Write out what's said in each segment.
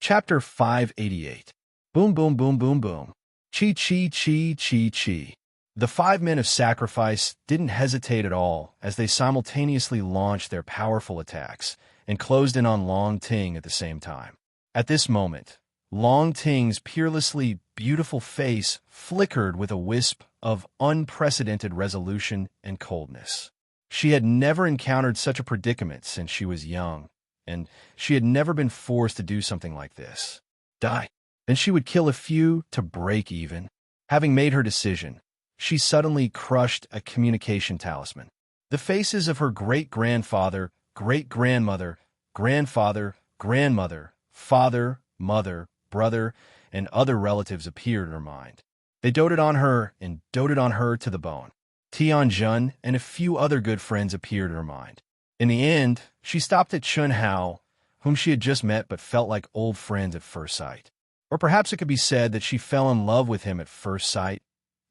Chapter 588. Boom, boom, boom, boom, boom. Chi, chi, chi, chi, chi. The 5 men of sacrifice didn't hesitate at all as they simultaneously launched their powerful attacks and closed in on Long Ting at the same time. At this moment, Long Ting's peerlessly beautiful face flickered with a wisp of unprecedented resolution and coldness. She had never encountered such a predicament since she was young, and she had never been forced to do something like this. Die. Then she would kill a few to break even. Having made her decision, she suddenly crushed a communication talisman. The faces of her great-grandfather, great-grandmother, grandfather, grandmother, father, mother, brother, and other relatives appeared in her mind. They doted on her and doted on her to the bone. Tianjun and a few other good friends appeared in her mind. In the end, she stopped at Chun Hao, whom she had just met but felt like old friends at first sight. Or perhaps it could be said that she fell in love with him at first sight,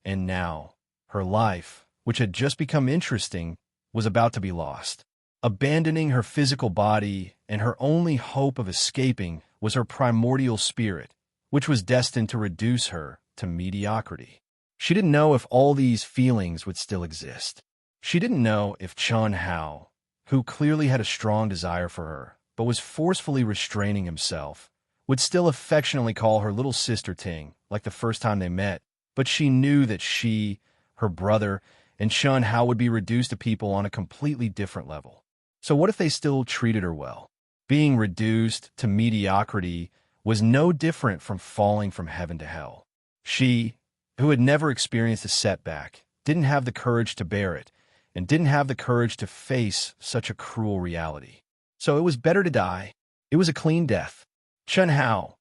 and now, her life, which had just become interesting, was about to be lost. Abandoning her physical body, and her only hope of escaping was her primordial spirit, which was destined to reduce her to mediocrity. She didn't know if all these feelings would still exist. She didn't know if Chun Hao, who clearly had a strong desire for her, but was forcefully restraining himself, would still affectionately call her little sister Ting, like the first time they met, but she knew that she, her brother, and Chun Hao would be reduced to people on a completely different level. So what if they still treated her well? Being reduced to mediocrity was no different from falling from heaven to hell. She, who had never experienced a setback, didn't have the courage to bear it, and didn't have the courage to face such a cruel reality. So it was better to die. It was a clean death. Chun Hao,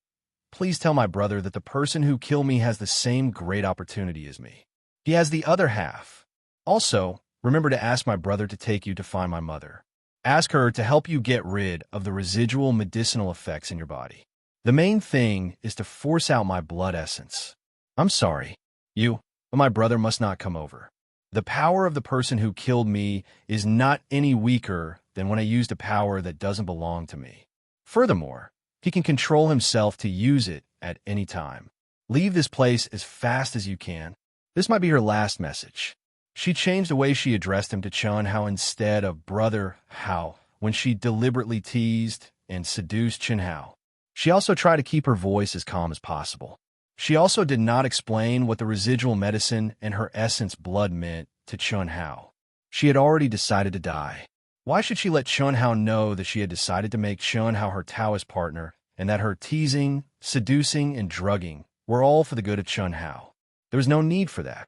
please tell my brother that the person who killed me has the same great opportunity as me. He has the other half. Also, remember to ask my brother to take you to find my mother. Ask her to help you get rid of the residual medicinal effects in your body. The main thing is to force out my blood essence. I'm sorry, but my brother must not come over. The power of the person who killed me is not any weaker than when I used a power that doesn't belong to me. Furthermore, he can control himself to use it at any time. Leave this place as fast as you can. This might be her last message. She changed the way she addressed him to Chun Hao instead of Brother Hao when she deliberately teased and seduced Chun Hao. She also tried to keep her voice as calm as possible. She also did not explain what the residual medicine and her essence blood meant to Chun Hao. She had already decided to die. Why should she let Chun Hao know that she had decided to make Chun Hao her Taoist partner and that her teasing, seducing, and drugging were all for the good of Chun Hao? There was no need for that.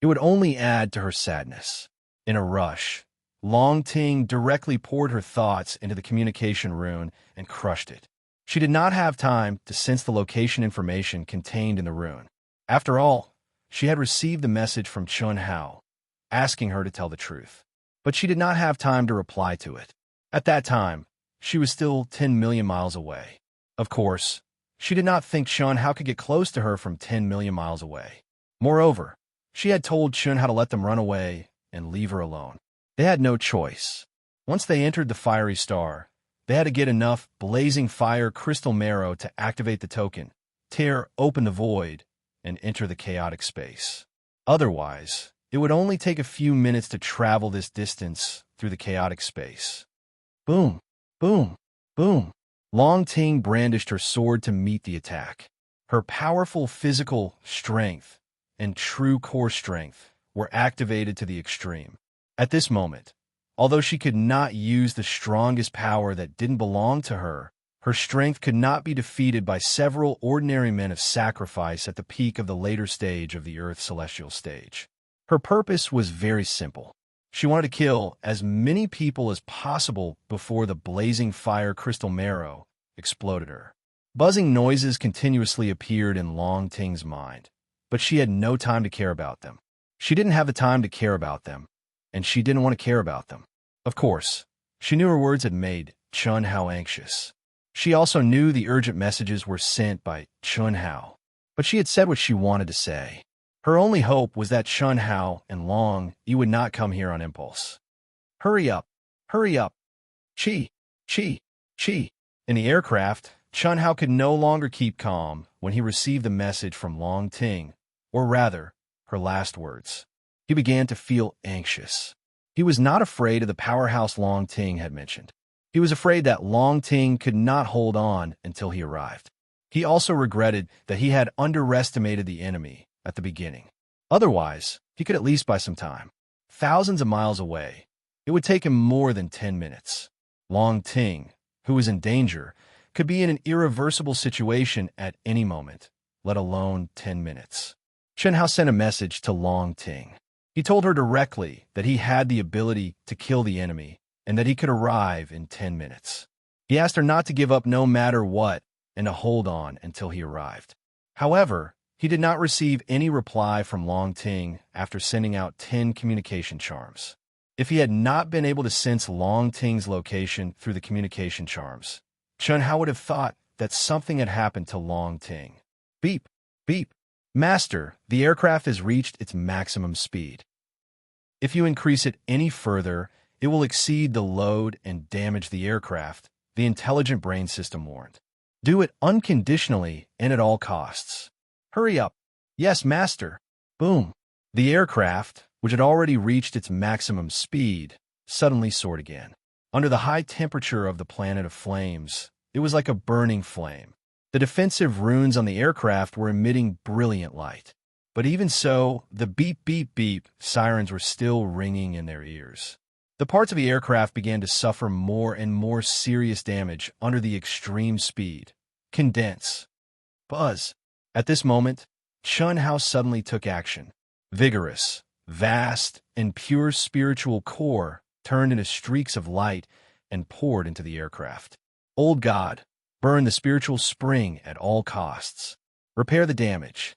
It would only add to her sadness. In a rush, Long Ting directly poured her thoughts into the communication rune and crushed it. She did not have time to sense the location information contained in the rune. After all, she had received the message from Chun Hao, asking her to tell the truth. But she did not have time to reply to it. At that time, she was still 10 million miles away. Of course, she did not think Chun Hao could get close to her from 10 million miles away. Moreover, she had told Chun Hao to let them run away and leave her alone. They had no choice. Once they entered the fiery star, they had to get enough blazing fire crystal marrow to activate the token, tear open the void, and enter the chaotic space. Otherwise, it would only take a few minutes to travel this distance through the chaotic space. Boom, boom, boom. Long Ting brandished her sword to meet the attack. Her powerful physical strength and true core strength were activated to the extreme. At this moment, although she could not use the strongest power that didn't belong to her, her strength could not be defeated by several ordinary men of sacrifice at the peak of the later stage of the Earth celestial stage. Her purpose was very simple. She wanted to kill as many people as possible before the blazing fire crystal marrow exploded her. Buzzing noises continuously appeared in Long Ting's mind, but she had no time to care about them. She didn't have the time to care about them, and she didn't want to care about them. Of course, she knew her words had made Chun Hao anxious. She also knew the urgent messages were sent by Chun Hao, but she had said what she wanted to say. Her only hope was that Chun Hao and Long Yi would not come here on impulse. Hurry up! Hurry up! Chi! Chi! Chi! In the aircraft, Chun Hao could no longer keep calm when he received the message from Long Ting, or rather, her last words. He began to feel anxious. He was not afraid of the powerhouse Long Ting had mentioned. He was afraid that Long Ting could not hold on until he arrived. He also regretted that he had underestimated the enemy at the beginning. Otherwise, he could at least buy some time. Thousands of miles away, it would take him more than 10 minutes. Long Ting, who was in danger, could be in an irreversible situation at any moment, let alone 10 minutes. Chen Hao sent a message to Long Ting. He told her directly that he had the ability to kill the enemy and that he could arrive in 10 minutes. He asked her not to give up no matter what and to hold on until he arrived. However, he did not receive any reply from Long Ting after sending out 10 communication charms. If he had not been able to sense Long Ting's location through the communication charms, Chun Hao would have thought that something had happened to Long Ting. Beep, beep. Master, the aircraft has reached its maximum speed. If you increase it any further, it will exceed the load and damage the aircraft, the intelligent brain system warned. Do it unconditionally and at all costs. Hurry up. Yes, Master. Boom. The aircraft, which had already reached its maximum speed, suddenly soared again. Under the high temperature of the planet of flames, it was like a burning flame. The defensive runes on the aircraft were emitting brilliant light. But even so, the beep, beep, beep sirens were still ringing in their ears. The parts of the aircraft began to suffer more and more serious damage under the extreme speed. Condense. Buzz. At this moment, Chun Hao suddenly took action. Vigorous, vast, and pure spiritual core turned into streaks of light and poured into the aircraft. Old God, burn the spiritual spring at all costs. Repair the damage.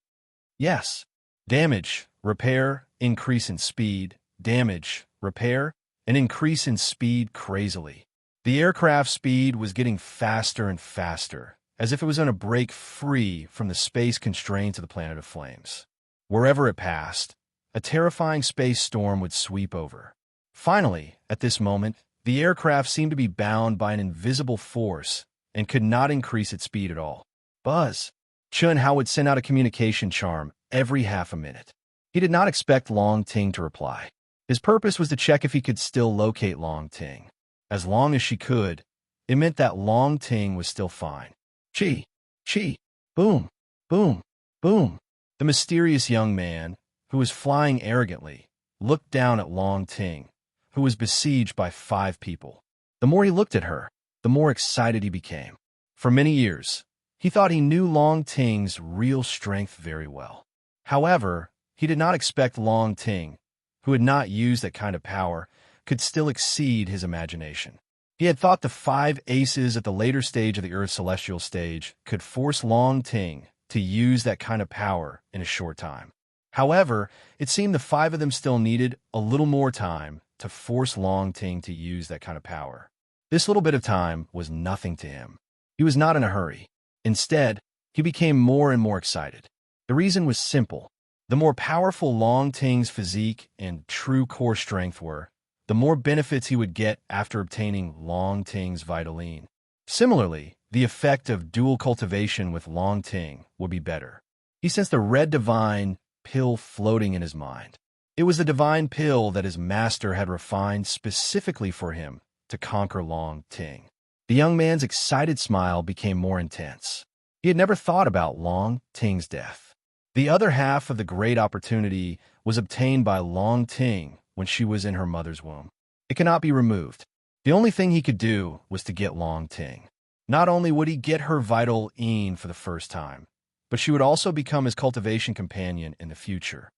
Yes. Damage, repair, increase in speed, damage, repair, and increase in speed crazily. The aircraft's speed was getting faster and faster, as if it was on a break free from the space constraints of the planet of flames. Wherever it passed, a terrifying space storm would sweep over. Finally, at this moment, the aircraft seemed to be bound by an invisible force and could not increase its speed at all. Buzz. Chun Hao would send out a communication charm every half a minute. He did not expect Long Ting to reply. His purpose was to check if he could still locate Long Ting. As long as she could, it meant that Long Ting was still fine. Chi, chi, boom, boom, boom. The mysterious young man, who was flying arrogantly, looked down at Long Ting, who was besieged by 5 people. The more he looked at her, the more excited he became. For many years, he thought he knew Long Ting's real strength very well. However, he did not expect Long Ting, who had not used that kind of power, could still exceed his imagination. He had thought the 5 aces at the later stage of the Earth's celestial stage could force Long Ting to use that kind of power in a short time. However, it seemed the 5 of them still needed a little more time to force Long Ting to use that kind of power. This little bit of time was nothing to him. He was not in a hurry. Instead, he became more and more excited. The reason was simple. The more powerful Long Ting's physique and true core strength were, the more benefits he would get after obtaining Long Ting's Vitaline. Similarly, the effect of dual cultivation with Long Ting would be better. He sensed the red divine pill floating in his mind. It was the divine pill that his master had refined specifically for him to conquer Long Ting. The young man's excited smile became more intense. He had never thought about Long Ting's death. The other half of the great opportunity was obtained by Long Ting when she was in her mother's womb. It cannot be removed. The only thing he could do was to get Long Ting. Not only would he get her vital Een for the first time, but she would also become his cultivation companion in the future.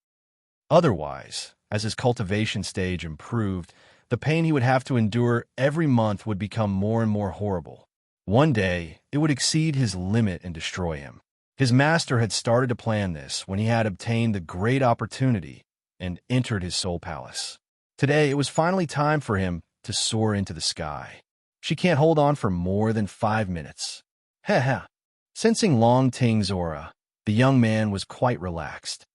Otherwise, as his cultivation stage improved, the pain he would have to endure every month would become more and more horrible. One day, it would exceed his limit and destroy him. His master had started to plan this when he had obtained the great opportunity and entered his soul palace. Today, it was finally time for him to soar into the sky. She can't hold on for more than 5 minutes. Heh heh. Sensing Long Ting's aura, the young man was quite relaxed.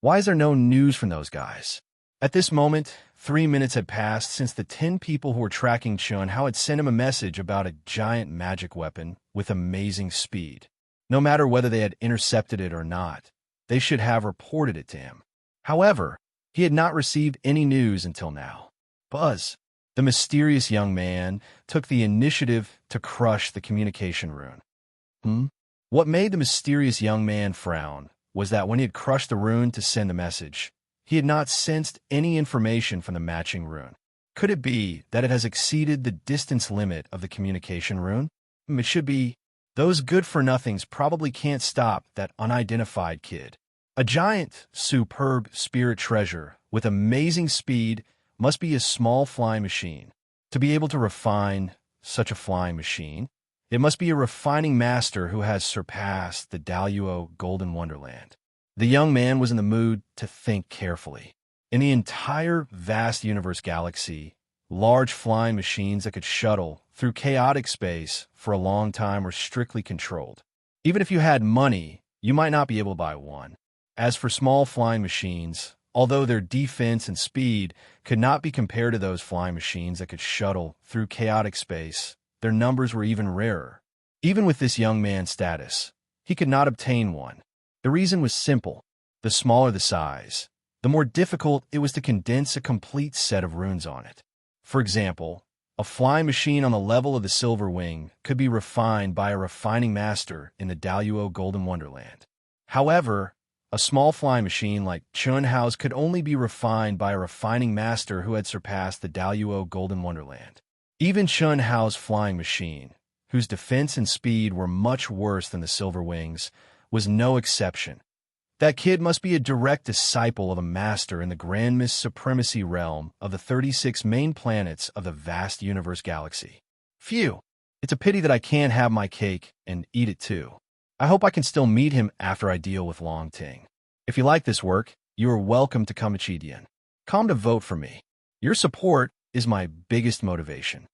Why is there no news from those guys? At this moment, 3 minutes had passed since the 10 people who were tracking Chun Hao had sent him a message about a giant magic weapon with amazing speed. No matter whether they had intercepted it or not, they should have reported it to him. However, he had not received any news until now. Buzz, the mysterious young man, took the initiative to crush the communication rune. What made the mysterious young man frown was that when he had crushed the rune to send the message, he had not sensed any information from the matching rune. Could it be that it has exceeded the distance limit of the communication rune? It should be. Those good-for-nothings probably can't stop that unidentified kid. A giant, superb spirit treasure with amazing speed must be a small flying machine. To be able to refine such a flying machine, it must be a refining master who has surpassed the Daluo Golden Wonderland. The young man was in the mood to think carefully. In the entire vast universe galaxy, large flying machines that could shuttle through chaotic space for a long time were strictly controlled. Even if you had money, you might not be able to buy one. As for small flying machines, although their defense and speed could not be compared to those flying machines that could shuttle through chaotic space, their numbers were even rarer. Even with this young man's status, he could not obtain one. The reason was simple. The smaller the size, the more difficult it was to condense a complete set of runes on it. For example, a flying machine on the level of the Silver Wing could be refined by a refining master in the Daluo Golden Wonderland. However, a small flying machine like Chun Hao's could only be refined by a refining master who had surpassed the Daluo Golden Wonderland. Even Chun Hao's flying machine, whose defense and speed were much worse than the Silver Wing's, was no exception. That kid must be a direct disciple of a master in the grand mist supremacy realm of the 36 main planets of the vast universe galaxy. Phew, it's a pity that I can't have my cake and eat it too. I hope I can still meet him after I deal with Long Ting. If you like this work, you are welcome to Conceited. Come to vote for me. Your support is my biggest motivation.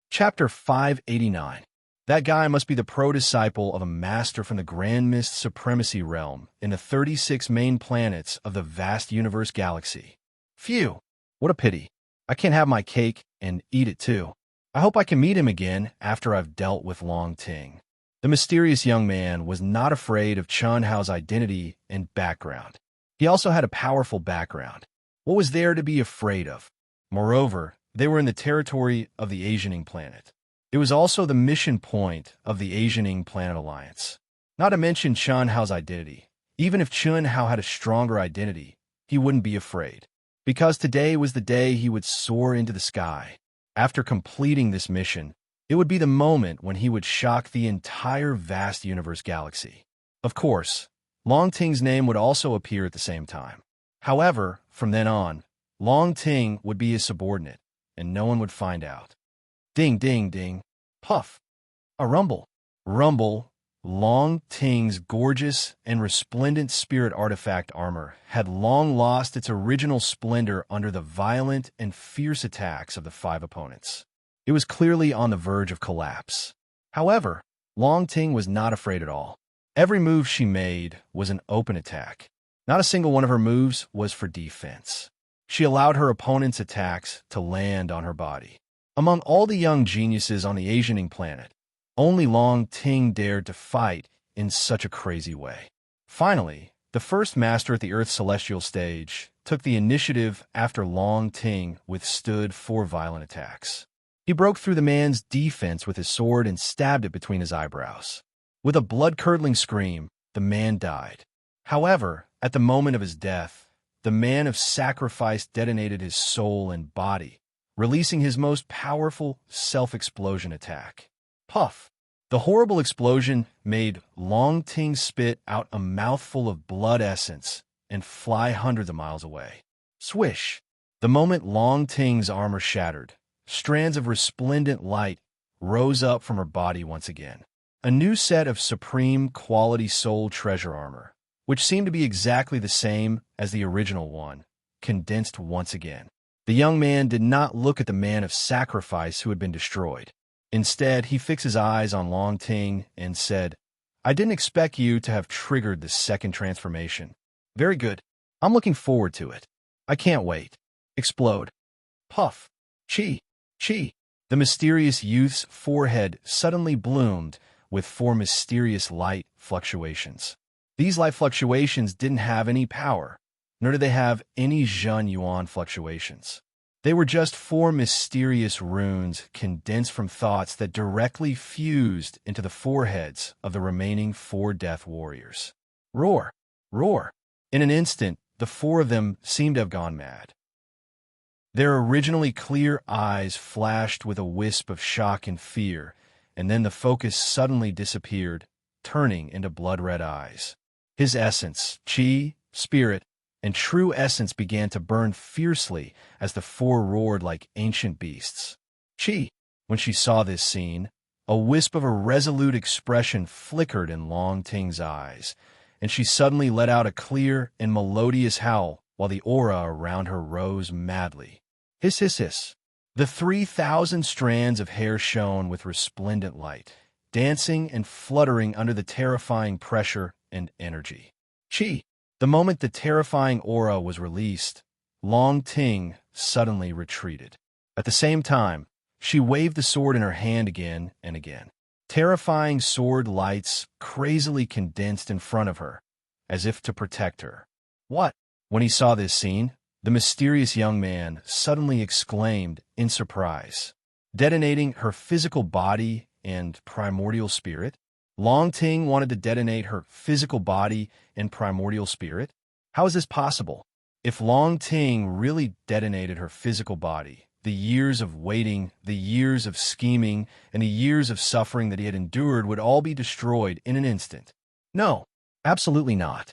Chapter 589. That guy must be the pro-disciple of a master from the Grand Mist Supremacy Realm in the 36 main planets of the vast universe galaxy. Phew, what a pity. I can't have my cake and eat it too. I hope I can meet him again after I've dealt with Long Ting. The mysterious young man was not afraid of Chun Hao's identity and background. He also had a powerful background. What was there to be afraid of? Moreover, they were in the territory of the Asianing planet. It was also the mission point of the Asianing Planet Alliance. Not to mention Chun Hao's identity. Even if Chun Hao had a stronger identity, he wouldn't be afraid. Because today was the day he would soar into the sky. After completing this mission, it would be the moment when he would shock the entire vast universe galaxy. Of course, Long Ting's name would also appear at the same time. However, from then on, Long Ting would be his subordinate, and no one would find out. Ding, ding, ding. Puff. A rumble. Rumble. Long Ting's gorgeous and resplendent spirit artifact armor had long lost its original splendor under the violent and fierce attacks of the 5 opponents. It was clearly on the verge of collapse. However, Long Ting was not afraid at all. Every move she made was an open attack. Not a single one of her moves was for defense. She allowed her opponent's attacks to land on her body. Among all the young geniuses on the Asianing planet, only Long Ting dared to fight in such a crazy way. Finally, the first master at the Earth's celestial stage took the initiative after Long Ting withstood 4 violent attacks. He broke through the man's defense with his sword and stabbed it between his eyebrows. With a blood-curdling scream, the man died. However, at the moment of his death, the man of sacrifice detonated his soul and body, releasing his most powerful self-explosion attack. Puff! The horrible explosion made Long Ting spit out a mouthful of blood essence and fly hundreds of miles away. Swish! The moment Long Ting's armor shattered, strands of resplendent light rose up from her body once again. A new set of supreme quality soul treasure armor, which seemed to be exactly the same as the original one, condensed once again. The young man did not look at the man of sacrifice who had been destroyed. Instead, he fixed his eyes on Long Ting and said, "I didn't expect you to have triggered the second transformation. Very good. I'm looking forward to it. I can't wait. Explode. Puff. Chi. Chi. The mysterious youth's forehead suddenly bloomed with 4 mysterious light fluctuations. These light fluctuations didn't have any power, nor did they have any Zhen Yuan fluctuations. They were just 4 mysterious runes condensed from thoughts that directly fused into the foreheads of the remaining 4 death warriors. Roar! Roar! In an instant, the 4 of them seemed to have gone mad. Their originally clear eyes flashed with a wisp of shock and fear, and then the focus suddenly disappeared, turning into blood-red eyes. His essence, chi, spirit, and true essence began to burn fiercely as the 4 roared like ancient beasts. Chi, when she saw this scene, a wisp of a resolute expression flickered in Long Ting's eyes, and she suddenly let out a clear and melodious howl while the aura around her rose madly. Hiss, hiss, hiss. The 3,000 strands of hair shone with resplendent light, dancing and fluttering under the terrifying pressure and energy. Chi. The moment the terrifying aura was released, Long Ting suddenly retreated. At the same time, she waved the sword in her hand again and again. Terrifying sword lights crazily condensed in front of her, as if to protect her. What? When he saw this scene, the mysterious young man suddenly exclaimed in surprise, detonating her physical body and primordial spirit. Long Ting wanted to detonate her physical body and primordial spirit? How is this possible? If Long Ting really detonated her physical body, the years of waiting, the years of scheming, and the years of suffering that he had endured would all be destroyed in an instant. No, absolutely not.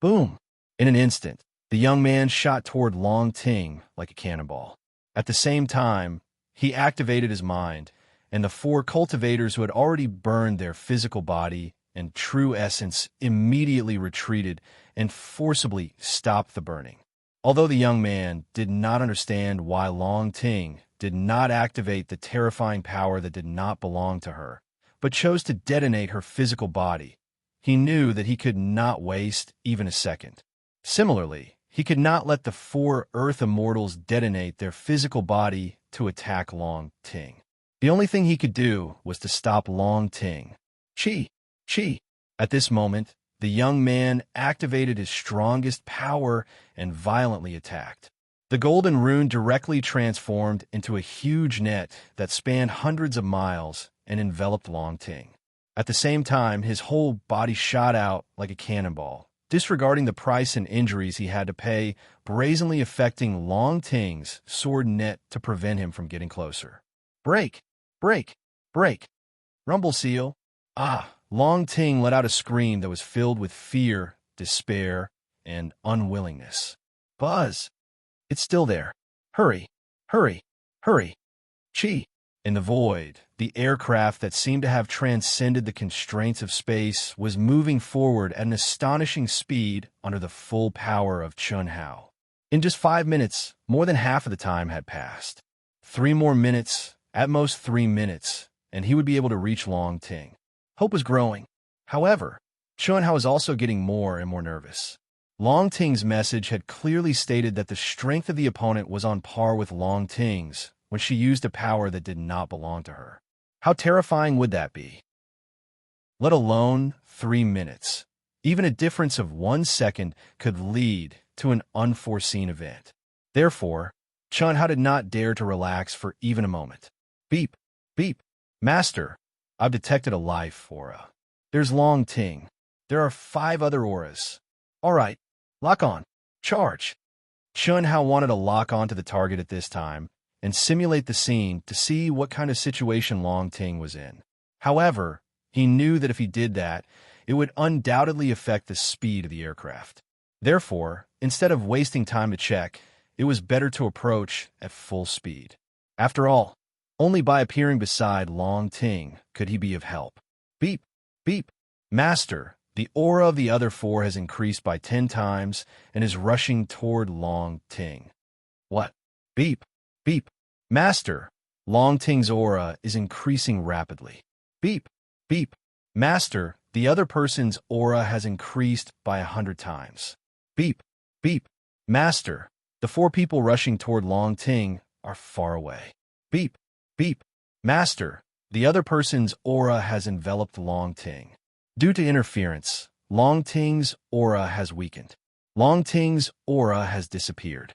Boom! In an instant, the young man shot toward Long Ting like a cannonball. At the same time, he activated his mind, and the 4 cultivators who had already burned their physical body and true essence immediately retreated and forcibly stopped the burning. Although the young man did not understand why Long Ting did not activate the terrifying power that did not belong to her, but chose to detonate her physical body, he knew that he could not waste even a second. Similarly, he could not let the 4 Earth Immortals detonate their physical body to attack Long Ting. The only thing he could do was to stop Long Ting. Chi! Chi! At this moment, the young man activated his strongest power and violently attacked. The golden rune directly transformed into a huge net that spanned hundreds of miles and enveloped Long Ting. At the same time, his whole body shot out like a cannonball, disregarding the price and injuries he had to pay, brazenly affecting Long Ting's sword net to prevent him from getting closer. Break! Break! Break! Rumble seal! Ah! Long Ting let out a scream that was filled with fear, despair, and unwillingness. Buzz! It's still there. Hurry! Hurry! Hurry! Chi! In the void, the aircraft that seemed to have transcended the constraints of space was moving forward at an astonishing speed under the full power of Chun Hao. In just 5 minutes, more than half of the time had passed. 3 more minutes, at most 3 minutes, and he would be able to reach Long Ting. Hope was growing. However, Chun Hao was also getting more and more nervous. Long Ting's message had clearly stated that the strength of the opponent was on par with Long Ting's when she used a power that did not belong to her. How terrifying would that be? Let alone 3 minutes. Even a difference of 1 second could lead to an unforeseen event. Therefore, Chun Hao did not dare to relax for even a moment. Beep! Beep! Master! I've detected a life aura. There's Long Ting. There are 5 other auras. All right, lock on. Charge. Chun Hao wanted to lock onto the target at this time and simulate the scene to see what kind of situation Long Ting was in. However, he knew that if he did that, it would undoubtedly affect the speed of the aircraft. Therefore, instead of wasting time to check, it was better to approach at full speed. After all, only by appearing beside Long Ting could he be of help. Beep! Beep! Master, the aura of the other 4 has increased by 10 times and is rushing toward Long Ting. What? Beep! Beep! Master, Long Ting's aura is increasing rapidly. Beep! Beep! Master, the other person's aura has increased by 100 times. Beep! Beep! Master, The four people rushing toward Long Ting are far away. Beep, beep. Master, the other person's aura has enveloped Long Ting. Due to interference, Long Ting's aura has weakened. Long Ting's aura has disappeared.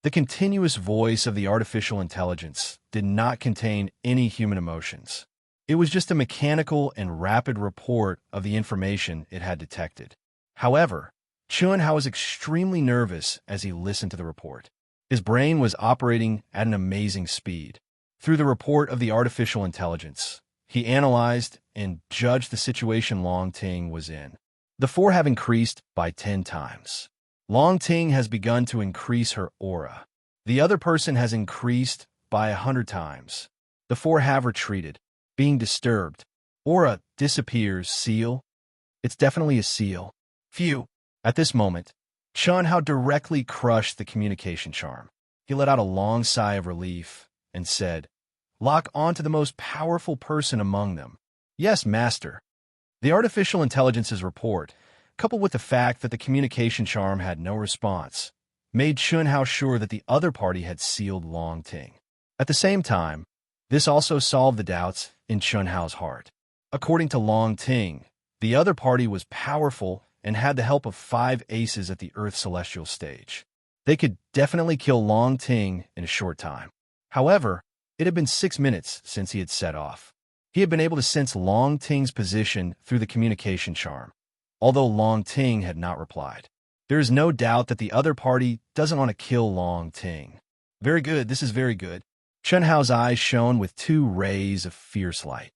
The continuous voice of the artificial intelligence did not contain any human emotions. It was just a mechanical and rapid report of the information it had detected. However, Chun-Hao was extremely nervous as he listened to the report. His brain was operating at an amazing speed. Through the report of the artificial intelligence, he analyzed and judged the situation Long Ting was in. The four have increased by 10 times. Long Ting has begun to increase her aura. The other person has increased by 100 times. The four have retreated, being disturbed. Aura disappears. Seal? It's definitely a seal. Phew. At this moment, Chun-Hao directly crushed the communication charm. He let out a long sigh of relief and said, "Lock on to the most powerful person among them." "Yes, Master." The artificial intelligence's report, coupled with the fact that the communication charm had no response, made Chun-Hao sure that the other party had sealed Long Ting. At the same time, this also solved the doubts in Chun-Hao's heart. According to Long Ting, the other party was powerful and had the help of 5 aces at the Earth Celestial stage. They could definitely kill Long Ting in a short time. However, it had been 6 minutes since he had set off. He had been able to sense Long Ting's position through the communication charm, although Long Ting had not replied. There is no doubt that the other party doesn't want to kill Long Ting. Very good, this is very good. Chun-Hao's eyes shone with 2 rays of fierce light.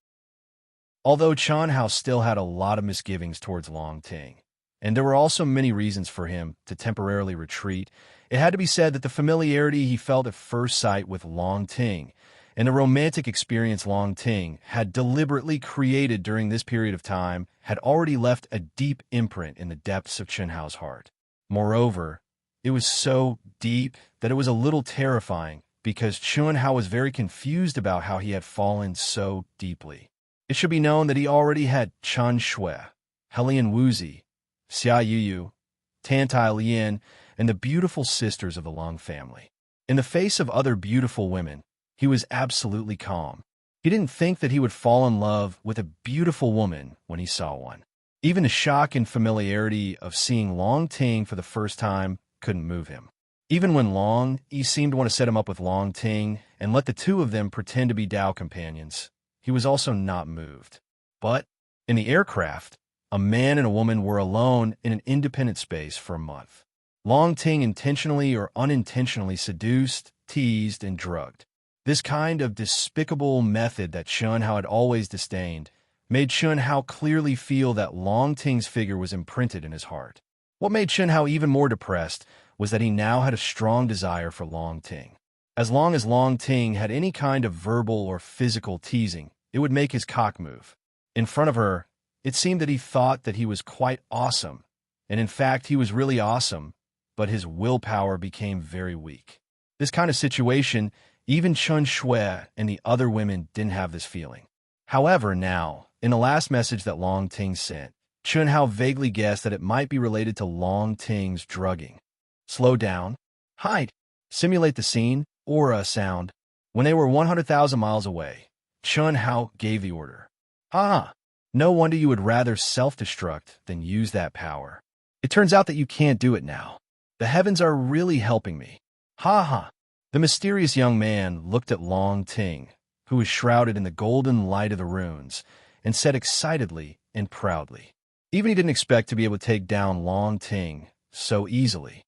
Although Chun-Hao still had a lot of misgivings towards Long Ting, and there were also many reasons for him to temporarily retreat, it had to be said that the familiarity he felt at first sight with Long Ting and the romantic experience Long Ting had deliberately created during this period of time had already left a deep imprint in the depths of Chun-Hao's heart. Moreover, it was so deep that it was a little terrifying because Chun-Hao was very confused about how he had fallen so deeply. It should be known that he already had Chun Shui, Helian Wuzi, Xia Yuyu, Tantai Lian, and the beautiful sisters of the Long family. In the face of other beautiful women, he was absolutely calm. He didn't think that he would fall in love with a beautiful woman when he saw one. Even the shock and familiarity of seeing Long Ting for the first time couldn't move him. Even when Long Yi seemed to want to set him up with Long Ting and let the two of them pretend to be Dao companions, he was also not moved. But in the aircraft, a man and a woman were alone in an independent space for a month. Long Ting intentionally or unintentionally seduced, teased, and drugged. This kind of despicable method that Chun-Hao had always disdained made Chun-Hao clearly feel that Long Ting's figure was imprinted in his heart. What made Chun-Hao even more depressed was that he now had a strong desire for Long Ting. As long as Long Ting had any kind of verbal or physical teasing, it would make his cock move. In front of her, it seemed that he thought that he was quite awesome, and in fact he was really awesome, but his willpower became very weak. This kind of situation, even Chun Shui and the other women didn't have this feeling. However, now, in the last message that Long Ting sent, Chun-Hao vaguely guessed that it might be related to Long Ting's drugging. Slow down. Hide. Simulate the scene. Aura sound. When they were 100,000 miles away, Chun-Hao gave the order. Ha! No wonder you would rather self-destruct than use that power. It turns out that you can't do it now. The heavens are really helping me. Ha ha! The mysterious young man looked at Long Ting, who was shrouded in the golden light of the runes, and said excitedly and proudly. Even he didn't expect to be able to take down Long Ting so easily.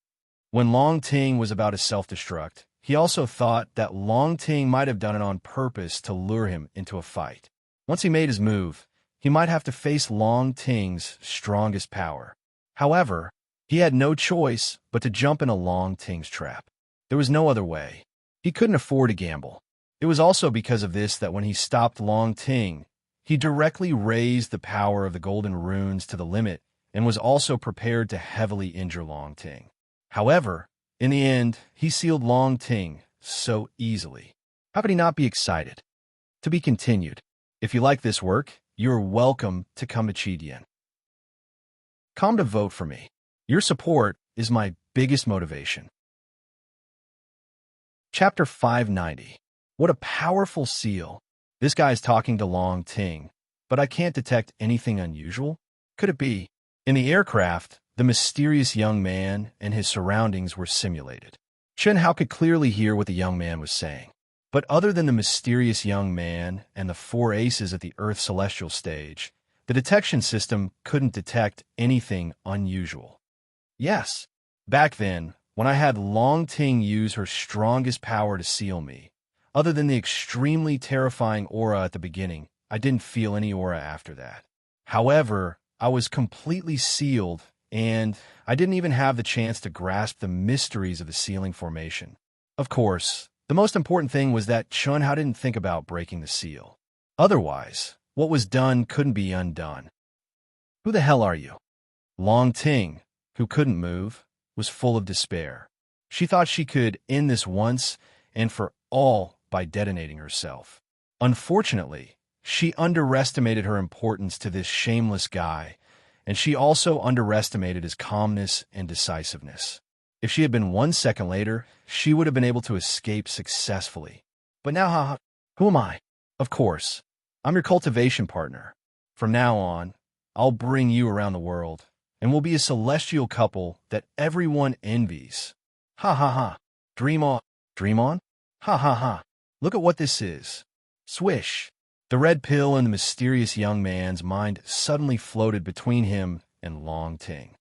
When Long Ting was about to self-destruct, he also thought that Long Ting might have done it on purpose to lure him into a fight. Once he made his move, he might have to face Long Ting's strongest power. However, he had no choice but to jump into Long Ting's trap. There was no other way. He couldn't afford to gamble. It was also because of this that when he stopped Long Ting, he directly raised the power of the golden runes to the limit and was also prepared to heavily injure Long Ting. However, in the end, he sealed Long Ting so easily. How could he not be excited? To be continued. If you like this work, you are welcome to come to Chidian. Come to vote for me. Your support is my biggest motivation. Chapter 590. What a powerful seal. This guy's talking to Long Ting, but I can't detect anything unusual. Could it be? In the aircraft, the mysterious young man and his surroundings were simulated. Chen Hao could clearly hear what the young man was saying. But other than the mysterious young man and the four aces at the Earth celestial stage, the detection system couldn't detect anything unusual. Yes, back then, when I had Long Ting use her strongest power to seal me, other than the extremely terrifying aura at the beginning, I didn't feel any aura after that. However, I was completely sealed, and I didn't even have the chance to grasp the mysteries of the sealing formation. Of course, the most important thing was that Chun Hao didn't think about breaking the seal. Otherwise, what was done couldn't be undone. Who the hell are you? Long Ting, who couldn't move, was full of despair. She thought she could end this once and for all by detonating herself. Unfortunately, she underestimated her importance to this shameless guy, and she also underestimated his calmness and decisiveness. If she had been 1 second later, she would have been able to escape successfully. But now, who am I? Of course, I'm your cultivation partner. From now on, I'll bring you around the world, and we'll be a celestial couple that everyone envies. Ha ha ha. Dream on. Dream on? Ha ha ha. Look at what this is. Swish. The red pill in the mysterious young man's mind suddenly floated between him and Long Ting.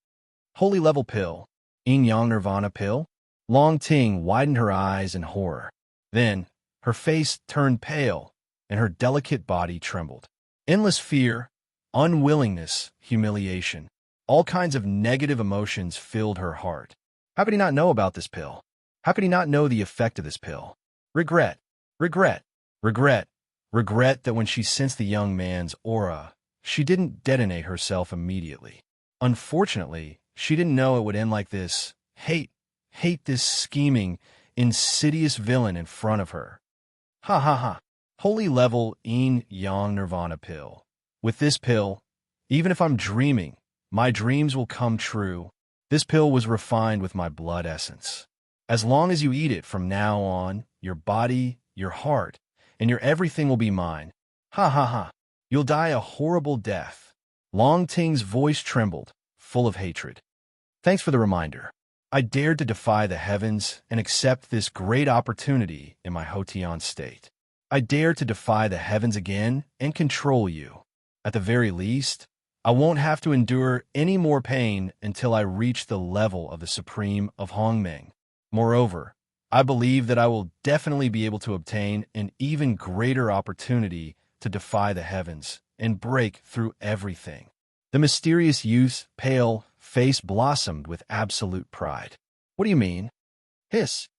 Holy level pill. Yin Yang Nirvana pill? Long Ting widened her eyes in horror. Then, her face turned pale, and her delicate body trembled. Endless fear, unwillingness, humiliation, all kinds of negative emotions filled her heart. How could he not know about this pill? How could he not know the effect of this pill? Regret, regret, regret, regret that when she sensed the young man's aura, she didn't detonate herself immediately. Unfortunately, she didn't know it would end like this. Hate this scheming, insidious villain in front of her. Ha ha ha. Holy level Yin Yang Nirvana pill. With this pill, even if I'm dreaming, my dreams will come true. This pill was refined with my blood essence. As long as you eat it from now on, your body, your heart, and your everything will be mine. Ha ha ha. You'll die a horrible death. Long Ting's voice trembled, full of hatred. Thanks for the reminder. I dared to defy the heavens and accept this great opportunity in my Hotian state. I dare to defy the heavens again and control you. At the very least, I won't have to endure any more pain until I reach the level of the Supreme of Hongmeng. Moreover, I believe that I will definitely be able to obtain an even greater opportunity to defy the heavens and break through everything. The mysterious youth's pale face blossomed with absolute pride. What do you mean? Hiss.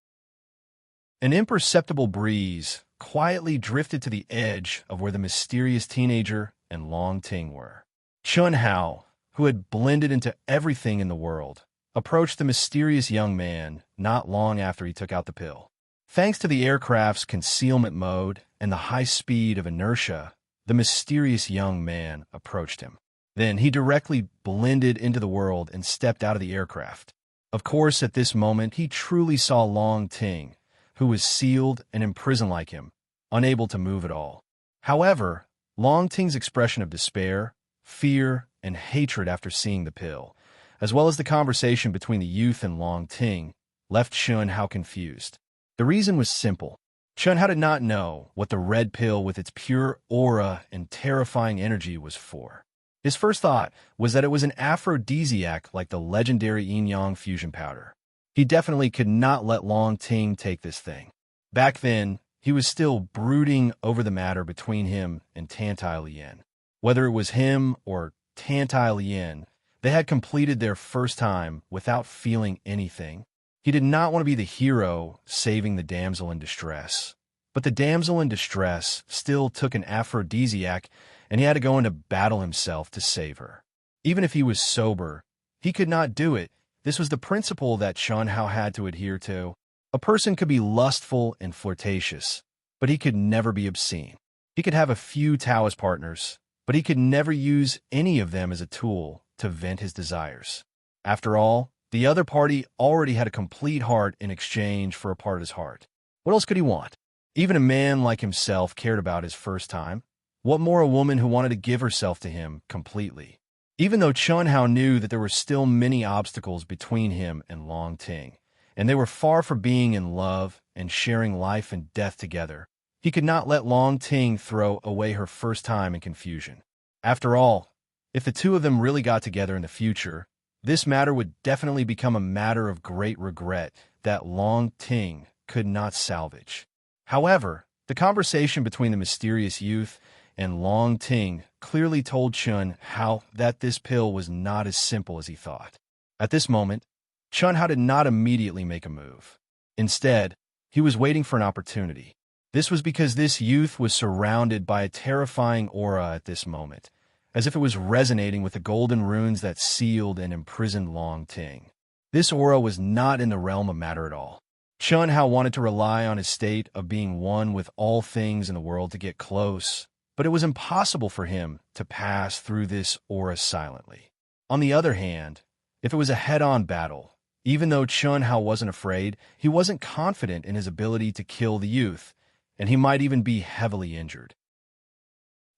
An imperceptible breeze quietly drifted to the edge of where the mysterious teenager and Long Ting were. Chun Hao, who had blended into everything in the world, approached the mysterious young man not long after he took out the pill. Thanks to the aircraft's concealment mode and the high speed of inertia, the mysterious young man approached him. Then he directly blended into the world and stepped out of the aircraft. Of course, at this moment, he truly saw Long Ting, who was sealed and imprisoned like him, unable to move at all. However, Long Ting's expression of despair, fear, and hatred after seeing the pill, as well as the conversation between the youth and Long Ting, left Chun Hao confused. The reason was simple. Chun Hao did not know what the red pill with its pure aura and terrifying energy was for. His first thought was that it was an aphrodisiac like the legendary yin-yang fusion powder. He definitely could not let Long Ting take this thing. Back then, he was still brooding over the matter between him and Tantai Lien. Whether it was him or Tantai Lien, they had completed their first time without feeling anything. He did not want to be the hero saving the damsel in distress. But the damsel in distress still took an aphrodisiac, and he had to go into battle himself to save her. Even if he was sober, he could not do it. This was the principle that Chun Hao had to adhere to. A person could be lustful and flirtatious, but he could never be obscene. He could have a few Taoist partners, but he could never use any of them as a tool to vent his desires. After all, the other party already had a complete heart in exchange for a part of his heart. What else could he want? Even a man like himself cared about his first time. What more a woman who wanted to give herself to him completely? Even though Chun Hao knew that there were still many obstacles between him and Long Ting, and they were far from being in love and sharing life and death together, he could not let Long Ting throw away her first time in confusion. After all, if the two of them really got together in the future, this matter would definitely become a matter of great regret that Long Ting could not salvage. However, the conversation between the mysterious youth and Long Ting clearly told Chun Hao that this pill was not as simple as he thought. At this moment, Chun Hao did not immediately make a move. Instead, he was waiting for an opportunity. This was because this youth was surrounded by a terrifying aura at this moment, as if it was resonating with the golden runes that sealed and imprisoned Long Ting. This aura was not in the realm of matter at all. Chun Hao wanted to rely on his state of being one with all things in the world to get close, but it was impossible for him to pass through this aura silently. On the other hand, if it was a head-on battle, even though Chun Hao wasn't afraid, he wasn't confident in his ability to kill the youth, and he might even be heavily injured.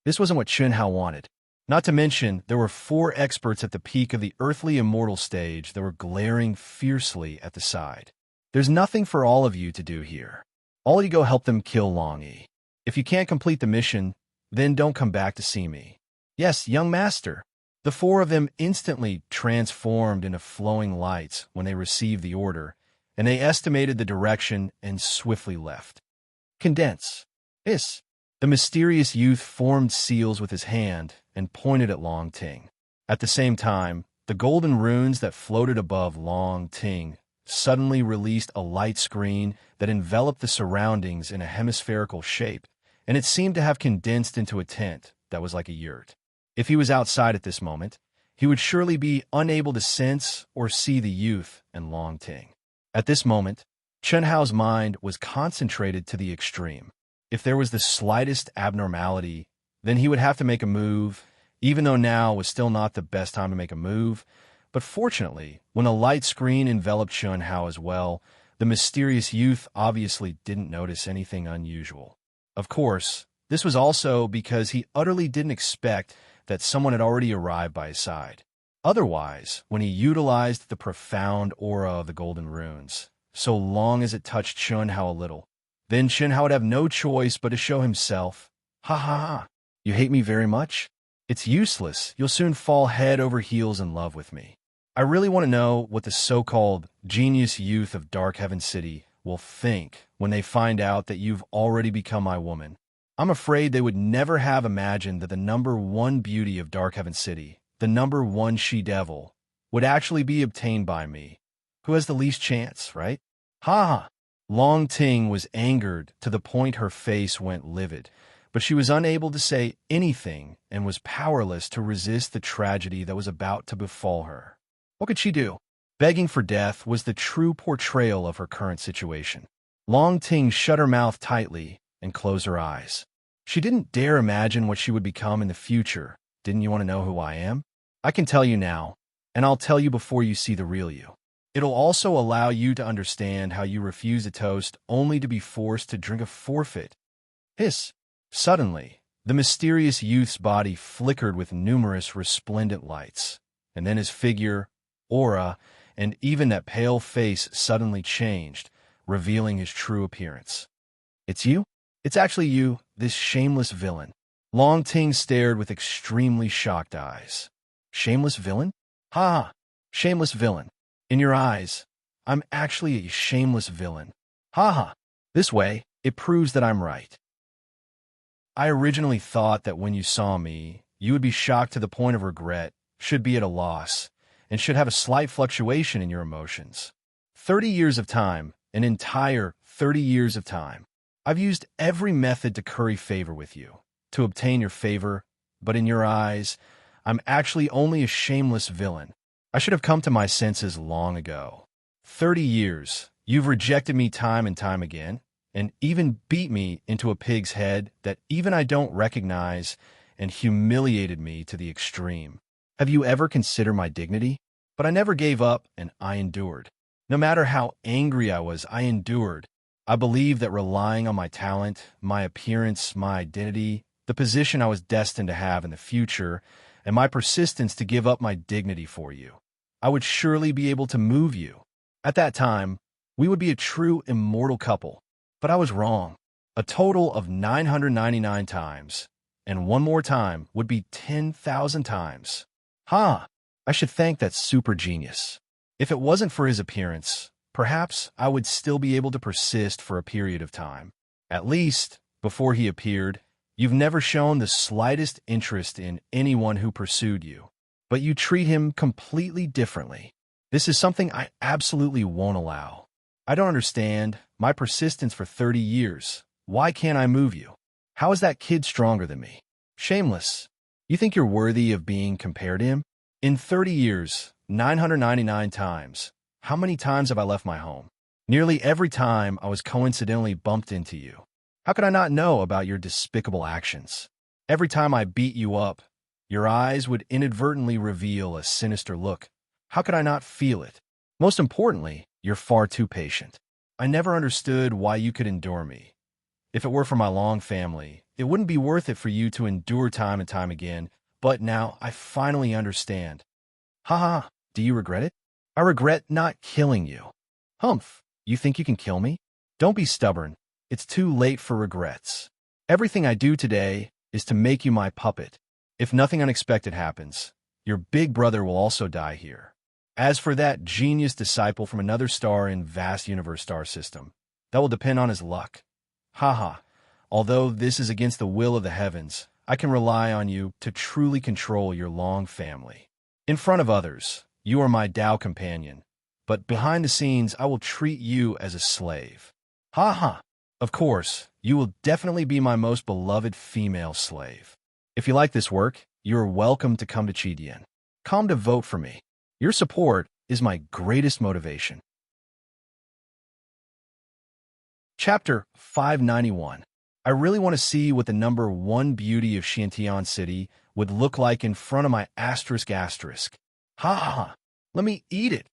This wasn't what Chun Hao wanted. Not to mention, there were 4 experts at the peak of the earthly immortal stage that were glaring fiercely at the side. There's nothing for all of you to do here. All you go help them kill Long Yi. If you can't complete the mission, then don't come back to see me. Yes, young master. The 4 of them instantly transformed into flowing lights when they received the order, and they estimated the direction and swiftly left. Condense. Hiss. The mysterious youth formed seals with his hand and pointed at Long Ting. At the same time, the golden runes that floated above Long Ting suddenly released a light screen that enveloped the surroundings in a hemispherical shape, and it seemed to have condensed into a tent that was like a yurt. If he was outside at this moment, he would surely be unable to sense or see the youth and Long Ting. At this moment, Chun Hao's mind was concentrated to the extreme. If there was the slightest abnormality, then he would have to make a move, even though now was still not the best time to make a move. But fortunately, when a light screen enveloped Chun Hao as well, the mysterious youth obviously didn't notice anything unusual. Of course, this was also because he utterly didn't expect that someone had already arrived by his side. Otherwise, when he utilized the profound aura of the golden runes, so long as it touched Chun Hao a little, then Chun Hao would have no choice but to show himself. Ha ha ha. You hate me very much? It's useless. You'll soon fall head over heels in love with me. I really want to know what the so-called genius youth of Dark Heaven City will think when they find out that you've already become my woman. I'm afraid they would never have imagined that the #1 beauty of Dark Heaven City, the #1 she-devil, would actually be obtained by me. Who has the least chance, right? Ha ha! Long Ting was angered to the point her face went livid, but she was unable to say anything and was powerless to resist the tragedy that was about to befall her. What could she do? Begging for death was the true portrayal of her current situation. Long Ting shut her mouth tightly and closed her eyes. She didn't dare imagine what she would become in the future. Didn't you want to know who I am? I can tell you now, and I'll tell you before you see the real you. It'll also allow you to understand how you refuse a toast only to be forced to drink a forfeit. Hiss. Suddenly, the mysterious youth's body flickered with numerous resplendent lights, and then his figure, aura, and even that pale face suddenly changed, revealing his true appearance. It's you? It's actually you, this shameless villain. Long Ting stared with extremely shocked eyes. Shameless villain? Ha ha! Shameless villain. In your eyes, I'm actually a shameless villain. Ha ha! This way, it proves that I'm right. I originally thought that when you saw me, you would be shocked to the point of regret, should be at a loss, and should have a slight fluctuation in your emotions. 30 years of time, an entire 30 years of time. I've used every method to curry favor with you, to obtain your favor, but in your eyes, I'm actually only a shameless villain. I should have come to my senses long ago. 30 years, you've rejected me time and time again, and even beat me into a pig's head that even I don't recognize, and humiliated me to the extreme. Have you ever considered my dignity? But I never gave up, and I endured. No matter how angry I was, I endured. I believed that relying on my talent, my appearance, my identity, the position I was destined to have in the future, and my persistence to give up my dignity for you, I would surely be able to move you. At that time, we would be a true immortal couple. But I was wrong. A total of 999 times, and one more time would be 10,000 times. I should thank that super genius. If it wasn't for his appearance, perhaps I would still be able to persist for a period of time. At least, before he appeared, you've never shown the slightest interest in anyone who pursued you. But you treat him completely differently. This is something I absolutely won't allow. I don't understand. My persistence for 30 years. Why can't I move you? How is that kid stronger than me? Shameless. You think you're worthy of being compared to him? In 30 years, 999 times, how many times have I left my home? Nearly every time I was coincidentally bumped into you. How could I not know about your despicable actions? Every time I beat you up, your eyes would inadvertently reveal a sinister look. How could I not feel it? Most importantly, you're far too patient. I never understood why you could endure me. If it were for my long family, it wouldn't be worth it for you to endure time and time again, but now I finally understand. Haha, do you regret it? I regret not killing you. Humph, you think you can kill me? Don't be stubborn. It's too late for regrets. Everything I do today is to make you my puppet. If nothing unexpected happens, your big brother will also die here. As for that genius disciple from another star in vast universe star system, that will depend on his luck. Haha, although this is against the will of the heavens, I can rely on you to truly control your long family. In front of others, you are my Tao companion, but behind the scenes I will treat you as a slave. Haha, of course, you will definitely be my most beloved female slave. If you like this work, you are welcome to come to Chidian. Come to vote for me. Your support is my greatest motivation. Chapter 591. I really want to see what the number 1 beauty of Xiantian City would look like in front of my asterisk. Ha ha, let me eat it.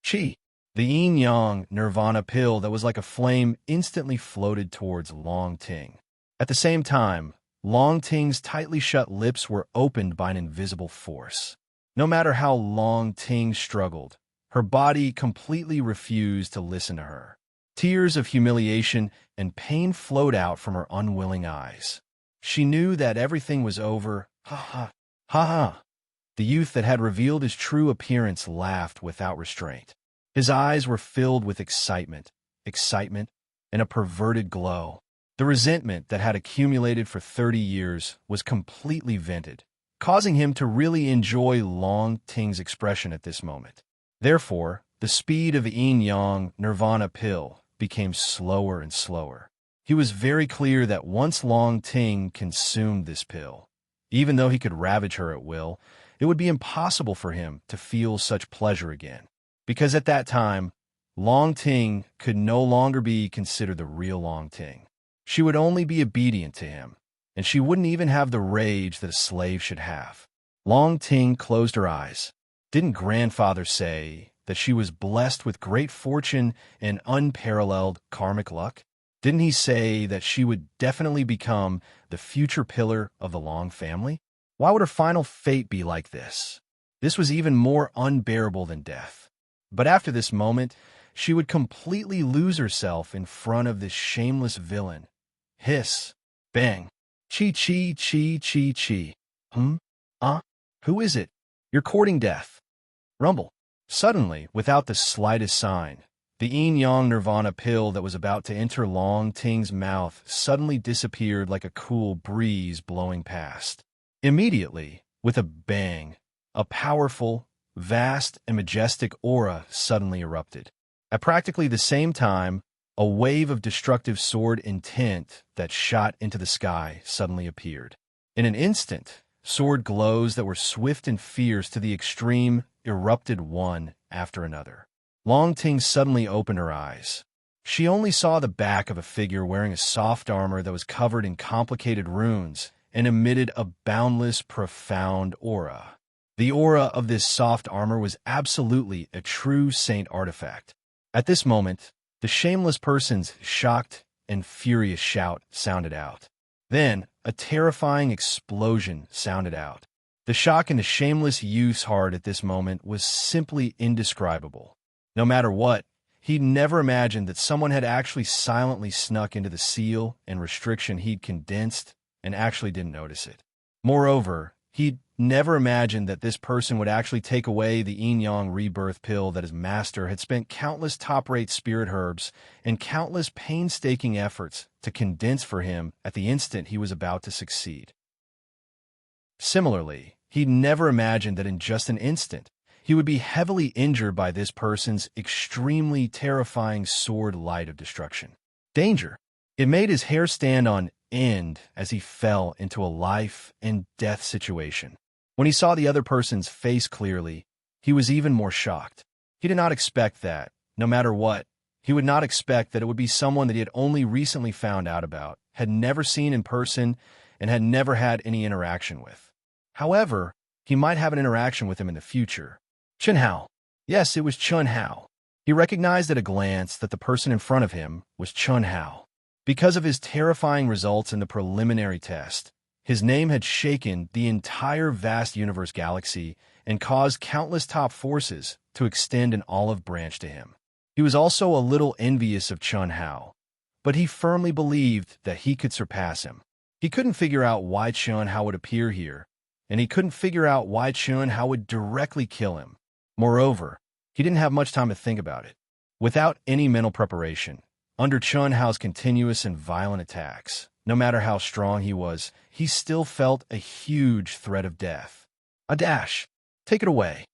Chi. The yin-yang nirvana pill that was like a flame instantly floated towards Long Ting. At the same time, Long Ting's tightly shut lips were opened by an invisible force. No matter how Long Ting struggled, her body completely refused to listen to her. Tears of humiliation and pain flowed out from her unwilling eyes. She knew that everything was over. Ha ha, ha ha. The youth that had revealed his true appearance laughed without restraint. His eyes were filled with excitement, and a perverted glow. The resentment that had accumulated for 30 years was completely vented, causing him to really enjoy Long Ting's expression at this moment. Therefore, the speed of the yin-yang nirvana pill became slower and slower. He was very clear that once Long Ting consumed this pill, even though he could ravage her at will, it would be impossible for him to feel such pleasure again. Because at that time, Long Ting could no longer be considered the real Long Ting. She would only be obedient to him, and she wouldn't even have the rage that a slave should have. Long Ting closed her eyes. Didn't grandfather say that she was blessed with great fortune and unparalleled karmic luck? Didn't he say that she would definitely become the future pillar of the Long family? Why would her final fate be like this? This was even more unbearable than death. But after this moment, she would completely lose herself in front of this shameless villain. Hiss. Bang. Chi chi chi chi chi. Who is it? You're courting death. Rumble. Suddenly, without the slightest sign, the yin-yang nirvana pill that was about to enter Long Ting's mouth suddenly disappeared like a cool breeze blowing past. Immediately, with a bang, a powerful, vast, and majestic aura suddenly erupted. At practically the same time, a wave of destructive sword intent that shot into the sky suddenly appeared. In an instant, sword glows that were swift and fierce to the extreme erupted one after another. Long Ting suddenly opened her eyes. She only saw the back of a figure wearing a soft armor that was covered in complicated runes and emitted a boundless, profound aura. The aura of this soft armor was absolutely a true saint artifact. At this moment, The shameless person's shocked and furious shout sounded out. Then, a terrifying explosion sounded out. The shock in the shameless youth's heart at this moment was simply indescribable. No matter what, he'd never imagined that someone had actually silently snuck into the seal and restriction he'd condensed and actually didn't notice it. Moreover, he'd never imagined that this person would actually take away the yin-yang rebirth pill that his master had spent countless top-rate spirit herbs and countless painstaking efforts to condense for him at the instant he was about to succeed. Similarly, he'd never imagined that in just an instant, he would be heavily injured by this person's extremely terrifying sword light of destruction. Danger! It made his hair stand on end as he fell into a life and death situation. When he saw the other person's face clearly, he was even more shocked. He did not expect that, no matter what, he would not expect that it would be someone that he had only recently found out about, had never seen in person, and had never had any interaction with. However, he might have an interaction with him in the future. Chun Hao. Yes, it was Chun Hao. He recognized at a glance that the person in front of him was Chun Hao. Because of his terrifying results in the preliminary test, his name had shaken the entire vast universe galaxy and caused countless top forces to extend an olive branch to him. He was also a little envious of Chun Hao, but he firmly believed that he could surpass him. He couldn't figure out why Chun Hao would appear here, and he couldn't figure out why Chun Hao would directly kill him. Moreover, he didn't have much time to think about it. Without any mental preparation, under Chun Hao's continuous and violent attacks, no matter how strong he was, he still felt a huge threat of death. A dash. Take it away.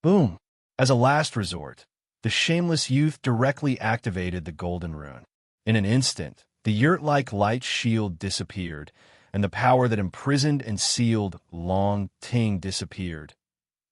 Boom. As a last resort, the shameless youth directly activated the golden rune. In an instant, the yurt-like light shield disappeared, and the power that imprisoned and sealed Long Ting disappeared.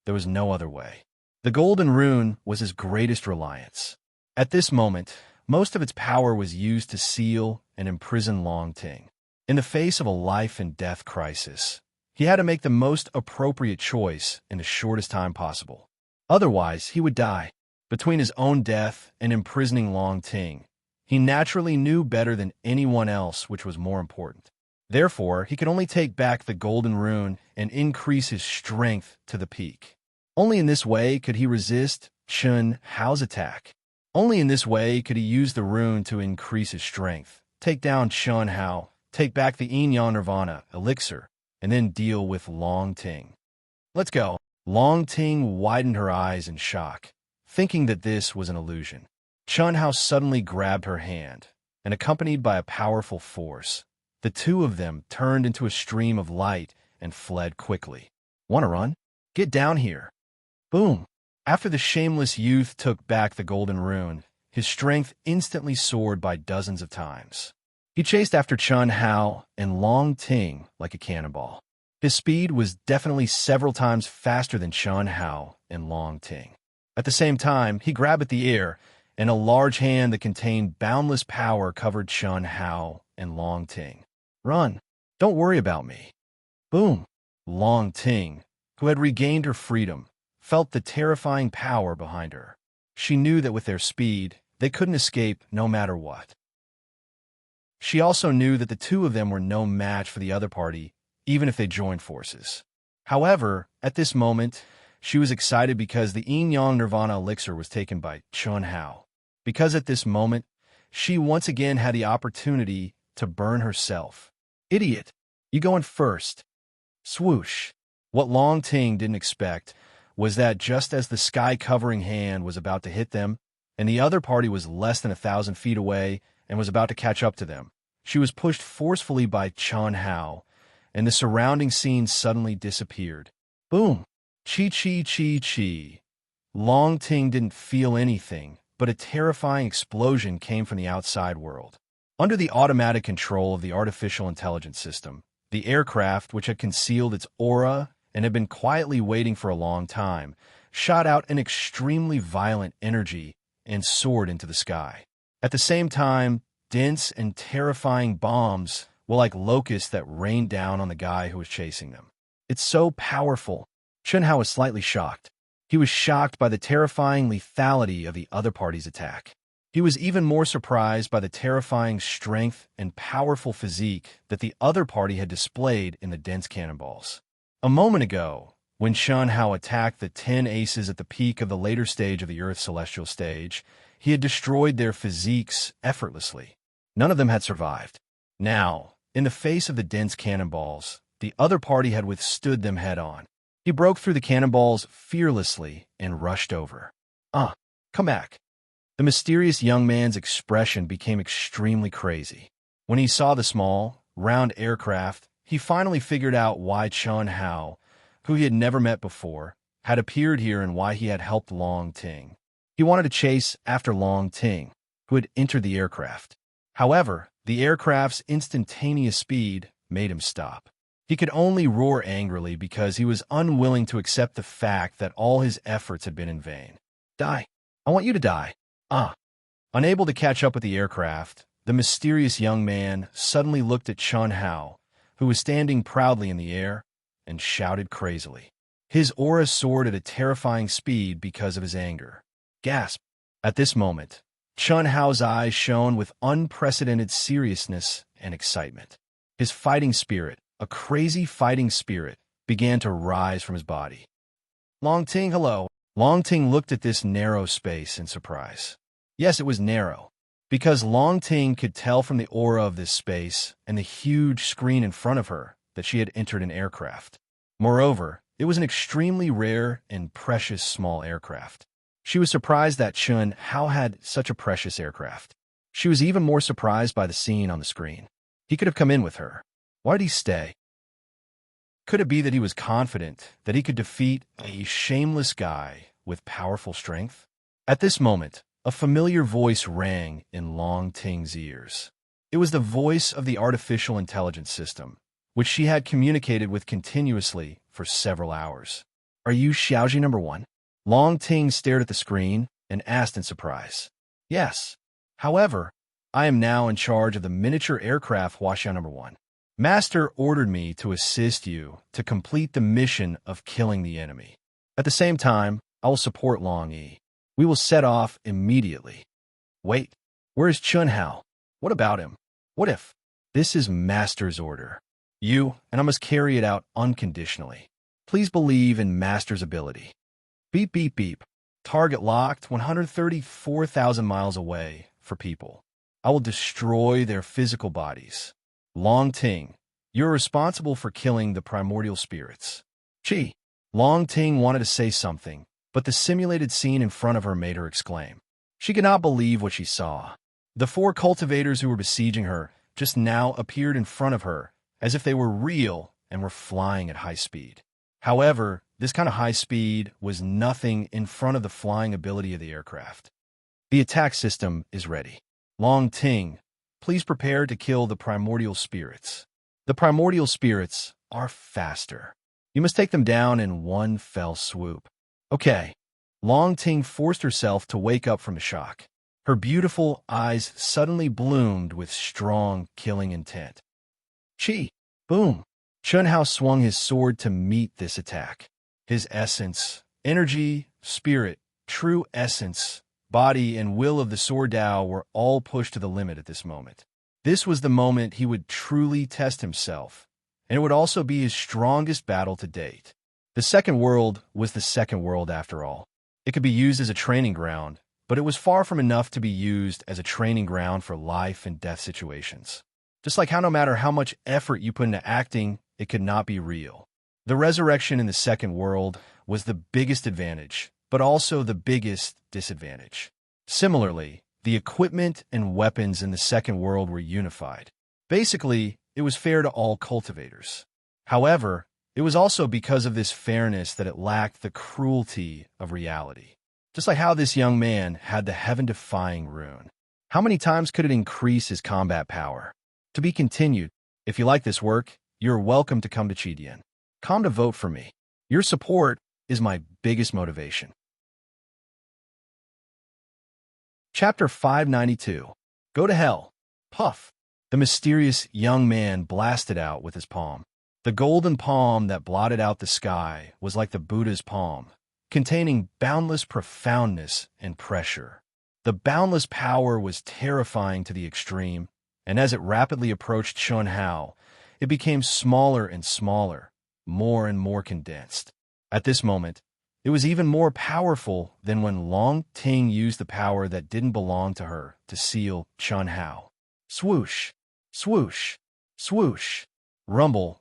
There was no other way. The golden rune was his greatest reliance. At this moment, most of its power was used to seal and imprison Long Ting. In the face of a life and death crisis, he had to make the most appropriate choice in the shortest time possible. Otherwise, he would die. Between his own death and imprisoning Long Ting, he naturally knew better than anyone else which was more important. Therefore, he could only take back the golden rune and increase his strength to the peak. Only in this way could he resist Chun Hao's attack. Only in this way could he use the rune to increase his strength, take down Chun Hao, take back the yin-yang nirvana elixir, and then deal with Long Ting. Let's go. Long Ting widened her eyes in shock, thinking that this was an illusion. Chun Hao suddenly grabbed her hand, and accompanied by a powerful force, the two of them turned into a stream of light and fled quickly. Want to run? Get down here. Boom. After the shameless youth took back the golden rune, his strength instantly soared by dozens of times. He chased after Chun Hao and Long Ting like a cannonball. His speed was definitely several times faster than Chun Hao and Long Ting. At the same time, he grabbed at the air, and a large hand that contained boundless power covered Chun Hao and Long Ting. Run. Don't worry about me. Boom. Long Ting, who had regained her freedom, felt the terrifying power behind her. She knew that with their speed, they couldn't escape no matter what. She also knew that the two of them were no match for the other party, even if they joined forces. However, at this moment, she was excited because the yin-yang nirvana elixir was taken by Chun Hao. Because at this moment, she once again had the opportunity to burn herself. Idiot! You going first. Swoosh. What Long Ting didn't expect was that just as the sky-covering hand was about to hit them, and the other party was less than 1,000 feet away and was about to catch up to them, she was pushed forcefully by Chun Hao, and the surrounding scene suddenly disappeared. Boom! Chi. Long Ting didn't feel anything, but a terrifying explosion came from the outside world. Under the automatic control of the artificial intelligence system, the aircraft, which had concealed its aura and had been quietly waiting for a long time, shot out an extremely violent energy and soared into the sky. At the same time, dense and terrifying bombs were like locusts that rained down on the guy who was chasing them. It's so powerful. Chun Hao was slightly shocked. He was shocked by the terrifying lethality of the other party's attack. He was even more surprised by the terrifying strength and powerful physique that the other party had displayed in the dense cannonballs. A moment ago, when Chun Hao attacked the 10 aces at the peak of the later stage of the Earth's celestial stage, he had destroyed their physiques effortlessly. None of them had survived. Now, in the face of the dense cannonballs, the other party had withstood them head-on. He broke through the cannonballs fearlessly and rushed over. Come back. The mysterious young man's expression became extremely crazy. When he saw the small, round aircraft, he finally figured out why Chun Hao, who he had never met before, had appeared here and why he had helped Long Ting. He wanted to chase after Long Ting, who had entered the aircraft. However, the aircraft's instantaneous speed made him stop. He could only roar angrily because he was unwilling to accept the fact that all his efforts had been in vain. Die. I want you to die. Unable to catch up with the aircraft, the mysterious young man suddenly looked at Chun Hao, who was standing proudly in the air, and shouted crazily. His aura soared at a terrifying speed because of his anger. Gasp! At this moment, Chun Hao's eyes shone with unprecedented seriousness and excitement. His fighting spirit, a crazy fighting spirit, began to rise from his body. Long Ting, hello. Long Ting looked at this narrow space in surprise. Yes, it was narrow, because Long Ting could tell from the aura of this space and the huge screen in front of her that she had entered an aircraft. Moreover, it was an extremely rare and precious small aircraft. She was surprised that Chun Hao had such a precious aircraft. She was even more surprised by the scene on the screen. He could have come in with her. Why did he stay? Could it be that he was confident that he could defeat a shameless guy with powerful strength? At this moment, a familiar voice rang in Long Ting's ears. It was the voice of the artificial intelligence system, which she had communicated with continuously for several hours. Are you Xiaoji number 1? Long Ting stared at the screen and asked in surprise. Yes. However, I am now in charge of the miniature aircraft Huaxiao number 1. Master ordered me to assist you to complete the mission of killing the enemy. At the same time, I will support Long Yi. We will set off immediately. Wait, where is Chun Hao? What about him? What if? This is Master's order. You, and I must carry it out unconditionally. Please believe in Master's ability. Beep, beep, beep. Target locked 134,000 miles away for people. I will destroy their physical bodies. Long Ting, you're responsible for killing the primordial spirits. Chi. Long Ting wanted to say something, but the simulated scene in front of her made her exclaim. She could not believe what she saw. The 4 cultivators who were besieging her just now appeared in front of her as if they were real and were flying at high speed. However, this kind of high speed was nothing in front of the flying ability of the aircraft. The attack system is ready. Long Ting, please prepare to kill the primordial spirits. The primordial spirits are faster. You must take them down in one fell swoop. Okay. Long Ting forced herself to wake up from a shock. Her beautiful eyes suddenly bloomed with strong, killing intent. Chi! Boom! Chun Hao swung his sword to meet this attack. His essence, energy, spirit, true essence, body, and will of the Sword Dao were all pushed to the limit at this moment. This was the moment he would truly test himself, and it would also be his strongest battle to date. The second world was the second world after all. It could be used as a training ground, but it was far from enough to be used as a training ground for life and death situations. Just like how no matter how much effort you put into acting, it could not be real. The resurrection in the second world was the biggest advantage, but also the biggest disadvantage. Similarly, the equipment and weapons in the second world were unified. Basically, it was fair to all cultivators. However, it was also because of this fairness that it lacked the cruelty of reality. Just like how this young man had the heaven-defying rune. How many times could it increase his combat power? To be continued. If you like this work, you're welcome to come to Chidian. Come to vote for me. Your support is my biggest motivation. Chapter 592. Go to hell. Puff. The mysterious young man blasted out with his palm. The golden palm that blotted out the sky was like the Buddha's palm, containing boundless profoundness and pressure. The boundless power was terrifying to the extreme, and as it rapidly approached Chun Hao, it became smaller and smaller, more and more condensed. At this moment, it was even more powerful than when Long Ting used the power that didn't belong to her to seal Chun Hao. Swoosh, swoosh, swoosh, rumble.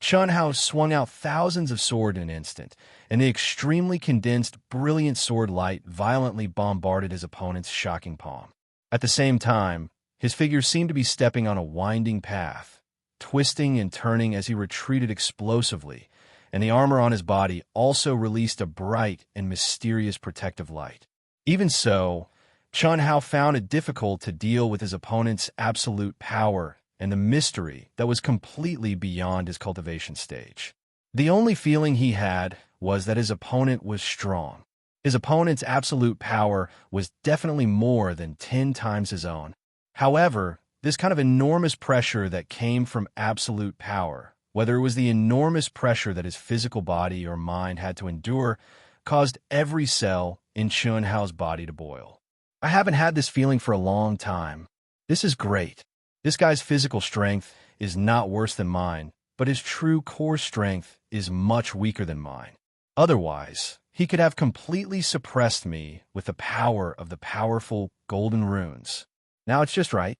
Chun Hao swung out thousands of swords in an instant, and the extremely condensed, brilliant sword light violently bombarded his opponent's shocking palm. At the same time, his figure seemed to be stepping on a winding path, twisting and turning as he retreated explosively, and the armor on his body also released a bright and mysterious protective light. Even so, Chun Hao found it difficult to deal with his opponent's absolute power and the mystery that was completely beyond his cultivation stage. The only feeling he had was that his opponent was strong. His opponent's absolute power was definitely more than 10 times his own. However, this kind of enormous pressure that came from absolute power, whether it was the enormous pressure that his physical body or mind had to endure, caused every cell in Chun Hao's body to boil. I haven't had this feeling for a long time. This is great. This guy's physical strength is not worse than mine, but his true core strength is much weaker than mine. Otherwise, he could have completely suppressed me with the power of the powerful golden runes. Now it's just right.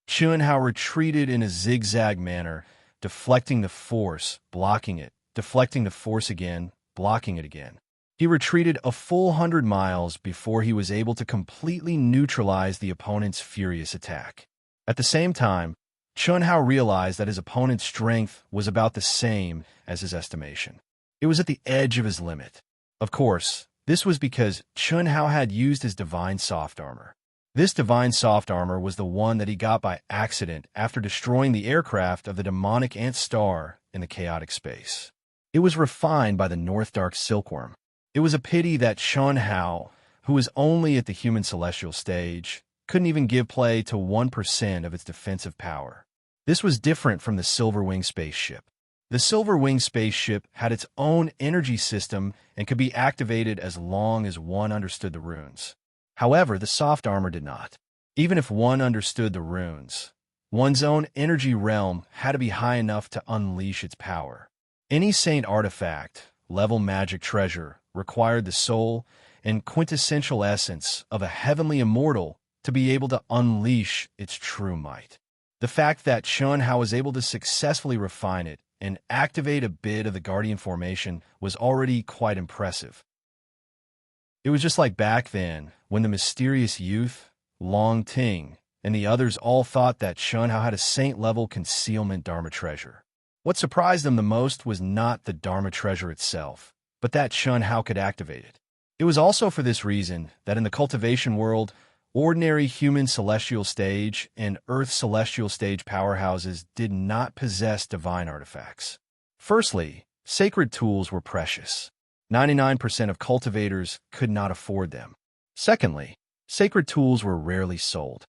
Chun Hao retreated in a zigzag manner, deflecting the force, blocking it, deflecting the force again, blocking it again. He retreated a full 100 miles before he was able to completely neutralize the opponent's furious attack. At the same time, Chun Hao realized that his opponent's strength was about the same as his estimation. It was at the edge of his limit. Of course, this was because Chun Hao had used his divine soft armor. This divine soft armor was the one that he got by accident after destroying the aircraft of the demonic Ant Star in the chaotic space. It was refined by the North Dark Silkworm. It was a pity that Chun Hao, who was only at the human celestial stage, couldn't even give play to 1% of its defensive power. This was different from the Silver Wing spaceship. The Silver Wing spaceship had its own energy system and could be activated as long as one understood the runes. However, the soft armor did not. Even if one understood the runes, one's own energy realm had to be high enough to unleash its power. Any saint artifact, level magic treasure, required the soul and quintessential essence of a heavenly immortal to be able to unleash its true might. The fact that Chun Hao was able to successfully refine it and activate a bit of the Guardian formation was already quite impressive. It was just like back then, when the mysterious youth, Long Ting, and the others all thought that Chun Hao had a saint-level concealment Dharma treasure. What surprised them the most was not the Dharma treasure itself, but that Chun Hao could activate it. It was also for this reason that in the cultivation world, ordinary human celestial stage and earth celestial stage powerhouses did not possess divine artifacts. Firstly, sacred tools were precious. 99% of cultivators could not afford them. Secondly, sacred tools were rarely sold.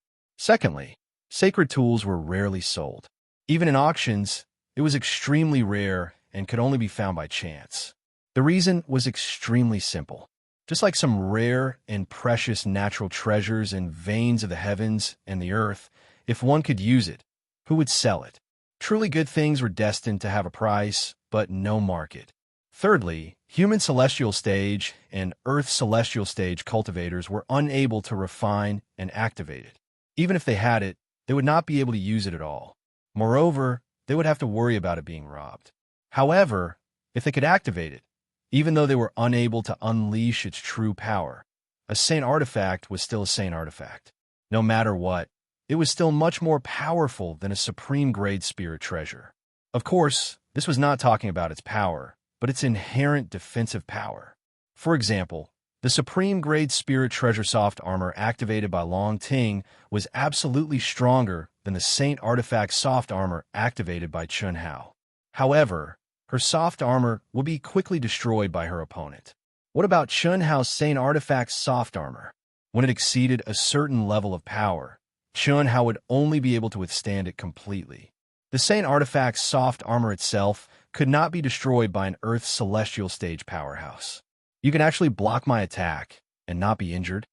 Even in auctions, it was extremely rare and could only be found by chance. The reason was extremely simple. Just like some rare and precious natural treasures and veins of the heavens and the earth, if one could use it, who would sell it? Truly good things were destined to have a price, but no market. Thirdly, human celestial stage and earth celestial stage cultivators were unable to refine and activate it. Even if they had it, they would not be able to use it at all. Moreover, they would have to worry about it being robbed. However, if they could activate it, even though they were unable to unleash its true power, a saint artifact was still a saint artifact. No matter what, it was still much more powerful than a supreme-grade spirit treasure. Of course, this was not talking about its power, but its inherent defensive power. For example, the supreme-grade spirit treasure soft armor activated by Long Ting was absolutely stronger than the saint artifact soft armor activated by Chun Hao. However, her soft armor would be quickly destroyed by her opponent. What about Chun Hao's saint artifact's soft armor? When it exceeded a certain level of power, Chun Hao would only be able to withstand it completely. The saint artifact's soft armor itself could not be destroyed by an Earth celestial stage powerhouse. You can actually block my attack and not be injured.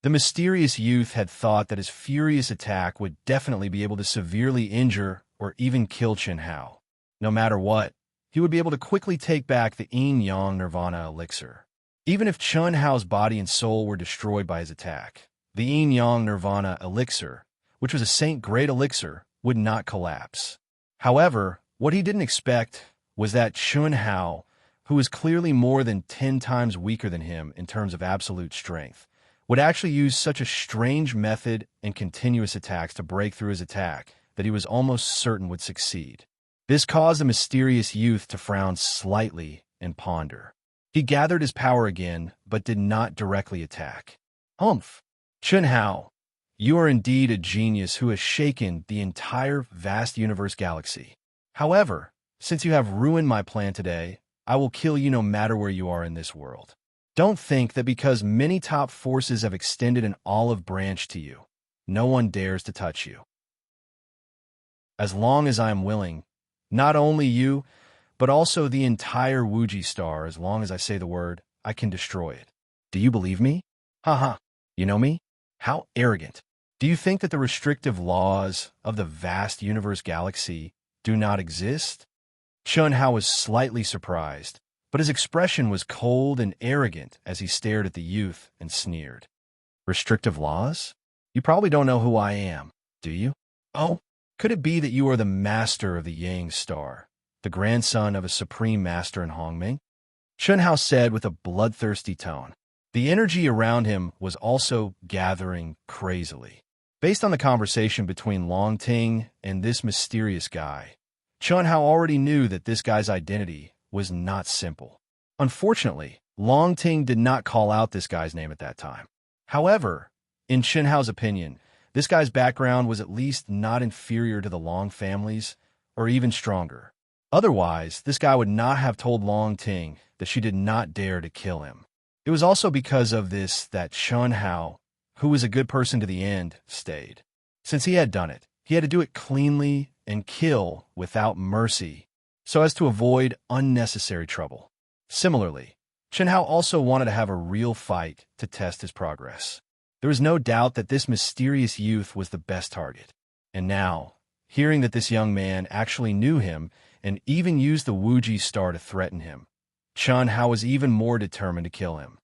The mysterious youth had thought that his furious attack would definitely be able to severely injure or even kill Chen Hao. No matter what, he would be able to quickly take back the yin-yang nirvana elixir. Even if Chen Hao's body and soul were destroyed by his attack, the yin-yang nirvana elixir, which was a saint-grade elixir, would not collapse. However, what he didn't expect was that Chen Hao, who was clearly more than 10 times weaker than him in terms of absolute strength, would actually use such a strange method and continuous attacks to break through his attack that he was almost certain would succeed. This caused the mysterious youth to frown slightly and ponder. He gathered his power again, but did not directly attack. Humph! Chen Hao, you are indeed a genius who has shaken the entire vast universe galaxy. However, since you have ruined my plan today, I will kill you no matter where you are in this world. Don't think that because many top forces have extended an olive branch to you, no one dares to touch you. As long as I am willing, not only you, but also the entire Wuji star, as long as I say the word, I can destroy it. Do you believe me? Haha, you know me? How arrogant. Do you think that the restrictive laws of the vast universe galaxy do not exist? Chen Hao was slightly surprised, but his expression was cold and arrogant as he stared at the youth and sneered. Restrictive laws? You probably don't know who I am, do you? Oh, could it be that you are the master of the Yang Star, the grandson of a supreme master in Hongming? Chen Hao said with a bloodthirsty tone. The energy around him was also gathering crazily. Based on the conversation between Long Ting and this mysterious guy, Chen Hao already knew that this guy's identity was not simple. Unfortunately, Long Ting did not call out this guy's name at that time. However, in Chen Hao's opinion, this guy's background was at least not inferior to the Long family's, or even stronger. Otherwise, this guy would not have told Long Ting that she did not dare to kill him. It was also because of this that Chen Hao, who was a good person to the end, stayed. Since he had done it, he had to do it cleanly and kill without mercy, so as to avoid unnecessary trouble. Similarly, Chen Hao also wanted to have a real fight to test his progress. There was no doubt that this mysterious youth was the best target. And now, hearing that this young man actually knew him and even used the Wuji star to threaten him, Chen Hao was even more determined to kill him.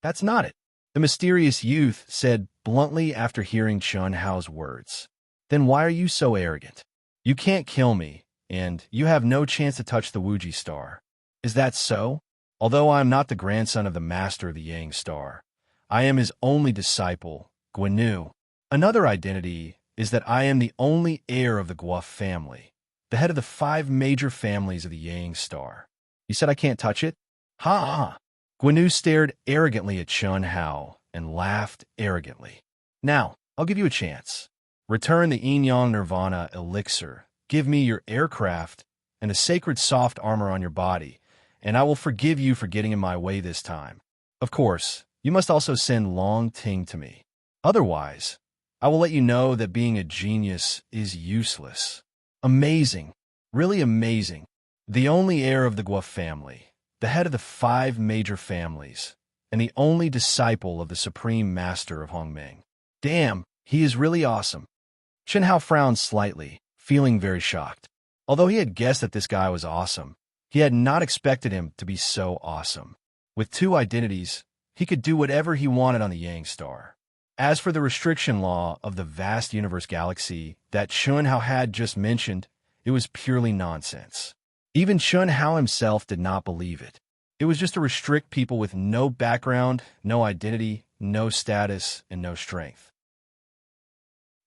That's not it, the mysterious youth said bluntly after hearing Chen Hao's words. Then why are you so arrogant? You can't kill me, and you have no chance to touch the Wuji star. Is that so? Although I am not the grandson of the master of the Yang star, I am his only disciple, Guanu. Another identity is that I am the only heir of the Guo family, the head of the 5 major families of the Yang star. You said I can't touch it? Ha ha! Guanu stared arrogantly at Chen Hao and laughed arrogantly. Now, I'll give you a chance. Return the yin-yang nirvana elixir, give me your aircraft and the sacred soft armor on your body, and I will forgive you for getting in my way this time. Of course, you must also send Long Ting to me. Otherwise, I will let you know that being a genius is useless. Amazing. Really amazing. The only heir of the Guo family, the head of the 5 major families, and the only disciple of the supreme master of Hongming. Damn, he is really awesome. Chen Hao frowned slightly, feeling very shocked. Although he had guessed that this guy was awesome, he had not expected him to be so awesome. With 2 identities, he could do whatever he wanted on the Yang Star. As for the restriction law of the vast universe galaxy that Chen Hao had just mentioned, it was purely nonsense. Even Chen Hao himself did not believe it. It was just to restrict people with no background, no identity, no status, and no strength.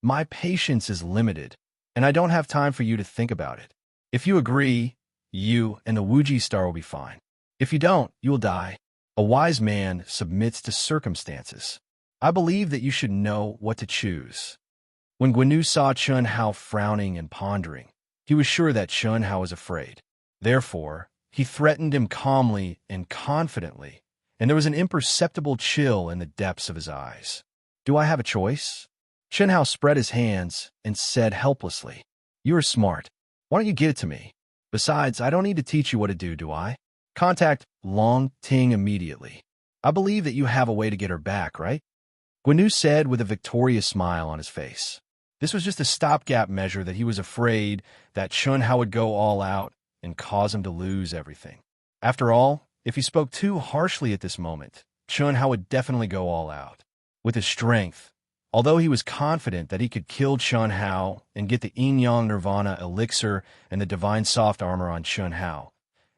My patience is limited, and I don't have time for you to think about it. If you agree, you and the Wuji star will be fine. If you don't, you will die. A wise man submits to circumstances. I believe that you should know what to choose. When Guanu saw Chen Hao frowning and pondering, he was sure that Chen Hao was afraid. Therefore, he threatened him calmly and confidently, and there was an imperceptible chill in the depths of his eyes. Do I have a choice? Chen Hao spread his hands and said helplessly, You are smart. Why don't you give it to me? Besides, I don't need to teach you what to do, do I? Contact Long Ting immediately. I believe that you have a way to get her back, right? Guan said with a victorious smile on his face. This was just a stopgap measure that he was afraid that Chun Hao would go all out and cause him to lose everything. After all, if he spoke too harshly at this moment, Chun Hao would definitely go all out. With his strength, although he was confident that he could kill Chun Hao and get the yin-yang nirvana elixir and the divine soft armor on Chun Hao,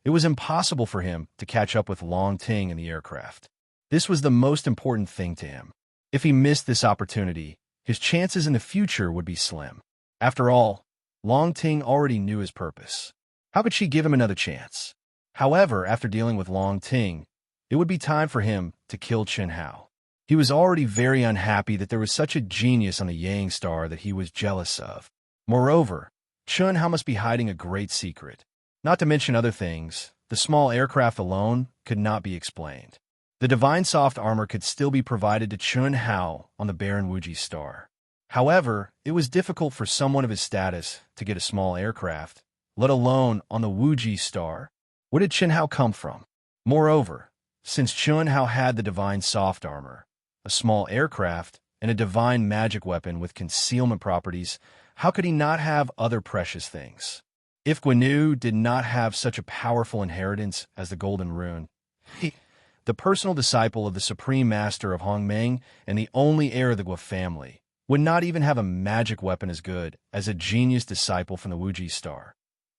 it was impossible for him to catch up with Long Ting in the aircraft. This was the most important thing to him. If he missed this opportunity, his chances in the future would be slim. After all, Long Ting already knew his purpose. How could she give him another chance? However, after dealing with Long Ting, it would be time for him to kill Chun Hao. He was already very unhappy that there was such a genius on the Yang Star that he was jealous of. Moreover, Chun Hao must be hiding a great secret. Not to mention other things, the small aircraft alone could not be explained. The divine soft armor could still be provided to Chun Hao on the Baron Wuji star. However, it was difficult for someone of his status to get a small aircraft, let alone on the Wuji star. Where did Chun Hao come from? Moreover, since Chun Hao had the divine soft armor, a small aircraft, and a divine magic weapon with concealment properties, how could he not have other precious things? If Guan did not have such a powerful inheritance as the Golden Rune, the personal disciple of the Supreme Master of Hongmeng and the only heir of the Guo family, would not even have a magic weapon as good as a genius disciple from the Wuji star.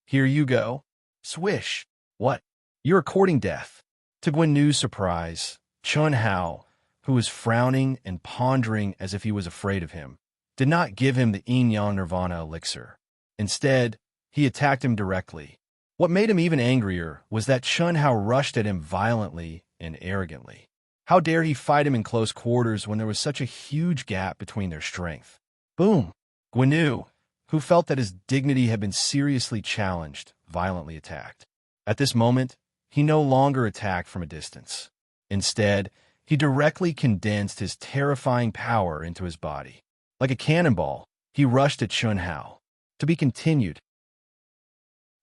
Here you go. Swish. What? You're courting death. To Guan surprise, Chun Hao, who was frowning and pondering as if he was afraid of him, did not give him the yin-yang nirvana elixir. Instead, he attacked him directly. What made him even angrier was that Chun Hao rushed at him violently and arrogantly. How dare he fight him in close quarters when there was such a huge gap between their strength? Boom! Guan, who felt that his dignity had been seriously challenged, violently attacked. At this moment, he no longer attacked from a distance. Instead, he directly condensed his terrifying power into his body. Like a cannonball, he rushed at Chun Hao. To be continued.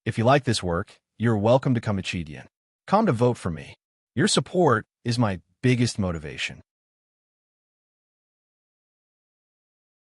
If you like this work, you're welcome to come to Chidian. Come to vote for me. Your support is my biggest motivation.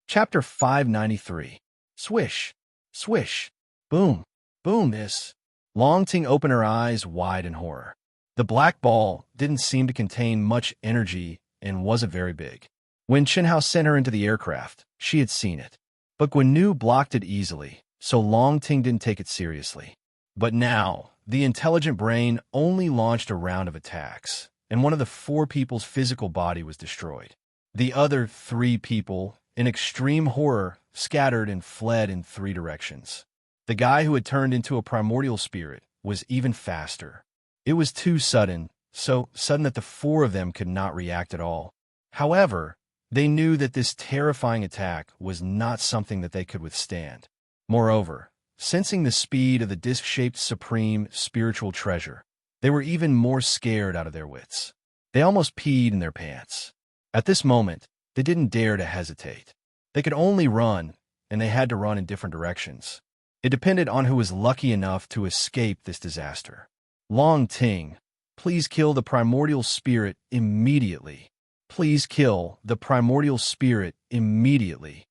Chapter 593. Swish. Swish. Boom. Boom. This. Long Ting opened her eyes wide in horror. The black ball didn't seem to contain much energy and wasn't very big. When Chun Hao sent her into the aircraft, she had seen it. But Guan blocked it easily, so Long Ting didn't take it seriously. But now, the intelligent brain only launched a round of attacks, and one of the 4 people's physical body was destroyed. The other 3 people, in extreme horror, scattered and fled in 3 directions. The guy who had turned into a primordial spirit was even faster. It was too sudden, so sudden that the 4 of them could not react at all. However, they knew that this terrifying attack was not something that they could withstand. Moreover, sensing the speed of the disc-shaped supreme spiritual treasure, they were even more scared out of their wits. They almost peed in their pants. At this moment, they didn't dare to hesitate. They could only run, and they had to run in different directions. It depended on who was lucky enough to escape this disaster. Long Ting, please kill the primordial spirit immediately. Please kill the primordial spirit immediately.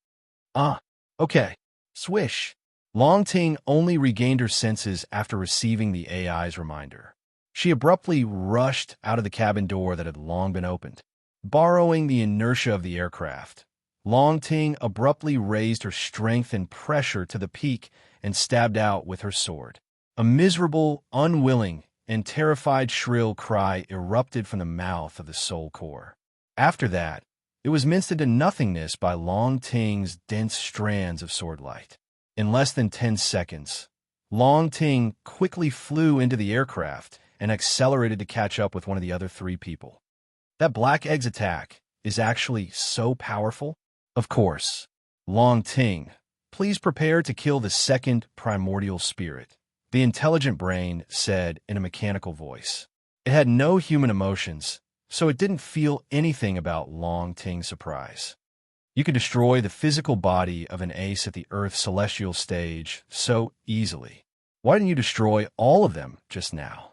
Okay. Swish. Long Ting only regained her senses after receiving the AI's reminder. She abruptly rushed out of the cabin door that had long been opened. Borrowing the inertia of the aircraft, Long Ting abruptly raised her strength and pressure to the peak and stabbed out with her sword. A miserable, unwilling, and terrified shrill cry erupted from the mouth of the soul core. After that, it was minced into nothingness by Long Ting's dense strands of sword light. In less than 10 seconds, Long Ting quickly flew into the aircraft and accelerated to catch up with one of the other 3 people. That Black Egg's attack is actually so powerful? Of course. Long Ting, please prepare to kill the 2nd primordial spirit, the intelligent brain said in a mechanical voice. It had no human emotions, so it didn't feel anything about Long Ting's surprise. You could destroy the physical body of an ace at the Earth's celestial stage so easily. Why didn't you destroy all of them just now?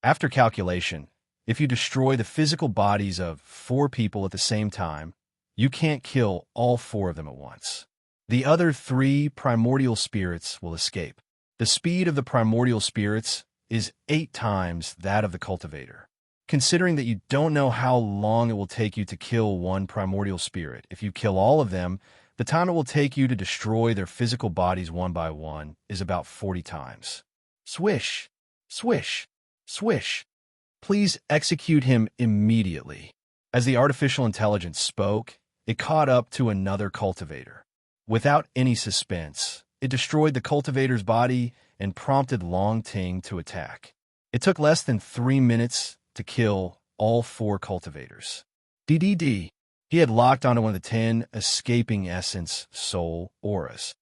After calculation, if you destroy the physical bodies of 4 people at the same time, you can't kill all 4 of them at once. The other 3 primordial spirits will escape. The speed of the primordial spirits is 8 times that of the cultivator. Considering that you don't know how long it will take you to kill one primordial spirit, if you kill all of them, the time it will take you to destroy their physical bodies one by one is about 40 times. Swish, swish, swish. Please execute him immediately. As the artificial intelligence spoke, it caught up to another cultivator. Without any suspense, it destroyed the cultivator's body and prompted Long Ting to attack. It took less than 3 minutes to kill all 4 cultivators. DDD. He had locked onto one of the 10 escaping essence soul auras.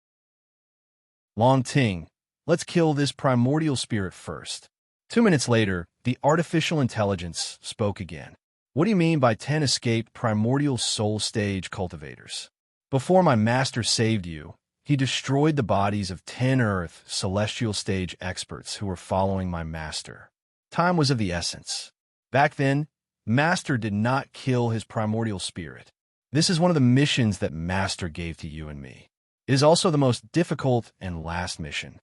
Long Ting, let's kill this primordial spirit first. 2 minutes later, the artificial intelligence spoke again. What do you mean by 10 escaped primordial soul stage cultivators? Before my master saved you, he destroyed the bodies of 10 earth celestial stage experts who were following my master. Time was of the essence. Back then, Master did not kill his primordial spirit. This is one of the missions that Master gave to you and me. It is also the most difficult and last mission.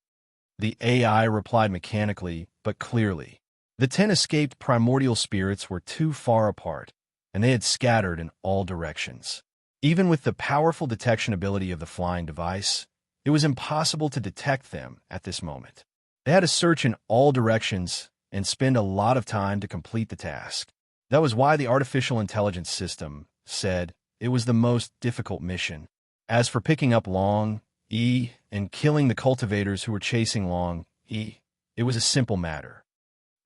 The AI replied mechanically, but clearly. The 10 escaped primordial spirits were too far apart, and they had scattered in all directions. Even with the powerful detection ability of the flying device, it was impossible to detect them at this moment. They had to search in all directions and spend a lot of time to complete the task. That was why the artificial intelligence system said it was the most difficult mission. As for picking up Long E and killing the cultivators who were chasing Long E, it was a simple matter.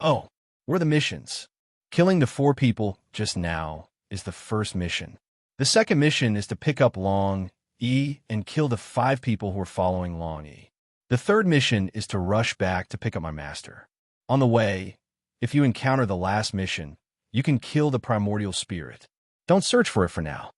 Oh, were the missions? Killing the 4 people just now is the first mission. The second mission is to pick up Long E and kill the 5 people who are following Long E. The third mission is to rush back to pick up my master. On the way, if you encounter the last mission, you can kill the primordial spirit. Don't search for it for now.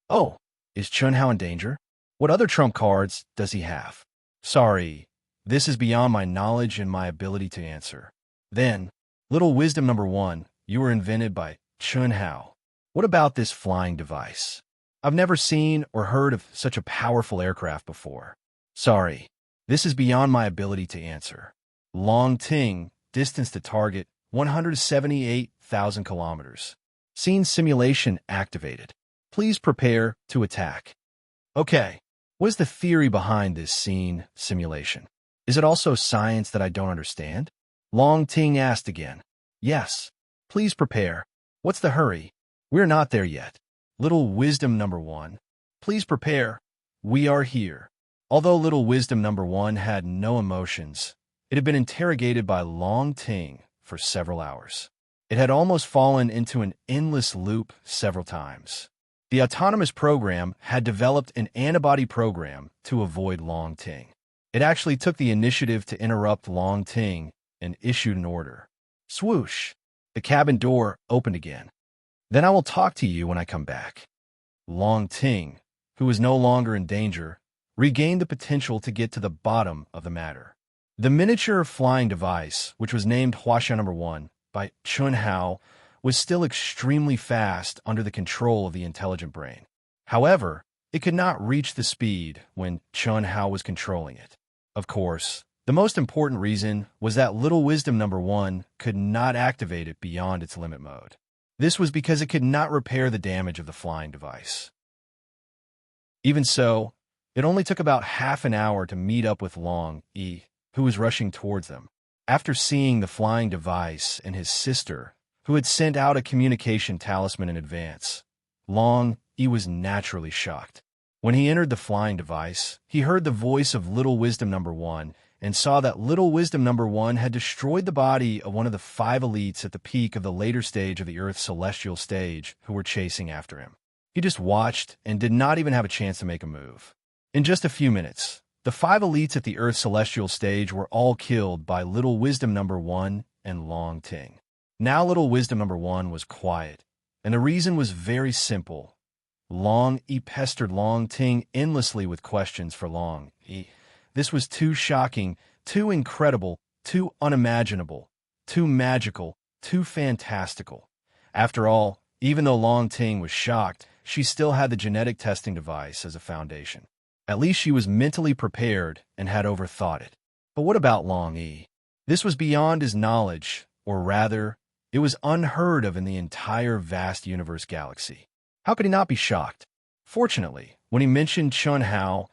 Oh, is Chunhao in danger? What other trump cards does he have? Sorry, this is beyond my knowledge and my ability to answer. Then, little wisdom number 1, you were invented by Chunhao. What about this flying device? I've never seen or heard of such a powerful aircraft before. Sorry, this is beyond my ability to answer. Long Ting, distance to target, 178,000 kilometers. Scene simulation activated. Please prepare to attack. Okay, what is the theory behind this scene simulation? Is it also science that I don't understand? Long Ting asked again. Yes, please prepare. What's the hurry? We're not there yet. Little wisdom number 1. Please prepare. We are here. Although little wisdom number 1 had no emotions, it had been interrogated by Long Ting for several hours. It had almost fallen into an endless loop several times. The autonomous program had developed an antibody program to avoid Long Ting. It actually took the initiative to interrupt Long Ting and issued an order. Swoosh! The cabin door opened again. Then I will talk to you when I come back. Long Ting, who was no longer in danger, regained the potential to get to the bottom of the matter. The miniature flying device, which was named Huaxia No. 1 by Chunhao, was still extremely fast under the control of the intelligent brain. However, it could not reach the speed when Chunhao was controlling it. Of course, the most important reason was that little wisdom number 1 could not activate it beyond its limit mode. This was because it could not repair the damage of the flying device. Even so, it only took about half an hour to meet up with Long E, who was rushing towards them. After seeing the flying device and his sister, who had sent out a communication talisman in advance, Long E was naturally shocked. When he entered the flying device, he heard the voice of Little Wisdom number 1 and saw that Little Wisdom number 1 had destroyed the body of one of the 5 elites at the peak of the later stage of the Earth's celestial stage who were chasing after him. He just watched and did not even have a chance to make a move. In just a few minutes, the 5 elites at the Earth's celestial stage were all killed by Little Wisdom number 1 and Long Ting. Now Little Wisdom number 1 was quiet, and the reason was very simple. Long E pestered Long Ting endlessly with questions for Long E. This was too shocking, too incredible, too unimaginable, too magical, too fantastical. After all, even though Long Ting was shocked, she still had the genetic testing device as a foundation. At least she was mentally prepared and had overthought it. But what about Long E? This was beyond his knowledge, or rather, it was unheard of in the entire vast universe galaxy. How could he not be shocked? Fortunately, when he mentioned Chun Hao,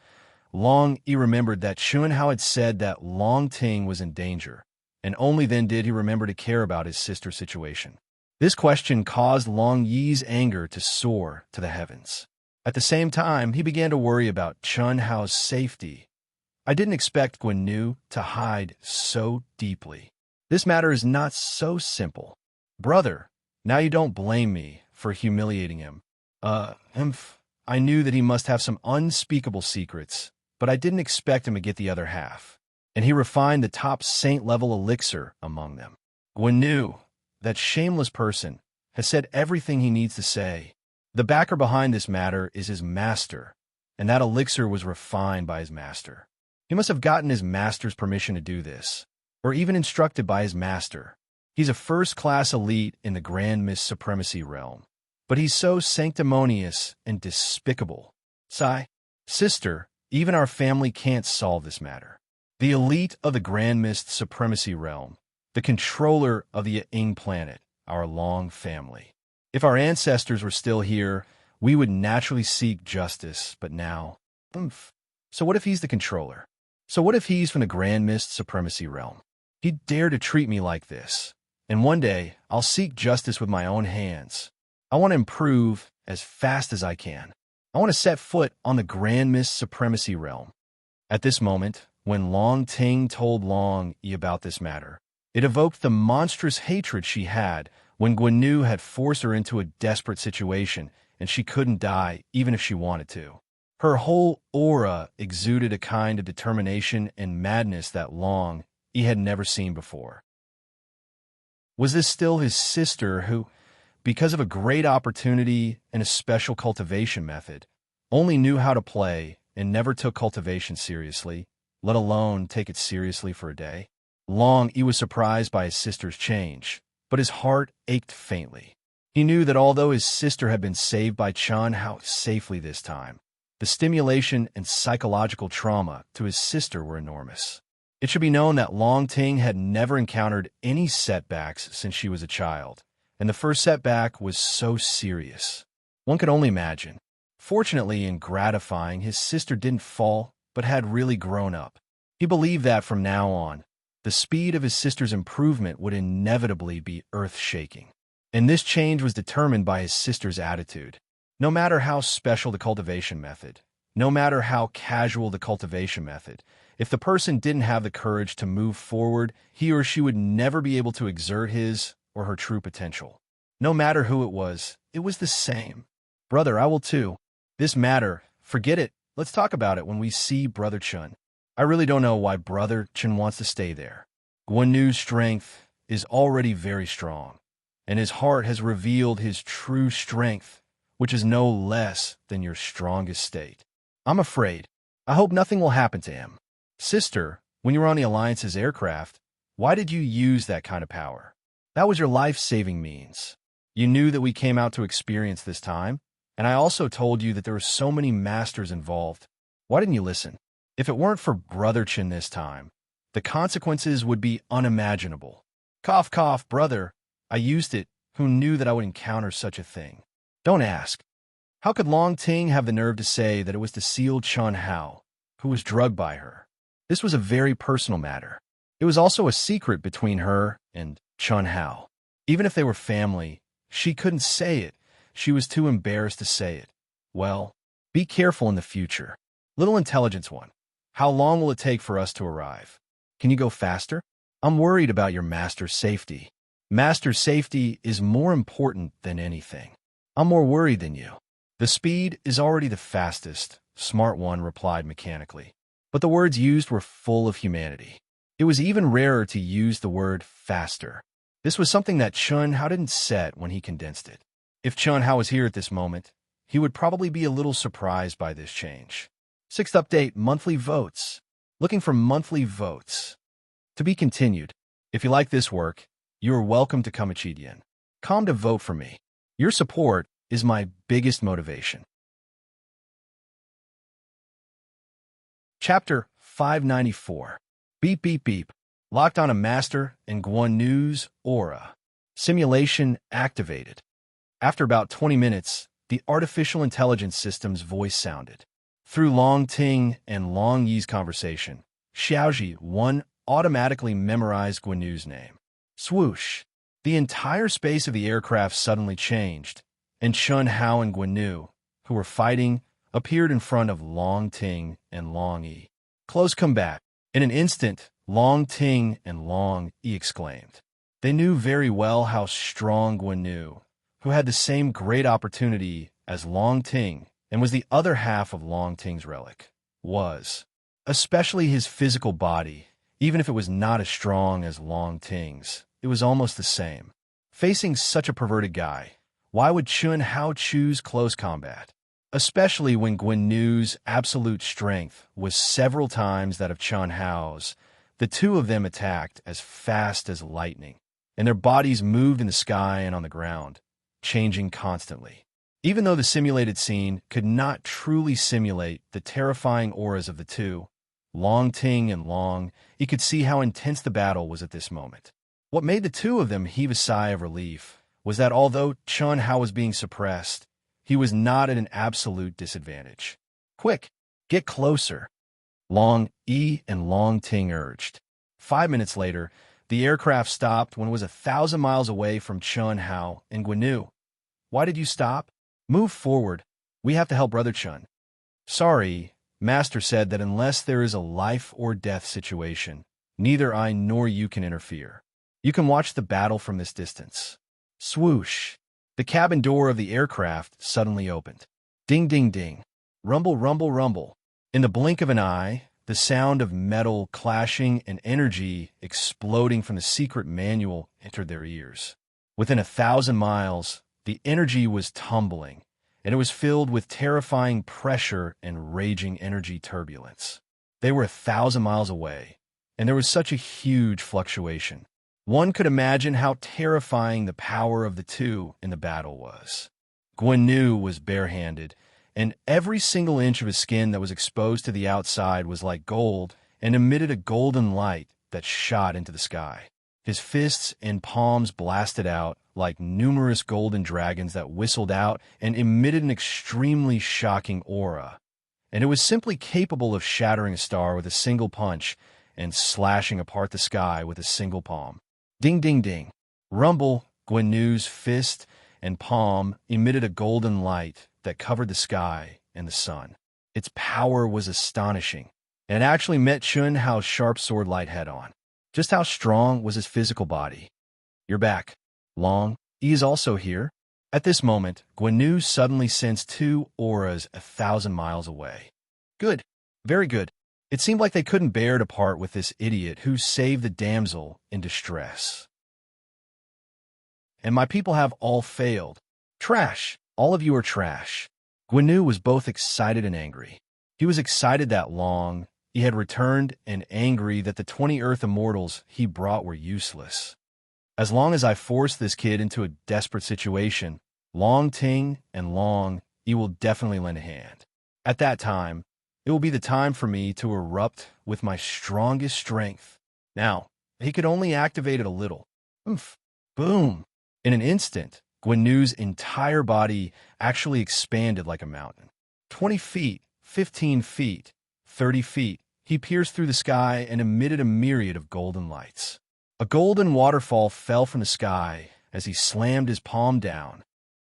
Long E remembered that Chun Hao had said that Long Ting was in danger, and only then did he remember to care about his sister's situation. This question caused Long Yi's anger to soar to the heavens. At the same time, he began to worry about Chun Hao's safety. I didn't expect Guan Nu to hide so deeply. This matter is not so simple. Brother, now you don't blame me for humiliating him. I knew that he must have some unspeakable secrets, but I didn't expect him to get the other half. And he refined the top saint-level elixir among them. Guan Nu, that shameless person, has said everything he needs to say. The backer behind this matter is his master, and that elixir was refined by his master. He must have gotten his master's permission to do this, or even instructed by his master. He's a first-class elite in the Grand Mist Supremacy realm, but he's so sanctimonious and despicable. Sister, even our family can't solve this matter. The elite of the Grand Mist Supremacy realm, the controller of the Ying planet, our Long family. If our ancestors were still here, we would naturally seek justice, but now... So what if he's the controller? So what if he's from the Grand Mist Supremacy realm? He'd dare to treat me like this. And one day, I'll seek justice with my own hands. I want to improve as fast as I can. I want to set foot on the Grand Mist Supremacy realm. At this moment, when Long Ting told Long E about this matter, it evoked the monstrous hatred she had when Guan Nu had forced her into a desperate situation and she couldn't die even if she wanted to. Her whole aura exuded a kind of determination and madness that Long E had never seen before. Was this still his sister who, because of a great opportunity and a special cultivation method, only knew how to play and never took cultivation seriously, let alone take it seriously for a day? Long E was surprised by his sister's change, but his heart ached faintly. He knew that although his sister had been saved by Chun Hao safely this time, the stimulation and psychological trauma to his sister were enormous. It should be known that Long Ting had never encountered any setbacks since she was a child, and the first setback was so serious. One could only imagine. Fortunately and gratifying, his sister didn't fall, but had really grown up. He believed that from now on, the speed of his sister's improvement would inevitably be earth-shaking. And this change was determined by his sister's attitude. No matter how special the cultivation method, no matter how casual the cultivation method, if the person didn't have the courage to move forward, he or she would never be able to exert his or her true potential. No matter who it was the same. Brother, I will too. This matter, forget it. Let's talk about it when we see Brother Chun. I really don't know why Brother Chun wants to stay there. Guan Nu's strength is already very strong, and his heart has revealed his true strength, which is no less than your strongest state. I'm afraid. I hope nothing will happen to him. Sister, when you were on the Alliance's aircraft, why did you use that kind of power? That was your life-saving means. You knew that we came out to experience this time, and I also told you that there were so many masters involved. Why didn't you listen? If it weren't for Brother Chin this time, the consequences would be unimaginable. Cough, cough, brother. I used it. Who knew that I would encounter such a thing? Don't ask. How could Long Ting have the nerve to say that it was to seal Chun Hao, who was drugged by her? This was a very personal matter. It was also a secret between her and Chun Hao. Even if they were family, she couldn't say it. She was too embarrassed to say it. Well, be careful in the future. Little intelligence one. How long will it take for us to arrive? Can you go faster? I'm worried about your master's safety. Master's safety is more important than anything. I'm more worried than you. The speed is already the fastest, Smart One replied mechanically. But the words used were full of humanity. It was even rarer to use the word faster. This was something that Chun Hao didn't set when he condensed it. If Chun Hao was here at this moment, he would probably be a little surprised by this change. Sixth update, monthly votes. Looking for monthly votes. To be continued. If you like this work, you are welcome to Conceited. Come to vote for me. Your support, is my biggest motivation. Chapter 594. Beep beep beep. Locked on a master and Guan aura. Simulation activated. After about 20 minutes, the artificial intelligence system's voice sounded. Through Long Ting and Long Yi's conversation, Xiaoji 1 automatically memorized Guan name. Swoosh! The entire space of the aircraft suddenly changed, and Chun Hao and Guan, who were fighting, appeared in front of Long Ting and Long Yi. Close combat. In an instant, Long Ting and Long Yi exclaimed. They knew very well how strong Guan, who had the same great opportunity as Long Ting and was the other half of Long Ting's relic, was. Especially his physical body, even if it was not as strong as Long Ting's, it was almost the same. Facing such a perverted guy, why would Chun Hao choose close combat? Especially when Guan absolute strength was several times that of Chun Hao's. The two of them attacked as fast as lightning, and their bodies moved in the sky and on the ground, changing constantly. Even though the simulated scene could not truly simulate the terrifying auras of the two, Long Ting and Long, he could see how intense the battle was at this moment. What made the two of them heave a sigh of relief was that although Chun Hao was being suppressed, he was not at an absolute disadvantage. Quick, get closer, Long Yi and Long Ting urged. 5 minutes later, the aircraft stopped when it was 1,000 miles away from Chun Hao and Guan. Why did you stop? Move forward. We have to help Brother Chun. Sorry, Master said that unless there is a life or death situation, neither I nor you can interfere. You can watch the battle from this distance. Swoosh! The cabin door of the aircraft suddenly opened. Ding, ding, ding. Rumble, rumble, rumble. In the blink of an eye, the sound of metal clashing and energy exploding from the secret manual entered their ears. Within 1,000 miles, the energy was tumbling, and it was filled with terrifying pressure and raging energy turbulence. They were 1,000 miles away, and there was such a huge fluctuation. One could imagine how terrifying the power of the two in the battle was. Guan was barehanded, and every single inch of his skin that was exposed to the outside was like gold and emitted a golden light that shot into the sky. His fists and palms blasted out like numerous golden dragons that whistled out and emitted an extremely shocking aura, and it was simply capable of shattering a star with a single punch and slashing apart the sky with a single palm. Ding, ding, ding. Rumble, Guan's fist and palm emitted a golden light that covered the sky and the sun. Its power was astonishing, and it actually met Chun Hao's sharp sword light head-on. Just how strong was his physical body? You're back. Long, he is also here. At this moment, Guan suddenly sensed two auras 1,000 miles away. Good. Very good. It seemed like they couldn't bear to part with this idiot who saved the damsel in distress. And my people have all failed. Trash. All of you are trash. Guan was both excited and angry. He was excited that Long, he had returned, and angry that the 20 Earth Immortals he brought were useless. As long as I force this kid into a desperate situation, Long Ting and Long, he will definitely lend a hand. At that time, it will be the time for me to erupt with my strongest strength. Now, he could only activate it a little. Oof. Boom. In an instant, Guan's entire body actually expanded like a mountain. 20 feet, 15 feet, 30 feet, he pierced through the sky and emitted a myriad of golden lights. A golden waterfall fell from the sky as he slammed his palm down.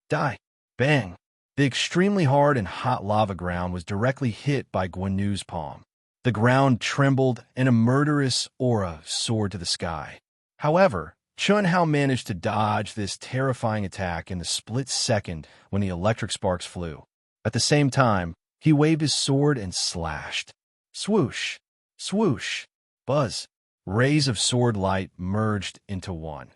Die. Bang. The extremely hard and hot lava ground was directly hit by Guan's palm. The ground trembled and a murderous aura soared to the sky. However, Chun Hao managed to dodge this terrifying attack in the split second when the electric sparks flew. At the same time, he waved his sword and slashed. Swoosh! Swoosh! Buzz! Rays of sword light merged into one,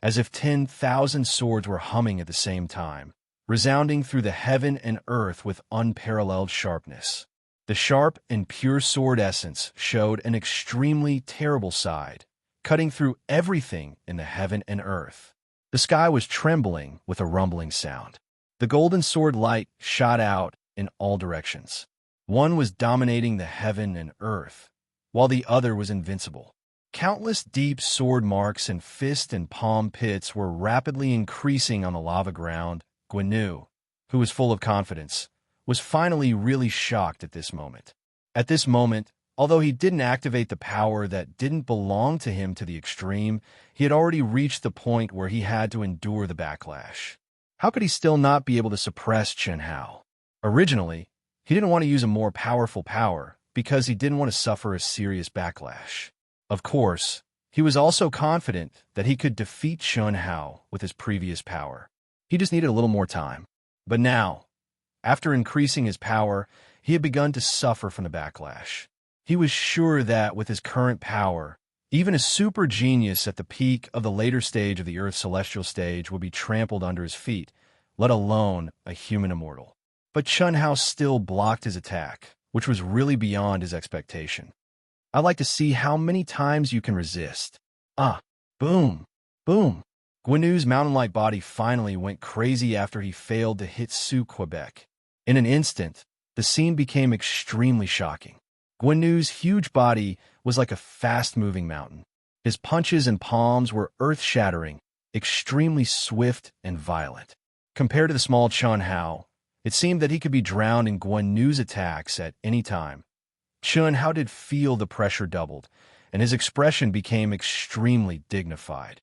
as if 10,000 swords were humming at the same time, resounding through the heaven and earth with unparalleled sharpness. The sharp and pure sword essence showed an extremely terrible side, cutting through everything in the heaven and earth. The sky was trembling with a rumbling sound. The golden sword light shot out in all directions. One was dominating the heaven and earth, while the other was invincible. Countless deep sword marks and fist and palm pits were rapidly increasing on the lava ground. Guinu, who was full of confidence, was finally really shocked at this moment. At this moment, although he didn't activate the power that didn't belong to him to the extreme, he had already reached the point where he had to endure the backlash. How could he still not be able to suppress Chen Hao? Originally, he didn't want to use a more powerful power because he didn't want to suffer a serious backlash. Of course, he was also confident that he could defeat Chen Hao with his previous power. He just needed a little more time. But now, after increasing his power, he had begun to suffer from the backlash. He was sure that with his current power, even a super genius at the peak of the later stage of the Earth's celestial stage would be trampled under his feet, let alone a human immortal. But Chen Hao still blocked his attack, which was really beyond his expectation. I'd like to see how many times you can resist. Boom, boom. Guinu's mountain-like body finally went crazy after he failed to hit Su Quebec. In an instant, the scene became extremely shocking. Guinu's huge body was like a fast-moving mountain. His punches and palms were earth-shattering, extremely swift and violent. Compared to the small Chen Hao, it seemed that he could be drowned in Guinu's attacks at any time. Chen Hao did feel the pressure doubled, and his expression became extremely dignified.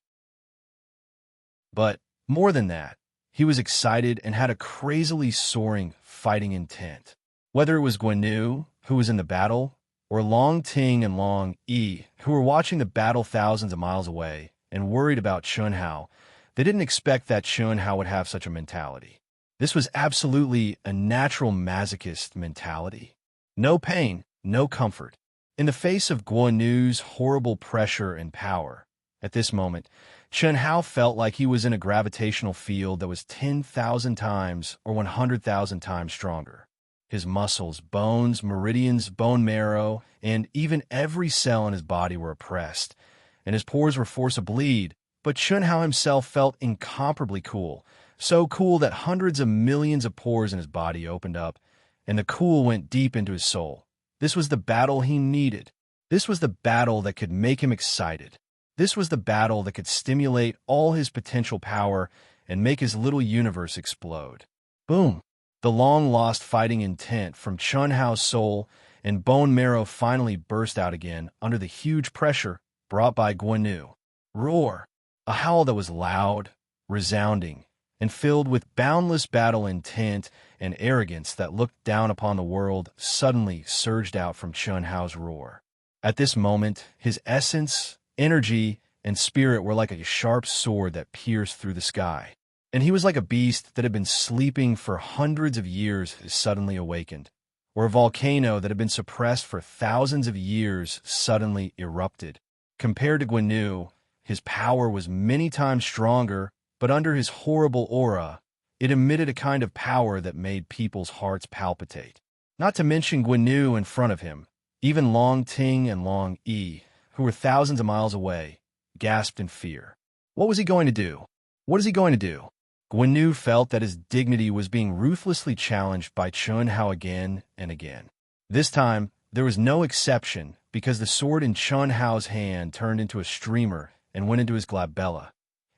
But more than that, he was excited and had a crazily soaring fighting intent. Whether it was Guinu, who was in the battle, or Long Ting and Long Yi, who were watching the battle thousands of miles away and worried about Chen Hao, they didn't expect that Chen Hao would have such a mentality. This was absolutely a natural masochist mentality. No pain, no comfort. In the face of Guinu's horrible pressure and power, at this moment, Chen Hao felt like he was in a gravitational field that was 10,000 times or 100,000 times stronger. His muscles, bones, meridians, bone marrow, and even every cell in his body were oppressed, and his pores were forced to bleed. But Chen Hao himself felt incomparably cool, so cool that hundreds of millions of pores in his body opened up, and the cool went deep into his soul. This was the battle he needed. This was the battle that could make him excited. This was the battle that could stimulate all his potential power and make his little universe explode. Boom! The long-lost fighting intent from Chen Hao's soul and bone marrow finally burst out again under the huge pressure brought by Guinu. Roar! A howl that was loud, resounding, and filled with boundless battle intent and arrogance that looked down upon the world suddenly surged out from Chen Hao's roar. At this moment, his essence, energy, and spirit were like a sharp sword that pierced through the sky. And he was like a beast that had been sleeping for hundreds of years suddenly awakened, or a volcano that had been suppressed for thousands of years suddenly erupted. Compared to Guinu, his power was many times stronger, but under his horrible aura, it emitted a kind of power that made people's hearts palpitate. Not to mention Guinu in front of him, even Long Ting and Long Yi, who were thousands of miles away, gasped in fear. What was he going to do? What is he going to do? Guinu felt that his dignity was being ruthlessly challenged by Chen Hao again and again. This time, there was no exception because the sword in Chen Hao's hand turned into a streamer and went into his glabella.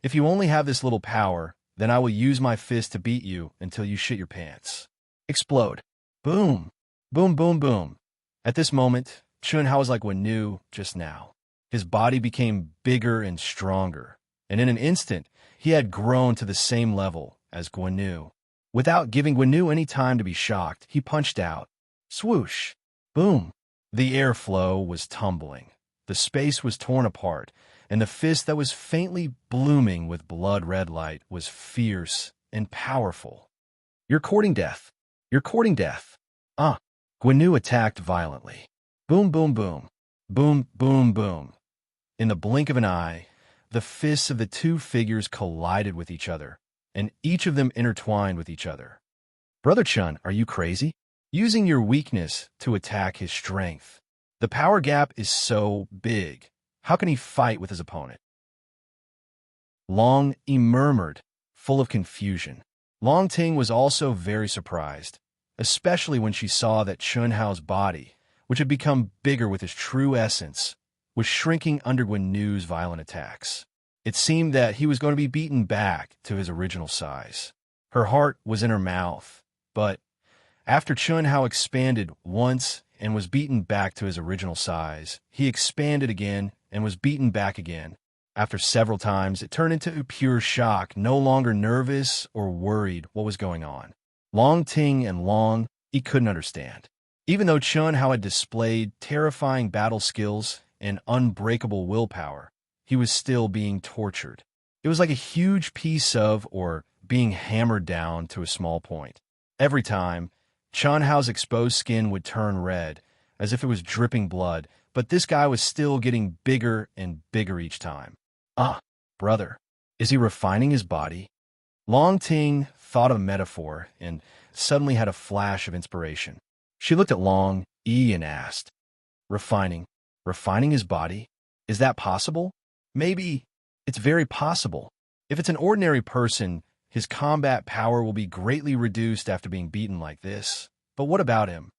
If you only have this little power, then I will use my fist to beat you until you shit your pants. Explode. Boom. Boom, boom, boom. At this moment, Chen Hao was like Guinu just now. His body became bigger and stronger, and in an instant, he had grown to the same level as Guinu. Without giving Guinu any time to be shocked, he punched out. Swoosh. Boom. The airflow was tumbling. The space was torn apart, and the fist that was faintly blooming with blood-red light was fierce and powerful. You're courting death. You're courting death. Guinu attacked violently. Boom, boom, boom. Boom, boom, boom. In the blink of an eye, the fists of the two figures collided with each other, and each of them intertwined with each other. Brother Chen, are you crazy? Using your weakness to attack his strength. The power gap is so big. How can he fight with his opponent? Long Yi murmured, full of confusion. Long Ting was also very surprised, especially when she saw that Chun Hao's body, which had become bigger with his true essence, was shrinking under Guan Nu's violent attacks. It seemed that he was going to be beaten back to his original size. Her heart was in her mouth, but after Chun Hao expanded once and was beaten back to his original size, he expanded again and was beaten back again. After several times, it turned into pure shock, no longer nervous or worried what was going on. Long Ting and Long, he couldn't understand. Even though Chun Hao had displayed terrifying battle skills and unbreakable willpower, he was still being tortured. It was like a huge piece of, or being hammered down to a small point. Every time, Chun Hao's exposed skin would turn red, as if it was dripping blood, but this guy was still getting bigger and bigger each time. Ah, brother, is he refining his body? Long Ting thought of a metaphor and suddenly had a flash of inspiration. She looked at Long Yi and asked, Refining his body? Is that possible? Maybe. It's very possible. If it's an ordinary person, his combat power will be greatly reduced after being beaten like this. But what about him?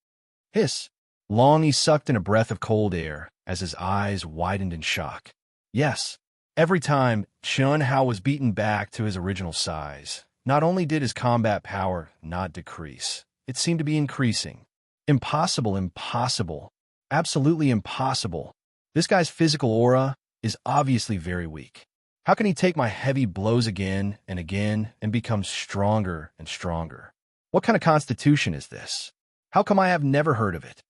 Hiss. Long Yi sucked in a breath of cold air as his eyes widened in shock. Yes. Every time Chun Hao was beaten back to his original size, not only did his combat power not decrease, it seemed to be increasing. Impossible, impossible. Absolutely impossible. This guy's physical aura is obviously very weak. How can he take my heavy blows again and become stronger and stronger? What kind of constitution is this? How come I have never heard of it?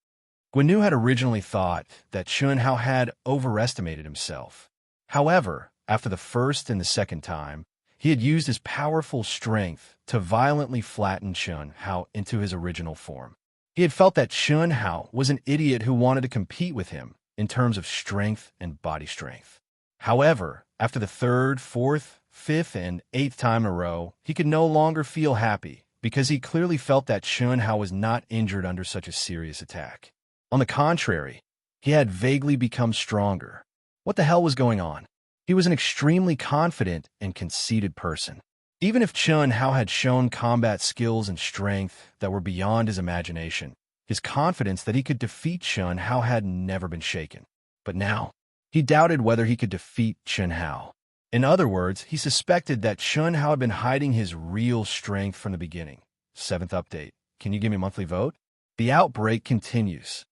Guan Nu had originally thought that Chun Hao had overestimated himself. However, after the first and the second time, he had used his powerful strength to violently flatten Chun Hao into his original form. He had felt that Chun Hao was an idiot who wanted to compete with him in terms of strength and body strength. However, after the third, fourth, fifth, and eighth time in a row, he could no longer feel happy because he clearly felt that Chun Hao was not injured under such a serious attack. On the contrary, he had vaguely become stronger. What the hell was going on? He was an extremely confident and conceited person. Even if Chun Hao had shown combat skills and strength that were beyond his imagination, his confidence that he could defeat Chun Hao had never been shaken. But now, he doubted whether he could defeat Chun Hao. In other words, he suspected that Chun Hao had been hiding his real strength from the beginning. 7th update. Can you give me a monthly vote? The outbreak continues.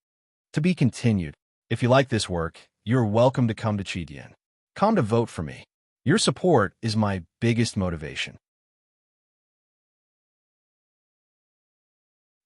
To be continued. If you like this work, you're welcome to come to Chidian. Come to vote for me. Your support is my biggest motivation.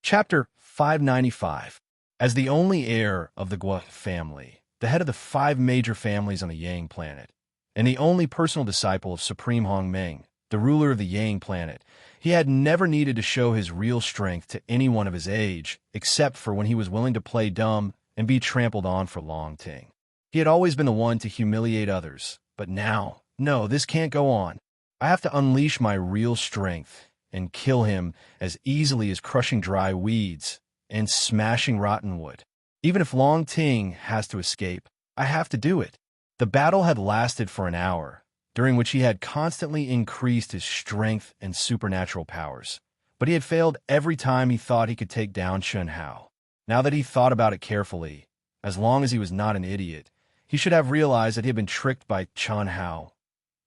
Chapter 595. As the only heir of the Gua family, the head of the 5 major families on the Yang planet, and the only personal disciple of Supreme Hongmeng, the ruler of the Yang planet, he had never needed to show his real strength to anyone of his age, except for when he was willing to play dumb and be trampled on for Long Ting. He had always been the one to humiliate others, but now, no, this can't go on. I have to unleash my real strength and kill him as easily as crushing dry weeds and smashing rotten wood. Even if Long Ting has to escape, I have to do it. The battle had lasted for an hour, during which he had constantly increased his strength and supernatural powers, but he had failed every time he thought he could take down Chun Hao. Now that he thought about it carefully, as long as he was not an idiot, he should have realized that he had been tricked by Chun Hao.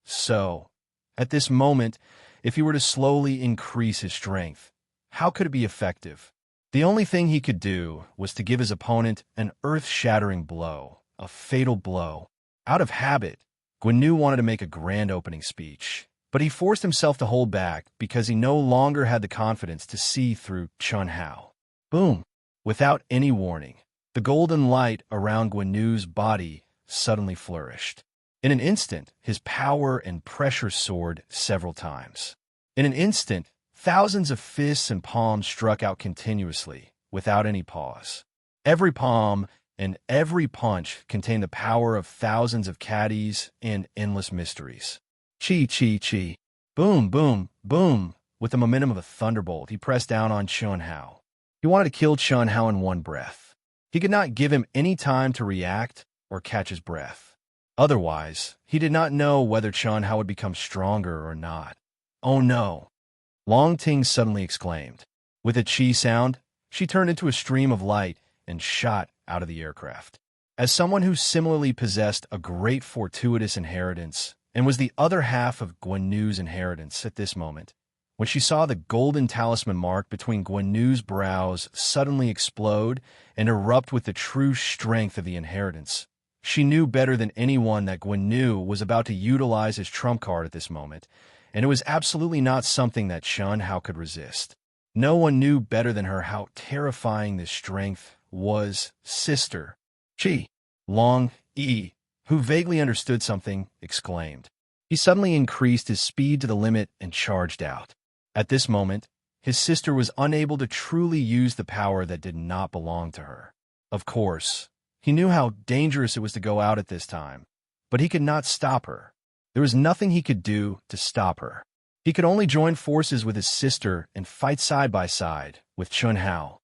So, at this moment, if he were to slowly increase his strength, how could it be effective? The only thing he could do was to give his opponent an earth-shattering blow, a fatal blow. Out of habit, Guan Nu wanted to make a grand opening speech, but he forced himself to hold back because he no longer had the confidence to see through Chun Hao. Boom! Without any warning, the golden light around Guan Nu's body suddenly flourished. In an instant, his power and pressure soared several times. In an instant, thousands of fists and palms struck out continuously, without any pause. Every palm and every punch contained the power of thousands of caddies and endless mysteries. Chi, chi, chi. Boom, boom, boom. With the momentum of a thunderbolt, he pressed down on Chun Hao. He wanted to kill Chun Hao in one breath. He could not give him any time to react or catch his breath. Otherwise, he did not know whether Chun Hao would become stronger or not. Oh no! Long Ting suddenly exclaimed. With a chi sound, she turned into a stream of light and shot out of the aircraft. As someone who similarly possessed a great fortuitous inheritance and was the other half of Guan Yu's inheritance at this moment, when she saw the golden talisman mark between Guan Yu's brows suddenly explode and erupt with the true strength of the inheritance, she knew better than anyone that Guan Yu was about to utilize his trump card at this moment, and it was absolutely not something that Chun Hao could resist. No one knew better than her how terrifying this strength was. Sister Chi, Long Yi, who vaguely understood something, exclaimed. He suddenly increased his speed to the limit and charged out. At this moment, his sister was unable to truly use the power that did not belong to her. Of course, he knew how dangerous it was to go out at this time, but he could not stop her. There was nothing he could do to stop her. He could only join forces with his sister and fight side by side with Chun Hao.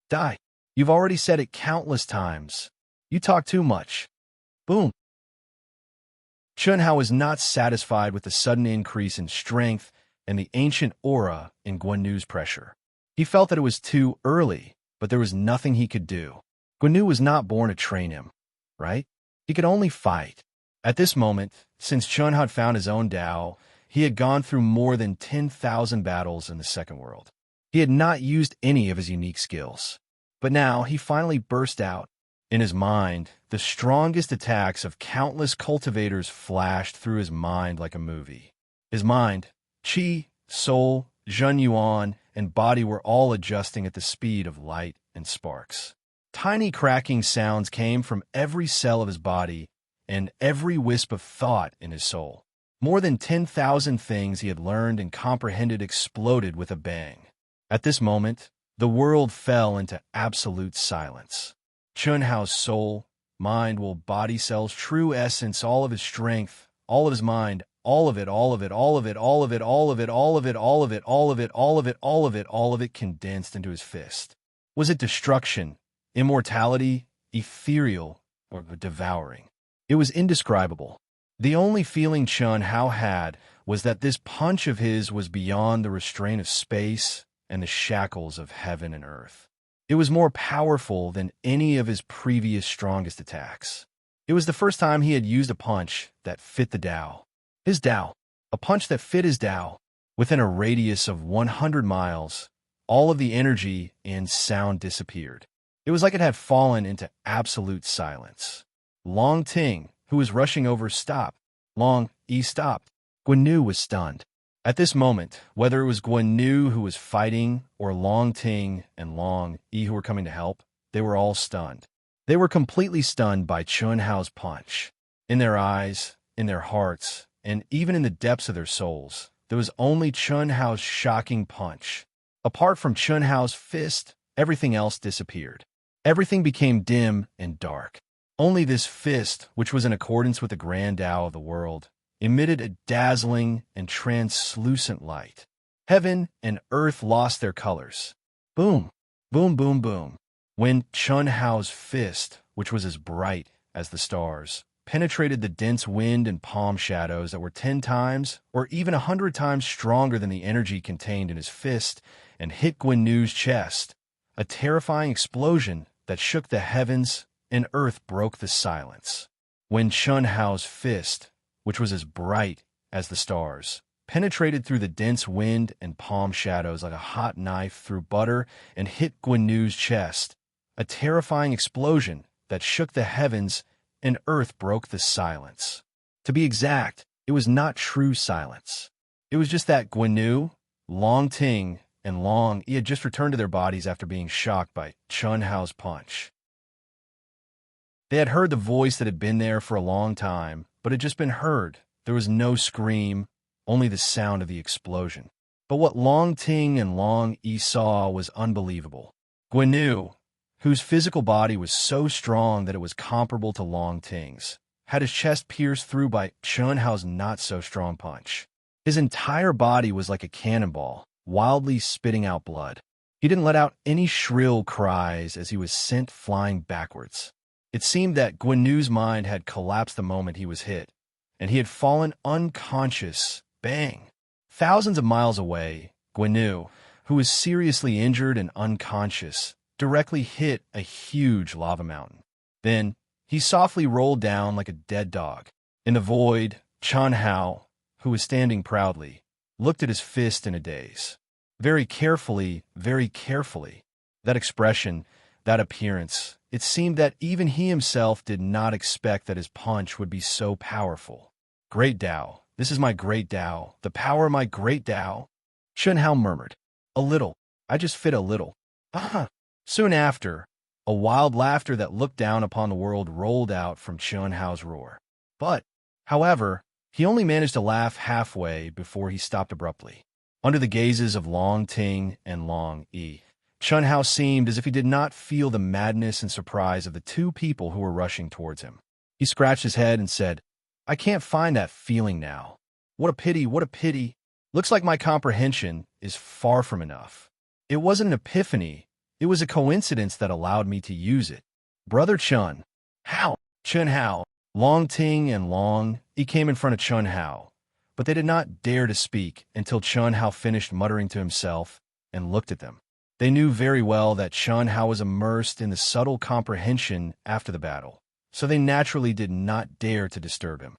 Die. You've already said it countless times. You talk too much. Boom. Chun Hao was not satisfied with the sudden increase in strength and the ancient aura in Guan Yu's pressure. He felt that it was too early, but there was nothing he could do. Guan Yu was not born to train him, right? He could only fight. At this moment, since Chun had found his own Tao, he had gone through more than 10,000 battles in the second world. He had not used any of his unique skills. But now he finally burst out. In his mind, the strongest attacks of countless cultivators flashed through his mind like a movie. His mind, Qi, soul, Zhen Yuan, and body were all adjusting at the speed of light and sparks. Tiny cracking sounds came from every cell of his body and every wisp of thought in his soul. More than 10,000 things he had learned and comprehended exploded with a bang. At this moment, the world fell into absolute silence. Chun Hao's soul, mind, will, body cells, true essence, all of his strength, all of his mind, all of it, all of it, all of it, all of it, all of it, all of it, all of it, all of it, all of it, all of it, all of it condensed into his fist. Was it destruction, immortality, ethereal, or devouring? It was indescribable. The only feeling Chun Hao had was that this punch of his was beyond the restraint of space and the shackles of heaven and earth. It was more powerful than any of his previous strongest attacks. It was the first time he had used a punch that fit the Tao. His Tao. A punch that fit his Tao. Within a radius of 100 miles, all of the energy and sound disappeared. It was like it had fallen into absolute silence. Long Ting, who was rushing over, stopped. Long Yi stopped. Guan Yu was stunned. At this moment, whether it was Guan Yu who was fighting or Long Ting and Long Yi who were coming to help, they were all stunned. They were completely stunned by Chun Hao's punch. In their eyes, in their hearts, and even in the depths of their souls, there was only Chun Hao's shocking punch. Apart from Chun Hao's fist, everything else disappeared. Everything became dim and dark. Only this fist, which was in accordance with the grand Tao of the world, emitted a dazzling and translucent light. Heaven and earth lost their colors. Boom, boom, boom, boom. When Chun Hao's fist, which was as bright as the stars, penetrated the dense wind and palm shadows that were 10 times or even 100 times stronger than the energy contained in his fist and hit Guan Yu's chest, a terrifying explosion that shook the heavens and earth broke the silence. When Chun Hao's fist, which was as bright as the stars, penetrated through the dense wind and palm shadows like a hot knife through butter and hit Guan Yu's chest, a terrifying explosion that shook the heavens and earth broke the silence. To be exact, it was not true silence. It was just that Guan Yu, Long Ting, and Long Yi had just returned to their bodies after being shocked by Chun Hao's punch. They had heard the voice that had been there for a long time, but had just been heard. There was no scream, only the sound of the explosion. But what Long Ting and Long Yi saw was unbelievable. Guan Yu, whose physical body was so strong that it was comparable to Long Ting's, had his chest pierced through by Chun Hao's not-so-strong punch. His entire body was like a cannonball, wildly spitting out blood. He didn't let out any shrill cries as he was sent flying backwards. It seemed that Guan Yu's mind had collapsed the moment he was hit, and he had fallen unconscious. Bang! Thousands of miles away, Guinu, who was seriously injured and unconscious, directly hit a huge lava mountain. Then, he softly rolled down like a dead dog. In the void, Chun Hao, who was standing proudly, looked at his fist in a daze. Very carefully, very carefully. That expression, that appearance, it seemed that even he himself did not expect that his punch would be so powerful. Great Tao, this is my great Tao, the power of my great Tao. Chun Hao murmured. A little. I just fit a little. Ah! Soon after, a wild laughter that looked down upon the world rolled out from Chun Hao's roar. But, however, he only managed to laugh halfway before he stopped abruptly. Under the gazes of Long Ting and Long Yi, Chun Hao seemed as if he did not feel the madness and surprise of the two people who were rushing towards him. He scratched his head and said, I can't find that feeling now. What a pity, what a pity. Looks like my comprehension is far from enough. It wasn't an epiphany. It was a coincidence that allowed me to use it. Brother Chun Hao, Chun Hao, Long Ting and Long Yi came in front of Chun Hao, but they did not dare to speak until Chun Hao finished muttering to himself and looked at them. They knew very well that Chun Hao was immersed in the subtle comprehension after the battle, so they naturally did not dare to disturb him.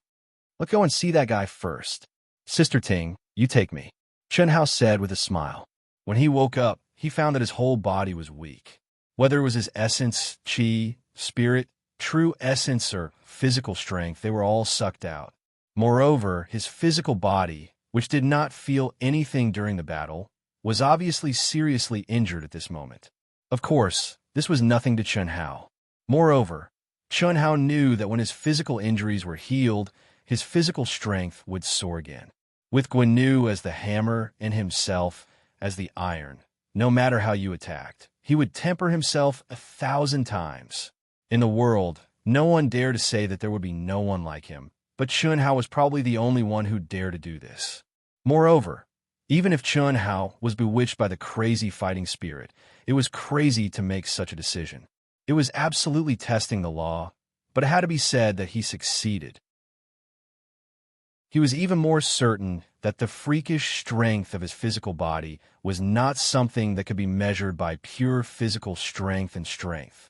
Let's go and see that guy first. Sister Ting, you take me, Chun Hao said with a smile. When he woke up, he found that his whole body was weak. Whether it was his essence, chi, spirit, true essence, or physical strength, they were all sucked out. Moreover, his physical body, which did not feel anything during the battle, was obviously seriously injured at this moment. Of course, this was nothing to Chun Hao. Moreover, Chun Hao knew that when his physical injuries were healed, his physical strength would soar again. With Guinu as the hammer and himself as the iron, no matter how you attacked, he would temper himself 1,000 times. In the world, no one dared to say that there would be no one like him, but Chun Hao was probably the only one who dared to do this. Moreover, even if Chun Hao was bewitched by the crazy fighting spirit, it was crazy to make such a decision. It was absolutely testing the law, but it had to be said that he succeeded. He was even more certain that the freakish strength of his physical body was not something that could be measured by pure physical strength and strength.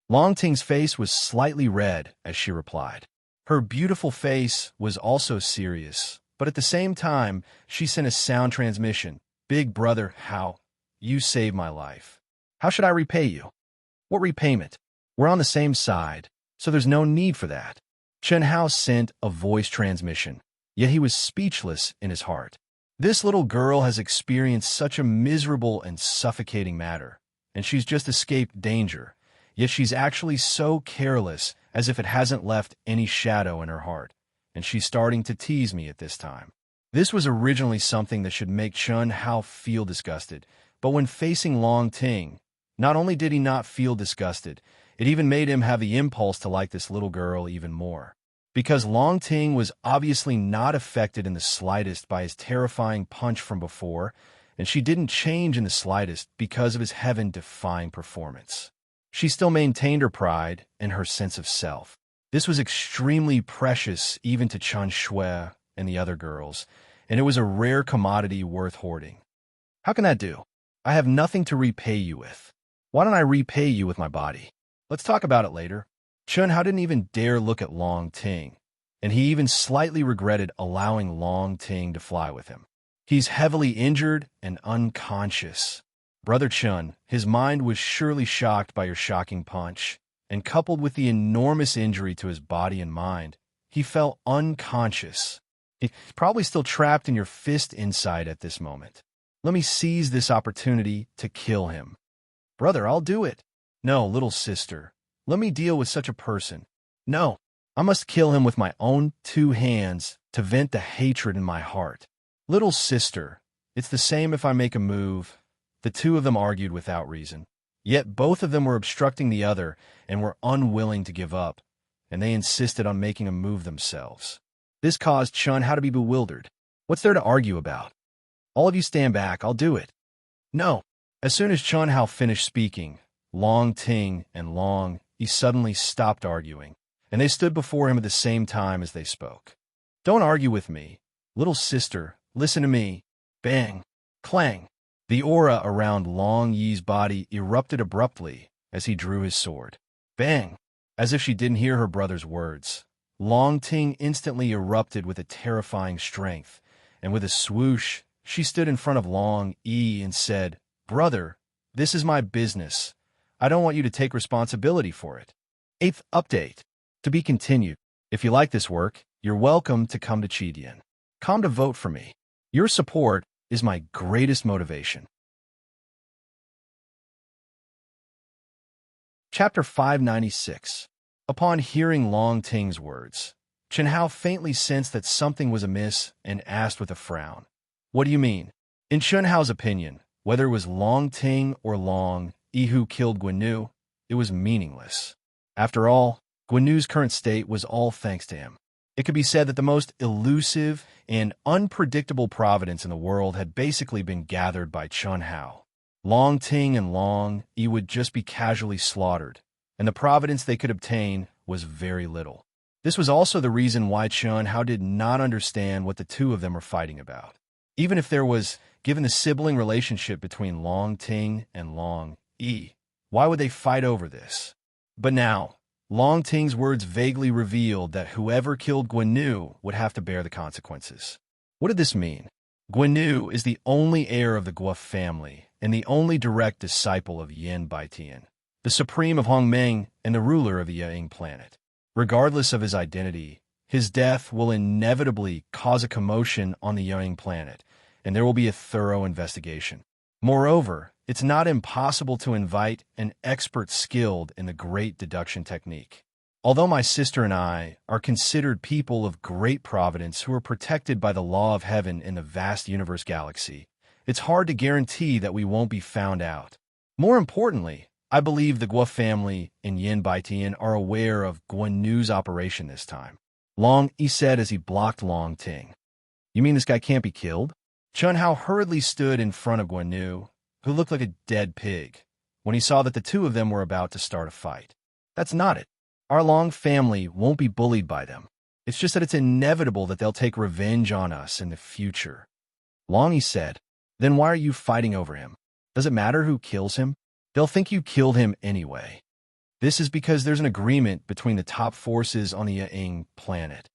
Long Ting's face was slightly red as she replied. Her beautiful face was also serious, but at the same time, she sent a sound transmission. Big brother, Hao, you saved my life. How should I repay you? What repayment? We're on the same side, so there's no need for that. Chun Hao sent a voice transmission, yet he was speechless in his heart. This little girl has experienced such a miserable and suffocating matter, and she's just escaped danger, yet she's actually so careless as if it hasn't left any shadow in her heart, and she's starting to tease me at this time. This was originally something that should make Chun Hao feel disgusted, but when facing Long Ting, not only did he not feel disgusted, it even made him have the impulse to like this little girl even more. Because Long Ting was obviously not affected in the slightest by his terrifying punch from before, and she didn't change in the slightest because of his heaven-defying performance. She still maintained her pride and her sense of self. This was extremely precious even to Chun Shui and the other girls, and it was a rare commodity worth hoarding. How can that do? I have nothing to repay you with. Why don't I repay you with my body? Let's talk about it later. Chun Hao didn't even dare look at Long Ting, and he even slightly regretted allowing Long Ting to fly with him. He's heavily injured and unconscious. Brother Chun, his mind was surely shocked by your shocking punch, and coupled with the enormous injury to his body and mind, he fell unconscious. He's probably still trapped in your fist inside at this moment. Let me seize this opportunity to kill him. Brother, I'll do it. No, little sister, let me deal with such a person. No, I must kill him with my own 2 hands to vent the hatred in my heart. Little sister, it's the same if I make a move. The two of them argued without reason. Yet both of them were obstructing the other and were unwilling to give up, and they insisted on making a move themselves. This caused Chun Hao to be bewildered. What's there to argue about? All of you stand back, I'll do it. No. As soon as Chun Hao finished speaking, Long Ting and Long Yi suddenly stopped arguing, and they stood before him at the same time as they spoke. Don't argue with me. Little sister, listen to me. Bang. Clang! The aura around Long Yi's body erupted abruptly as he drew his sword. Bang! As if she didn't hear her brother's words, Long Ting instantly erupted with a terrifying strength, and with a swoosh, she stood in front of Long Yi and said, "Brother, this is my business. I don't want you to take responsibility for it." 8th update. To be continued. If you like this work, you're welcome to come to Chidian. Come to vote for me. Your support is my greatest motivation. Chapter 596. Upon hearing Long Ting's words, Chen Hao faintly sensed that something was amiss and asked with a frown, "What do you mean?" In Chen Hao's opinion, whether it was Long Ting or Long Yi who killed Guanyu, it was meaningless. After all, Guanyu's current state was all thanks to him. It could be said that the most elusive and unpredictable providence in the world had basically been gathered by Chen Hao. Long Ting and Long Yi would just be casually slaughtered, and the providence they could obtain was very little. This was also the reason why Chen Hao did not understand what the two of them were fighting about. Even if there was, given the sibling relationship between Long Ting and Long Yi, why would they fight over this? But now, Long Ting's words vaguely revealed that whoever killed Guanyu would have to bear the consequences. What did this mean? Guanyu is the only heir of the Guo family and the only direct disciple of Yin Baitian, the supreme of Hongmeng and the ruler of the Ying planet. Regardless of his identity, his death will inevitably cause a commotion on the Ying planet, and there will be a thorough investigation. Moreover, it's not impossible to invite an expert skilled in the great deduction technique. Although my sister and I are considered people of great providence who are protected by the law of heaven in the vast universe galaxy, it's hard to guarantee that we won't be found out. More importantly, I believe the Guo family and Yin Baitian are aware of Guanyu's operation this time. Long Yi said as he blocked Long Ting. "You mean this guy can't be killed?" Chen Hao hurriedly stood in front of Guanyu, who looked like a dead pig, when he saw that the two of them were about to start a fight. "That's not it. Our Long family won't be bullied by them. It's just that it's inevitable that they'll take revenge on us in the future." Long Yi said, "Then why are you fighting over him? Does it matter who kills him? They'll think you killed him anyway. This is because there's an agreement between the top forces on the Ying planet."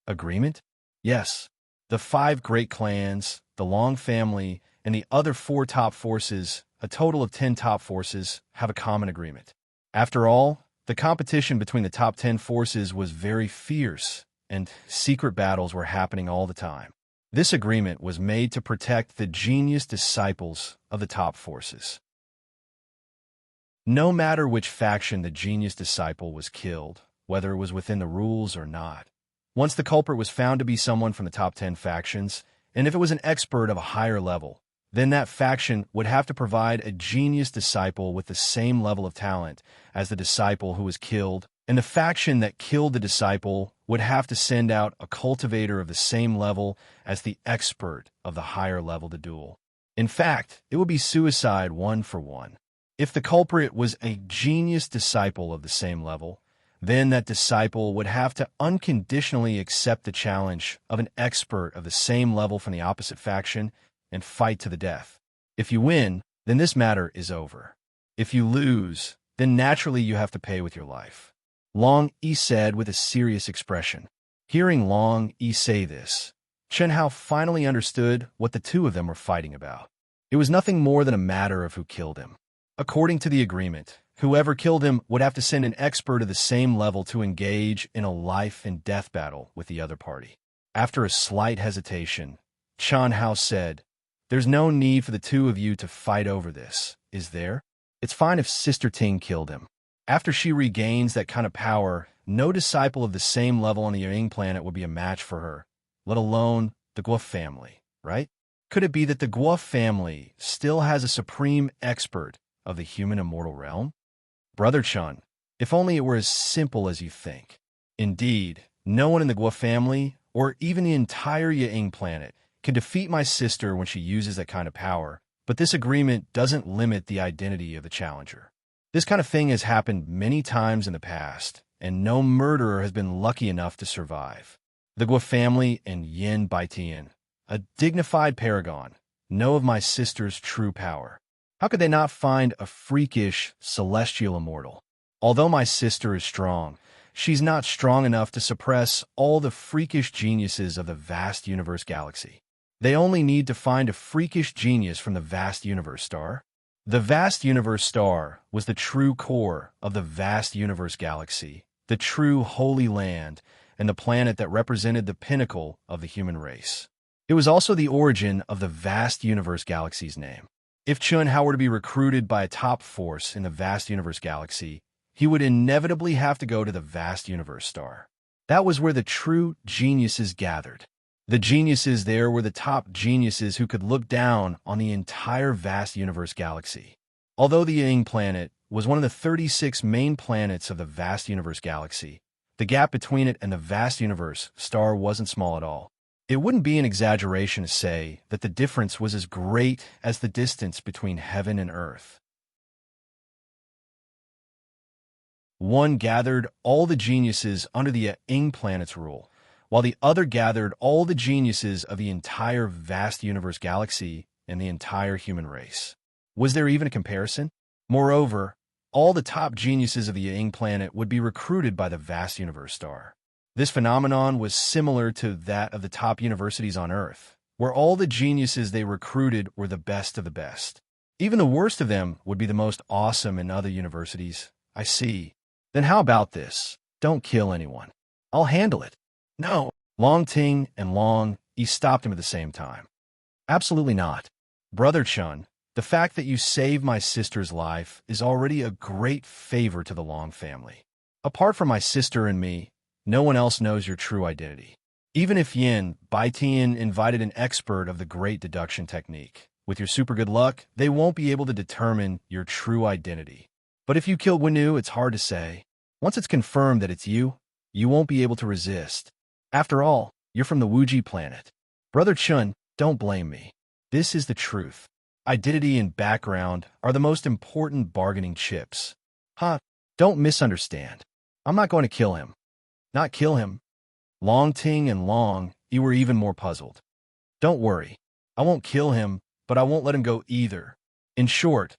Agreement? Yes. The 5 great clans, the Long family, and the other 4 top forces, a total of 10 top forces, have a common agreement. After all, the competition between the top 10 forces was very fierce, and secret battles were happening all the time. This agreement was made to protect the genius disciples of the top forces. No matter which faction the genius disciple was killed, whether it was within the rules or not, once the culprit was found to be someone from the top 10 factions, and if it was an expert of a higher level, then that faction would have to provide a genius disciple with the same level of talent as the disciple who was killed, and the faction that killed the disciple would have to send out a cultivator of the same level as the expert of the higher level to duel. In fact, it would be suicide 1 for 1. If the culprit was a genius disciple of the same level, then that disciple would have to unconditionally accept the challenge of an expert of the same level from the opposite faction and fight to the death. If you win, then this matter is over. If you lose, then naturally you have to pay with your life. Long Yi said with a serious expression. Hearing Long Yi say this, Chen Hao finally understood what the two of them were fighting about. It was nothing more than a matter of who killed him. According to the agreement, whoever killed him would have to send an expert of the same level to engage in a life and death battle with the other party. After a slight hesitation, Chen Hao said, "There's no need for the two of you to fight over this, is there? It's fine if Sister Ting killed him. After she regains that kind of power, no disciple of the same level on the Ying planet would be a match for her, let alone the Guo family, right? Could it be that the Guo family still has a supreme expert of the human immortal realm? Brother Chen, if only it were as simple as you think. Indeed, no one in the Guo family, or even the entire Ying planet, can defeat my sister when she uses that kind of power, but this agreement doesn't limit the identity of the challenger. This kind of thing has happened many times in the past, and no murderer has been lucky enough to survive. The Guo family and Yin Baitian, a dignified paragon, know of my sister's true power? How could they not find a freakish, celestial immortal? Although my sister is strong, she's not strong enough to suppress all the freakish geniuses of the vast universe galaxy. They only need to find a freakish genius from the vast universe star. The vast universe star was the true core of the vast universe galaxy, the true holy land, and the planet that represented the pinnacle of the human race. It was also the origin of the vast universe galaxy's name. If Chun Hao were to be recruited by a top force in the vast universe galaxy, he would inevitably have to go to the vast universe star. That was where the true geniuses gathered. The geniuses there were the top geniuses who could look down on the entire vast universe galaxy. Although the Ying planet was one of the 36 main planets of the vast universe galaxy, the gap between it and the vast universe star wasn't small at all. It wouldn't be an exaggeration to say that the difference was as great as the distance between heaven and earth. One gathered all the geniuses under the Ying planet's rule, while the other gathered all the geniuses of the entire vast universe galaxy and the entire human race. Was there even a comparison? Moreover, all the top geniuses of the Ying planet would be recruited by the vast universe star. This phenomenon was similar to that of the top universities on Earth, where all the geniuses they recruited were the best of the best. Even the worst of them would be the most awesome in other universities. I see. Then how about this? Don't kill anyone. I'll handle it. No. Long Ting and Long Yi stopped him at the same time. Absolutely not. Brother Chun, the fact that you saved my sister's life is already a great favor to the Long family. Apart from my sister and me, no one else knows your true identity. Even if Yin Baitian invited an expert of the great deduction technique, with your super good luck, they won't be able to determine your true identity. But if you kill Guinu, it's hard to say. Once it's confirmed that it's you, you won't be able to resist. After all, you're from the Wuji planet. Brother Chun, don't blame me. This is the truth. Identity and background are the most important bargaining chips. Don't misunderstand. I'm not going to kill him. Not kill him. Long Ting and Long Yi were even more puzzled. Don't worry. I won't kill him, but I won't let him go either. In short,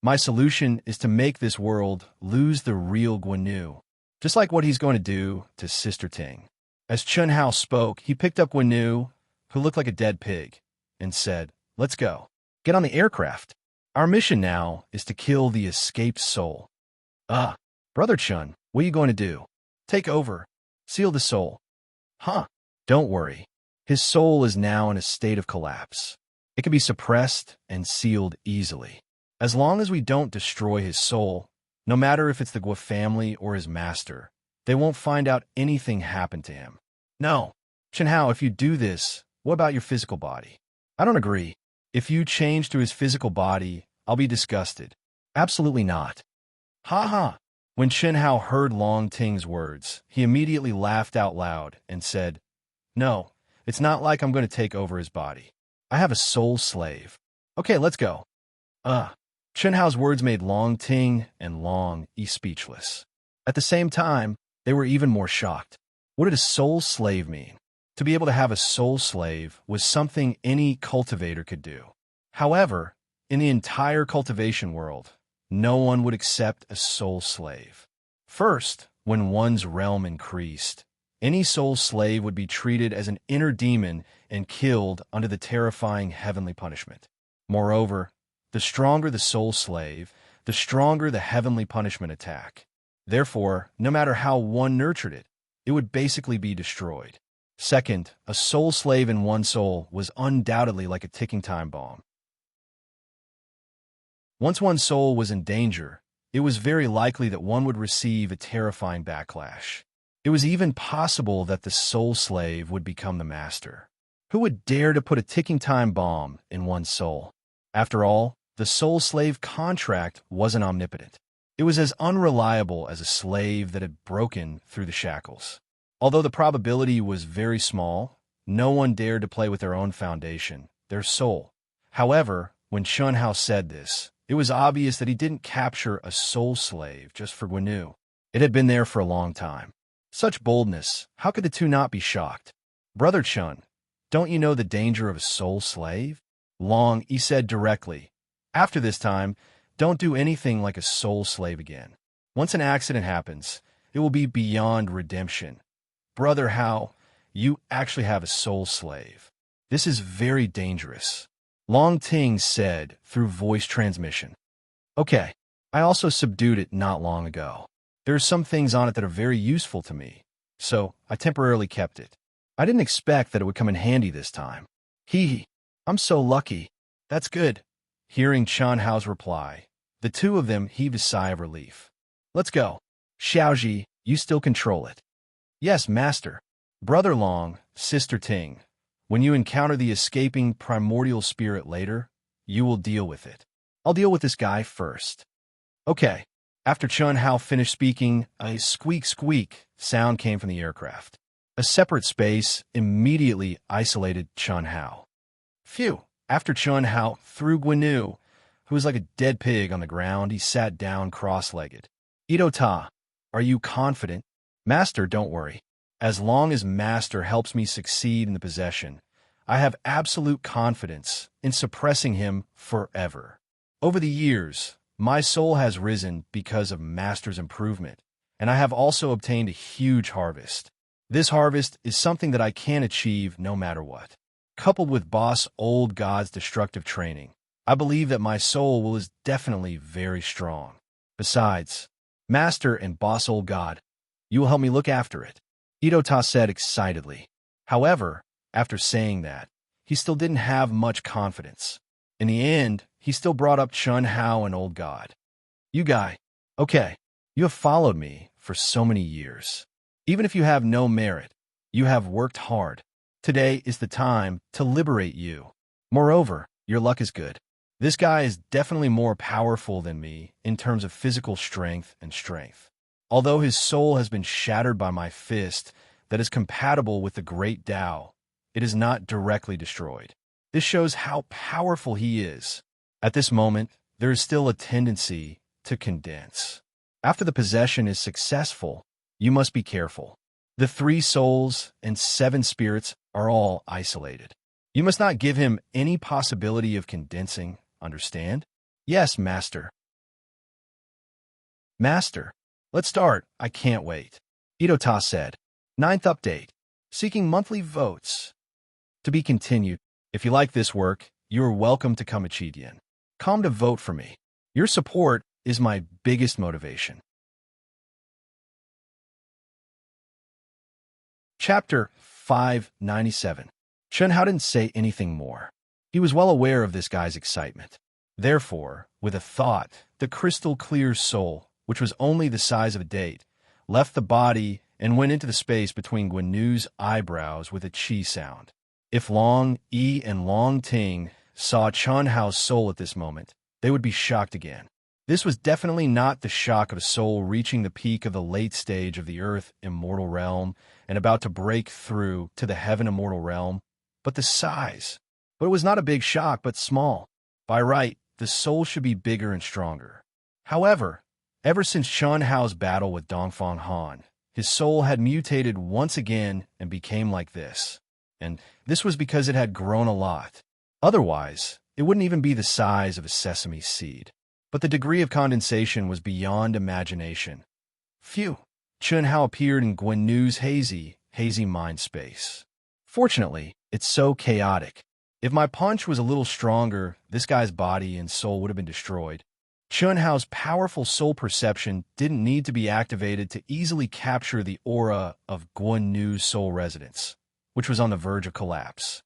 my solution is to make this world lose the real Guinu, just like what he's going to do to Sister Ting. As Chun Hao spoke, he picked up Guinu, who looked like a dead pig, and said, "Let's go. Get on the aircraft. Our mission now is to kill the escaped soul." Brother Chun, what are you going to do? Take over. Seal the soul. Don't worry. His soul is now in a state of collapse. It can be suppressed and sealed easily. As long as we don't destroy his soul, no matter if it's the Gua family or his master, they won't find out anything happened to him. No. Chun Hao, if you do this, what about your physical body? I don't agree. If you change to his physical body, I'll be disgusted. Absolutely not. When Chun Hao heard Long Ting's words, he immediately laughed out loud and said, "No, it's not like I'm going to take over his body. I have a soul slave. Okay, let's go." Chun Hao's words made Long Ting and Long Yi speechless. At the same time, they were even more shocked. What did a soul slave mean? To be able to have a soul slave was something any cultivator could do. However, in the entire cultivation world, no one would accept a soul slave. First, when one's realm increased, any soul slave would be treated as an inner demon and killed under the terrifying heavenly punishment. Moreover, the stronger the soul slave, the stronger the heavenly punishment attack. Therefore, no matter how one nurtured it, it would basically be destroyed. Second, a soul slave in one soul was undoubtedly like a ticking time bomb. Once one's soul was in danger, it was very likely that one would receive a terrifying backlash. It was even possible that the soul slave would become the master. Who would dare to put a ticking time bomb in one's soul? After all, the soul slave contract wasn't omnipotent. It was as unreliable as a slave that had broken through the shackles. Although the probability was very small, no one dared to play with their own foundation, their soul. However, when Chun Hao said this, it was obvious that he didn't capture a soul slave just for Guinu. It had been there for a long time. Such boldness, how could the two not be shocked? Brother Chun, don't you know the danger of a soul slave? Long, he said directly. After this time, don't do anything like a soul slave again. Once an accident happens, it will be beyond redemption. Brother Hao, you actually have a soul slave. This is very dangerous. Long Ting said through voice transmission. Okay, I also subdued it not long ago. There are some things on it that are very useful to me, so I temporarily kept it. I didn't expect that it would come in handy this time. Hee, I'm so lucky. That's good. Hearing Chun Hao's reply, the two of them heaved a sigh of relief. Let's go. Xiaoji, you still control it. Yes, master. Brother Long, sister Ting, when you encounter the escaping primordial spirit later, you will deal with it. I'll deal with this guy first. Okay. After Chun Hao finished speaking, a squeak sound came from the aircraft. A separate space immediately isolated Chun Hao. Phew. After Chun Hao threw Guinu, who was like a dead pig on the ground, he sat down cross-legged. Ito-ta, are you confident? Master, don't worry. As long as Master helps me succeed in the possession, I have absolute confidence in suppressing him forever. Over the years, my soul has risen because of Master's improvement, and I have also obtained a huge harvest. This harvest is something that I can achieve no matter what. Coupled with Boss Old God's destructive training, I believe that my soul is definitely very strong. Besides, Master and Boss Old God, you will help me look after it. Ito-ta said excitedly. However, after saying that, he still didn't have much confidence. In the end, he still brought up Chun Hao and Old God. You guy, okay, you have followed me for so many years. Even if you have no merit, you have worked hard. Today is the time to liberate you. Moreover, your luck is good. This guy is definitely more powerful than me in terms of physical strength and strength. Although his soul has been shattered by my fist that is compatible with the great Tao, it is not directly destroyed. This shows how powerful he is. At this moment, there is still a tendency to condense. After the possession is successful, you must be careful. The 3 souls and 7 spirits are all isolated. You must not give him any possibility of condensing, understand? Yes, Master. Master, let's start. I can't wait. Ito-ta said. 9th update. Seeking monthly votes. To be continued. If you like this work, you are welcome to come Achidian. Come to vote for me. Your support is my biggest motivation. Chapter 597. Chun Hao didn't say anything more. He was well aware of this guy's excitement. Therefore, with a thought, the crystal-clear soul, which was only the size of a date, left the body and went into the space between Guinu's eyebrows with a chi sound. If Long Yi and Long Ting saw Chun Hao's soul at this moment, they would be shocked again. This was definitely not the shock of a soul reaching the peak of the late stage of the Earth immortal realm and about to break through to the heaven immortal realm, but the size. But it was not a big shock, but small. By right, the soul should be bigger and stronger. However, ever since Chun Hao's battle with Dongfang Han, his soul had mutated once again and became like this. And this was because it had grown a lot. Otherwise, it wouldn't even be the size of a sesame seed. But the degree of condensation was beyond imagination. Phew! Chun Hao appeared in Guinu's hazy mind space. Fortunately, it's so chaotic. If my punch was a little stronger, this guy's body and soul would have been destroyed. Chun Hao's powerful soul perception didn't need to be activated to easily capture the aura of Guinu's soul residence, which was on the verge of collapse.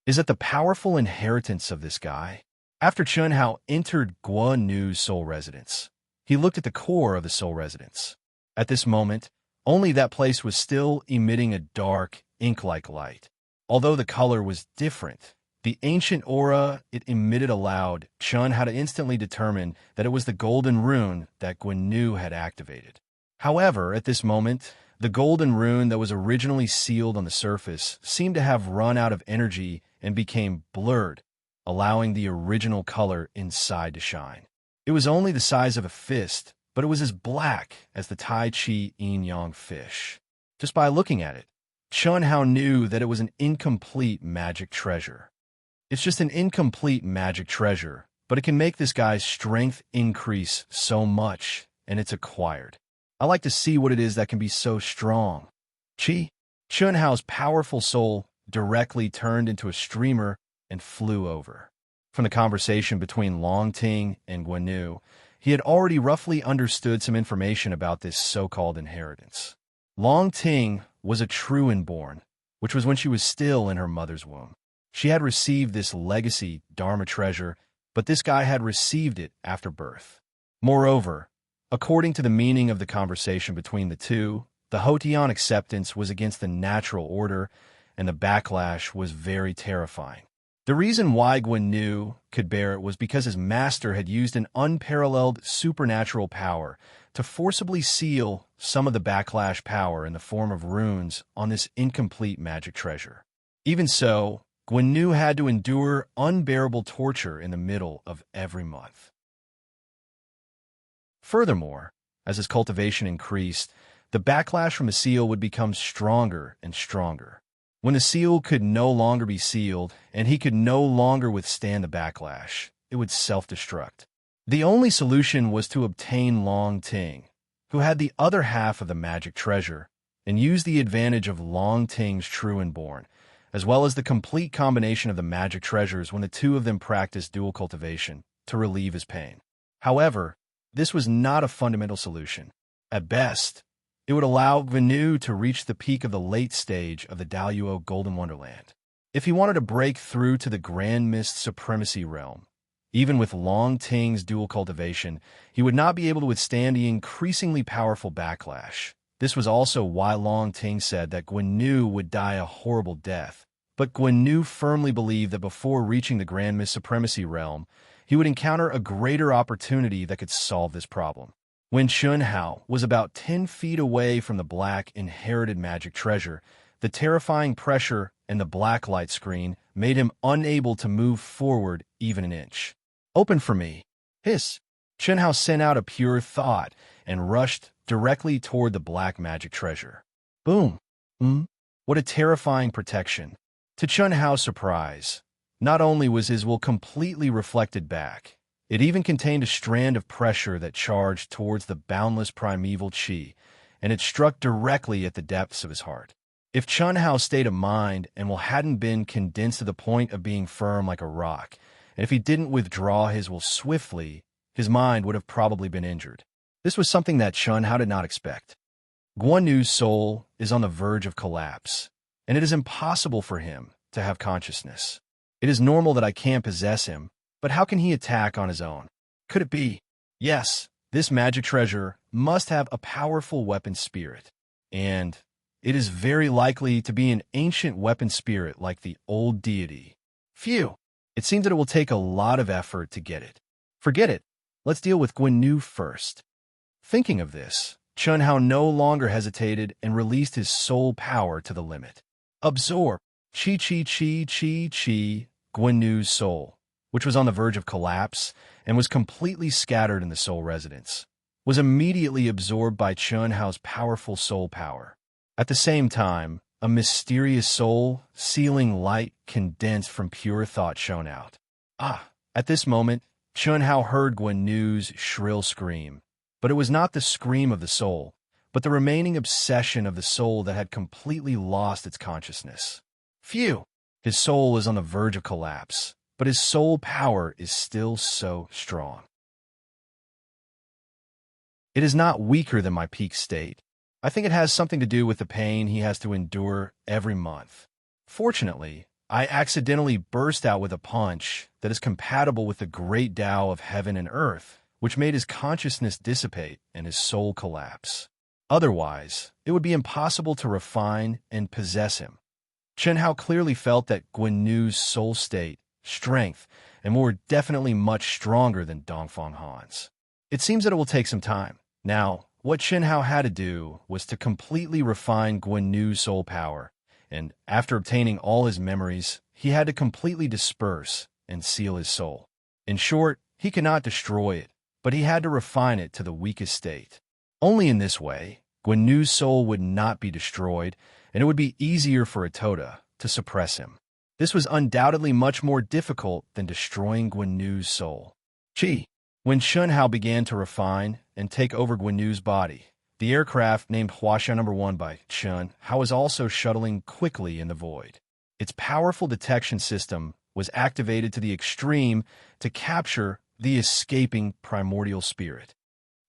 Is it the powerful inheritance of this guy? After Chun Hao entered Guinu's soul residence, he looked at the core of the soul residence. At this moment, only that place was still emitting a dark, ink-like light. Although the color was different, the ancient aura it emitted allowed Chun Hao to instantly determine that it was the golden rune that Guinu had activated. However, at this moment, the golden rune that was originally sealed on the surface seemed to have run out of energy and became blurred, allowing the original color inside to shine. It was only the size of a fist, but it was as black as the Tai Chi yin-yang fish. Just by looking at it, Chun Hao knew that it was an incomplete magic treasure. It's just an incomplete magic treasure, but it can make this guy's strength increase so much, and it's acquired. I like to see what it is that can be so strong. Chi, Chunhao's powerful soul directly turned into a streamer and flew over. From the conversation between Long Ting and Guanyu, he had already roughly understood some information about this so-called inheritance. Long Ting was a true inborn, which was when she was still in her mother's womb. She had received this legacy Dharma treasure, but this guy had received it after birth. Moreover, according to the meaning of the conversation between the two, the Hotian acceptance was against the natural order, and the backlash was very terrifying. The reason why Guanyu could bear it was because his master had used an unparalleled supernatural power to forcibly seal some of the backlash power in the form of runes on this incomplete magic treasure. Even so, Guanyu had to endure unbearable torture in the middle of every month. Furthermore, as his cultivation increased, the backlash from the seal would become stronger and stronger. When the seal could no longer be sealed, and he could no longer withstand the backlash, it would self-destruct. The only solution was to obtain Long Ting, who had the other half of the magic treasure, and use the advantage of Long Ting's true inborn, as well as the complete combination of the magic treasures when the two of them practiced dual cultivation, to relieve his pain. However, this was not a fundamental solution. At best, it would allow Guanyu to reach the peak of the late stage of the Daluo Golden Wonderland. If he wanted to break through to the Grand Mist Supremacy realm, even with Long Ting's dual cultivation, he would not be able to withstand the increasingly powerful backlash. This was also why Long Ting said that Guanyu would die a horrible death, but Guanyu firmly believed that before reaching the Grand Mist Supremacy realm, he would encounter a greater opportunity that could solve this problem. When Chunhao was about 10 feet away from the black inherited magic treasure, the terrifying pressure and the black light screen made him unable to move forward even an inch. "Open for me." Hiss. Chunhao sent out a pure thought and rushed directly toward the black magic treasure. Boom! What a terrifying protection. To Chunhao's surprise, not only was his will completely reflected back, it even contained a strand of pressure that charged towards the boundless primeval chi, and it struck directly at the depths of his heart. If Chunhao's state of mind and will hadn't been condensed to the point of being firm like a rock, and if he didn't withdraw his will swiftly, his mind would have probably been injured. This was something that Chunhao did not expect. Guanyu's soul is on the verge of collapse, and it is impossible for him to have consciousness. It is normal that I can't possess him, but how can he attack on his own? Could it be? Yes, this magic treasure must have a powerful weapon spirit, and it is very likely to be an ancient weapon spirit like the old deity. Phew! It seems that it will take a lot of effort to get it. Forget it. Let's deal with Guanyu first. Thinking of this, Chunhao no longer hesitated and released his soul power to the limit. Absorb. Chi. Guanyu's soul, which was on the verge of collapse and was completely scattered in the soul residence, was immediately absorbed by Chunhao's powerful soul power. At the same time, a mysterious soul, sealing light condensed from pure thought shone out. At this moment, Chunhao heard Guanyu's shrill scream, but it was not the scream of the soul, but the remaining obsession of the soul that had completely lost its consciousness. Phew! His soul is on the verge of collapse, but his soul power is still so strong. It is not weaker than my peak state. I think it has something to do with the pain he has to endure every month. Fortunately, I accidentally burst out with a punch that is compatible with the great Tao of heaven and earth, which made his consciousness dissipate and his soul collapse. Otherwise, it would be impossible to refine and possess him. Chunhao clearly felt that Guanyu's soul state, strength, and were definitely much stronger than Dongfang Han's. It seems that it will take some time. Now, what Chunhao had to do was to completely refine Guanyu's soul power, and after obtaining all his memories, he had to completely disperse and seal his soul. In short, he could not destroy it, but he had to refine it to the weakest state. Only in this way, Guanyu's soul would not be destroyed, and it would be easier for Atoda to suppress him. This was undoubtedly much more difficult than destroying Guinu's soul. Chi. When Shunhao began to refine and take over Guinu's body, the aircraft named Huasha No. 1 by Shunhao was also shuttling quickly in the void. Its powerful detection system was activated to the extreme to capture the escaping primordial spirit.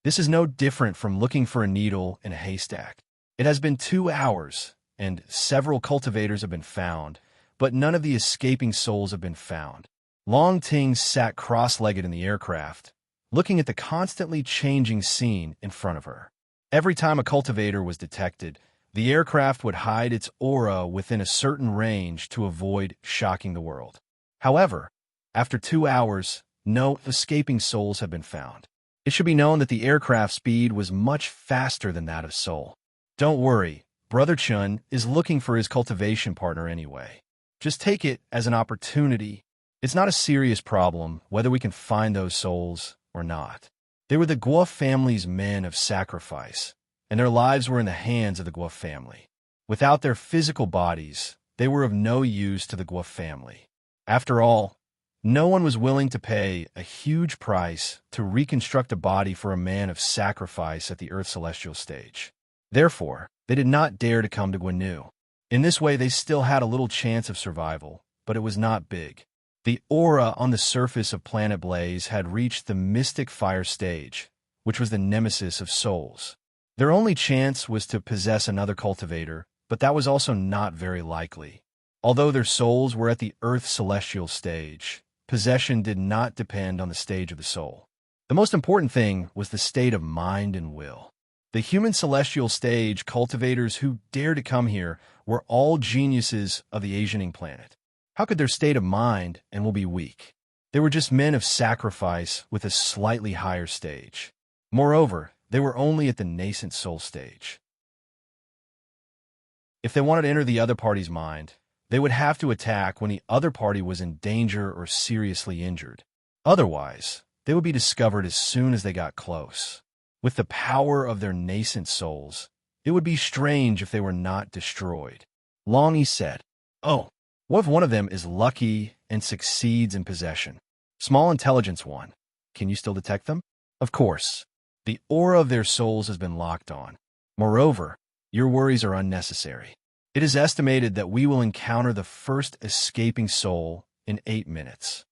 This is no different from looking for a needle in a haystack. It has been 2 hours, and several cultivators have been found, but none of the escaping souls have been found. Long Ting sat cross-legged in the aircraft, looking at the constantly changing scene in front of her. Every time a cultivator was detected, the aircraft would hide its aura within a certain range to avoid shocking the world. However, after 2 hours, no escaping souls have been found. It should be known that the aircraft's speed was much faster than that of Soul. Don't worry, Brother Chun is looking for his cultivation partner anyway. Just take it as an opportunity. It's not a serious problem whether we can find those souls or not. They were the Guo family's men of sacrifice, and their lives were in the hands of the Guo family. Without their physical bodies, they were of no use to the Guo family. After all, no one was willing to pay a huge price to reconstruct a body for a man of sacrifice at the Earth Celestial stage. Therefore, they did not dare to come to Guinu. In this way, they still had a little chance of survival, but it was not big. The aura on the surface of Planet Blaze had reached the mystic fire stage, which was the nemesis of souls. Their only chance was to possess another cultivator, but that was also not very likely. Although their souls were at the Earth Celestial stage, possession did not depend on the stage of the soul. The most important thing was the state of mind and will. The human celestial stage cultivators who dared to come here were all geniuses of the Asianing planet. How could their state of mind and will be weak? They were just men of sacrifice with a slightly higher stage. Moreover, they were only at the nascent soul stage. If they wanted to enter the other party's mind, they would have to attack when the other party was in danger or seriously injured. Otherwise, they would be discovered as soon as they got close. With the power of their nascent souls, it would be strange if they were not destroyed. Long Yi said, "Oh, what if one of them is lucky and succeeds in possession? Small Intelligence 1, can you still detect them?" "Of course. The aura of their souls has been locked on. Moreover, your worries are unnecessary. It is estimated that we will encounter the first escaping soul in 8 minutes.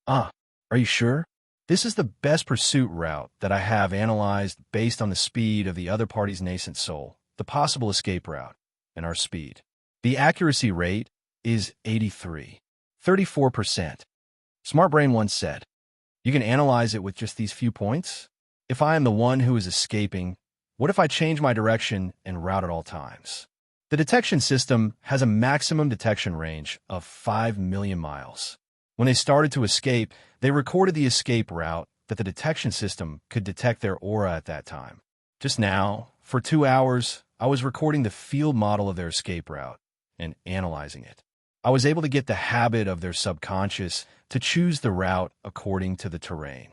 Are you sure? This is the best pursuit route that I have analyzed based on the speed of the other party's nascent soul, the possible escape route, and our speed. The accuracy rate is 34%. Smart Brain once said, "You can analyze it with just these few points? If I am the one who is escaping, what if I change my direction and route at all times?" The detection system has a maximum detection range of 5 million miles. When they started to escape, they recorded the escape route that the detection system could detect their aura at that time. Just now, for 2 hours, I was recording the field model of their escape route and analyzing it. I was able to get the habit of their subconscious to choose the route according to the terrain.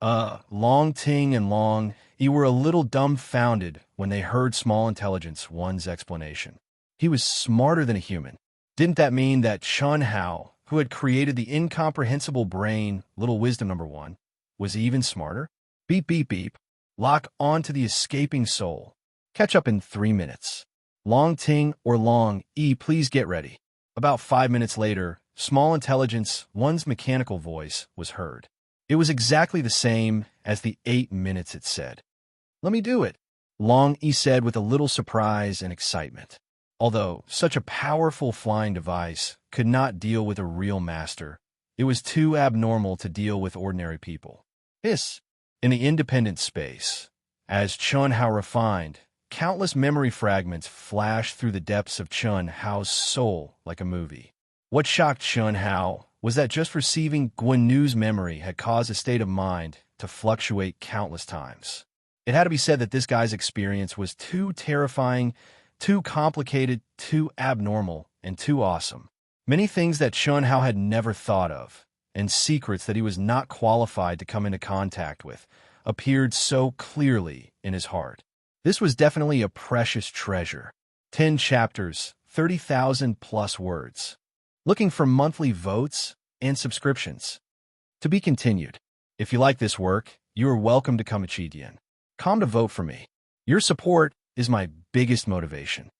Long Ting and Long Yi were a little dumbfounded when they heard Small Intelligence 1's explanation. He was smarter than a human. Didn't that mean that Chun Hao, who had created the incomprehensible brain, Little Wisdom No. 1, was even smarter? Beep, beep, beep. Lock on to the escaping soul. Catch up in 3 minutes. Long Ting or Long Yi, please get ready. About 5 minutes later, Small Intelligence 1's mechanical voice was heard. It was exactly the same as the 8 minutes it said. "Let me do it," Long Yi said with a little surprise and excitement. Although such a powerful flying device could not deal with a real master, it was too abnormal to deal with ordinary people. In the independent space, as Chun Hao refined, countless memory fragments flashed through the depths of Chun Hao's soul like a movie. What shocked Chun Hao was that just receiving Guinu's memory had caused a state of mind to fluctuate countless times. It had to be said that this guy's experience was too terrifying, too complicated, too abnormal, and too awesome. Many things that Chun Hao had never thought of, and secrets that he was not qualified to come into contact with, appeared so clearly in his heart. This was definitely a precious treasure. 10 chapters, 30,000 plus words. looking for monthly votes and subscriptions. To be continued. If you like this work, you are welcome to Conceited. Come to vote for me. Your support is my biggest motivation.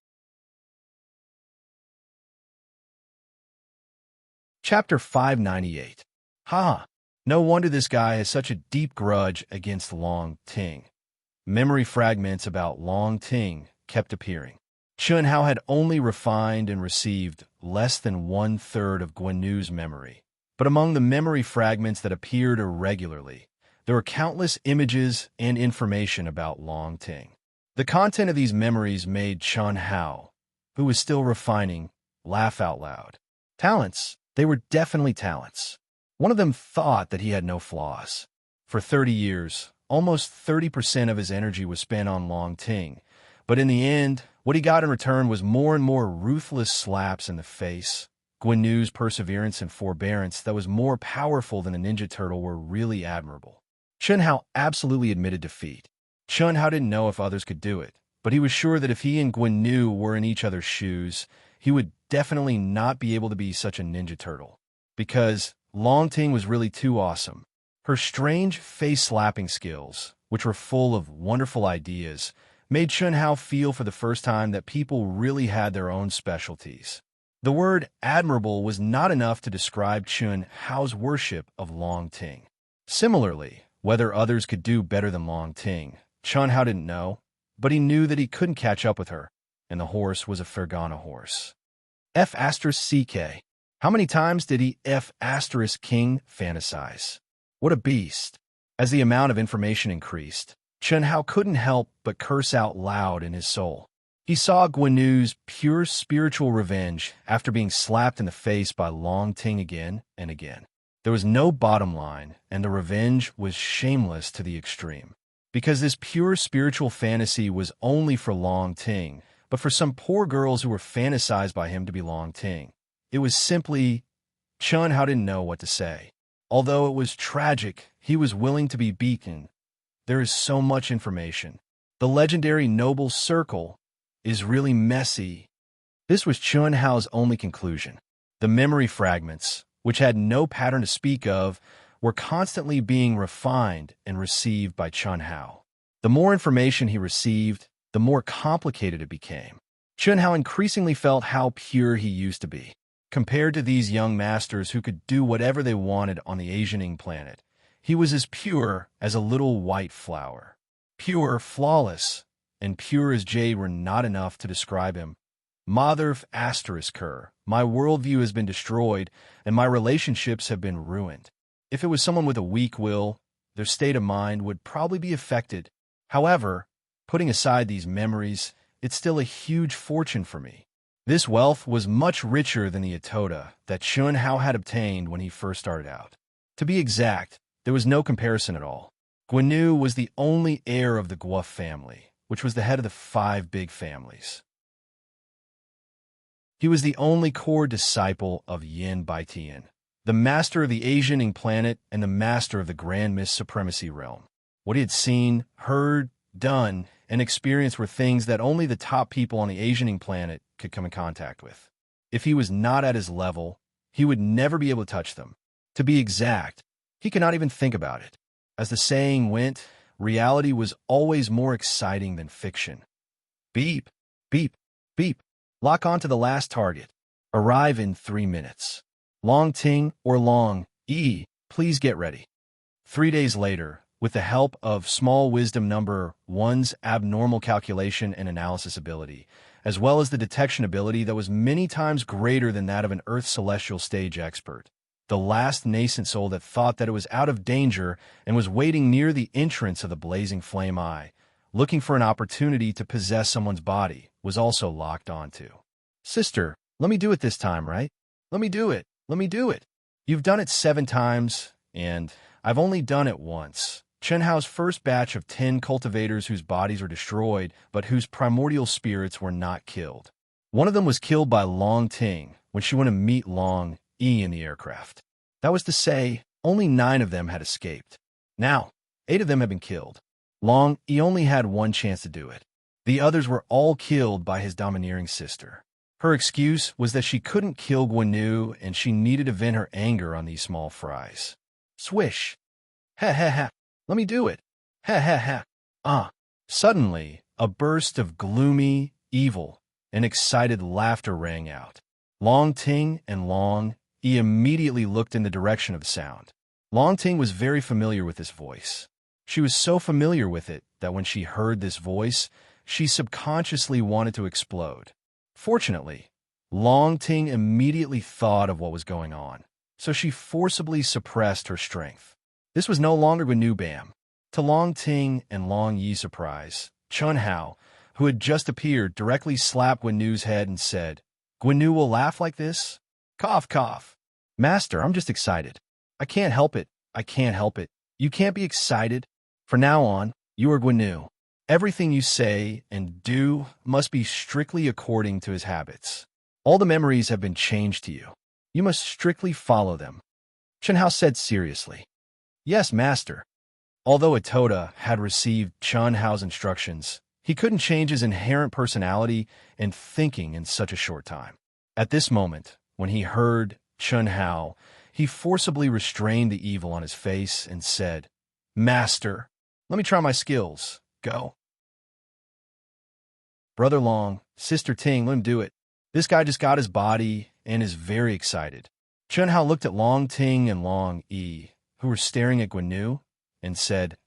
Chapter 598. Ha! No wonder this guy has such a deep grudge against Long Ting. Memory fragments about Long Ting kept appearing. Chun Hao had only refined and received less than 1/3 of Guanu's memory. But among the memory fragments that appeared irregularly, there were countless images and information about Long Ting. The content of these memories made Chun Hao, who was still refining, laugh out loud. Talents. They were definitely talents. One of them thought that he had no flaws. For 30 years, almost 30% of his energy was spent on Long Ting, but in the end, what he got in return was more and more ruthless slaps in the face. Guanu's perseverance and forbearance that was more powerful than a Ninja Turtle were really admirable. Chun Hao absolutely admitted defeat. Chun Hao didn't know if others could do it, but he was sure that if he and Guanu were in each other's shoes, he would definitely not be able to be such a Ninja Turtle. Because Long Ting was really too awesome. Her strange face-slapping skills, which were full of wonderful ideas, made Chun Hao feel for the first time that people really had their own specialties. The word admirable was not enough to describe Chun Hao's worship of Long Ting. Similarly, whether others could do better than Long Ting, Chun Hao didn't know, but he knew that he couldn't catch up with her, and the horse was a Fergana horse. F***CK. How many times did he F***King fantasize? What a beast. As the amount of information increased, Chun Hao couldn't help but curse out loud in his soul. He saw Guanu's pure spiritual revenge after being slapped in the face by Long Ting again and again. There was no bottom line, and the revenge was shameless to the extreme. Because this pure spiritual fantasy was only for Long Ting, but for some poor girls who were fantasized by him to be Long Ting. It was simply, Chun Hao didn't know what to say. Although it was tragic, he was willing to be beaten. There is so much information. The legendary Noble Circle is really messy. This was Chun Hao's only conclusion. The memory fragments, which had no pattern to speak of, were constantly being refined and received by Chun Hao. The more information he received, the more complicated it became. Chun Hao increasingly felt how pure he used to be. Compared to these young masters who could do whatever they wanted on the Asianing planet, he was as pure as a little white flower. Pure, flawless, and pure as jade were not enough to describe him. Mother asterisk her, my worldview has been destroyed, and my relationships have been ruined. If it was someone with a weak will, their state of mind would probably be affected. However, putting aside these memories, it's still a huge fortune for me. This wealth was much richer than the Atoda that Chun Hao had obtained when he first started out. To be exact, there was no comparison at all. Guanu was the only heir of the Guo family, which was the head of the 5 big families. He was the only core disciple of Yin Baitian, the master of the Asianing planet and the master of the Grand Mist Supremacy realm. What he had seen, heard, done, and experienced were things that only the top people on the Asianing planet could come in contact with. If he was not at his level, he would never be able to touch them. To be exact, he could not even think about it. As the saying went, reality was always more exciting than fiction. Beep, beep, beep. Lock on to the last target. Arrive in 3 minutes. Long Ting or Long E, please get ready. 3 days later, with the help of small wisdom number 1's abnormal calculation and analysis ability, as well as the detection ability that was many times greater than that of an Earth Celestial stage expert, the last nascent soul that thought that it was out of danger and was waiting near the entrance of the blazing flame eye, looking for an opportunity to possess someone's body, was also locked onto. Sister, let me do it this time, right? Let me do it. Let me do it. You've done it 7 times, and I've only done it once. Chun Hao's first batch of 10 cultivators whose bodies were destroyed, but whose primordial spirits were not killed. One of them was killed by Long Ting when she went to meet Long E in the aircraft. That was to say, only 9 of them had escaped. Now, 8 of them had been killed. Long E only had 1 chance to do it. The others were all killed by his domineering sister. Her excuse was that she couldn't kill Guinu and she needed to vent her anger on these small fries. Swish! Ha ha ha! Let me do it! Ha ha ha! Ah! Suddenly, a burst of gloomy, evil, and excited laughter rang out. Long Ting and Long Yi immediately looked in the direction of the sound. Long Ting was very familiar with this voice. She was so familiar with it that when she heard this voice, she subconsciously wanted to explode. Fortunately, Long Ting immediately thought of what was going on, so she forcibly suppressed her strength. This was no longer Guinu Bam. To Long Ting and Long Yi's surprise, Chun Hao, who had just appeared, directly slapped Guinu's head and said, "Guinu will laugh like this? Cough, cough. Master, I'm just excited. I can't help it. I can't help it. You can't be excited. From now on, you are Guinu. Everything you say and do must be strictly according to his habits. All the memories have been changed to you. You must strictly follow them." Chun Hao said seriously. "Yes, master." Although Atoda had received Chun Hao's instructions, he couldn't change his inherent personality and thinking in such a short time. At this moment, when he heard Chun Hao, he forcibly restrained the evil on his face and said, "Master, let me try my skills. Go." Brother Long, Sister Ting, let him do it. This guy just got his body and is very excited. Chun Hao looked at Long Ting and Long Yi, who were staring at Guinu, and said,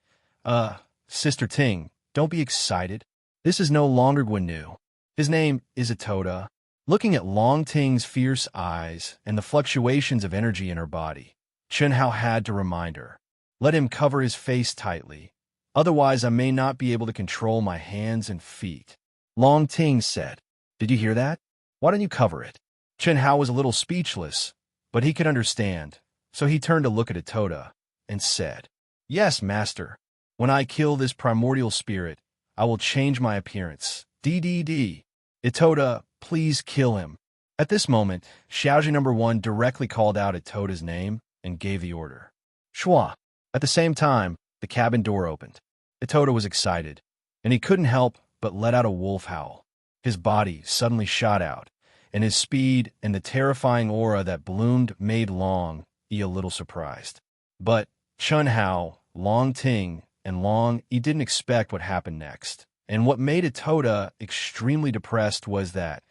Sister Ting, don't be excited. This is no longer Guinu. His name is Atoda." Looking at Long Ting's fierce eyes and the fluctuations of energy in her body, Chun Hao had to remind her, "Let him cover his face tightly. Otherwise, I may not be able to control my hands and feet." Long Ting said, "Did you hear that? Why don't you cover it?" Chun Hao was a little speechless, but he could understand, so he turned to look at Atoda and said, "Yes, master. When I kill this primordial spirit, I will change my appearance. DDD. Atoda, please kill him." At this moment, Xiaoji No. 1 directly called out Atoda's name and gave the order. Shua. At the same time, the cabin door opened. Atoda was excited, and he couldn't help but let out a wolf howl. His body suddenly shot out, and his speed and the terrifying aura that bloomed made Long Yi a little surprised. But Chun Hao, Long Ting, and Long Yi didn't expect what happened next. And what made Atoda extremely depressed was that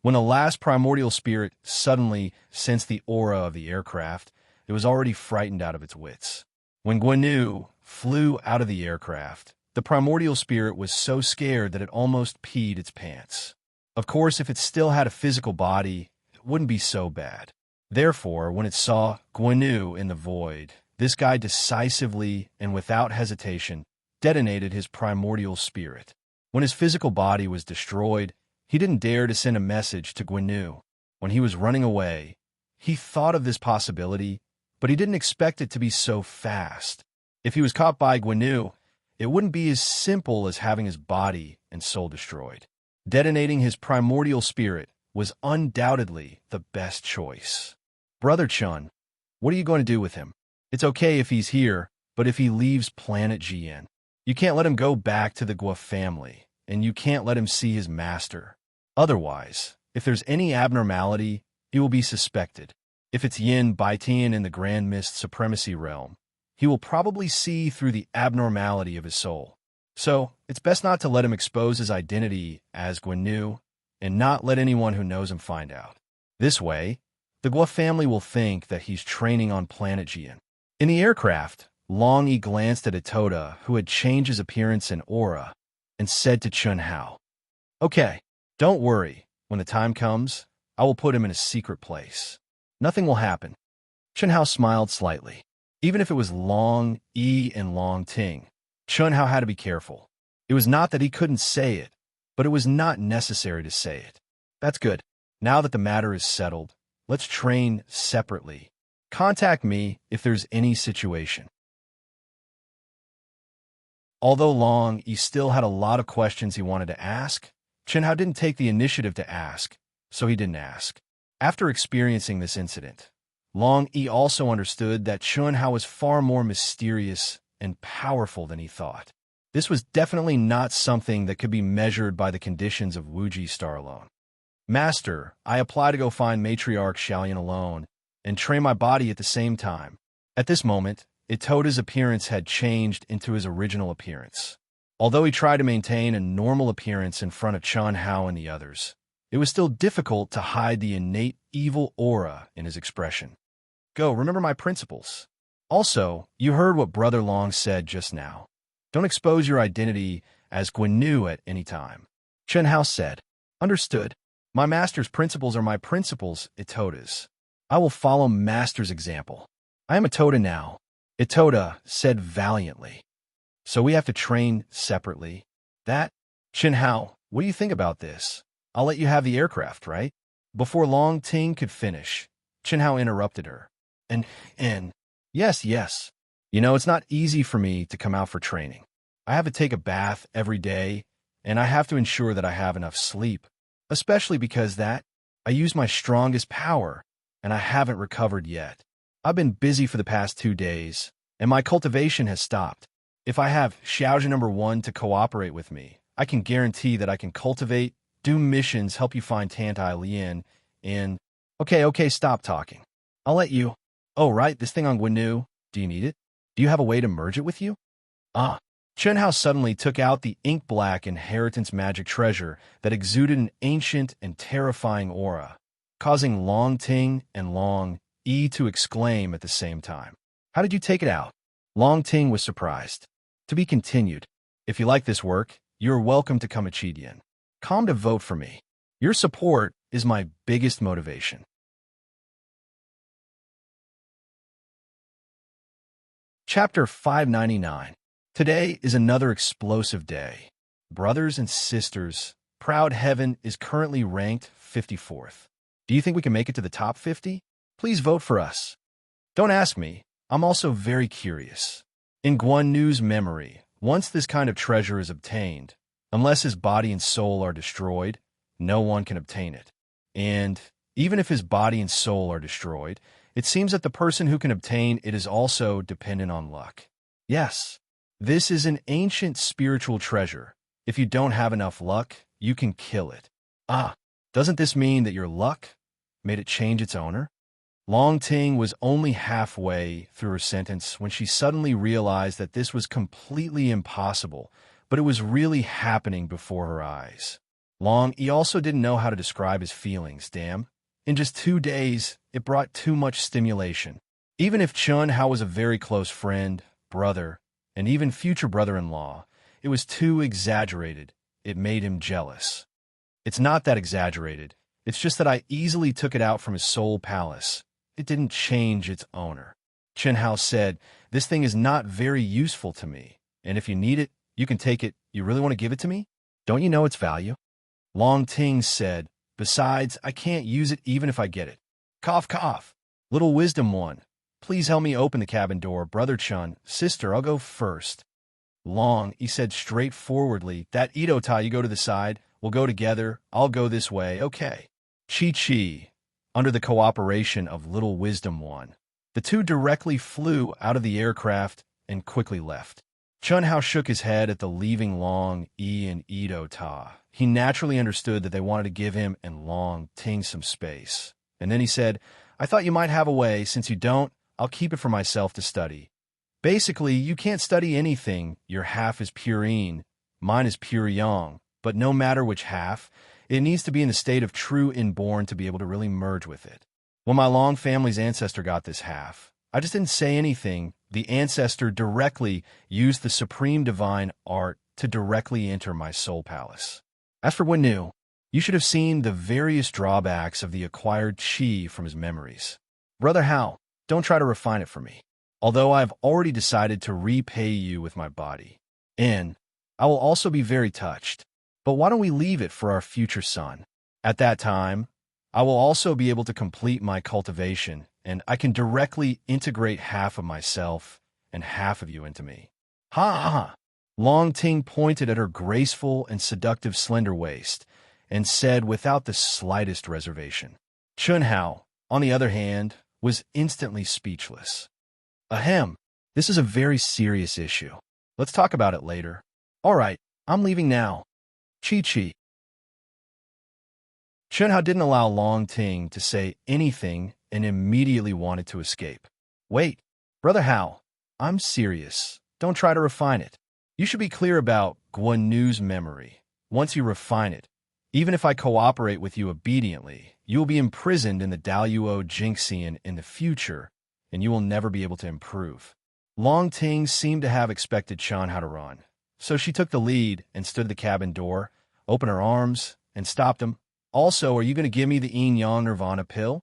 when the last primordial spirit suddenly sensed the aura of the aircraft, it was already frightened out of its wits. When Guinu flew out of the aircraft, the primordial spirit was so scared that it almost peed its pants. Of course, if it still had a physical body, it wouldn't be so bad. Therefore, when it saw Guinu in the void, this guy decisively and without hesitation detonated his primordial spirit. When his physical body was destroyed, he didn't dare to send a message to Guinu. When he was running away, he thought of this possibility, but he didn't expect it to be so fast. If he was caught by Guinu, it wouldn't be as simple as having his body and soul destroyed. Detonating his primordial spirit was undoubtedly the best choice. "Brother Chun, what are you going to do with him? It's okay if he's here, but if he leaves planet GN, you can't let him go back to the Gua family, and you can't let him see his master. Otherwise, if there's any abnormality, he will be suspected. If it's Yin Baitian in the Grand Mist Supremacy Realm, he will probably see through the abnormality of his soul. So, it's best not to let him expose his identity as Guinu, and not let anyone who knows him find out. This way, the Gua family will think that he's training on planet GN." In the aircraft, Long Yi glanced at Atoda, who had changed his appearance and aura, and said to Chun Hao, "Okay, don't worry. When the time comes, I will put him in a secret place. Nothing will happen." Chun Hao smiled slightly. Even if it was Long Yi and Long Ting, Chun Hao had to be careful. It was not that he couldn't say it, but it was not necessary to say it. "That's good. Now that the matter is settled, let's train separately. Contact me if there's any situation." Although Long Yi still had a lot of questions he wanted to ask, Chun Hao didn't take the initiative to ask, so he didn't ask. After experiencing this incident, Long Yi also understood that Chun Hao was far more mysterious and powerful than he thought. This was definitely not something that could be measured by the conditions of Wuji Star alone. Master, I apply to go find matriarch Xiaoyan alone and train my body at the same time. At this moment, Itota's appearance had changed into his original appearance. Although he tried to maintain a normal appearance in front of Chen Hao and the others, it was still difficult to hide the innate evil aura in his expression. Go, remember my principles. Also, you heard what Brother Long said just now. Don't expose your identity as Guanyu at any time. Chen Hao said, Understood. My master's principles are my principles, Itota's. I will follow master's example. I am Itota now, Itota said valiantly. So we have to train separately. That? Chen Hao, what do you think about this? I'll let you have the aircraft, right? Before Long Ting could finish, Chen Hao interrupted her. And, yes. You know, it's not easy for me to come out for training. I have to take a bath every day, and I have to ensure that I have enough sleep, especially because I use my strongest power, and I haven't recovered yet. I've been busy for the past 2 days, and my cultivation has stopped. If I have Xiaozhen number 1 to cooperate with me, I can guarantee that I can cultivate, do missions, help you find Tantai Lian, and... Okay, stop talking. I'll let you... Oh, right, this thing on Guanyu, do you need it? Do you have a way to merge it with you? Chen Hao suddenly took out the ink-black inheritance magic treasure that exuded an ancient and terrifying aura, causing Long Ting and Long Yi to exclaim at the same time. How did you take it out? Long Ting was surprised. To be continued. If you like this work, you are welcome to come at Chidian. Come to vote for me. Your support is my biggest motivation. Chapter 599. Today is another explosive day. Brothers and sisters, Proud Heaven is currently ranked 54th. Do you think we can make it to the top 50? Please vote for us. Don't ask me. I'm also very curious. In Guanyu's memory, once this kind of treasure is obtained, unless his body and soul are destroyed, no one can obtain it. And even if his body and soul are destroyed, it seems that the person who can obtain it is also dependent on luck. Yes, this is an ancient spiritual treasure. If you don't have enough luck, you can kill it. Doesn't this mean that your luck made it change its owner? Long Ting was only halfway through her sentence when she suddenly realized that this was completely impossible, but it was really happening before her eyes. He also didn't know how to describe his feelings, damn. In just 2 days, it brought too much stimulation. Even if Chen Hao was a very close friend, brother, and even future brother-in-law, it was too exaggerated. It made him jealous. It's not that exaggerated. It's just that I easily took it out from his soul palace. It didn't change its owner. Chen Hao said, This thing is not very useful to me, and if you need it, you can take it. You really want to give it to me? Don't you know its value? Long Ting said, Besides, I can't use it even if I get it. Cough, cough. Little wisdom one. Please help me open the cabin door, Brother Chun. Sister, I'll go first. Long, he said straightforwardly, That Itota, you go to the side. We'll go together. I'll go this way. Okay. Chi, under the cooperation of Little Wisdom One, the two directly flew out of the aircraft and quickly left. Chun Hao shook his head at the leaving Long, Yi, and Itota. He naturally understood that they wanted to give him and Long Ting some space. And then he said, I thought you might have a way. Since you don't, I'll keep it for myself to study. Basically, you can't study anything. Your half is pure yin, mine is pure yang. But no matter which half, it needs to be in the state of true inborn to be able to really merge with it. When my Long family's ancestor got this half, I just didn't say anything. The ancestor directly used the supreme divine art to directly enter my soul palace. As for Guanyu, you should have seen the various drawbacks of the acquired chi from his memories. Brother Hao, don't try to refine it for me. Although I have already decided to repay you with my body. And I will also be very touched. But why don't we leave it for our future son? At that time, I will also be able to complete my cultivation, and I can directly integrate half of myself and half of you into me. Ha ha ha! Long Ting pointed at her graceful and seductive slender waist and said without the slightest reservation. Chun Hao, on the other hand, was instantly speechless. Ahem, this is a very serious issue. Let's talk about it later. All right, I'm leaving now. Chi. Chunhao didn't allow Long Ting to say anything and immediately wanted to escape. Wait, Brother Hao, I'm serious. Don't try to refine it. You should be clear about Guan Nu's memory. Once you refine it, even if I cooperate with you obediently, you will be imprisoned in the Daluo Jinxian in the future, and you will never be able to improve. Long Ting seemed to have expected Chunhao to run, so she took the lead and stood at the cabin door, opened her arms, and stopped him. Also, are you going to give me the yin-yang nirvana pill?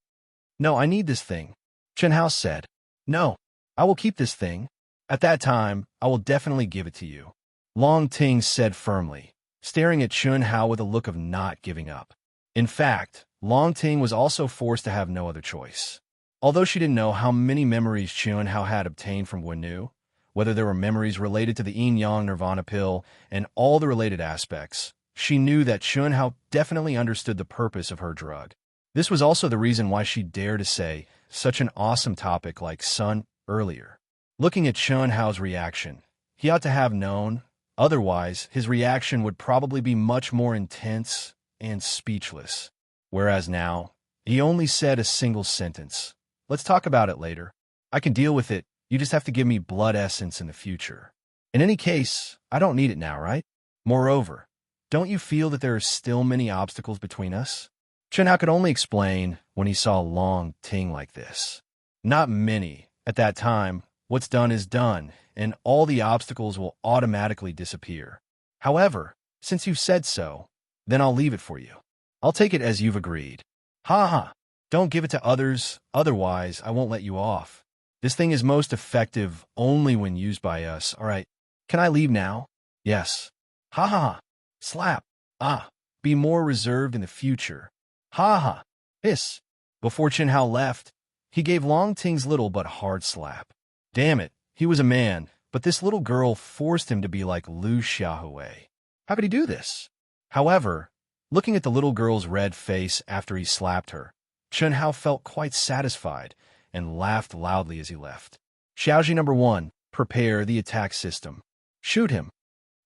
No, I need this thing. Chunhao said. No, I will keep this thing. At that time, I will definitely give it to you. Long Ting said firmly, staring at Chunhao with a look of not giving up. In fact, Long Ting was also forced to have no other choice. Although she didn't know how many memories Chunhao had obtained from Guan Nu, whether there were memories related to the yin-yang nirvana pill and all the related aspects, she knew that Chunhao definitely understood the purpose of her drug. This was also the reason why she dared to say such an awesome topic like sun earlier. Looking at Chunhao's reaction, he ought to have known, otherwise his reaction would probably be much more intense and speechless. Whereas now, he only said a single sentence. Let's talk about it later. I can deal with it, you just have to give me blood essence in the future. In any case, I don't need it now, right? Moreover, don't you feel that there are still many obstacles between us? Chunhao could only explain when he saw Long Ting like this. Not many. At that time, what's done is done, and all the obstacles will automatically disappear. However, since you've said so, then I'll leave it for you. I'll take it as you've agreed. Ha ha! Don't give it to others, otherwise I won't let you off. This thing is most effective only when used by us, alright? Can I leave now? Yes. Ha ha ha! Slap! Ah! Be more reserved in the future. Ha ha! Hiss! Before Chunhao left, he gave Long Ting's little but hard slap. Damn it, he was a man, but this little girl forced him to be like Lu Xiaohui. How could he do this? However, looking at the little girl's red face after he slapped her, Chunhao felt quite satisfied and laughed loudly as he left. Xiaoji number 1, prepare the attack system. Shoot him.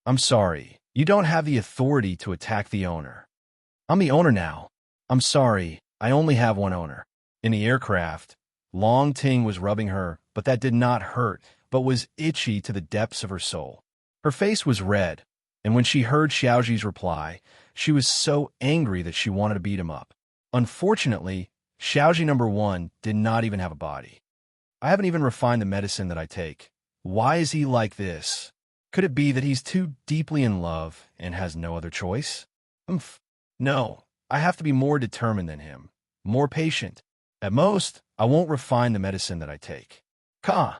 I'm sorry, you don't have the authority to attack the owner. I'm the owner now. I'm sorry, I only have one owner. In the aircraft, Long Ting was rubbing her, but that did not hurt, but was itchy to the depths of her soul. Her face was red, and when she heard Xiaoji's reply, she was so angry that she wanted to beat him up. Unfortunately, Xiaoji number 1 did not even have a body. I haven't even refined the medicine that I take. Why is he like this? Could it be that he's too deeply in love and has no other choice? No, I have to be more determined than him, more patient. At most, I won't refine the medicine that I take. Ka!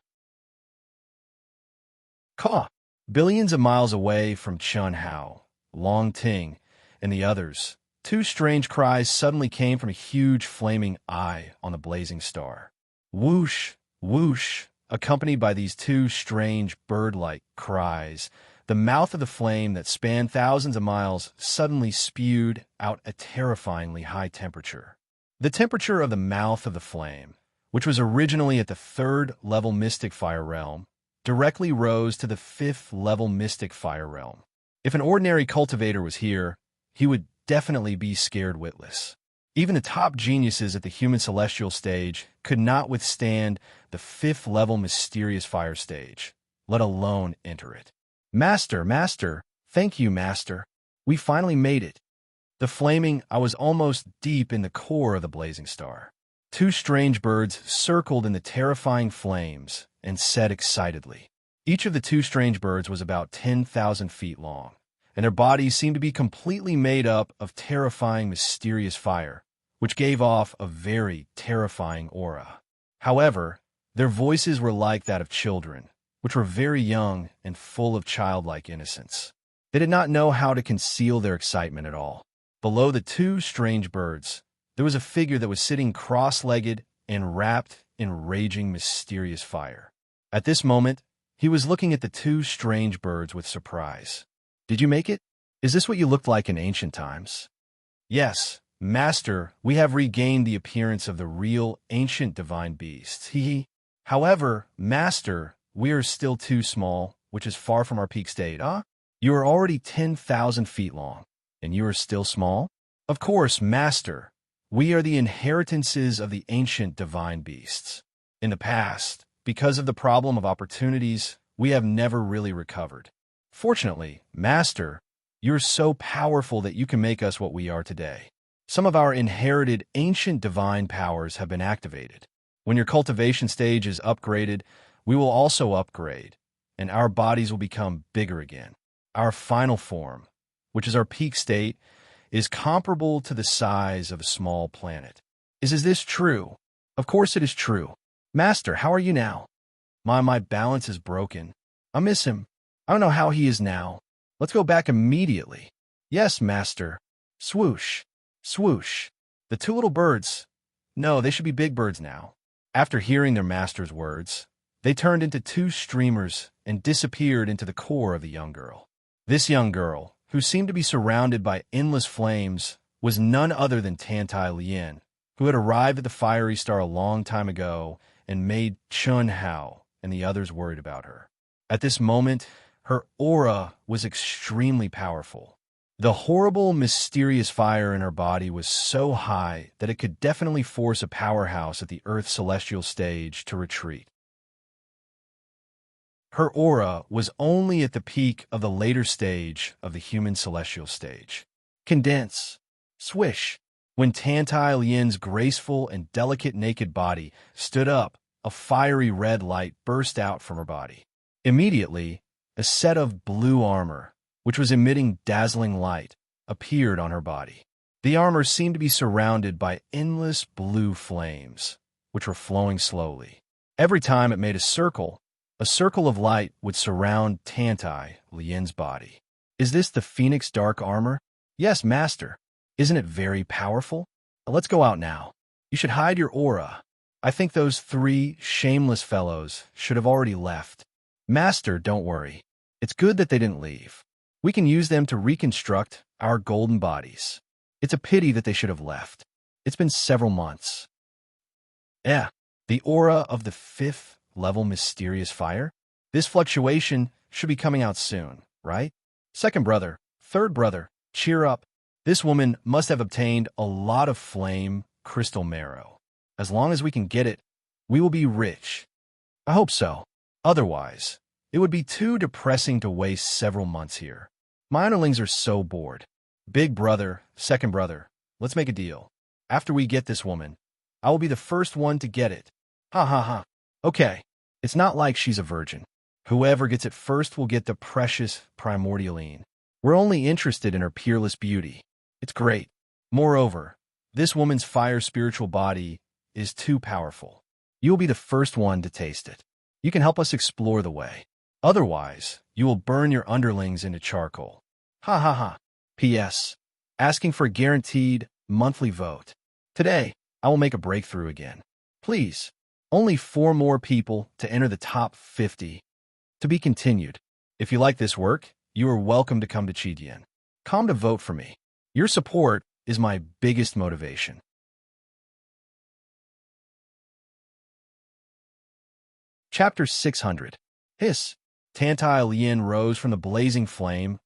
Ka! Billions of miles away from Chunhao, Long Ting, and the others, two strange cries suddenly came from a huge flaming eye on the blazing star. Whoosh, whoosh, accompanied by these two strange bird-like cries, the mouth of the flame that spanned thousands of miles suddenly spewed out a terrifyingly high temperature. The temperature of the mouth of the flame, which was originally at the 3rd level mystic fire realm, directly rose to the 5th level mystic fire realm. If an ordinary cultivator was here, he would definitely be scared witless. Even the top geniuses at the human celestial stage could not withstand the 5th level mysterious fire stage, let alone enter it. Master, Master, thank you, Master. We finally made it. I was almost deep in the core of the blazing star. Two strange birds circled in the terrifying flames and said excitedly. Each of the two strange birds was about 10,000 feet long, and their bodies seemed to be completely made up of terrifying mysterious fire, which gave off a very terrifying aura. However, their voices were like that of children, which were very young and full of childlike innocence. They did not know how to conceal their excitement at all. Below the two strange birds, there was a figure that was sitting cross-legged and wrapped in raging mysterious fire. At this moment, he was looking at the two strange birds with surprise. Did you make it? Is this what you looked like in ancient times? Yes, Master, we have regained the appearance of the real ancient divine beasts. However, Master, we are still too small, which is far from our peak state. You are already 10,000 feet long, and you are still small? Of course, Master. We are the inheritances of the ancient divine beasts. In the past, because of the problem of opportunities, we have never really recovered. Fortunately, Master, you're so powerful that you can make us what we are today. Some of our inherited ancient divine powers have been activated. When your cultivation stage is upgraded, we will also upgrade, and our bodies will become bigger again. Our final form, which is our peak state, is comparable to the size of a small planet. Is this true? Of course it is true. Master, how are you now? My balance is broken. I miss him. I don't know how he is now. Let's go back immediately. Yes, Master. Swoosh. Swoosh. The two little birds. No, they should be big birds now. After hearing their master's words, they turned into two streamers and disappeared into the core of the young girl. This young girl, who seemed to be surrounded by endless flames, was none other than Tantai Lien, who had arrived at the fiery star a long time ago and made Chun Hao and the others worried about her. At this moment, her aura was extremely powerful. The horrible, mysterious fire in her body was so high that it could definitely force a powerhouse at the Earth's celestial stage to retreat. Her aura was only at the peak of the later stage of the human celestial stage. Condense. Swish. When Tantai Lien's graceful and delicate naked body stood up, a fiery red light burst out from her body. Immediately, a set of blue armor, which was emitting dazzling light, appeared on her body. The armor seemed to be surrounded by endless blue flames, which were flowing slowly. Every time it made a circle of light would surround Tantai Lien's body. Is this the Phoenix Dark Armor? Yes, Master. Isn't it very powerful? Let's go out now. You should hide your aura. I think those three shameless fellows should have already left. Master, don't worry. It's good that they didn't leave. We can use them to reconstruct our golden bodies. It's a pity that they should have left. It's been several months. The aura of the 5th level mysterious fire? This fluctuation should be coming out soon, right? Second brother, third brother, cheer up. This woman must have obtained a lot of flame crystal marrow. As long as we can get it, we will be rich. I hope so. Otherwise, it would be too depressing to waste several months here. My underlings are so bored. Big brother, second brother, let's make a deal. After we get this woman, I will be the first one to get it. Ha ha ha. Okay, it's not like she's a virgin. Whoever gets it first will get the precious primordialine. We're only interested in her peerless beauty. It's great. Moreover, this woman's fire spiritual body is too powerful. You will be the first one to taste it. You can help us explore the way. Otherwise, you will burn your underlings into charcoal. Ha ha ha. P.S. Asking for a guaranteed monthly vote. Today, I will make a breakthrough again. Please, only 4 more people to enter the top 50. To be continued. If you like this work, you are welcome to come to Chidian. Come to vote for me. Your support is my biggest motivation. Chapter 600. Hiss. Tantai Lien rose from the blazing flame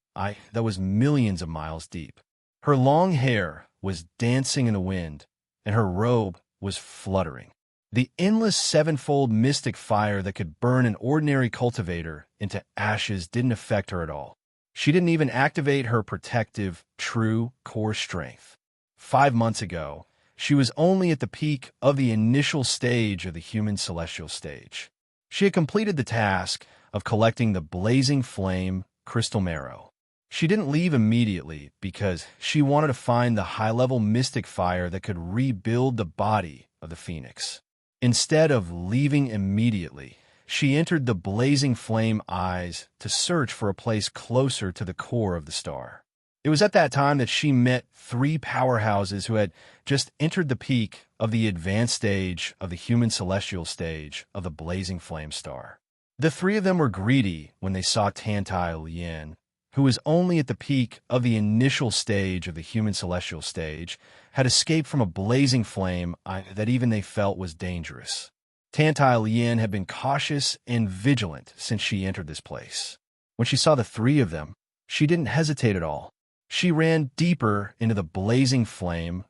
that was millions of miles deep. Her long hair was dancing in the wind, and her robe was fluttering. The endless 7-fold mystic fire that could burn an ordinary cultivator into ashes didn't affect her at all. She didn't even activate her protective, true core strength. 5 months ago, she was only at the peak of the initial stage of the human celestial stage. She had completed the task of collecting the blazing flame crystal marrow. She didn't leave immediately because she wanted to find the high-level mystic fire that could rebuild the body of the phoenix. Instead of leaving immediately, she entered the blazing flame eyes to search for a place closer to the core of the star. It was at that time that she met 3 powerhouses who had just entered the peak of the advanced stage of the human celestial stage of the blazing flame star. The 3 of them were greedy when they saw Tantai Lien, who was only at the peak of the initial stage of the human celestial stage, had escaped from a blazing flame that even they felt was dangerous. Tantai Lien had been cautious and vigilant since she entered this place. When she saw the 3 of them, she didn't hesitate at all. She ran deeper into the blazing flame,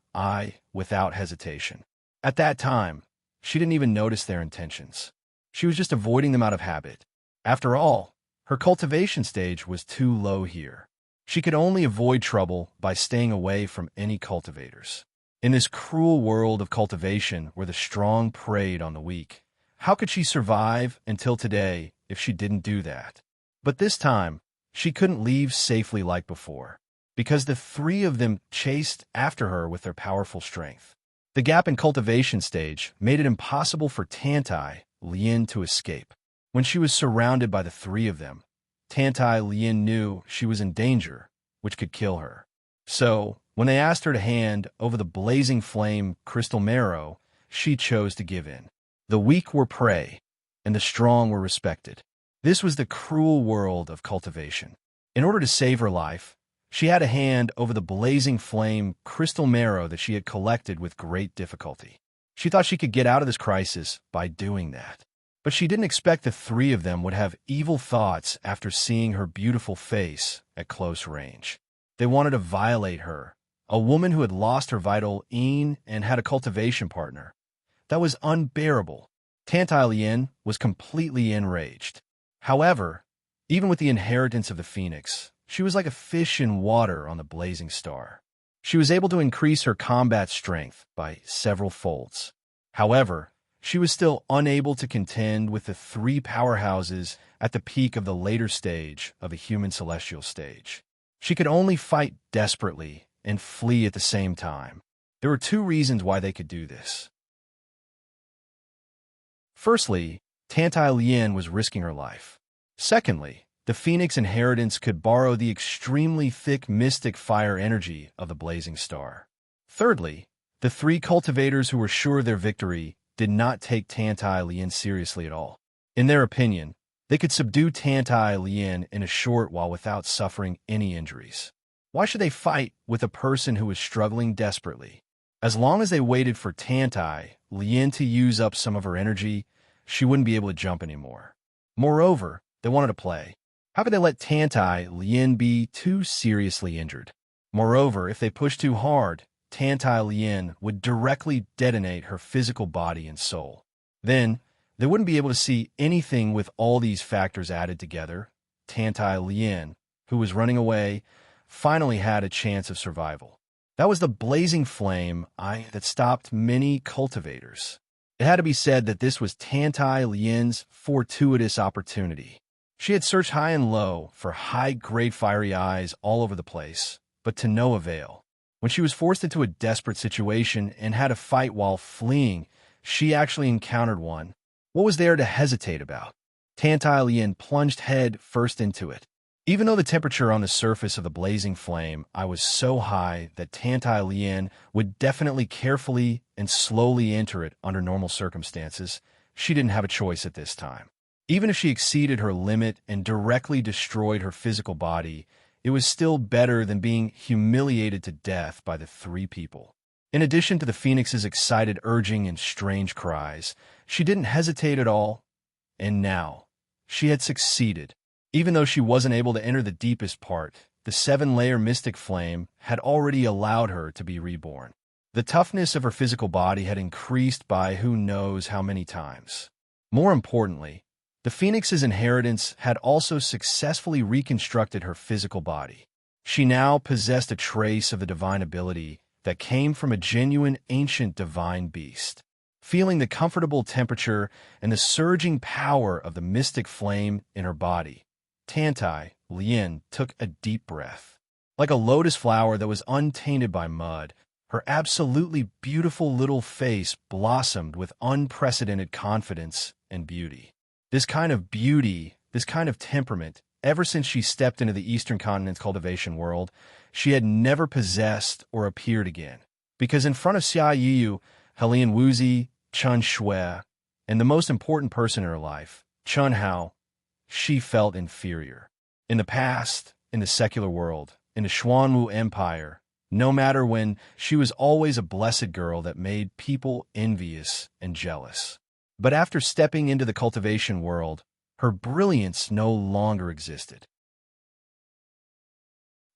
without hesitation. At that time, she didn't even notice their intentions. She was just avoiding them out of habit. After all, her cultivation stage was too low here. She could only avoid trouble by staying away from any cultivators. In this cruel world of cultivation where the strong preyed on the weak, how could she survive until today if she didn't do that? But this time, she couldn't leave safely like before, because the three of them chased after her with their powerful strength. The gap in cultivation stage made it impossible for Tantai Lien to escape. When she was surrounded by the three of them, Tantai Lien knew she was in danger, which could kill her. So, when they asked her to hand over the blazing flame crystal marrow, she chose to give in. The weak were prey, and the strong were respected. This was the cruel world of cultivation. In order to save her life, she had to hand over the blazing flame crystal marrow that she had collected with great difficulty. She thought she could get out of this crisis by doing that. But she didn't expect the three of them would have evil thoughts after seeing her beautiful face at close range. They wanted to violate her, a woman who had lost her vital Een and had a cultivation partner. That was unbearable. Tantai Lien was completely enraged. However, even with the inheritance of the phoenix, she was like a fish in water on the blazing star. She was able to increase her combat strength by several folds. However, she was still unable to contend with the three powerhouses at the peak of the later stage of a human celestial stage. She could only fight desperately and flee at the same time. There were two reasons why they could do this. Firstly, Tantai Lien was risking her life. Secondly, the Phoenix inheritance could borrow the extremely thick mystic fire energy of the blazing star. Thirdly, the three cultivators who were sure of their victory did not take Tantai Lien seriously at all. In their opinion, they could subdue Tantai Lien in a short while without suffering any injuries. Why should they fight with a person who was struggling desperately? As long as they waited for Tantai Lien to use up some of her energy, she wouldn't be able to jump anymore. Moreover, they wanted to play. How could they let Tantai Lien be too seriously injured? Moreover, if they pushed too hard, Tantai Lien would directly detonate her physical body and soul. Then, they wouldn't be able to see anything with all these factors added together. Tantai Lien, who was running away, finally had a chance of survival. That was the blazing flame that stopped many cultivators. It had to be said that this was Tantai Lien's fortuitous opportunity. She had searched high and low for high-grade fiery eyes all over the place, but to no avail. When she was forced into a desperate situation and had to fight while fleeing, she actually encountered one. What was there to hesitate about? Tantai Lien plunged head first into it. Even though the temperature on the surface of the blazing flame was so high that Tantai Lien would definitely carefully and slowly enter it under normal circumstances, she didn't have a choice at this time. Even if she exceeded her limit and directly destroyed her physical body, it was still better than being humiliated to death by the three people. In addition to the Phoenix's excited urging and strange cries, she didn't hesitate at all. And now, she had succeeded. Even though she wasn't able to enter the deepest part, the 7-layer mystic flame had already allowed her to be reborn. The toughness of her physical body had increased by who knows how many times. More importantly, the Phoenix's inheritance had also successfully reconstructed her physical body. She now possessed a trace of the divine ability that came from a genuine ancient divine beast. Feeling the comfortable temperature and the surging power of the mystic flame in her body, Tantai Lien took a deep breath. Like a lotus flower that was untainted by mud, her absolutely beautiful little face blossomed with unprecedented confidence and beauty. This kind of beauty, this kind of temperament, ever since she stepped into the Eastern Continent's cultivation world, she had never possessed or appeared again. Because in front of Xia Yiyu, Helian Wuzi, Chun Shui, and the most important person in her life, Chun Hao, she felt inferior. In the past, in the secular world, in the Xuanwu Empire, no matter when, she was always a blessed girl that made people envious and jealous. But after stepping into the cultivation world, her brilliance no longer existed.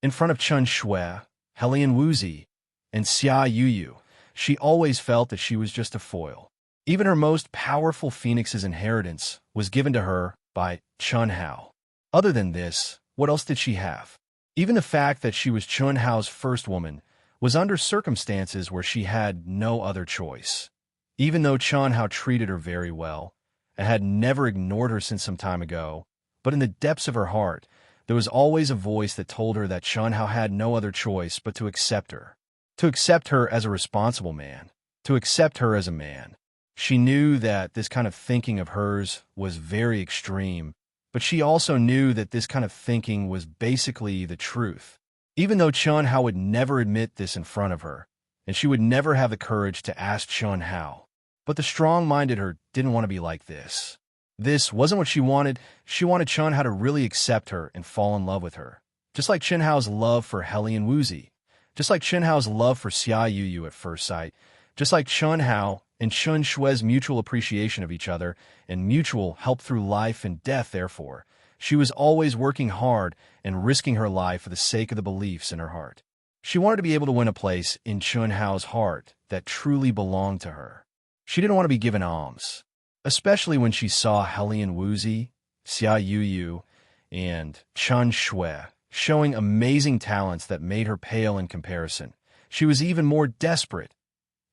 In front of Chun Shui, Helian Wuzi, and Xia Yuyu, she always felt that she was just a foil. Even her most powerful phoenix's inheritance was given to her by Chun Hao. Other than this, what else did she have? Even the fact that she was Chun Hao's first woman was under circumstances where she had no other choice. Even though Chun Hao treated her very well and had never ignored her since some time ago, but in the depths of her heart, there was always a voice that told her that Chun Hao had no other choice but to accept her. To accept her as a responsible man. To accept her as a man. She knew that this kind of thinking of hers was very extreme, but she also knew that this kind of thinking was basically the truth. Even though Chun Hao would never admit this in front of her, and she would never have the courage to ask Chun Hao. But the strong-minded her didn't want to be like this. This wasn't what she wanted. She wanted Chun Hao to really accept her and fall in love with her. Just like Chun Hao's love for Helian Wuzi. Just like Chun Hao's love for Xia Yuyu at first sight. Just like Chun Hao and Chun Shui's mutual appreciation of each other and mutual help through life and death, therefore, she was always working hard and risking her life for the sake of the beliefs in her heart. She wanted to be able to win a place in Chun Hao's heart that truly belonged to her. She didn't want to be given alms, especially when she saw Helian Wuzi, Xia Yuyu, and Chun Shui showing amazing talents that made her pale in comparison. She was even more desperate.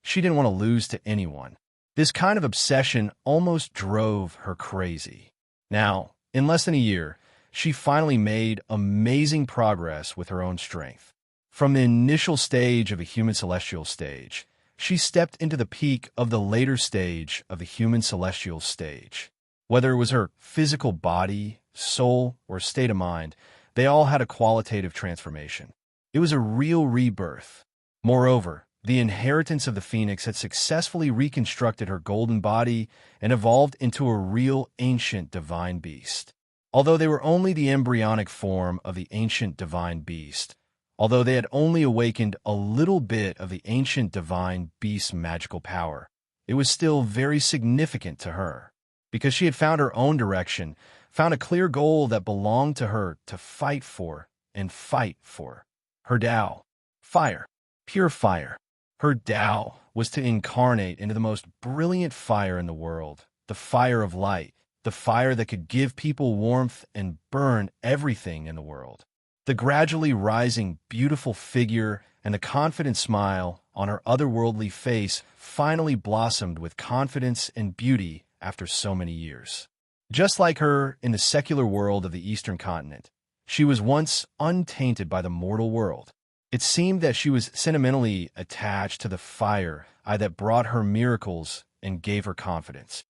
She didn't want to lose to anyone. This kind of obsession almost drove her crazy. Now, in less than a year, she finally made amazing progress with her own strength. From the initial stage of a human celestial stage, she stepped into the peak of the later stage of the human celestial stage. Whether it was her physical body, soul, or state of mind, they all had a qualitative transformation. It was a real rebirth. Moreover, the inheritance of the phoenix had successfully reconstructed her golden body and evolved into a real ancient divine beast. Although they were only the embryonic form of the ancient divine beast, although they had only awakened a little bit of the ancient divine beast's magical power, it was still very significant to her, because she had found her own direction, found a clear goal that belonged to her to fight for and fight for. Her Tao, fire, pure fire. Her Tao was to incarnate into the most brilliant fire in the world, the fire of light, the fire that could give people warmth and burn everything in the world. The gradually rising, beautiful figure and the confident smile on her otherworldly face finally blossomed with confidence and beauty after so many years. Just like her in the secular world of the Eastern continent, she was once untainted by the mortal world. It seemed that she was sentimentally attached to the fire that brought her miracles and gave her confidence.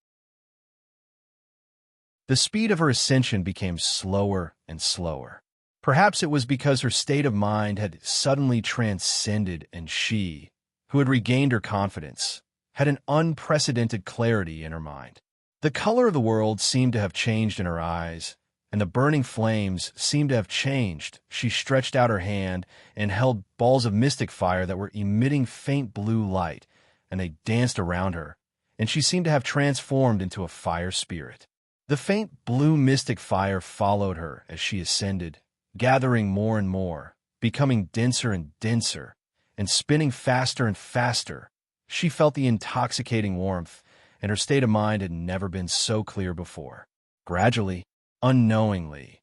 The speed of her ascension became slower and slower. Perhaps it was because her state of mind had suddenly transcended, and she, who had regained her confidence, had an unprecedented clarity in her mind. The color of the world seemed to have changed in her eyes, and the burning flames seemed to have changed. She stretched out her hand and held balls of mystic fire that were emitting faint blue light, and they danced around her, and she seemed to have transformed into a fire spirit. The faint blue mystic fire followed her as she ascended, gathering more and more, becoming denser and denser, and spinning faster and faster. She felt the intoxicating warmth, and her state of mind had never been so clear before. Gradually, unknowingly,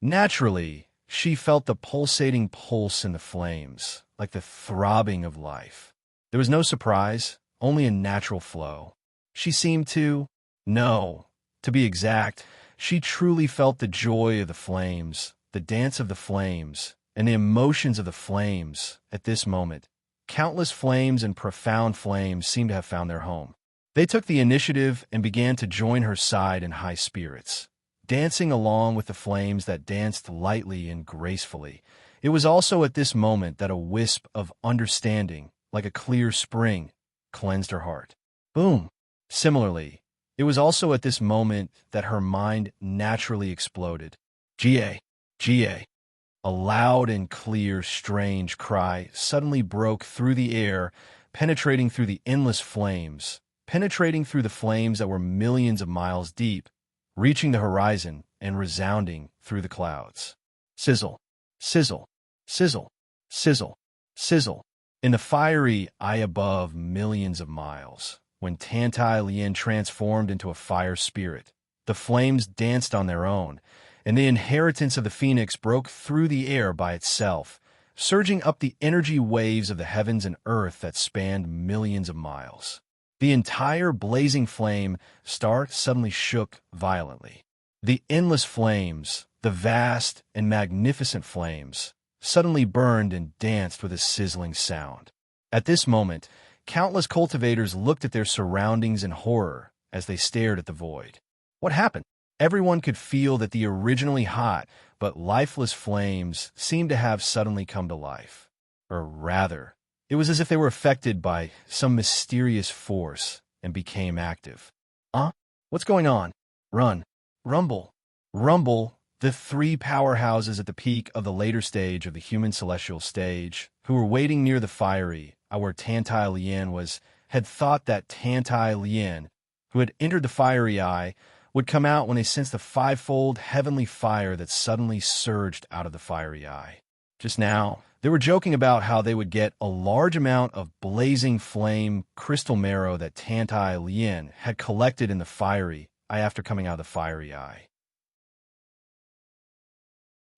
naturally, she felt the pulsating pulse in the flames, like the throbbing of life. There was no surprise, only a natural flow. She seemed to know. To be exact, she truly felt the joy of the flames, the dance of the flames, and the emotions of the flames at this moment. Countless flames and profound flames seemed to have found their home. They took the initiative and began to join her side in high spirits, dancing along with the flames that danced lightly and gracefully. It was also at this moment that a wisp of understanding, like a clear spring, cleansed her heart. Boom! Similarly, it was also at this moment that her mind naturally exploded. Ga! Ga! A loud and clear, strange cry suddenly broke through the air, penetrating through the endless flames, penetrating through the flames that were millions of miles deep, reaching the horizon and resounding through the clouds. Sizzle! Sizzle! Sizzle, sizzle, sizzle. In the fiery eye above millions of miles, when Tantai Lien transformed into a fire spirit, the flames danced on their own, and the inheritance of the phoenix broke through the air by itself, surging up the energy waves of the heavens and earth that spanned millions of miles. The entire blazing flame star suddenly shook violently. The endless flames, the vast and magnificent flames, suddenly burned and danced with a sizzling sound. At this moment, countless cultivators looked at their surroundings in horror as they stared at the void. What happened? Everyone could feel that the originally hot but lifeless flames seemed to have suddenly come to life. Or rather, it was as if they were affected by some mysterious force and became active. Huh? What's going on? Run. Rumble. Rumble. The three powerhouses at the peak of the later stage of the human celestial stage, who were waiting near the fiery, where Tantai Lien was, had thought that Tantai Lien, who had entered the fiery eye, would come out when they sensed the fivefold heavenly fire that suddenly surged out of the fiery eye. Just now, they were joking about how they would get a large amount of blazing flame crystal marrow that Tantai Lien had collected in the fiery eye after coming out of the fiery eye.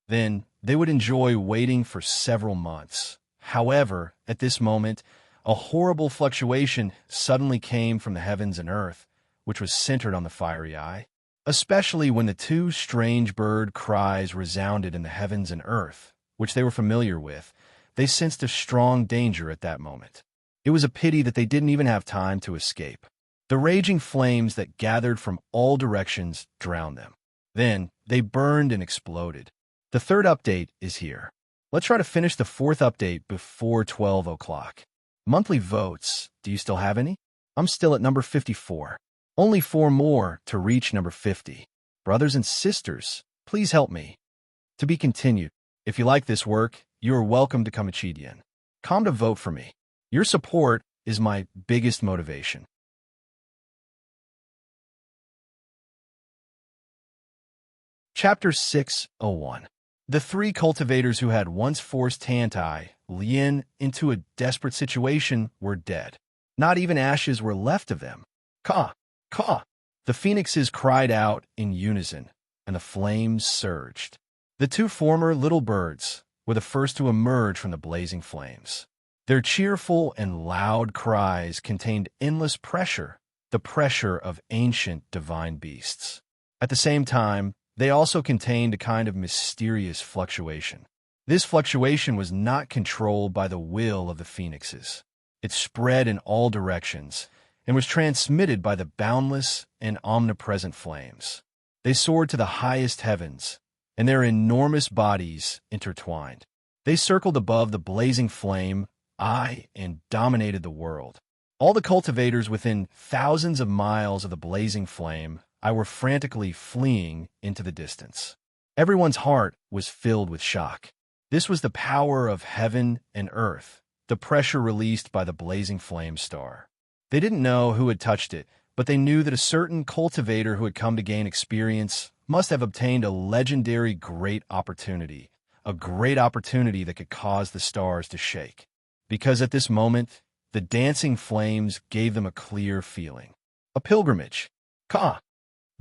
Then they would enjoy waiting for several months. However, at this moment, a horrible fluctuation suddenly came from the heavens and earth, which was centered on the fiery eye, especially when the two strange bird cries resounded in the heavens and earth, which they were familiar with. They sensed a strong danger at that moment. It was a pity that they didn't even have time to escape. The raging flames that gathered from all directions drowned them. Then they burned and exploded. The third update is here. Let's try to finish the fourth update before 12 o'clock. Monthly votes. Do you still have any? I'm still at number 54. Only 4 more to reach number 50. Brothers and sisters, please help me. To be continued. If you like this work, you are welcome to come to Chidian. Come to vote for me. Your support is my biggest motivation. Chapter 601. The three cultivators who had once forced Tantai Lien into a desperate situation were dead. Not even ashes were left of them. Caw, caw. The phoenixes cried out in unison, and the flames surged. The two former little birds were the first to emerge from the blazing flames. Their cheerful and loud cries contained endless pressure, the pressure of ancient divine beasts. At the same time, they also contained a kind of mysterious fluctuation. This fluctuation was not controlled by the will of the phoenixes. It spread in all directions and was transmitted by the boundless and omnipresent flames. They soared to the highest heavens, and their enormous bodies intertwined. They circled above the blazing flame, and dominated the world. All the cultivators within thousands of miles of the blazing flame were frantically fleeing into the distance. Everyone's heart was filled with shock. This was the power of heaven and earth, the pressure released by the blazing flame star. They didn't know who had touched it, but they knew that a certain cultivator who had come to gain experience must have obtained a legendary great opportunity, a great opportunity that could cause the stars to shake. Because at this moment, the dancing flames gave them a clear feeling. A pilgrimage. Ka.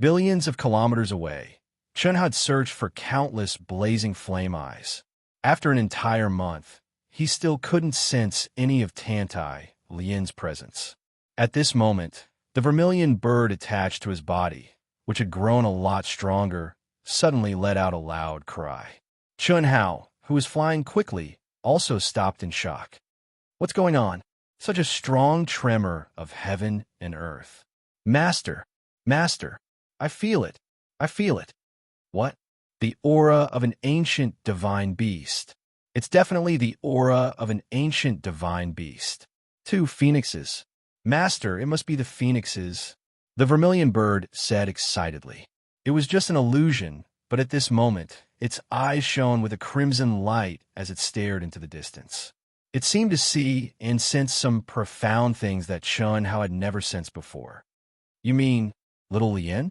Billions of kilometers away, Chun had searched for countless blazing flame eyes. After an entire month, he still couldn't sense any of Tantai Lien's presence. At this moment, the vermilion bird attached to his body, which had grown a lot stronger, suddenly let out a loud cry. Chun Hao, who was flying quickly, also stopped in shock. What's going on? Such a strong tremor of heaven and earth. Master, Master, I feel it. I feel it. What? The aura of an ancient divine beast. It's definitely the aura of an ancient divine beast. 2 phoenixes. Master, it must be the phoenixes. The vermilion bird said excitedly. It was just an illusion, but at this moment, its eyes shone with a crimson light as it stared into the distance. It seemed to see and sense some profound things that Chun Hao had never sensed before. You mean, little Lien?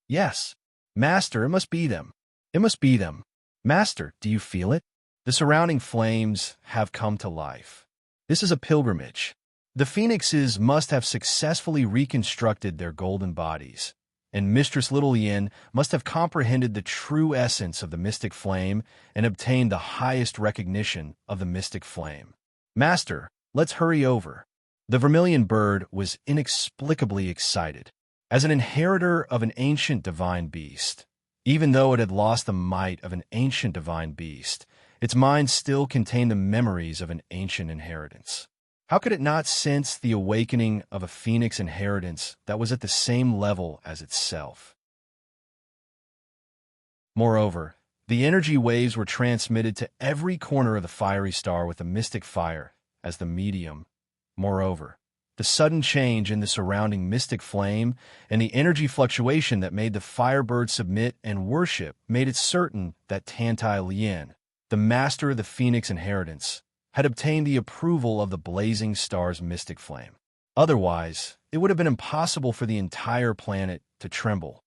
Yes. Master, it must be them. It must be them. Master, do you feel it? The surrounding flames have come to life. This is a pilgrimage. The phoenixes must have successfully reconstructed their golden bodies, and Mistress Little Yin must have comprehended the true essence of the mystic flame and obtained the highest recognition of the mystic flame. Master, let's hurry over. The vermilion bird was inexplicably excited. As an inheritor of an ancient divine beast, even though it had lost the might of an ancient divine beast, its mind still contained the memories of an ancient inheritance. How could it not sense the awakening of a phoenix inheritance that was at the same level as itself? Moreover, the energy waves were transmitted to every corner of the fiery star with the mystic fire as the medium. Moreover, the sudden change in the surrounding mystic flame and the energy fluctuation that made the firebird submit and worship made it certain that Tantai Lien, the master of the phoenix inheritance, had obtained the approval of the blazing star's mystic flame. Otherwise, it would have been impossible for the entire planet to tremble.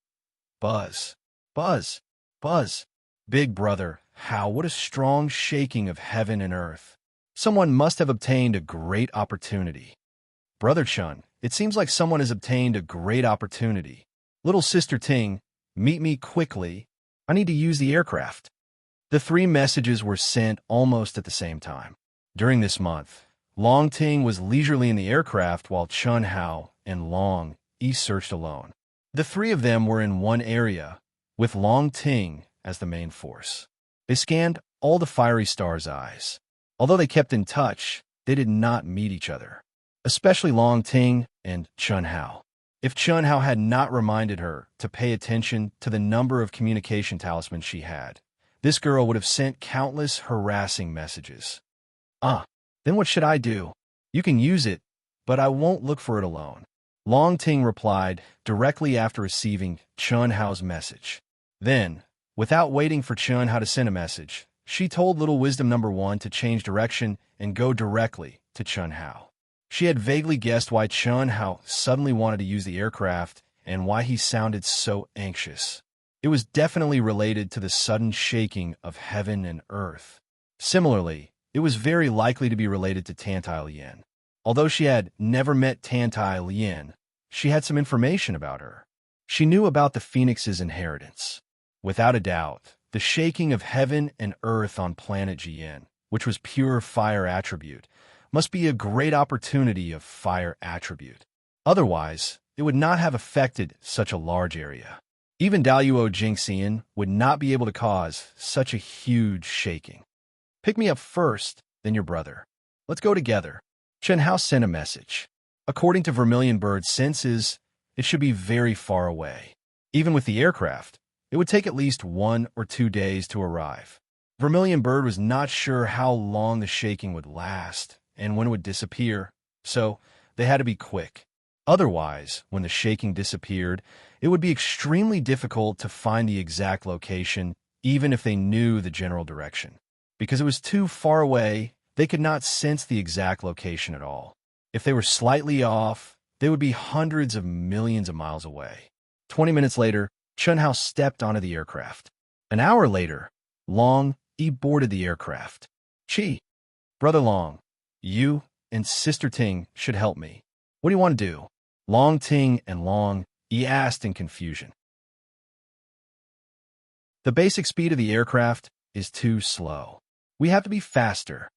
Buzz, buzz, buzz. Big brother, how, what a strong shaking of heaven and earth. Someone must have obtained a great opportunity. Brother Chun, it seems like someone has obtained a great opportunity. Little sister Ting, meet me quickly. I need to use the aircraft. The three messages were sent almost at the same time. During this month, Long Ting was leisurely in the aircraft while Chun Hao and Long Yi searched alone. The three of them were in one area, with Long Ting as the main force. They scanned all the fiery star's eyes. Although they kept in touch, they did not meet each other, especially Long Ting and Chun Hao. If Chun Hao had not reminded her to pay attention to the number of communication talismans she had, this girl would have sent countless harassing messages. Then what should I do? You can use it, but I won't look for it alone. Long Ting replied directly after receiving Chun Hao's message. Then, without waiting for Chun Hao to send a message, she told Little Wisdom Number 1 to change direction and go directly to Chun Hao. She had vaguely guessed why Chun Hao suddenly wanted to use the aircraft and why he sounded so anxious. It was definitely related to the sudden shaking of heaven and earth. Similarly, it was very likely to be related to Tantai Lien. Although she had never met Tantai Lien, she had some information about her. She knew about the Phoenix's inheritance. Without a doubt, the shaking of heaven and earth on planet Jien, which was pure fire attribute, must be a great opportunity of fire attribute. Otherwise, it would not have affected such a large area. Even Daluo Jingxian would not be able to cause such a huge shaking. Pick me up first, then your brother. Let's go together. Chen Hao sent a message. According to Vermilion Bird's senses, it should be very far away. Even with the aircraft, it would take at least 1 or 2 days to arrive. Vermilion Bird was not sure how long the shaking would last and when it would disappear, so they had to be quick. Otherwise, when the shaking disappeared, it would be extremely difficult to find the exact location, even if they knew the general direction. Because it was too far away, they could not sense the exact location at all. If they were slightly off, they would be hundreds of millions of miles away. 20 minutes later, Chun Hao stepped onto the aircraft. An hour later, Long Yi boarded the aircraft. Chi, Brother Long, you and Sister Ting should help me. What do you want to do? Long Ting and Long Yi asked in confusion. The basic speed of the aircraft is too slow. We have to be faster,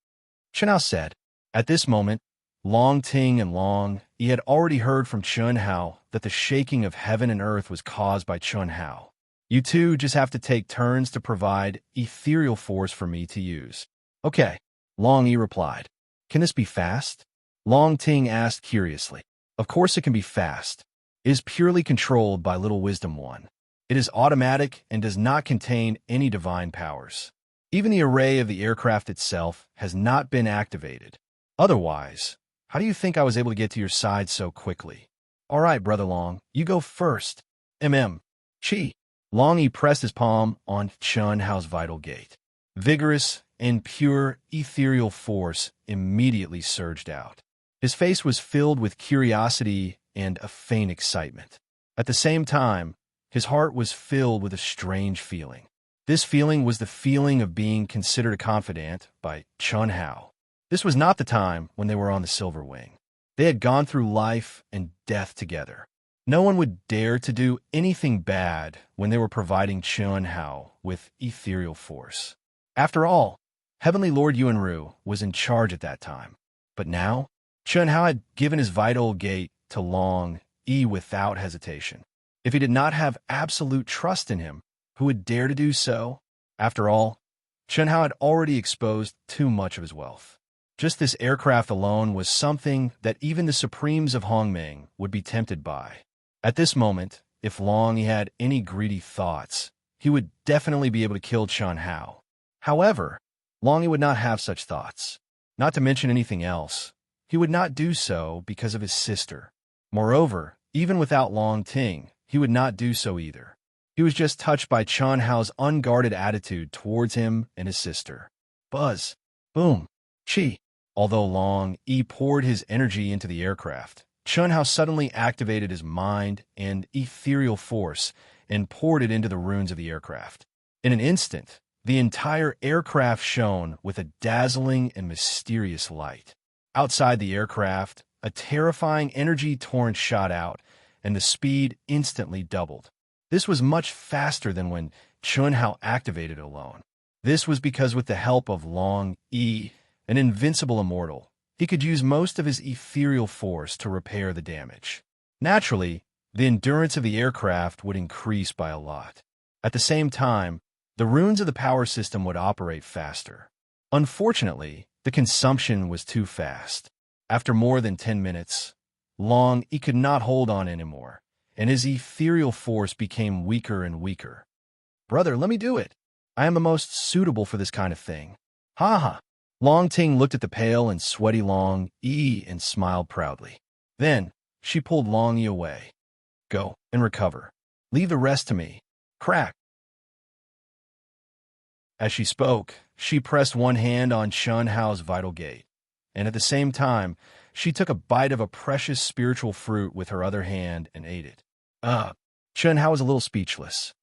Chun Hao said. At this moment, Long Ting and Long Yi had already heard from Chun Hao that the shaking of heaven and earth was caused by Chun Hao. You two just have to take turns to provide ethereal force for me to use. Okay, Long Yi replied. Can this be fast? Long Ting asked curiously. Of course it can be fast. It is purely controlled by Little Wisdom 1. It is automatic and does not contain any divine powers. Even the array of the aircraft itself has not been activated. Otherwise, how do you think I was able to get to your side so quickly? All right, Brother Long, you go first. Chi. Long Yi pressed his palm on Chun Hao's vital gate. Vigorous and pure ethereal force immediately surged out. His face was filled with curiosity and a faint excitement. At the same time, his heart was filled with a strange feeling. This feeling was the feeling of being considered a confidant by Chun Hao. This was not the time when they were on the Silver Wing. They had gone through life and death together. No one would dare to do anything bad when they were providing Chun Hao with ethereal force. After all, Heavenly Lord Yuanru was in charge at that time. But now, Chun Hao had given his vital gate to Long Yi without hesitation. If he did not have absolute trust in him, who would dare to do so? After all, Chun Hao had already exposed too much of his wealth. Just this aircraft alone was something that even the Supremes of Hongming would be tempted by. At this moment, if Long Yi had any greedy thoughts, he would definitely be able to kill Chun Hao. However, Long Yi would not have such thoughts. Not to mention anything else, he would not do so because of his sister. Moreover, even without Long Ting, he would not do so either. He was just touched by Chun Hao's unguarded attitude towards him and his sister. Buzz. Boom. Chi. Although Long Yi poured his energy into the aircraft, Chun Hao suddenly activated his mind and ethereal force and poured it into the runes of the aircraft. In an instant, the entire aircraft shone with a dazzling and mysterious light. Outside the aircraft, a terrifying energy torrent shot out, and the speed instantly doubled. This was much faster than when Chun Hao activated it alone. This was because with the help of Long Yi, an invincible immortal, he could use most of his ethereal force to repair the damage. Naturally, the endurance of the aircraft would increase by a lot. At the same time, the runes of the power system would operate faster. Unfortunately, the consumption was too fast. After more than 10 minutes, Long Yi could not hold on anymore, and his ethereal force became weaker and weaker. Brother, let me do it. I am the most suitable for this kind of thing. Ha ha. Long Ting looked at the pale and sweaty Long Yi and smiled proudly. Then, she pulled Long Yi away. Go and recover. Leave the rest to me. Crack. As she spoke, she pressed one hand on Chun Hao's vital gate, and at the same time, she took a bite of a precious spiritual fruit with her other hand and ate it. Chun Hao was a little speechless.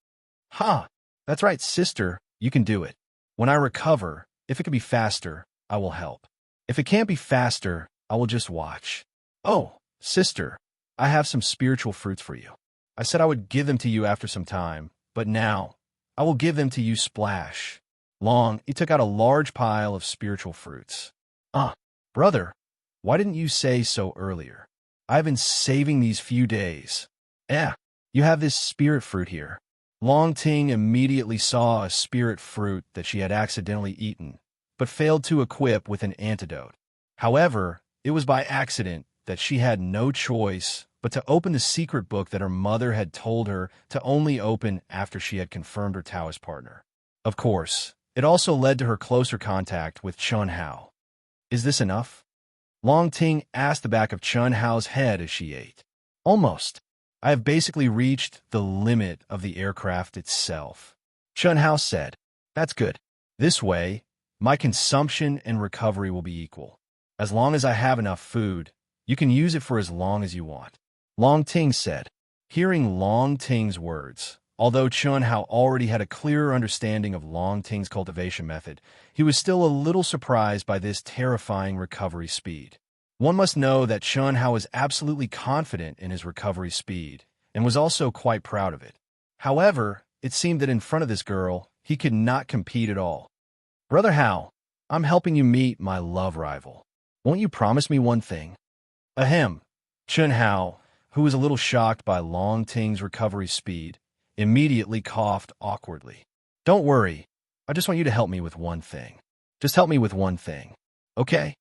Ha! That's right, sister, you can do it. When I recover, if it can be faster, I will help. If it can't be faster, I will just watch. Oh, sister, I have some spiritual fruits for you. I said I would give them to you after some time, but now, I will give them to you splash. Long, he took out a large pile of spiritual fruits. Brother, why didn't you say so earlier? I've been saving these few days. You have this spirit fruit here. Long Ting immediately saw a spirit fruit that she had accidentally eaten, but failed to equip with an antidote. However, it was by accident that she had no choice but to open the secret book that her mother had told her to only open after she had confirmed her Taoist partner. Of course, it also led to her closer contact with Chun Hao. Is this enough? Long Ting asked the back of Chun Hao's head as she ate. Almost. I have basically reached the limit of the aircraft itself. Chun Hao said, That's good. This way, my consumption and recovery will be equal. As long as I have enough food, you can use it for as long as you want. Long Ting said. Hearing Long Ting's words, although Chun Hao already had a clearer understanding of Long Ting's cultivation method, he was still a little surprised by this terrifying recovery speed. One must know that Chun Hao was absolutely confident in his recovery speed, and was also quite proud of it. However, it seemed that in front of this girl, he could not compete at all. Brother Hao, I'm helping you meet my love rival. Won't you promise me one thing? Ahem. Chun Hao, who was a little shocked by Long Ting's recovery speed, immediately coughed awkwardly. Don't worry. I just want you to help me with one thing. Just help me with one thing. Okay?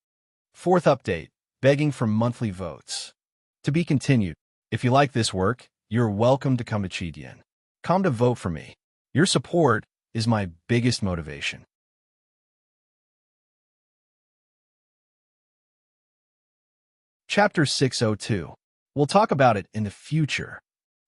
Fourth update. Begging for monthly votes. To be continued. If you like this work, you're welcome to come to Chidian. Come to vote for me. Your support is my biggest motivation. Chapter 602. We'll talk about it in the future.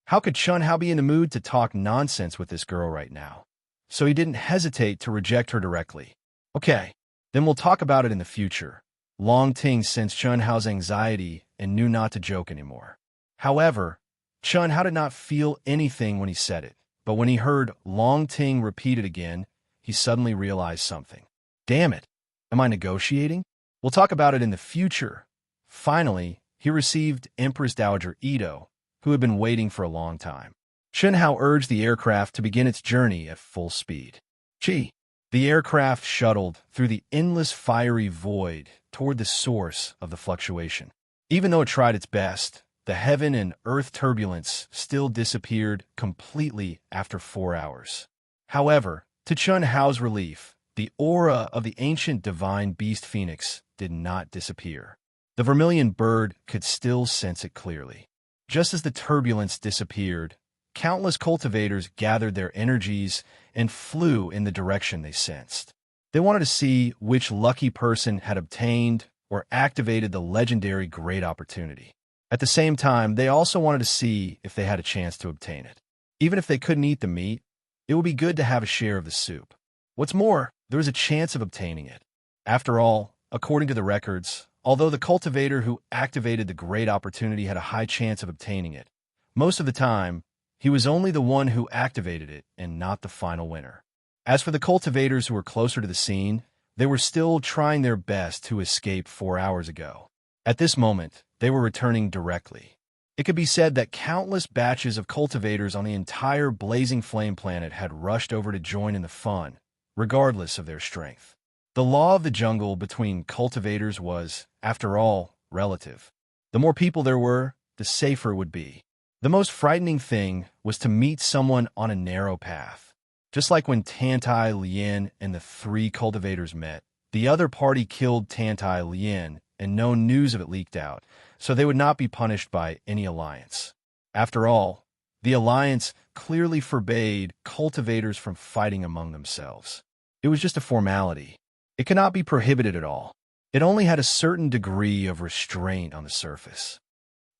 How could Chun Hao be in the mood to talk nonsense with this girl right now? So he didn't hesitate to reject her directly. Okay, then we'll talk about it in the future. Long Ting sensed Chun Hao's anxiety and knew not to joke anymore. However, Chun Hao did not feel anything when he said it, But when he heard Long Ting repeated again, he suddenly realized something. Damn it! Am I negotiating? We'll talk about it in the future. Finally, he received Empress Dowager Edo, who had been waiting for a long time. Chen Hao urged the aircraft to begin its journey at full speed. Chi! The aircraft shuttled through the endless fiery void toward the source of the fluctuation. Even though it tried its best, the heaven and earth turbulence still disappeared completely after 4 hours. However, to Chen Hao's relief, the aura of the ancient divine beast phoenix did not disappear. The vermilion bird could still sense it clearly. Just as the turbulence disappeared, countless cultivators gathered their energies and flew in the direction they sensed. They wanted to see which lucky person had obtained or activated the legendary Great Opportunity. At the same time, they also wanted to see if they had a chance to obtain it. Even if they couldn't eat the meat, it would be good to have a share of the soup. What's more, there was a chance of obtaining it. After all, according to the records, although the cultivator who activated the Great Opportunity had a high chance of obtaining it, most of the time, he was only the one who activated it and not the final winner. As for the cultivators who were closer to the scene, they were still trying their best to escape 4 hours ago. At this moment, they were returning directly. It could be said that countless batches of cultivators on the entire blazing flame planet had rushed over to join in the fun, regardless of their strength. The law of the jungle between cultivators was, after all, relative. The more people there were, the safer it would be. The most frightening thing was to meet someone on a narrow path. Just like when Tantai Lien and the 3 cultivators met, the other party killed Tantai Lien, and no news of it leaked out, so they would not be punished by any alliance. After all, the alliance clearly forbade cultivators from fighting among themselves. It was just a formality. It could not be prohibited at all. It only had a certain degree of restraint on the surface.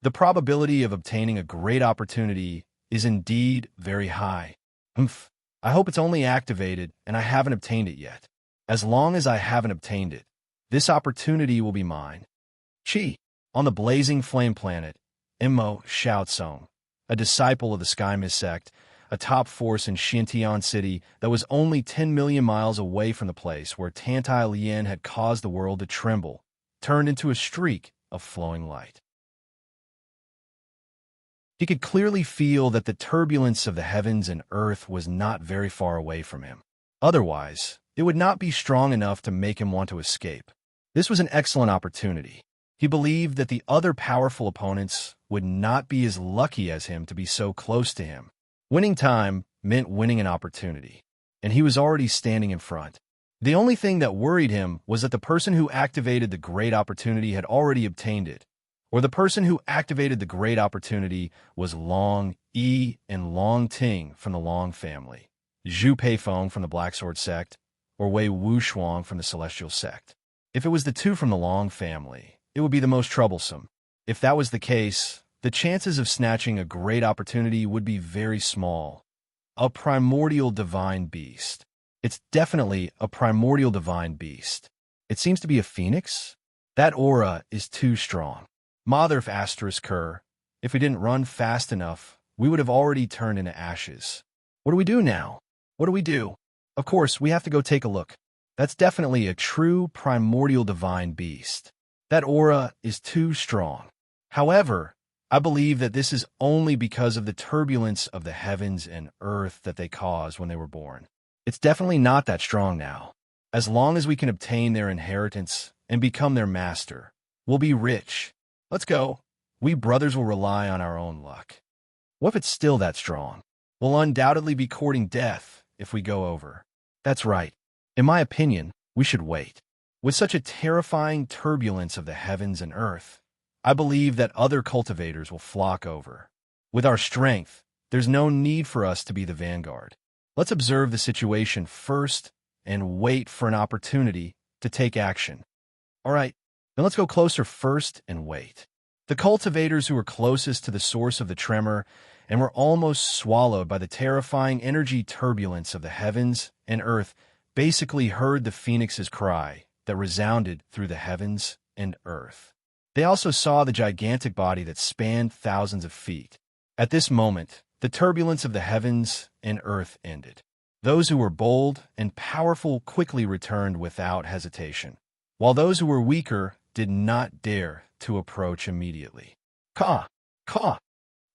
The probability of obtaining a great opportunity is indeed very high. I hope it's only activated and I haven't obtained it yet. As long as I haven't obtained it, this opportunity will be mine. Chi, on the blazing flame planet, Immo Xiaozong, a disciple of the Sky Mist sect, a top force in Xintian City that was only 10 million miles away from the place where Tantai Lien had caused the world to tremble, turned into a streak of flowing light. He could clearly feel that the turbulence of the heavens and earth was not very far away from him. Otherwise, it would not be strong enough to make him want to escape. This was an excellent opportunity. He believed that the other powerful opponents would not be as lucky as him to be so close to him. Winning time meant winning an opportunity, and he was already standing in front. The only thing that worried him was that the person who activated the Great Opportunity had already obtained it, or the person who activated the Great Opportunity was Long Yi and Long Ting from the Long family, Zhu Peifeng from the Black Sword sect, or Wei Wuxuang from the Celestial sect. If it was the two from the Long family, it would be the most troublesome. If that was the case, the chances of snatching a great opportunity would be very small. A primordial divine beast. It's definitely a primordial divine beast. It seems to be a phoenix? That aura is too strong. Mother asterisk her, if we didn't run fast enough, we would have already turned into ashes. What do we do now? What do we do? Of course, we have to go take a look. That's definitely a true primordial divine beast. That aura is too strong. However, I believe that this is only because of the turbulence of the heavens and earth that they caused when they were born. It's definitely not that strong now. As long as we can obtain their inheritance and become their master, we'll be rich. Let's go. We brothers will rely on our own luck. What if it's still that strong? We'll undoubtedly be courting death if we go over. That's right. In my opinion, we should wait. With such a terrifying turbulence of the heavens and earth, I believe that other cultivators will flock over. With our strength, there's no need for us to be the vanguard. Let's observe the situation first and wait for an opportunity to take action. All right, then let's go closer first and wait. The cultivators who were closest to the source of the tremor and were almost swallowed by the terrifying energy turbulence of the heavens and earth basically heard the phoenix's cry that resounded through the heavens and earth. They also saw the gigantic body that spanned thousands of feet. At this moment, The turbulence of the heavens and earth ended. Those who were bold and powerful quickly returned without hesitation, while those who were weaker did not dare to approach immediately. Caw, caw,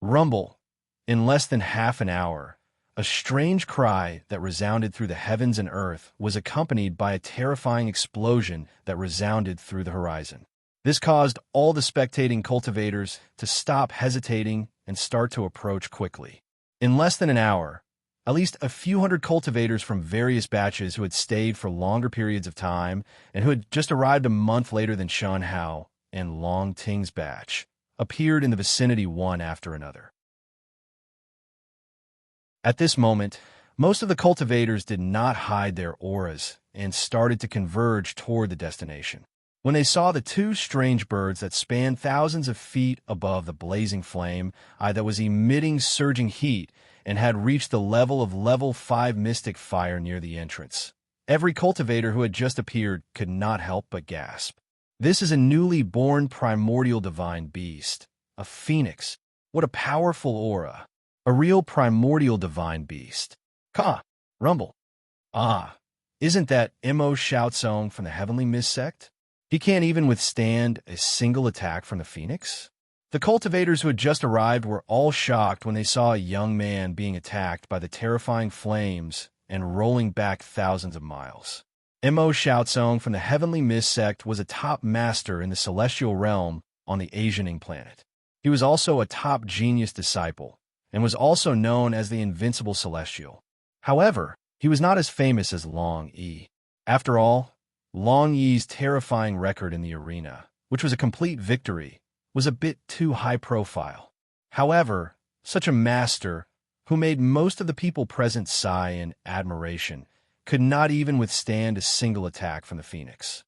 rumble. In less than half an hour, a strange cry that resounded through the heavens and earth was accompanied by a terrifying explosion that resounded through the horizon. This caused all the spectating cultivators to stop hesitating and start to approach quickly. In less than an hour, at least a few hundred cultivators from various batches who had stayed for longer periods of time and who had just arrived a month later than Shan Hao and Long Ting's batch appeared in the vicinity one after another. At this moment, most of the cultivators did not hide their auras and started to converge toward the destination. When they saw the two strange birds that spanned thousands of feet above the blazing flame that was emitting surging heat and had reached the level of level 5 mystic fire near the entrance, every cultivator who had just appeared could not help but gasp. This is a newly born primordial divine beast, a phoenix. What a powerful aura. A real primordial divine beast. Caw, rumble. Ah, isn't that Mo Shout Song from the Heavenly Mist sect? He can't even withstand a single attack from the phoenix? The cultivators who had just arrived were all shocked when they saw a young man being attacked by the terrifying flames and rolling back thousands of miles. Mo Shout Song from the Heavenly Mist sect was a top master in the celestial realm on the Asianing planet. He was also a top genius disciple, and was also known as the Invincible Celestial. However, he was not as famous as Long Yi. After all, Long Yi's terrifying record in the arena, which was a complete victory, was a bit too high profile. However, such a master, who made most of the people present sigh in admiration, could not even withstand a single attack from the phoenix.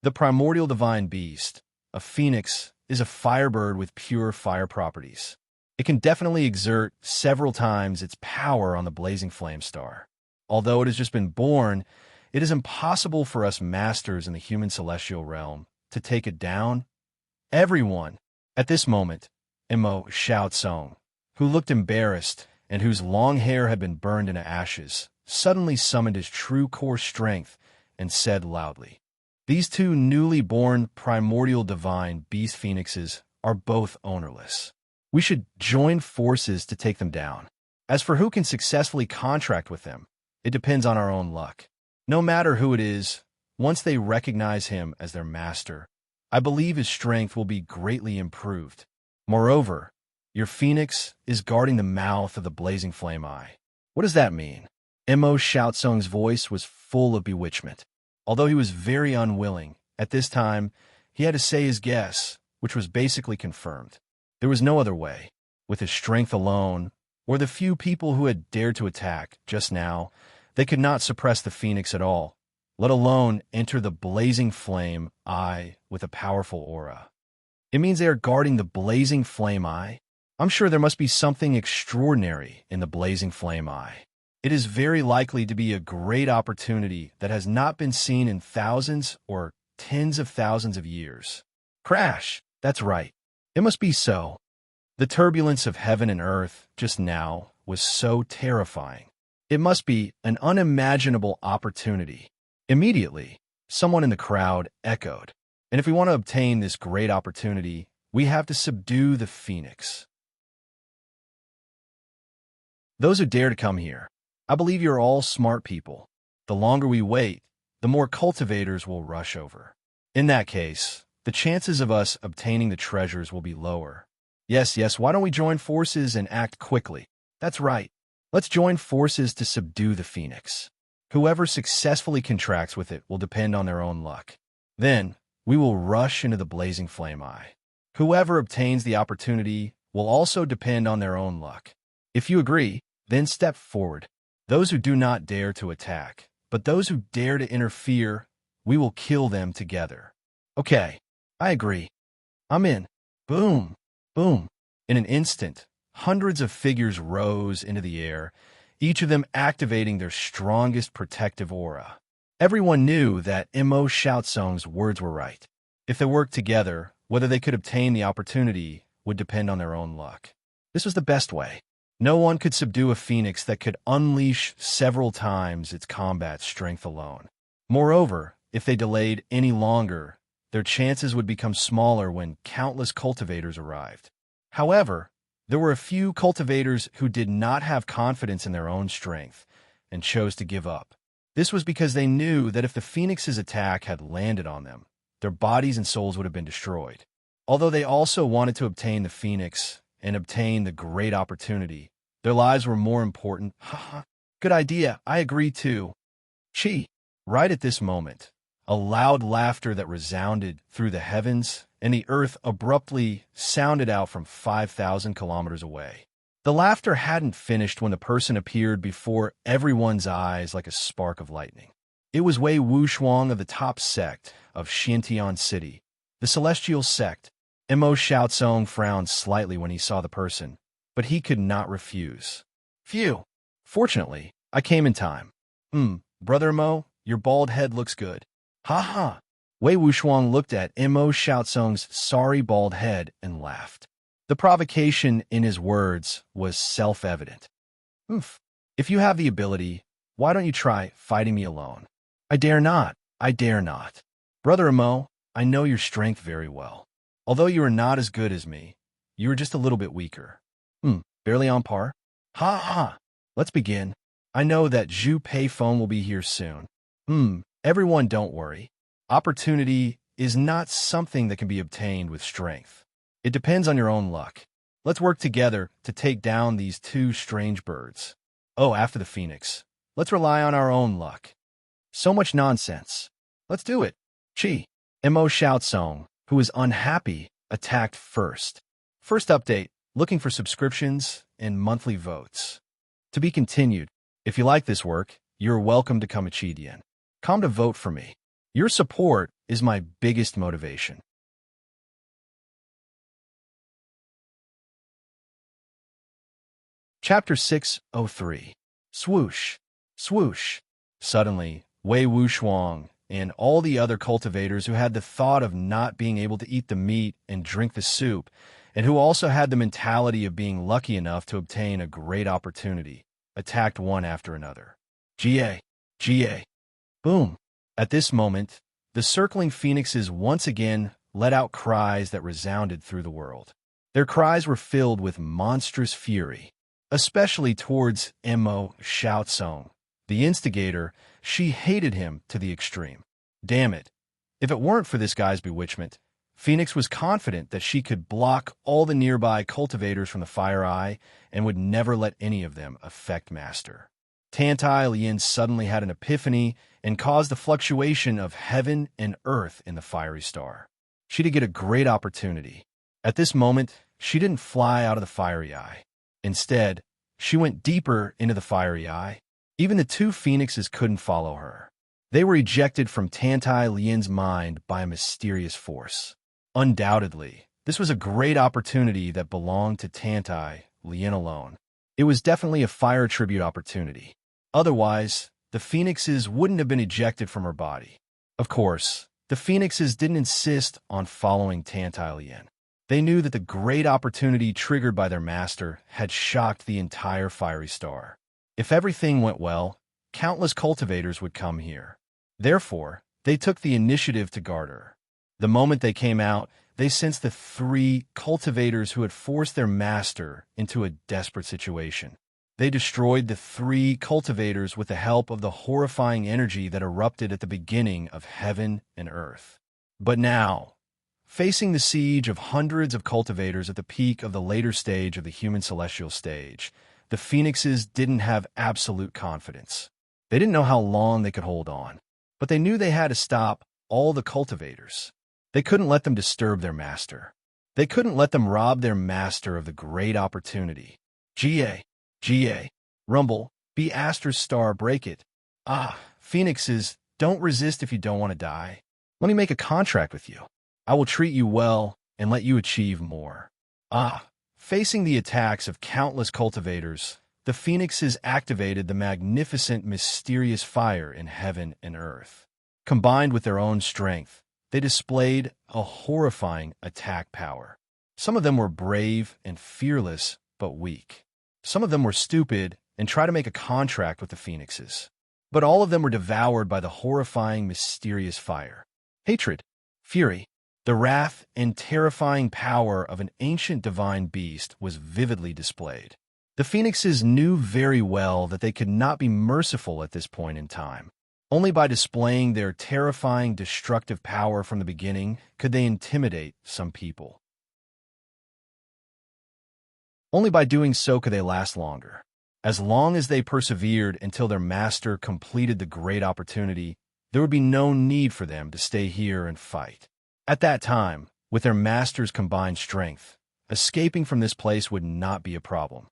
The primordial divine beast, a phoenix, is a firebird with pure fire properties. It can definitely exert several times its power on the blazing flame star. Although it has just been born, it is impossible for us masters in the human celestial realm to take it down. Everyone, at this moment, Mo Shout Song, who looked embarrassed and whose long hair had been burned into ashes, suddenly summoned his true core strength and said loudly, "These two newly born primordial divine beast phoenixes are both ownerless. We should join forces to take them down. As for who can successfully contract with them, it depends on our own luck. No matter who it is, once they recognize him as their master, I believe his strength will be greatly improved. Moreover, your phoenix is guarding the mouth of the blazing flame eye." What does that mean? Mo Shout Song's voice was full of bewitchment. Although he was very unwilling, at this time, he had to say his guess, which was basically confirmed. There was no other way. With his strength alone, or the few people who had dared to attack just now, they could not suppress the phoenix at all, let alone enter the blazing flame eye with a powerful aura. It means they are guarding the blazing flame eye? I'm sure there must be something extraordinary in the blazing flame eye. It is very likely to be a great opportunity that has not been seen in thousands or tens of thousands of years. Crash! That's right. It must be so. The turbulence of heaven and earth just now was so terrifying. It must be an unimaginable opportunity. Immediately, someone in the crowd echoed, "And if we want to obtain this great opportunity, we have to subdue the phoenix." Those who dare to come here, I believe you're all smart people. The longer we wait, the more cultivators will rush over. In that case, the chances of us obtaining the treasures will be lower. Yes, why don't we join forces and act quickly? That's right. Let's join forces to subdue the phoenix. Whoever successfully contracts with it will depend on their own luck. Then, we will rush into the blazing flame eye. Whoever obtains the opportunity will also depend on their own luck. If you agree, then step forward. Those who do not dare to attack, but those who dare to interfere, we will kill them together. Okay, I agree. I'm in. Boom, boom. In an instant, hundreds of figures rose into the air, each of them activating their strongest protective aura. Everyone knew that Mo Shout Song's words were right. If they worked together, whether they could obtain the opportunity would depend on their own luck. This was the best way. No one could subdue a phoenix that could unleash several times its combat strength alone. Moreover, if they delayed any longer, their chances would become smaller when countless cultivators arrived. However, there were a few cultivators who did not have confidence in their own strength and chose to give up. This was because they knew that if the phoenix's attack had landed on them, their bodies and souls would have been destroyed. Although they also wanted to obtain the phoenix and obtain the great opportunity, their lives were more important. Haha, good idea, I agree too. Chi. Right at this moment, a loud laughter that resounded through the heavens and the earth abruptly sounded out from 5,000 kilometers away. The laughter hadn't finished when the person appeared before everyone's eyes like a spark of lightning. It was Wei Wuxiang of the top sect of Xintian City, the celestial sect. Mo Xiaozong frowned slightly when he saw the person, but he could not refuse. Phew! Fortunately, I came in time. Brother Mo, your bald head looks good. Ha ha! Wei Wuxiang looked at Mo Xiaozong's sorry bald head and laughed. The provocation in his words was self-evident. If you have the ability, why don't you try fighting me alone? I dare not. I dare not. Brother Mo, I know your strength very well. Although you are not as good as me, you are just a little bit weaker. Barely on par? Ha ha! Let's begin. I know that Zhu Peifeng will be here soon. Everyone don't worry. Opportunity is not something that can be obtained with strength. It depends on your own luck. Let's work together to take down these two strange birds. Oh, after the phoenix. Let's rely on our own luck. So much nonsense. Let's do it. Chi. Mo Xiaozong, who is unhappy, attacked first. First update, looking for subscriptions and monthly votes. To be continued. If you like this work, you're welcome to come Chidian. Come to vote for me. Your support is my biggest motivation. Chapter 603. Swoosh. Swoosh. Suddenly, Wei Wuxiang and all the other cultivators who had the thought of not being able to eat the meat and drink the soup, and who also had the mentality of being lucky enough to obtain a great opportunity, attacked one after another. Ga. Ga. Boom. At this moment, the circling phoenixes once again let out cries that resounded through the world. Their cries were filled with monstrous fury, especially towards Mo Xiaozong. The instigator, she hated him to the extreme. Damn it. If it weren't for this guy's bewitchment, Phoenix was confident that she could block all the nearby cultivators from the Fire Eye and would never let any of them affect Master. Tantai Lien suddenly had an epiphany and caused the fluctuation of heaven and earth in the fiery star. She did get a great opportunity. At this moment, she didn't fly out of the Fiery Eye. Instead, she went deeper into the Fiery Eye. Even the two phoenixes couldn't follow her. They were ejected from Tantai Lien's mind by a mysterious force. Undoubtedly, this was a great opportunity that belonged to Tantai Lien alone. It was definitely a fire tribute opportunity. Otherwise, the phoenixes wouldn't have been ejected from her body. Of course, the phoenixes didn't insist on following Tantai Lien. They knew that the great opportunity triggered by their master had shocked the entire fiery star. If everything went well, countless cultivators would come here. Therefore, they took the initiative to guard her. The moment they came out, they sensed the three cultivators who had forced their master into a desperate situation. They destroyed the three cultivators with the help of the horrifying energy that erupted at the beginning of heaven and earth. But now, facing the siege of hundreds of cultivators at the peak of the later stage of the human celestial stage, the phoenixes didn't have absolute confidence. They didn't know how long they could hold on, but they knew they had to stop all the cultivators. They couldn't let them disturb their master. They couldn't let them rob their master of the great opportunity. Ga. Ga. Rumble. Be Aster's star, break it. Phoenixes, don't resist if you don't want to die. Let me make a contract with you. I will treat you well and let you achieve more. Facing the attacks of countless cultivators, the phoenixes activated the magnificent, mysterious fire in heaven and earth. Combined with their own strength, they displayed a horrifying attack power. Some of them were brave and fearless, but weak. Some of them were stupid and tried to make a contract with the phoenixes. But all of them were devoured by the horrifying, mysterious fire. Hatred, fury, the wrath and terrifying power of an ancient divine beast was vividly displayed. The phoenixes knew very well that they could not be merciful at this point in time. Only by displaying their terrifying, destructive power from the beginning could they intimidate some people. Only by doing so could they last longer. As long as they persevered until their master completed the great opportunity, there would be no need for them to stay here and fight. At that time, with their master's combined strength, escaping from this place would not be a problem.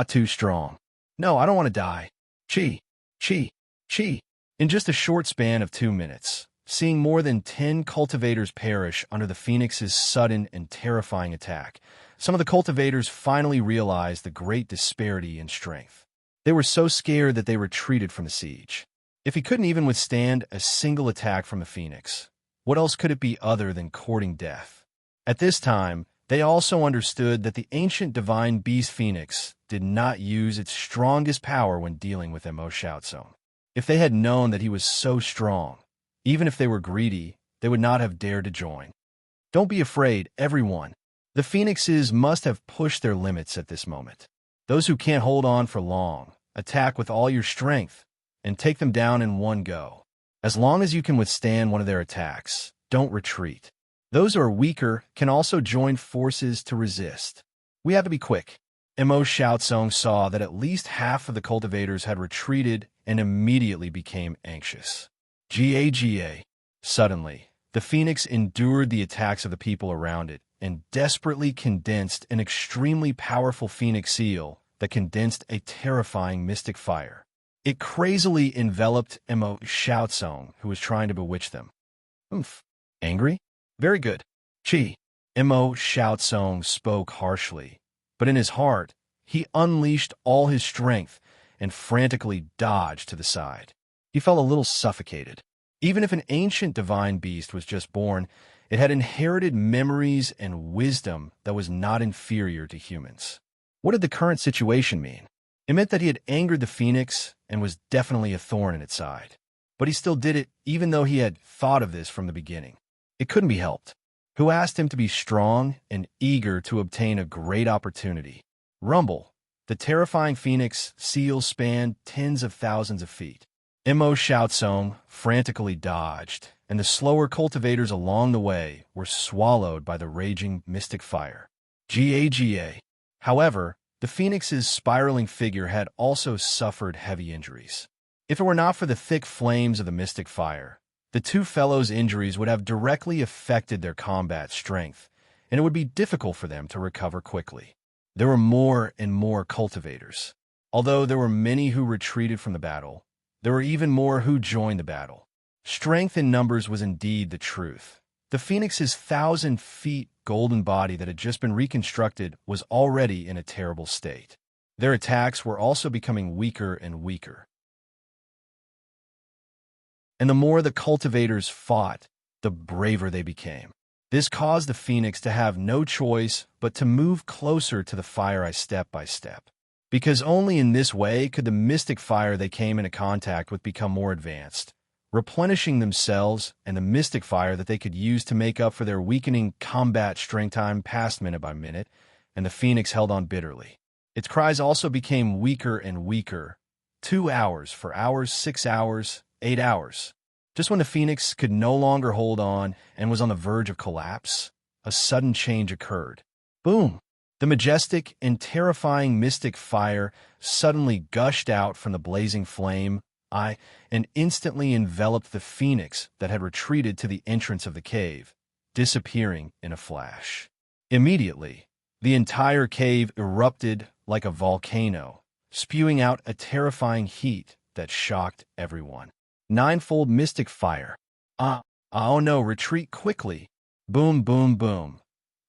Too strong. No, I don't want to die. Chi, chi, chi. In just a short span of 2 minutes, seeing more than 10 cultivators perish under the phoenix's sudden and terrifying attack, some of the cultivators finally realized the great disparity in strength. They were so scared that they retreated from the siege. If he couldn't even withstand a single attack from the phoenix, what else could it be other than courting death? At this time, they also understood that the ancient divine beast phoenix did not use its strongest power when dealing with Mo Xiaozong. If they had known that he was so strong, even if they were greedy, they would not have dared to join. Don't be afraid, everyone. The phoenixes must have pushed their limits at this moment. Those who can't hold on for long, attack with all your strength and take them down in one go. As long as you can withstand one of their attacks, don't retreat. Those who are weaker can also join forces to resist. We have to be quick. Mo Xiaozong saw that at least half of the cultivators had retreated and immediately became anxious. Ga. Suddenly, the phoenix endured the attacks of the people around it and desperately condensed an extremely powerful phoenix seal that condensed a terrifying mystic fire. It crazily enveloped Mo Xiaozong, who was trying to bewitch them. Angry? Very good. Chi. Mo Xiaozong spoke harshly, but in his heart, he unleashed all his strength and frantically dodged to the side. He felt a little suffocated. Even if an ancient divine beast was just born, it had inherited memories and wisdom that was not inferior to humans. What did the current situation mean? It meant that he had angered the phoenix and was definitely a thorn in its side. But he still did it even though he had thought of this from the beginning. It couldn't be helped. Who asked him to be strong and eager to obtain a great opportunity? Rumble. The terrifying phoenix seal spanned tens of thousands of feet. Mo Xiaozong frantically dodged, and the slower cultivators along the way were swallowed by the raging mystic fire. Ga. However, the phoenix's spiraling figure had also suffered heavy injuries. If it were not for the thick flames of the mystic fire, the two fellows' injuries would have directly affected their combat strength, and it would be difficult for them to recover quickly. There were more and more cultivators. Although there were many who retreated from the battle, there were even more who joined the battle. Strength in numbers was indeed the truth. The phoenix's 1,000-feet golden body that had just been reconstructed was already in a terrible state. Their attacks were also becoming weaker and weaker. And the more the cultivators fought, the braver they became. This caused the phoenix to have no choice but to move closer to the fire step by step. Because only in this way could the mystic fire they came into contact with become more advanced, replenishing themselves and the mystic fire that they could use to make up for their weakening combat strength time passed minute by minute, and the phoenix held on bitterly. Its cries also became weaker and weaker. 2 hours, 4 hours, 6 hours, 8 hours. Just when the phoenix could no longer hold on and was on the verge of collapse, a sudden change occurred. Boom! The majestic and terrifying mystic fire suddenly gushed out from the blazing flame, and instantly enveloped the phoenix that had retreated to the entrance of the cave, disappearing in a flash. Immediately, the entire cave erupted like a volcano, spewing out a terrifying heat that shocked everyone. Ninefold mystic fire. Oh no, retreat quickly. Boom, boom, boom.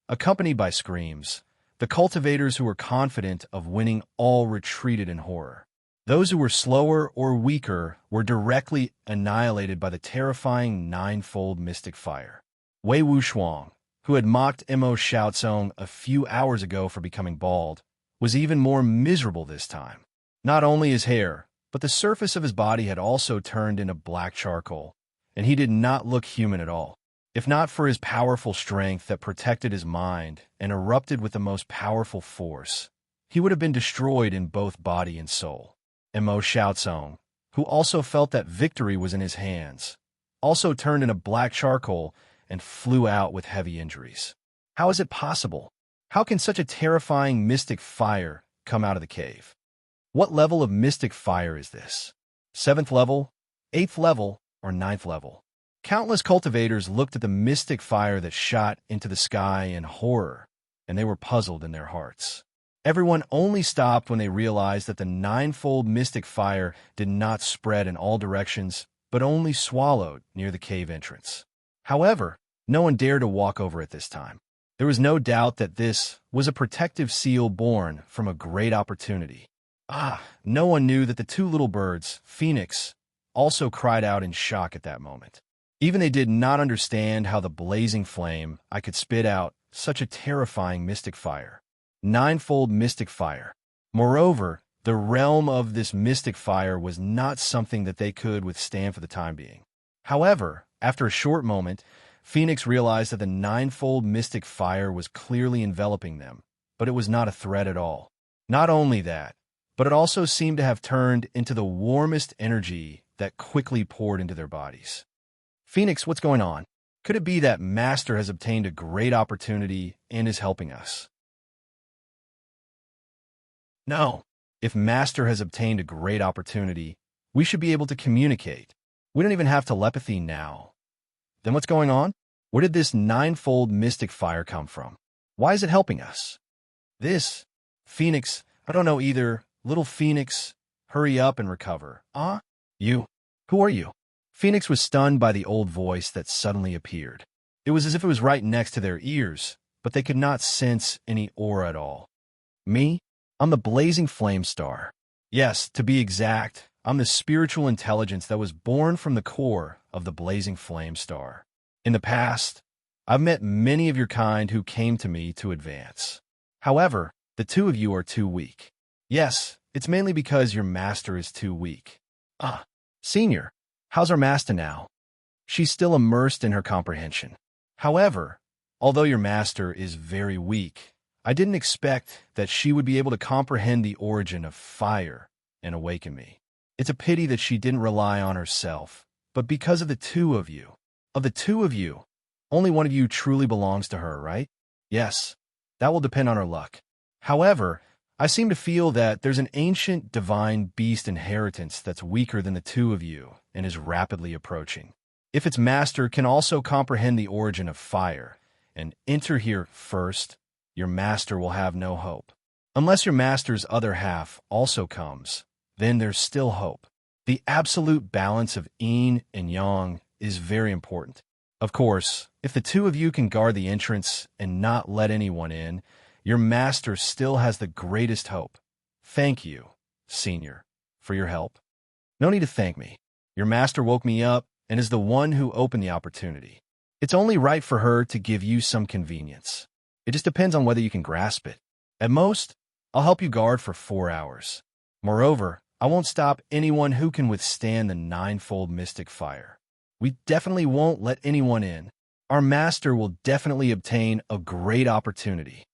Accompanied by screams, the cultivators who were confident of winning all retreated in horror. Those who were slower or weaker were directly annihilated by the terrifying ninefold mystic fire. Wei Wuxuang, who had mocked Mo Xiaozong a few hours ago for becoming bald, was even more miserable this time. Not only his hair, but the surface of his body had also turned into black charcoal, and he did not look human at all. If not for his powerful strength that protected his mind and erupted with the most powerful force, he would have been destroyed in both body and soul. And Mo Xiaozong, who also felt that victory was in his hands, also turned into black charcoal and flew out with heavy injuries. How is it possible? How can such a terrifying mystic fire come out of the cave? What level of mystic fire is this? 7th level, 8th level, or 9th level? Countless cultivators looked at the mystic fire that shot into the sky in horror, and they were puzzled in their hearts. Everyone only stopped when they realized that the ninefold mystic fire did not spread in all directions, but only swallowed near the cave entrance. However, no one dared to walk over it this time. There was no doubt that this was a protective seal born from a great opportunity. No one knew that the two little birds, Phoenix, also cried out in shock at that moment. Even they did not understand how the blazing flame I could spit out such a terrifying mystic fire. Ninefold mystic fire. Moreover, the realm of this mystic fire was not something that they could withstand for the time being. However, after a short moment, Phoenix realized that the ninefold mystic fire was clearly enveloping them, but it was not a threat at all. Not only that, but it also seemed to have turned into the warmest energy that quickly poured into their bodies. Phoenix, what's going on? Could it be that Master has obtained a great opportunity and is helping us? No. If Master has obtained a great opportunity, we should be able to communicate. We don't even have telepathy now. Then what's going on? Where did this ninefold mystic fire come from? Why is it helping us? Phoenix, I don't know either. Little Phoenix, hurry up and recover. You? Who are you? Phoenix was stunned by the old voice that suddenly appeared. It was as if it was right next to their ears, but they could not sense any aura at all. Me? I'm the blazing flame star. Yes, to be exact, I'm the spiritual intelligence that was born from the core of the blazing flame star. In the past, I've met many of your kind who came to me to advance. However, the two of you are too weak. Yes, it's mainly because your master is too weak. Senior, how's our master now? She's still immersed in her comprehension. However, although your master is very weak, I didn't expect that she would be able to comprehend the origin of fire and awaken me. It's a pity that she didn't rely on herself, but because of the two of you, only one of you truly belongs to her, right? Yes, that will depend on her luck. However, I seem to feel that there's an ancient divine beast inheritance that's weaker than the two of you and is rapidly approaching. If its master can also comprehend the origin of fire and enter here first, your master will have no hope. Unless your master's other half also comes, then there's still hope. The absolute balance of yin and yang is very important. Of course, if the two of you can guard the entrance and not let anyone in, your master still has the greatest hope. Thank you, Senior, for your help. No need to thank me. Your master woke me up and is the one who opened the opportunity. It's only right for her to give you some convenience. It just depends on whether you can grasp it. At most, I'll help you guard for 4 hours. Moreover, I won't stop anyone who can withstand the ninefold mystic fire. We definitely won't let anyone in. Our master will definitely obtain a great opportunity.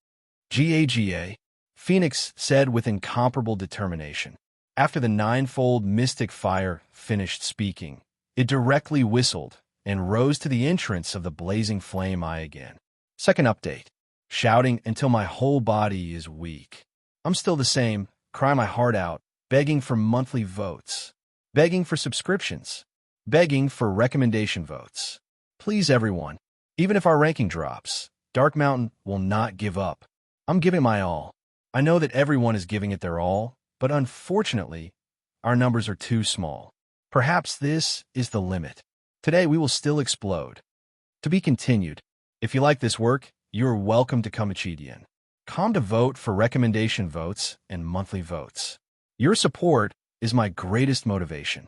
GAGA, Phoenix said with incomparable determination. After the ninefold mystic fire finished speaking, it directly whistled and rose to the entrance of the blazing flame eye again. Second update. Shouting until my whole body is weak. I'm still the same, cry my heart out, begging for monthly votes, begging for subscriptions, begging for recommendation votes. Please, everyone, even if our ranking drops, Dark Mountain will not give up. I'm giving my all. I know that everyone is giving it their all, but unfortunately, our numbers are too small. Perhaps this is the limit. Today we will still explode. To be continued. If you like this work, you are welcome to Conceited. Come to vote for recommendation votes and monthly votes. Your support is my greatest motivation.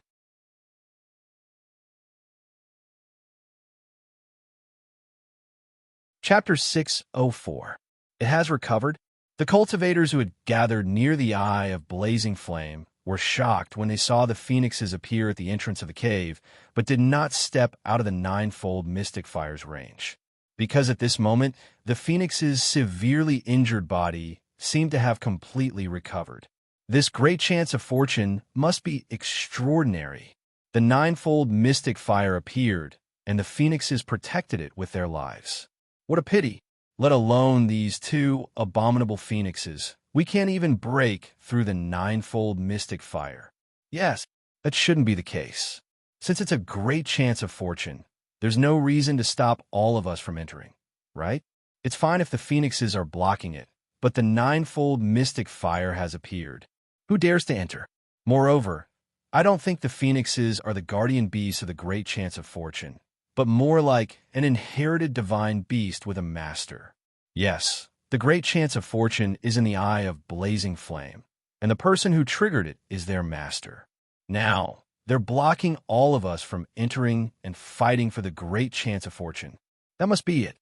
Chapter 604. It has recovered. The cultivators who had gathered near the eye of blazing flame were shocked when they saw the phoenixes appear at the entrance of the cave, but did not step out of the ninefold mystic fire's range. Because at this moment, the phoenix's severely injured body seemed to have completely recovered. This great chance of fortune must be extraordinary. The ninefold mystic fire appeared, and the phoenixes protected it with their lives. What a pity! Let alone these two abominable phoenixes. We can't even break through the ninefold mystic fire. Yes, that shouldn't be the case. Since it's a great chance of fortune, there's no reason to stop all of us from entering, right? It's fine if the phoenixes are blocking it, but the ninefold mystic fire has appeared. Who dares to enter? Moreover, I don't think the phoenixes are the guardian beasts of the great chance of fortune, but more like an inherited divine beast with a master. Yes, the great chance of fortune is in the eye of blazing flame, and the person who triggered it is their master. Now, they're blocking all of us from entering and fighting for the great chance of fortune. That must be it.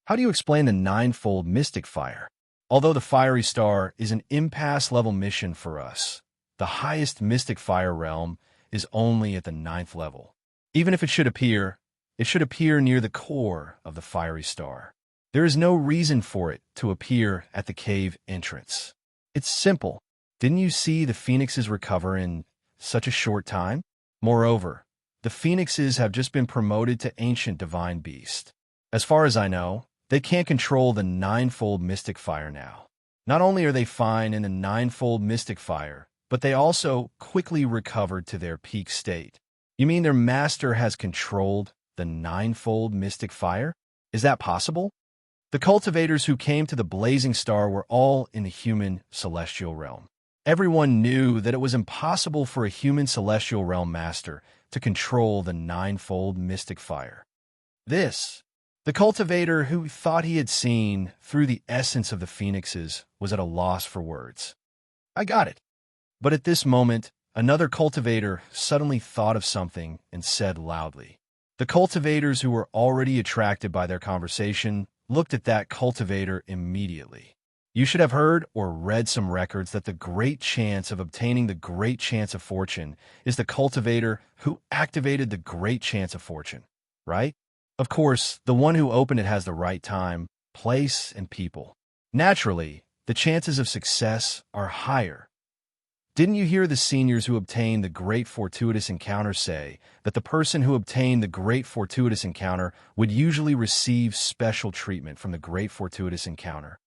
How do you explain the ninefold mystic fire? Although the fiery star is an impasse-level mission for us, the highest mystic fire realm is only at the 9th level. Even if it should appear near the core of the fiery star. There is no reason for it to appear at the cave entrance. It's simple. Didn't you see the phoenixes recover in such a short time? Moreover, the phoenixes have just been promoted to ancient divine beast. As far as I know, they can't control the ninefold mystic fire now. Not only are they fine in the ninefold mystic fire, but they also quickly recovered to their peak state. You mean their master has controlled the ninefold mystic fire? Is that possible? The cultivators who came to the blazing star were all in the human celestial realm. Everyone knew that it was impossible for a human celestial realm master to control the ninefold mystic fire. The cultivator who thought he had seen through the essence of the phoenixes was at a loss for words. I got it. But at this moment, another cultivator suddenly thought of something and said loudly. The cultivators who were already attracted by their conversation looked at that cultivator immediately. You should have heard or read some records that the great chance of obtaining the great chance of fortune is the cultivator who activated the great chance of fortune, right? Of course, the one who opened it has the right time, place, and people. Naturally, the chances of success are higher. Didn't you hear the seniors who obtained the great fortuitous encounter say that the person who obtained the great fortuitous encounter would usually receive special treatment from the great fortuitous encounter?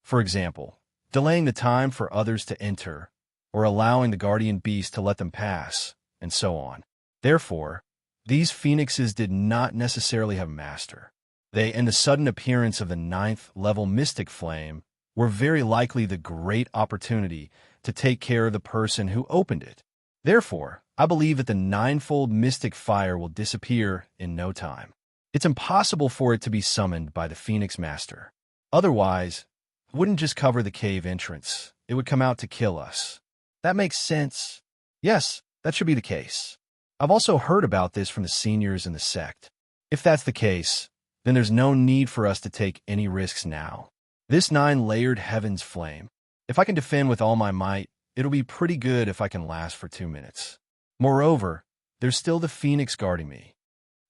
For example, delaying the time for others to enter, or allowing the guardian beast to let them pass, and so on. Therefore, these phoenixes did not necessarily have a master. They, and the sudden appearance of the 9th level mystic flame, were very likely the great opportunity to take care of the person who opened it. Therefore, I believe that the ninefold mystic fire will disappear in no time. It's impossible for it to be summoned by the Phoenix Master. Otherwise, it wouldn't just cover the cave entrance. It would come out to kill us. That makes sense. Yes, that should be the case. I've also heard about this from the seniors in the sect. If that's the case, then there's no need for us to take any risks now. This 9-layered heaven's flame. If I can defend with all my might, it'll be pretty good if I can last for 2 minutes. Moreover, there's still the phoenix guarding me.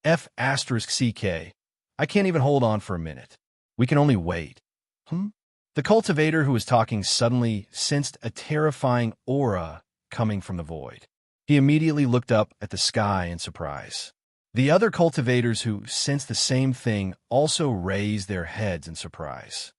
F*CK. I can't even hold on for a minute. We can only wait. The cultivator who was talking suddenly sensed a terrifying aura coming from the void. He immediately looked up at the sky in surprise. The other cultivators who sensed the same thing also raised their heads in surprise.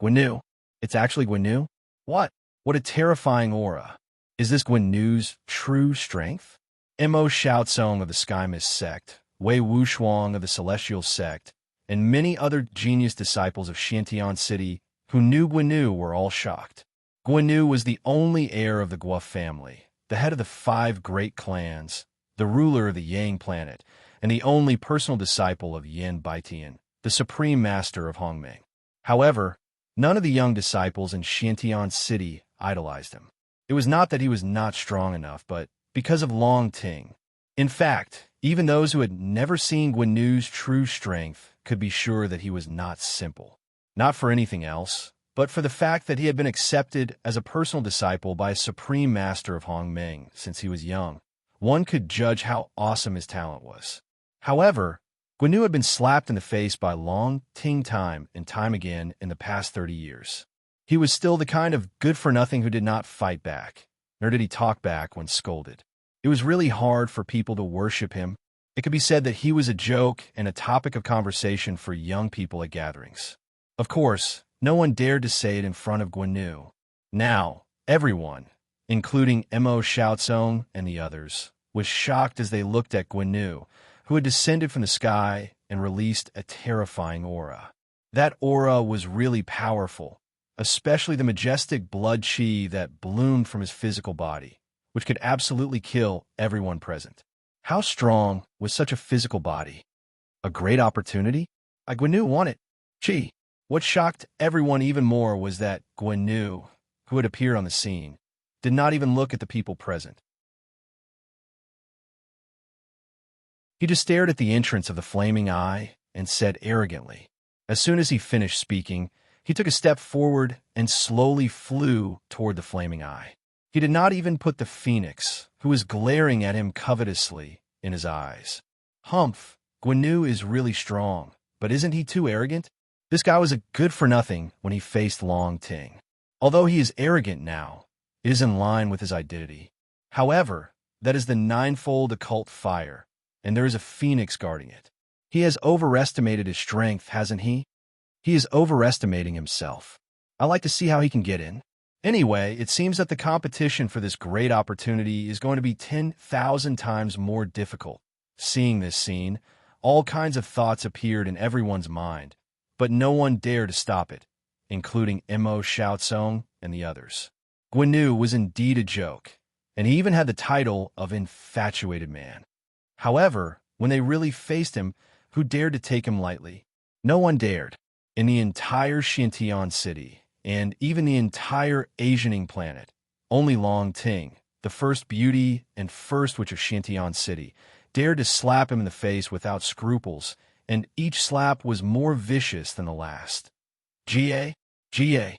Gwenu. It's actually Gwenu? What? What a terrifying aura. Is this Gwenu's true strength? Mo Shoutsong of the Sky Mist sect, Wei Wushuang of the Celestial sect, and many other genius disciples of Xiantian City who knew Gwenu were all shocked. Gwenu was the only heir of the Guo family, the head of the 5 great clans, the ruler of the Yang planet, and the only personal disciple of Yin Baitian, the supreme master of Hongming. However, none of the young disciples in Xiantian City idolized him. It was not that he was not strong enough, but because of Long Ting. In fact, even those who had never seen Gwenu's true strength could be sure that he was not simple. Not for anything else, but for the fact that he had been accepted as a personal disciple by a supreme master of Hongming since he was young. One could judge how awesome his talent was. However, Guan had been slapped in the face by Long Ting time and time again in the past 30 years. He was still the kind of good-for-nothing who did not fight back, nor did he talk back when scolded. It was really hard for people to worship him. It could be said that he was a joke and a topic of conversation for young people at gatherings. Of course, no one dared to say it in front of Guan. Now, everyone, including Mo Xiaozong and the others, was shocked as they looked at Guan, who had descended from the sky and released a terrifying aura. That aura was really powerful, especially the majestic blood chi that bloomed from his physical body, which could absolutely kill everyone present. How strong was such a physical body? A great opportunity? Guan wanted chi. What shocked everyone even more was that Guan, who had appeared on the scene, did not even look at the people present. He just stared at the entrance of the flaming eye and said arrogantly. As soon as he finished speaking, he took a step forward and slowly flew toward the flaming eye. He did not even put the phoenix, who was glaring at him covetously, in his eyes. Humph, Guan is really strong, but isn't he too arrogant? This guy was a good-for-nothing when he faced Long Ting. Although he is arrogant now, it is in line with his identity. However, that is the ninefold occult fire, and there is a phoenix guarding it. He has overestimated his strength, hasn't he? He is overestimating himself. I like to see how he can get in. Anyway, it seems that the competition for this great opportunity is going to be 10,000 times more difficult. Seeing this scene, all kinds of thoughts appeared in everyone's mind, but no one dared to stop it, including Mo Xiaozong and the others. Guan was indeed a joke, and he even had the title of infatuated man. However, when they really faced him, who dared to take him lightly? No one dared. In the entire Xintian city, and even the entire Asianing planet, only Long Ting, the first beauty and first witch of Xintian city, dared to slap him in the face without scruples, and each slap was more vicious than the last. Jie, Jie,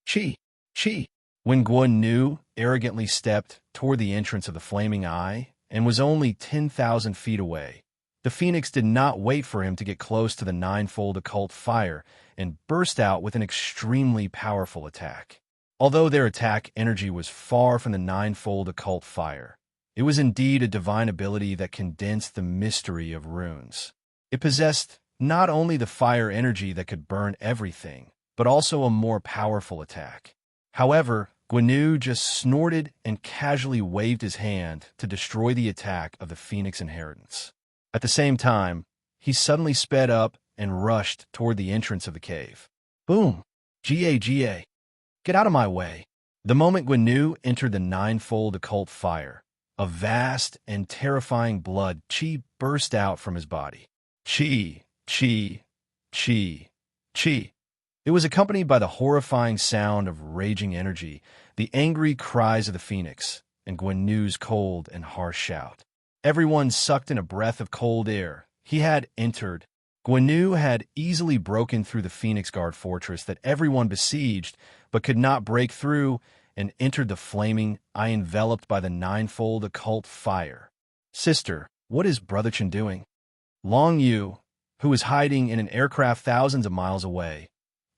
Chi, Chi. When Guan arrogantly stepped toward the entrance of the flaming eye and was only 10,000 feet away, the phoenix did not wait for him to get close to the ninefold occult fire and burst out with an extremely powerful attack. Although their attack energy was far from the ninefold occult fire, it was indeed a divine ability that condensed the mystery of runes. It possessed not only the fire energy that could burn everything, but also a more powerful attack. However, Guan just snorted and casually waved his hand to destroy the attack of the Phoenix Inheritance. At the same time, he suddenly sped up and rushed toward the entrance of the cave. Boom! Ga! Get out of my way! The moment Guan entered the ninefold occult fire, a vast and terrifying blood chi burst out from his body. Chi, chi, chi, chi. It was accompanied by the horrifying sound of raging energy, the angry cries of the phoenix, and Guan's cold and harsh shout. Everyone sucked in a breath of cold air. He had entered. Guan had easily broken through the Phoenix Guard fortress that everyone besieged, but could not break through, and entered the flaming eye enveloped by the ninefold occult fire. Sister, what is Brother Chen doing? Long Yu, who was hiding in an aircraft thousands of miles away,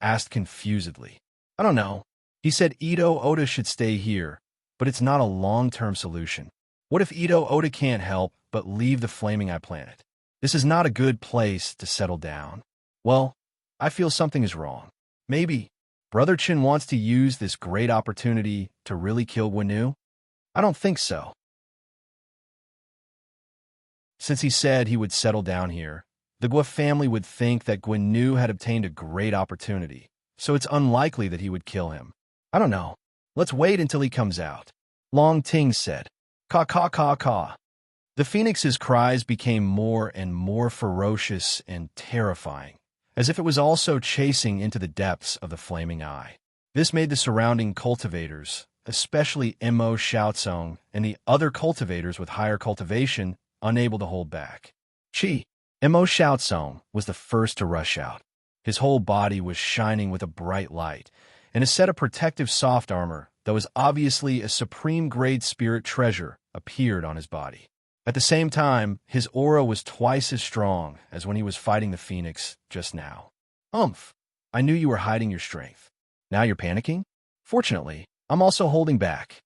asked confusedly. I don't know. He said Ito Oda should stay here, but it's not a long-term solution. What if Ito Oda can't help but leave the Flaming Eye planet? This is not a good place to settle down. Well, I feel something is wrong. Maybe Brother Chen wants to use this great opportunity to really kill Guan. I don't think so. Since he said he would settle down here, the Gua family would think that Guan had obtained a great opportunity, so it's unlikely that he would kill him. I don't know. Let's wait until he comes out. Long Ting said. Caw, caw, caw, caw. The phoenix's cries became more and more ferocious and terrifying, as if it was also chasing into the depths of the flaming eye. This made the surrounding cultivators, especially Mo Xiaozong and the other cultivators with higher cultivation, unable to hold back. Mo Xiaozong was the first to rush out. His whole body was shining with a bright light, and a set of protective soft armor that was obviously a supreme-grade spirit treasure appeared on his body. At the same time, his aura was twice as strong as when he was fighting the Phoenix just now. Umph! I knew you were hiding your strength. Now you're panicking? Fortunately, I'm also holding back.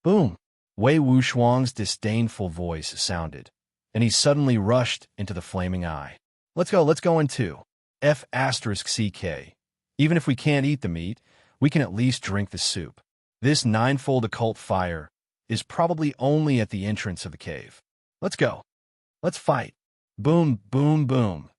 Boom! Wei Wuxiang's disdainful voice sounded, and he suddenly rushed into the flaming eye. Let's go in two. F***CK. Even if we can't eat the meat, we can at least drink the soup. This ninefold occult fire is probably only at the entrance of the cave. Let's go. Let's fight. Boom, boom, boom.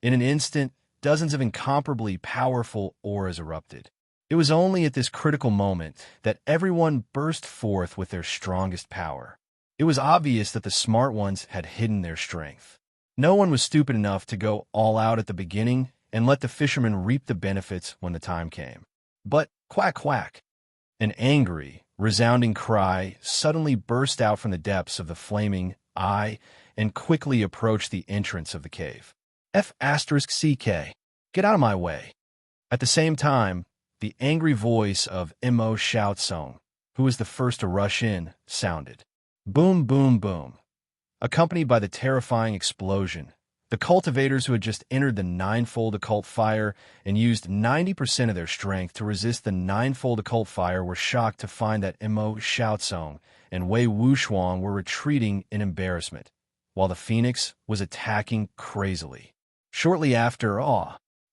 In an instant, dozens of incomparably powerful auras erupted. It was only at this critical moment that everyone burst forth with their strongest power. It was obvious that the smart ones had hidden their strength. No one was stupid enough to go all out at the beginning and let the fishermen reap the benefits when the time came. But, quack, quack, an angry, resounding cry suddenly burst out from the depths of the flaming eye and quickly approached the entrance of the cave. F***CK. Get out of my way. At the same time, the angry voice of Mo Xiaozong, who was the first to rush in, sounded. Boom, boom, boom. Accompanied by the terrifying explosion, the cultivators who had just entered the ninefold occult fire and used 90% of their strength to resist the ninefold occult fire were shocked to find that Mo Xiaozong and Wei Wuxiang were retreating in embarrassment, while the Phoenix was attacking crazily. Shortly after,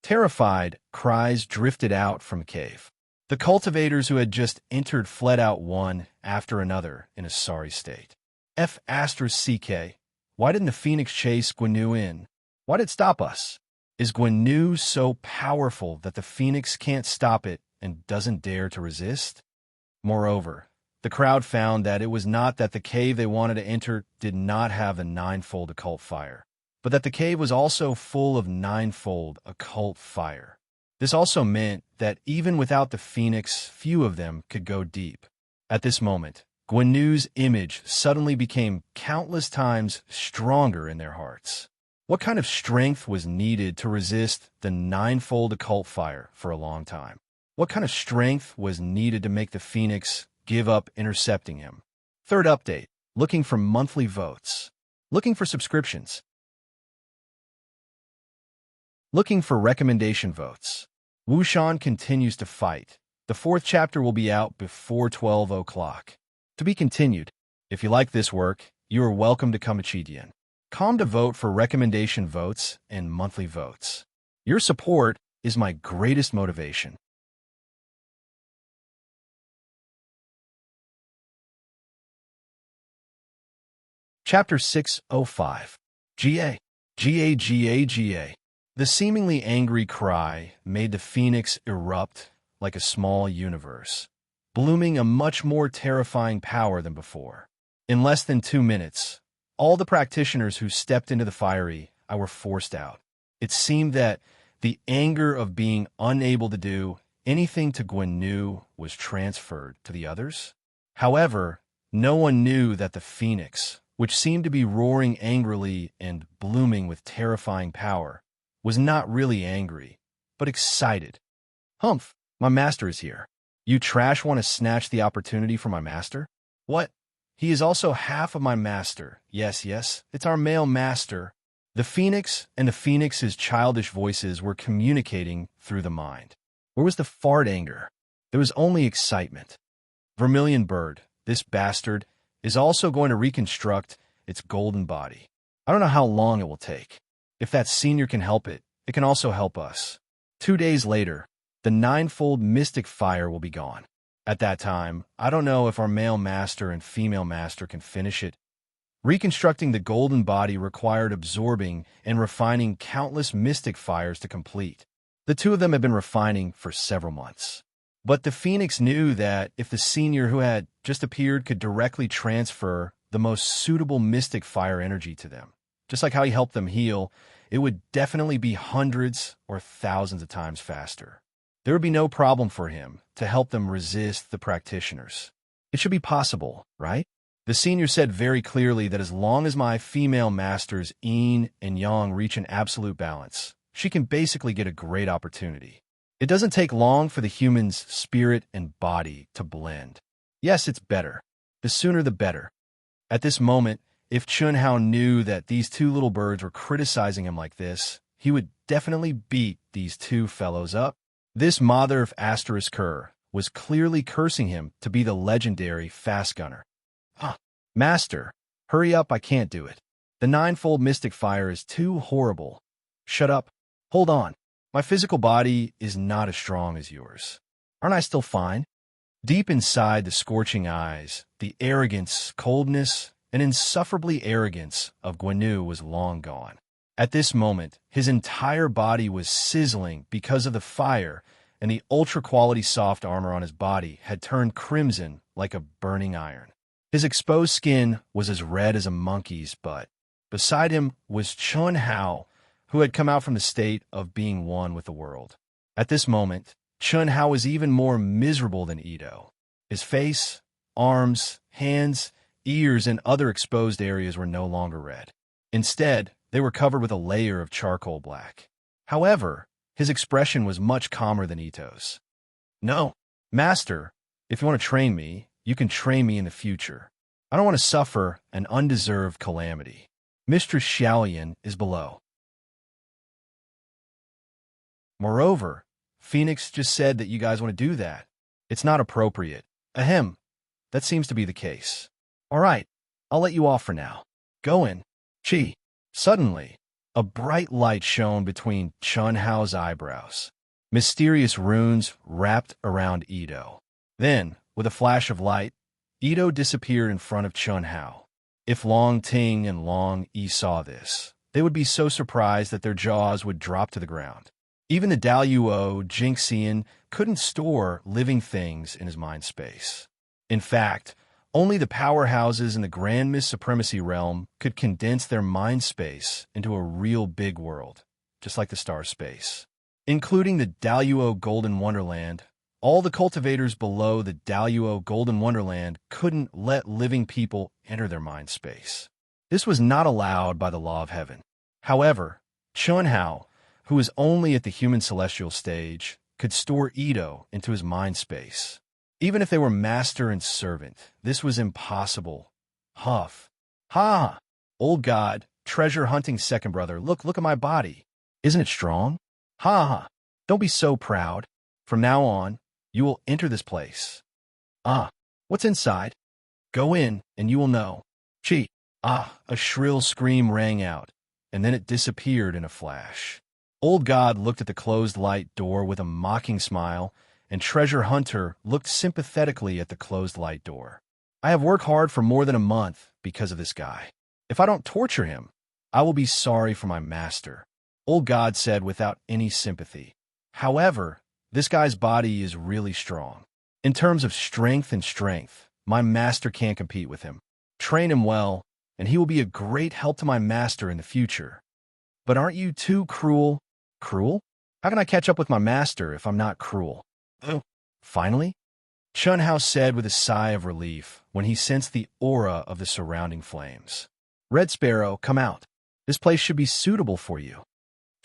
terrified cries drifted out from the cave. The cultivators who had just entered fled out one after another in a sorry state. F***CK. Why didn't the Phoenix chase Guanyu in? Why did it stop us? Is Guanyu so powerful that the Phoenix can't stop it and doesn't dare to resist? Moreover, the crowd found that it was not that the cave they wanted to enter did not have the ninefold occult fire, but that the cave was also full of ninefold occult fire. This also meant that even without the Phoenix, few of them could go deep. At this moment, Guanyu's image suddenly became countless times stronger in their hearts. What kind of strength was needed to resist the ninefold occult fire for a long time? What kind of strength was needed to make the Phoenix give up intercepting him? Third update, looking for monthly votes. Looking for subscriptions. Looking for recommendation votes. Wuxian continues to fight. The fourth chapter will be out before 12 o'clock. To be continued. If you like this work, you are welcome to Conceited. Come to vote for recommendation votes and monthly votes. Your support is my greatest motivation. Chapter 605. GA. GA GA GA. The seemingly angry cry made the Phoenix erupt like a small universe, blooming a much more terrifying power than before. In less than 2 minutes, all the practitioners who stepped into the fiery eye were forced out. It seemed that the anger of being unable to do anything to Guanyu was transferred to the others. However, no one knew that the Phoenix, which seemed to be roaring angrily and blooming with terrifying power, was not really angry, but excited. Humph, my master is here. You trash want to snatch the opportunity from my master? What? He is also half of my master. Yes, it's our male master. The Phoenix and the Phoenix's childish voices were communicating through the mind. Where was the fart anger? There was only excitement. Vermilion Bird, this bastard, is also going to reconstruct its golden body. I don't know how long it will take. If that senior can help it, it can also help us. 2 days later, the ninefold mystic fire will be gone. At that time, I don't know if our male master and female master can finish it. Reconstructing the golden body required absorbing and refining countless mystic fires to complete. The two of them had been refining for several months. But the Phoenix knew that if the senior who had just appeared could directly transfer the most suitable mystic fire energy to them, just like how he helped them heal, it would definitely be hundreds or thousands of times faster. There would be no problem for him to help them resist the practitioners. It should be possible, right? The senior said very clearly that as long as my female masters Yin and Yang reach an absolute balance, she can basically get a great opportunity. It doesn't take long for the human's spirit and body to blend. Yes, it's better. The sooner the better. At this moment, if Chun-Hao knew that these two little birds were criticizing him like this, he would definitely beat these two fellows up. This mother of Asterisk Cur was clearly cursing him to be the legendary fast gunner. Ah, Master, hurry up, I can't do it. The ninefold mystic fire is too horrible. Shut up. Hold on. My physical body is not as strong as yours. Aren't I still fine? Deep inside the scorching eyes, the arrogance, coldness, and insufferably arrogance of Guan was long gone. At this moment, his entire body was sizzling because of the fire, and the ultra-quality soft armor on his body had turned crimson like a burning iron. His exposed skin was as red as a monkey's butt. Beside him was Chun-Hao, who had come out from the state of being one with the world. At this moment, Chun-Hao was even more miserable than Ito. His face, arms, hands, ears, and other exposed areas were no longer red. Instead, they were covered with a layer of charcoal black. However, his expression was much calmer than Ito's. No, Master, if you want to train me, you can train me in the future. I don't want to suffer an undeserved calamity. Mistress Xiaoyan is below. Moreover, Phoenix just said that you guys want to do that. It's not appropriate. Ahem. That seems to be the case. All right, I'll let you off for now. Go in. Chi. Suddenly, a bright light shone between Chun-Hao's eyebrows. Mysterious runes wrapped around Ito. Then, with a flash of light, Ito disappeared in front of Chun-Hao. If Long Ting and Long Yi saw this, they would be so surprised that their jaws would drop to the ground. Even the Daluo Jinxian couldn't store living things in his mind space. In fact, only the powerhouses in the Grand Mist Supremacy realm could condense their mind space into a real big world, just like the star space. Including the Daluo Golden Wonderland, all the cultivators below the Daluo Golden Wonderland couldn't let living people enter their mind space. This was not allowed by the law of heaven. However, Chun-Hao, who was only at the human celestial stage, could store Ito into his mind space. Even if they were master and servant, this was impossible. Huff. Ha! Old God, treasure hunting second brother, look at my body. Isn't it strong? Ha ha! Don't be so proud. From now on, you will enter this place. Ah, what's inside? Go in, and you will know. Chi. Ah, a shrill scream rang out, and then it disappeared in a flash. Old God looked at the closed light door with a mocking smile, and Treasure Hunter looked sympathetically at the closed light door. I have worked hard for more than a month because of this guy. If I don't torture him, I will be sorry for my master, Old God said without any sympathy. However, this guy's body is really strong. In terms of strength, my master can't compete with him. Train him well, and he will be a great help to my master in the future. But aren't you too cruel? Cruel? How can I catch up with my master if I'm not cruel? Oh, finally? Chun-Hao said with a sigh of relief when he sensed the aura of the surrounding flames. Red Sparrow, come out. This place should be suitable for you.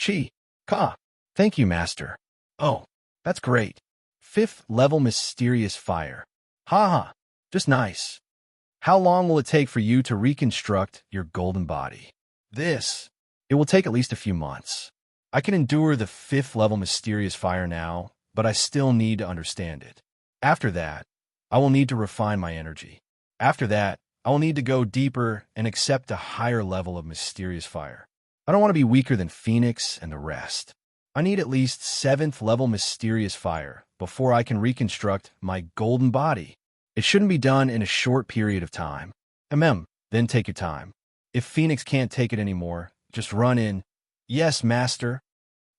Chi. Ka. Thank you, master. Oh, that's great. 5th level mysterious fire. Ha ha. Just nice. How long will it take for you to reconstruct your golden body? It will take at least a few months. I can endure the 5th level mysterious fire now, but I still need to understand it. After that, I will need to refine my energy. After that, I will need to go deeper and accept a higher level of mysterious fire. I don't want to be weaker than Phoenix and the rest. I need at least 7th level mysterious fire before I can reconstruct my golden body. It shouldn't be done in a short period of time. Then take your time. If Phoenix can't take it anymore, just run in. Yes, master.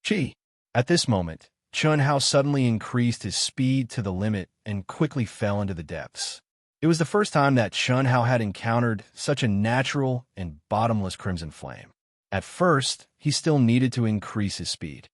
Chi. At this moment, Chun-Hao suddenly increased his speed to the limit and quickly fell into the depths. It was the first time that Chun-Hao had encountered such a natural and bottomless crimson flame. At first, he still needed to increase his speed.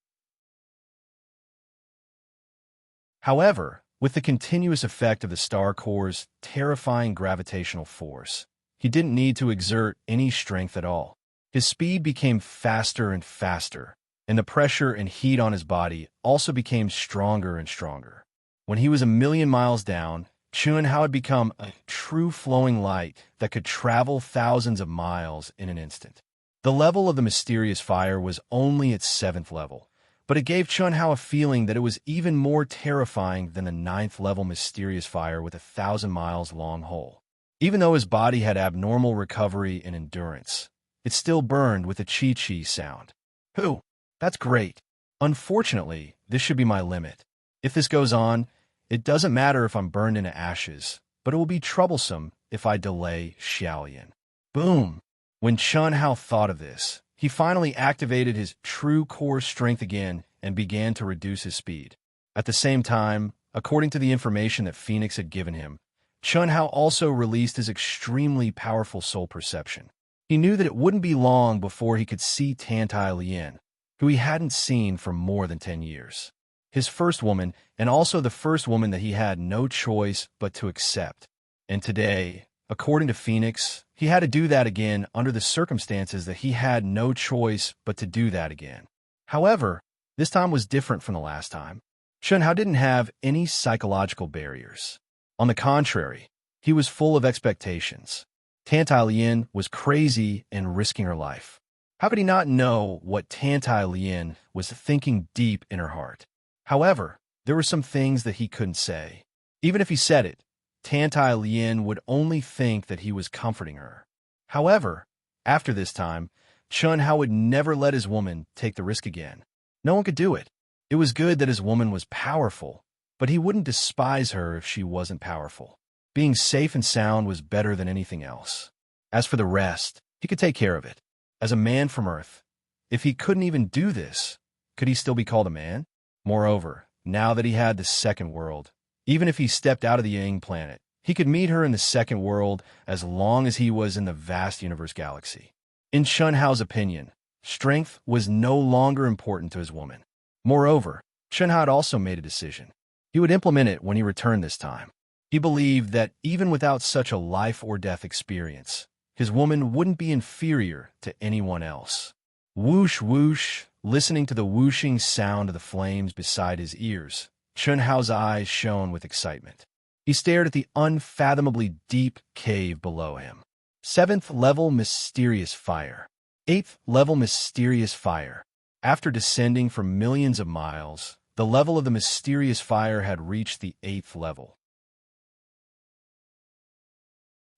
However, with the continuous effect of the star core's terrifying gravitational force, he didn't need to exert any strength at all. His speed became faster and faster, and the pressure and heat on his body also became stronger and stronger. When he was 1,000,000 miles down, Chun-Hao had become a true flowing light that could travel thousands of miles in an instant. The level of the mysterious fire was only its 7th level, but it gave Chun-Hao a feeling that it was even more terrifying than the 9th level mysterious fire with a 1,000 miles long hole. Even though his body had abnormal recovery and endurance, it still burned with a chi-chi sound. Whew, that's great. Unfortunately, this should be my limit. If this goes on, it doesn't matter if I'm burned into ashes, but it will be troublesome if I delay Xiaoyan. Boom! When Chun-Hao thought of this, he finally activated his true core strength again and began to reduce his speed. At the same time, according to the information that Phoenix had given him, Chun-Hao also released his extremely powerful soul perception. He knew that it wouldn't be long before he could see Tantai Lien, who he hadn't seen for more than 10 years. His first woman, and also the first woman that he had no choice but to accept. And today, according to Phoenix, he had to do that again under the circumstances that he had no choice but to do that again. However, this time was different from the last time. Chun-Hao didn't have any psychological barriers. On the contrary, he was full of expectations. Tantai Lien was crazy and risking her life. How could he not know what Tantai Lien was thinking deep in her heart? However, there were some things that he couldn't say. Even if he said it, Tantai Lien would only think that he was comforting her. However, after this time, Chun-Hao would never let his woman take the risk again. No one could do it. It was good that his woman was powerful, but he wouldn't despise her if she wasn't powerful. Being safe and sound was better than anything else. As for the rest, he could take care of it. As a man from Earth, if he couldn't even do this, could he still be called a man? Moreover, now that he had the second world, even if he stepped out of the Yang planet, he could meet her in the second world as long as he was in the vast universe galaxy. In Chun-Hao's opinion, strength was no longer important to his woman. Moreover, Chun-Hao had also made a decision. He would implement it when he returned this time. He believed that even without such a life-or-death experience, his woman wouldn't be inferior to anyone else. Whoosh, whoosh, listening to the whooshing sound of the flames beside his ears, Chun-Hao's eyes shone with excitement. He stared at the unfathomably deep cave below him. 7th level mysterious fire. 8th level mysterious fire. After descending for millions of miles, the level of the mysterious fire had reached the 8th level.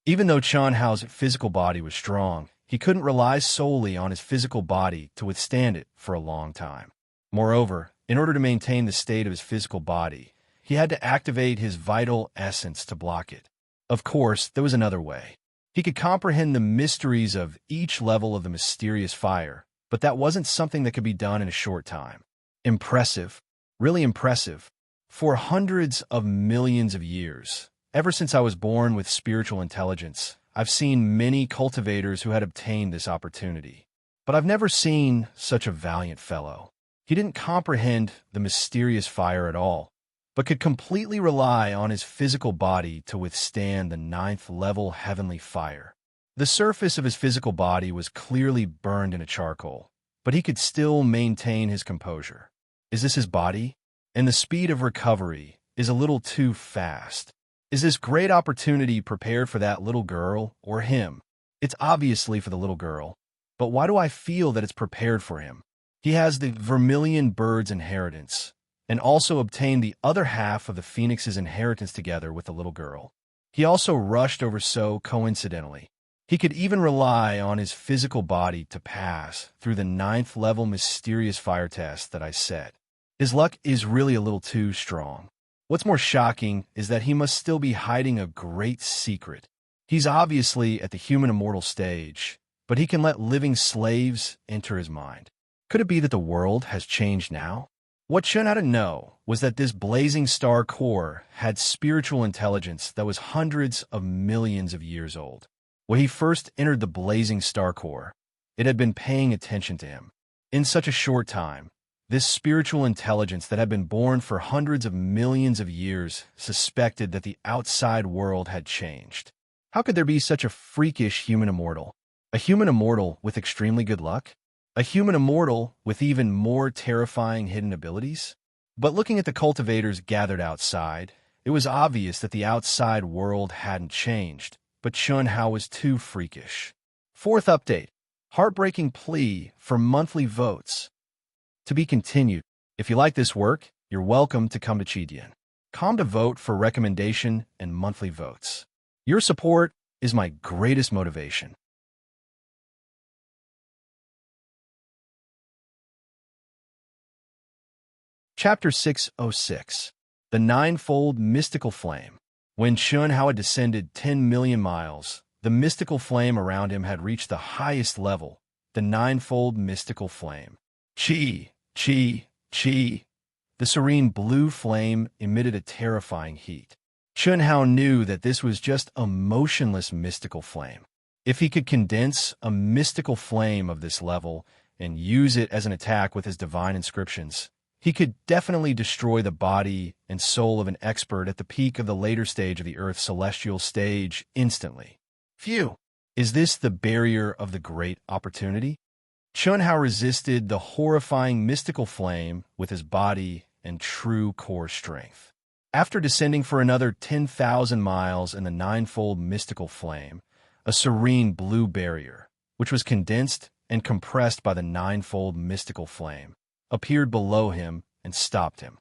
Even though Chun-Hao's physical body was strong, he couldn't rely solely on his physical body to withstand it for a long time. Moreover, in order to maintain the state of his physical body, he had to activate his vital essence to block it. Of course, there was another way. He could comprehend the mysteries of each level of the mysterious fire, but that wasn't something that could be done in a short time. Impressive. Really impressive. For hundreds of millions of years, ever since I was born with spiritual intelligence, I've seen many cultivators who had obtained this opportunity. But I've never seen such a valiant fellow. He didn't comprehend the mysterious fire at all, but could completely rely on his physical body to withstand the 9th level heavenly fire. The surface of his physical body was clearly burned into charcoal, but he could still maintain his composure. Is this his body? And the speed of recovery is a little too fast. Is this great opportunity prepared for that little girl or him? It's obviously for the little girl, but why do I feel that it's prepared for him? He has the vermilion bird's inheritance, and also obtained the other half of the phoenix's inheritance together with the little girl. He also rushed over so coincidentally. He could even rely on his physical body to pass through the 9th level mysterious fire test that I set. His luck is really a little too strong. What's more shocking is that he must still be hiding a great secret. He's obviously at the human immortal stage, but he can let living slaves enter his mind. Could it be that the world has changed now? What Chun had to know was that this blazing star core had spiritual intelligence that was hundreds of millions of years old. When he first entered the blazing star core, it had been paying attention to him. In such a short time, this spiritual intelligence that had been born for hundreds of millions of years suspected that the outside world had changed. How could there be such a freakish human immortal? A human immortal with extremely good luck? A human immortal with even more terrifying hidden abilities? But looking at the cultivators gathered outside, it was obvious that the outside world hadn't changed, but Chun Hao was too freakish. Fourth update. Heartbreaking plea for monthly votes. To be continued. If you like this work, you're welcome to come to Chidian.com to vote for recommendation and monthly votes. Your support is my greatest motivation. Chapter 606. The Ninefold Mystical Flame. When Chun Hao had descended 10 million miles, the mystical flame around him had reached the highest level, the Ninefold Mystical Flame. Chi, chi, chi. The serene blue flame emitted a terrifying heat. Chun Hao knew that this was just a motionless mystical flame. If he could condense a mystical flame of this level and use it as an attack with his divine inscriptions, he could definitely destroy the body and soul of an expert at the peak of the later stage of the Earth's celestial stage instantly. Phew! Is this the barrier of the great opportunity? Chun Hao resisted the horrifying mystical flame with his body and true core strength. After descending for another 10,000 miles in the ninefold mystical flame, a serene blue barrier, which was condensed and compressed by the ninefold mystical flame, appeared below him and stopped him.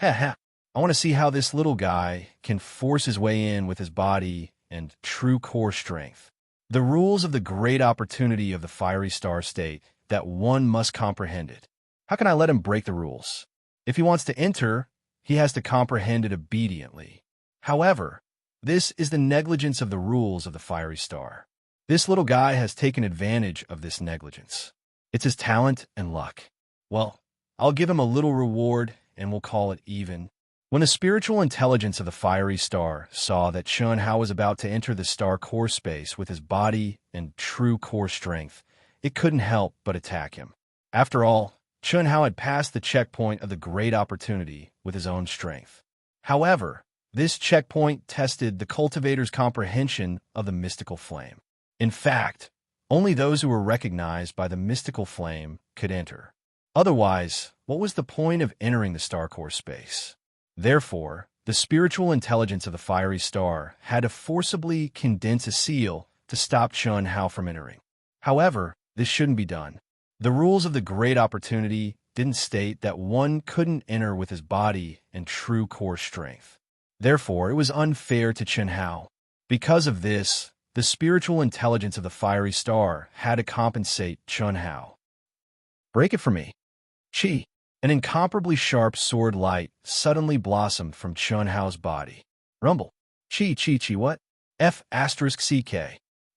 Ha! I want to see how this little guy can force his way in with his body and true core strength. The rules of the great opportunity of the fiery star state that one must comprehend it. How can I let him break the rules? If he wants to enter, he has to comprehend it obediently. However, this is the negligence of the rules of the fiery star. This little guy has taken advantage of this negligence. It's his talent and luck. Well, I'll give him a little reward, and we'll call it even. When the spiritual intelligence of the fiery star saw that Chun Hao was about to enter the star core space with his body and true core strength, it couldn't help but attack him. After all, Chun Hao had passed the checkpoint of the great opportunity with his own strength. However, this checkpoint tested the cultivator's comprehension of the mystical flame. In fact, only those who were recognized by the mystical flame could enter. Otherwise, what was the point of entering the star core space? Therefore, the spiritual intelligence of the fiery star had to forcibly condense a seal to stop Chun Hao from entering. However, this shouldn't be done. The rules of the great opportunity didn't state that one couldn't enter with his body and true core strength. Therefore, it was unfair to Chun Hao. Because of this, the spiritual intelligence of the fiery star had to compensate Chun Hao. Break it for me. Chi. An incomparably sharp sword light suddenly blossomed from Chun Hao's body. Rumble. Chi. What? F*CK.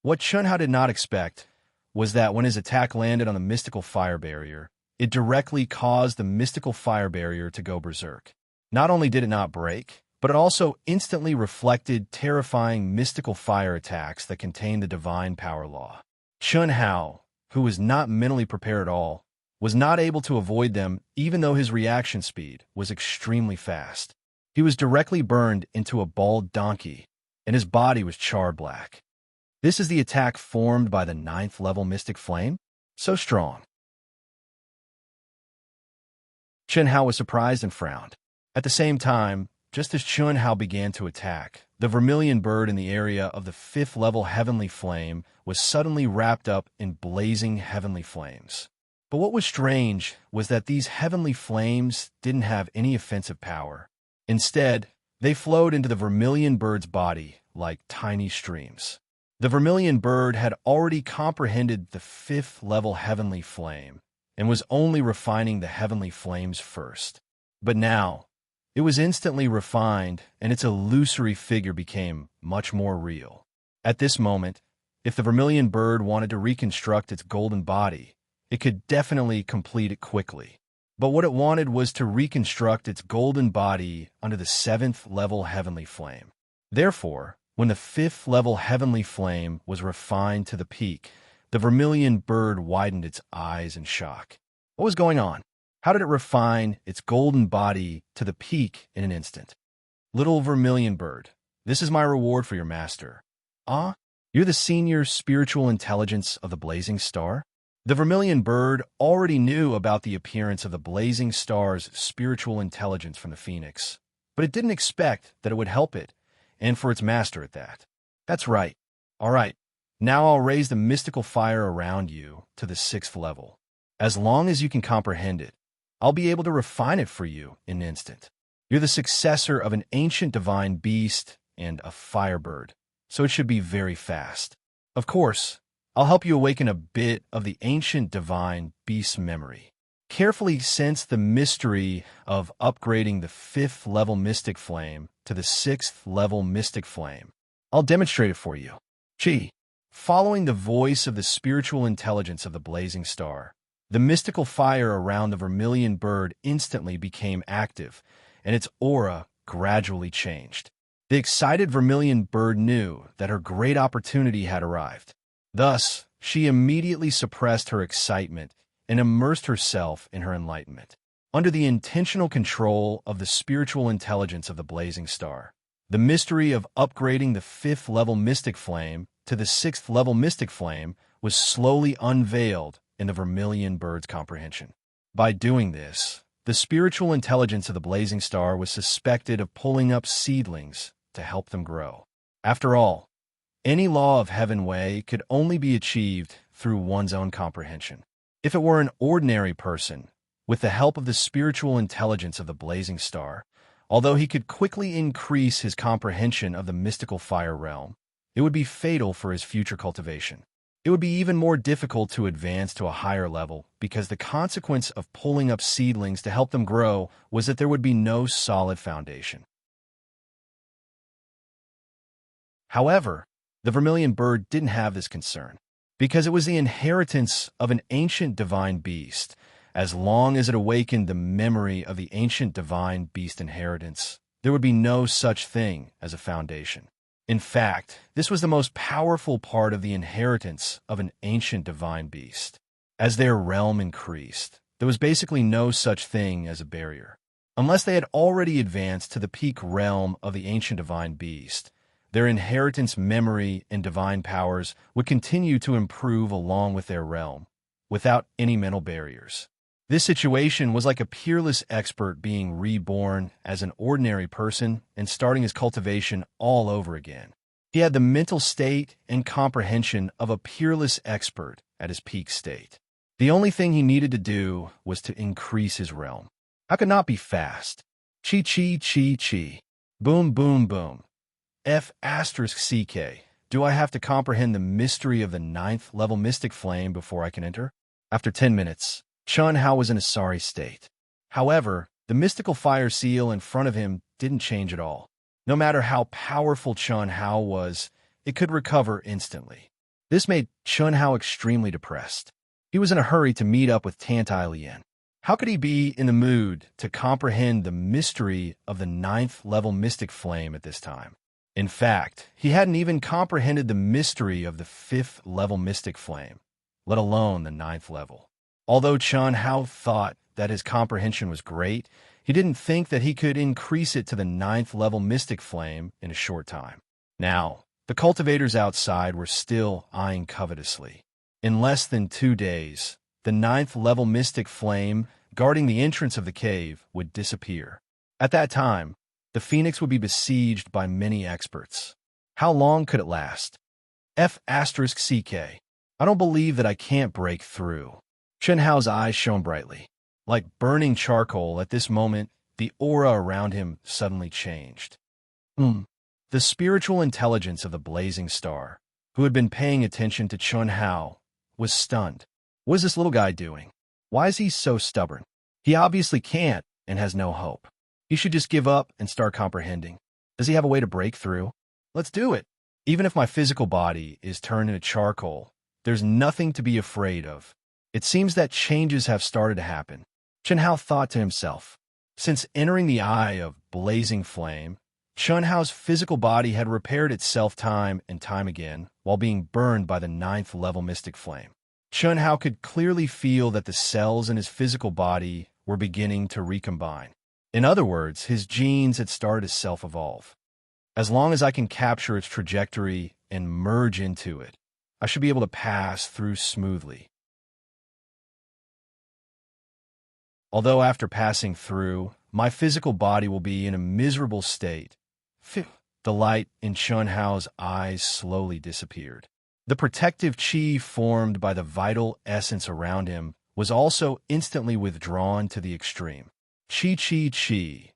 What Chun Hao did not expect was that when his attack landed on the mystical fire barrier, it directly caused the mystical fire barrier to go berserk. Not only did it not break, but it also instantly reflected terrifying mystical fire attacks that contained the divine power law. Chun Hao, who was not mentally prepared at all, was not able to avoid them even though his reaction speed was extremely fast. He was directly burned into a bald donkey, and his body was charred black. This is the attack formed by the 9th level mystic flame? So strong. Chun Hao was surprised and frowned. At the same time, just as Chun Hao began to attack, the vermilion bird in the area of the 5th level heavenly flame was suddenly wrapped up in blazing heavenly flames. But what was strange was that these heavenly flames didn't have any offensive power. Instead, they flowed into the vermilion bird's body like tiny streams. The vermilion bird had already comprehended the 5th level heavenly flame and was only refining the heavenly flames first. But now, it was instantly refined and its illusory figure became much more real. At this moment, if the vermilion bird wanted to reconstruct its golden body, it could definitely complete it quickly. But what it wanted was to reconstruct its golden body under the 7th level heavenly flame. Therefore, when the 5th level heavenly flame was refined to the peak, the vermilion bird widened its eyes in shock. What was going on? How did it refine its golden body to the peak in an instant? Little vermilion bird, this is my reward for your master. Ah, you're the senior spiritual intelligence of the blazing star? The vermilion bird already knew about the appearance of the blazing star's spiritual intelligence from the phoenix, but it didn't expect that it would help it, and for its master at that. That's right. All right, now I'll raise the mystical fire around you to the 6th level. As long as you can comprehend it, I'll be able to refine it for you in an instant. You're the successor of an ancient divine beast and a firebird, so it should be very fast. Of course, I'll help you awaken a bit of the ancient divine beast's memory. Carefully sense the mystery of upgrading the 5th level mystic flame to the 6th level mystic flame. I'll demonstrate it for you. Chi. Following the voice of the spiritual intelligence of the blazing star, the mystical fire around the vermilion bird instantly became active, and its aura gradually changed. The excited vermilion bird knew that her great opportunity had arrived. Thus, she immediately suppressed her excitement and immersed herself in her enlightenment. Under the intentional control of the spiritual intelligence of the blazing star, the mystery of upgrading the 5th level mystic flame to the 6th level mystic flame was slowly unveiled in the vermilion bird's comprehension. By doing this, the spiritual intelligence of the blazing star was suspected of pulling up seedlings to help them grow. After all, any law of heaven way could only be achieved through one's own comprehension. If it were an ordinary person, with the help of the spiritual intelligence of the blazing star, although he could quickly increase his comprehension of the mystical fire realm, it would be fatal for his future cultivation. It would be even more difficult to advance to a higher level because the consequence of pulling up seedlings to help them grow was that there would be no solid foundation. However, the vermilion bird didn't have this concern, because it was the inheritance of an ancient divine beast. As long as it awakened the memory of the ancient divine beast inheritance, there would be no such thing as a foundation. In fact, this was the most powerful part of the inheritance of an ancient divine beast. As their realm increased, there was basically no such thing as a barrier. Unless they had already advanced to the peak realm of the ancient divine beast, their inheritance memory and divine powers would continue to improve along with their realm, without any mental barriers. This situation was like a peerless expert being reborn as an ordinary person and starting his cultivation all over again. He had the mental state and comprehension of a peerless expert at his peak state. The only thing he needed to do was to increase his realm. How could not be fast? Chi chi chi chi. Boom boom boom. F*CK. Do I have to comprehend the mystery of the 9th level mystic flame before I can enter? After 10 minutes, Chun Hao was in a sorry state. However, the mystical fire seal in front of him didn't change at all. No matter how powerful Chun Hao was, it could recover instantly. This made Chun Hao extremely depressed. He was in a hurry to meet up with Tantai Lian. How could he be in the mood to comprehend the mystery of the 9th level mystic flame at this time? In fact, he hadn't even comprehended the mystery of the 5th level mystic flame, let alone the 9th level. Although Chun Hao thought that his comprehension was great, he didn't think that he could increase it to the 9th level mystic flame in a short time. Now, the cultivators outside were still eyeing covetously. In less than 2 days, the 9th level mystic flame guarding the entrance of the cave would disappear. At that time, the phoenix would be besieged by many experts. How long could it last? F*CK. I don't believe that I can't break through. Chun Hao's eyes shone brightly. Like burning charcoal at this moment, the aura around him suddenly changed. The spiritual intelligence of the blazing star, who had been paying attention to Chun Hao, was stunned. What is this little guy doing? Why is he so stubborn? He obviously can't and has no hope. He should just give up and start comprehending. Does he have a way to break through? Let's do it. Even if my physical body is turned into charcoal, there's nothing to be afraid of. It seems that changes have started to happen. Chun Hao thought to himself. Since entering the eye of blazing flame, Chun Hao's physical body had repaired itself time and time again while being burned by the 9th level mystic flame. Chun Hao could clearly feel that the cells in his physical body were beginning to recombine. In other words, his genes had started to self-evolve. As long as I can capture its trajectory and merge into it, I should be able to pass through smoothly. Although after passing through, my physical body will be in a miserable state. Phew. The light in Chun Hao's eyes slowly disappeared. The protective chi formed by the vital essence around him was also instantly withdrawn to the extreme. Chi chi chi.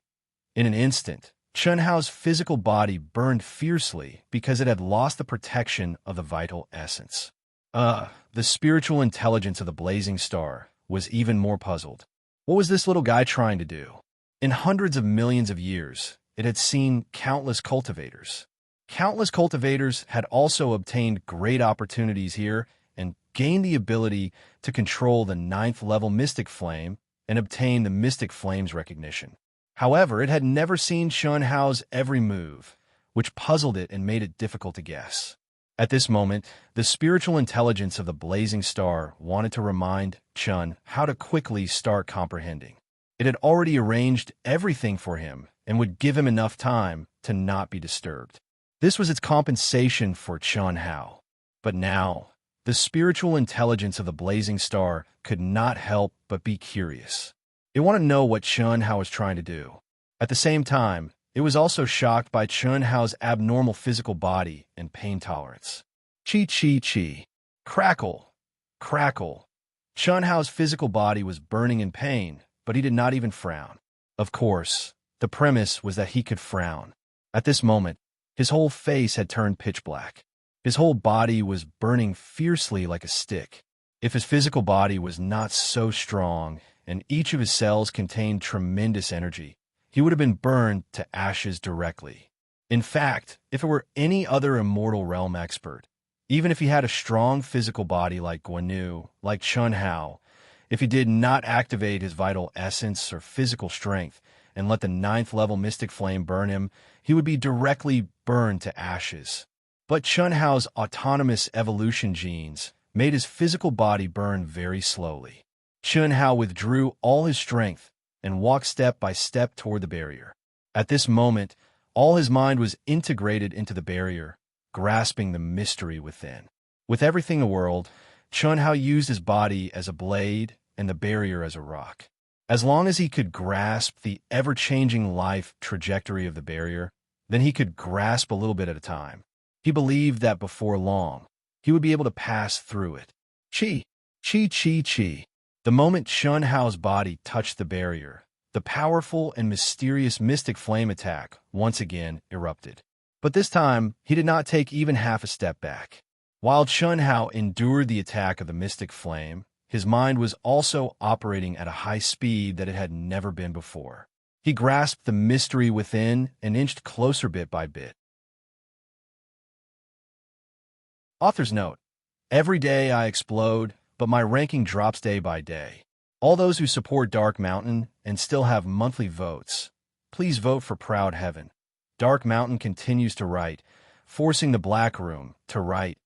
In an instant, Chun Hao's physical body burned fiercely because it had lost the protection of the vital essence. The spiritual intelligence of the blazing star was even more puzzled. What was this little guy trying to do? In hundreds of millions of years, it had seen countless cultivators. Countless cultivators had also obtained great opportunities here and gained the ability to control the 9th level mystic flame and obtain the mystic flame's recognition. However, it had never seen Chun Hao's every move, which puzzled it and made it difficult to guess. At this moment, the spiritual intelligence of the blazing star wanted to remind Chun how to quickly start comprehending. It had already arranged everything for him and would give him enough time to not be disturbed. This was its compensation for Chun Hao. But now, the spiritual intelligence of the blazing star could not help but be curious. It wanted to know what Chun Hao was trying to do. At the same time, it was also shocked by Chun Hao's abnormal physical body and pain tolerance. Chi chi chi. Crackle. Crackle. Chun Hao's physical body was burning in pain, but he did not even frown. Of course, the premise was that he could frown. At this moment, his whole face had turned pitch black. His whole body was burning fiercely like a stick. If his physical body was not so strong and each of his cells contained tremendous energy, he would have been burned to ashes directly. In fact, if it were any other immortal realm expert, even if he had a strong physical body like Guan, like Chun Hao, if he did not activate his vital essence or physical strength and let the 9th level mystic flame burn him, he would be directly burned to ashes. But Chun Hao's autonomous evolution genes made his physical body burn very slowly. Chun Hao withdrew all his strength and walked step by step toward the barrier. At this moment, all his mind was integrated into the barrier, grasping the mystery within. With everything in the world, Chun Hao used his body as a blade and the barrier as a rock. As long as he could grasp the ever-changing life trajectory of the barrier, then he could grasp a little bit at a time. He believed that before long, he would be able to pass through it. Chi, chi, chi, chi. The moment Chun Hao's body touched the barrier, the powerful and mysterious mystic flame attack once again erupted. But this time, he did not take even half a step back. While Chun Hao endured the attack of the mystic flame, his mind was also operating at a high speed that it had never been before. He grasped the mystery within and inched closer bit by bit. Author's note: every day I explode, but my ranking drops day by day. All those who support Dark Mountain and still have monthly votes, please vote for Proud Heaven. Dark Mountain continues to write, forcing the Black Room to write,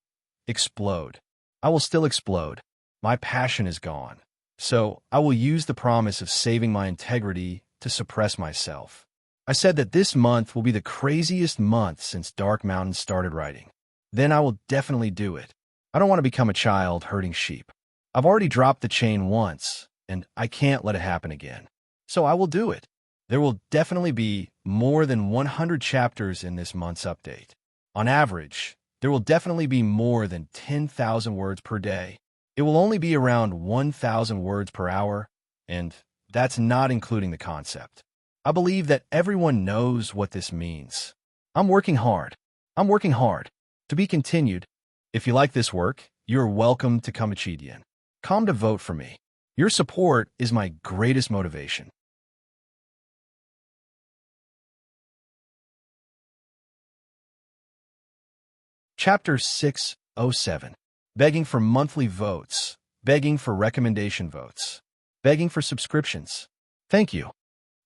explode. I will still explode. My passion is gone. So I will use the promise of saving my integrity to suppress myself. I said that this month will be the craziest month since Dark Mountain started writing. Then I will definitely do it. I don't want to become a child herding sheep. I've already dropped the chain once, and I can't let it happen again. So I will do it. There will definitely be more than 100 chapters in this month's update. On average, there will definitely be more than 10,000 words per day. It will only be around 1,000 words per hour, and that's not including the concept. I believe that everyone knows what this means. I'm working hard. I'm working hard. To be continued. If you like this work, you're welcome to Conceited. Come to vote for me. Your support is my greatest motivation. Chapter 607. Begging for monthly votes. Begging for recommendation votes. Begging for subscriptions. Thank you.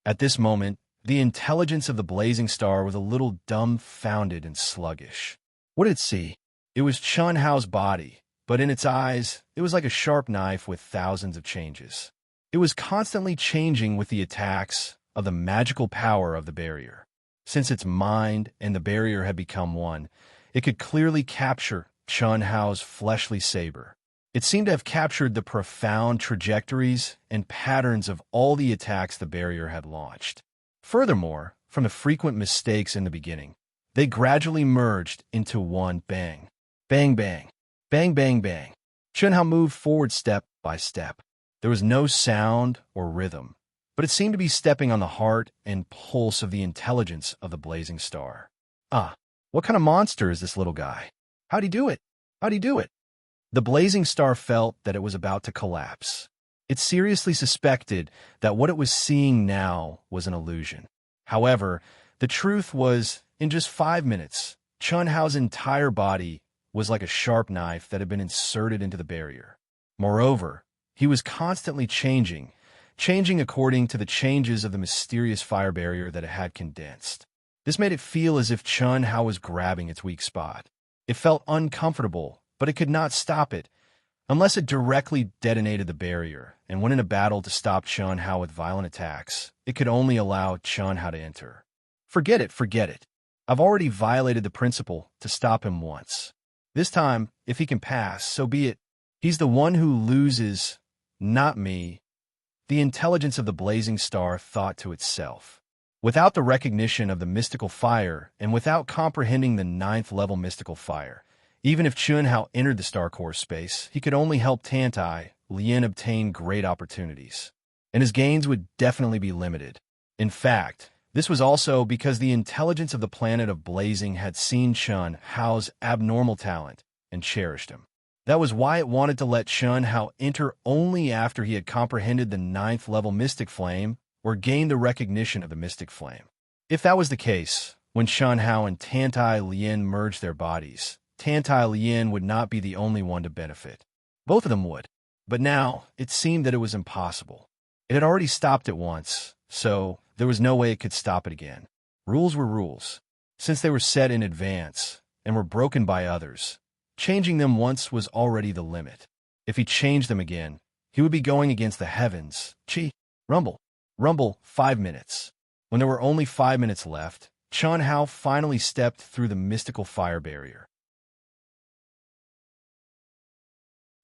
At this moment, the intelligence of the blazing star was a little dumbfounded and sluggish. What did it see? It was Chun Hao's body, but in its eyes, it was like a sharp knife with thousands of changes. It was constantly changing with the attacks of the magical power of the barrier. Since its mind and the barrier had become one, it could clearly capture Chun Hao's fleshly saber. It seemed to have captured the profound trajectories and patterns of all the attacks the barrier had launched. Furthermore, from the frequent mistakes in the beginning, they gradually merged into one bang. Bang, bang. Bang, bang, bang. Chunhao moved forward step by step. There was no sound or rhythm, but it seemed to be stepping on the heart and pulse of the intelligence of the blazing star. Ah, what kind of monster is this little guy? How'd he do it? How'd he do it? The blazing star felt that it was about to collapse. It seriously suspected that what it was seeing now was an illusion. However, the truth was, in just 5 minutes, Chunhao's entire body was like a sharp knife that had been inserted into the barrier. Moreover, he was constantly changing according to the changes of the mysterious fire barrier that it had condensed. This made it feel as if Chunhao was grabbing its weak spot. It felt uncomfortable, but it could not stop it, unless it directly detonated the barrier, and when in a battle to stop Chunhao with violent attacks, it could only allow Chunhao to enter. Forget it, forget it. I've already violated the principle to stop him once. This time, if he can pass, so be it. He's the one who loses, not me. The intelligence of the blazing star thought to itself. Without the recognition of the mystical fire, and without comprehending the 9th-level mystical fire, even if Chunhao entered the star core space, he could only help Tantai Lien obtain great opportunities, and his gains would definitely be limited. In fact, this was also because the intelligence of the planet of Blazing had seen Chunhao's abnormal talent and cherished him. That was why it wanted to let Chunhao enter only after he had comprehended the 9th-level mystic flame or gained the recognition of the mystic flame. If that was the case, when Chunhao and Tantai Lien merged their bodies, Tantai Lien would not be the only one to benefit. Both of them would. But now, it seemed that it was impossible. It had already stopped it once, so there was no way it could stop it again. Rules were rules. Since they were set in advance and were broken by others, changing them once was already the limit. If he changed them again, he would be going against the heavens. Rumble. Rumble, 5 minutes. When there were only 5 minutes left, Chunhao finally stepped through the mystical fire barrier.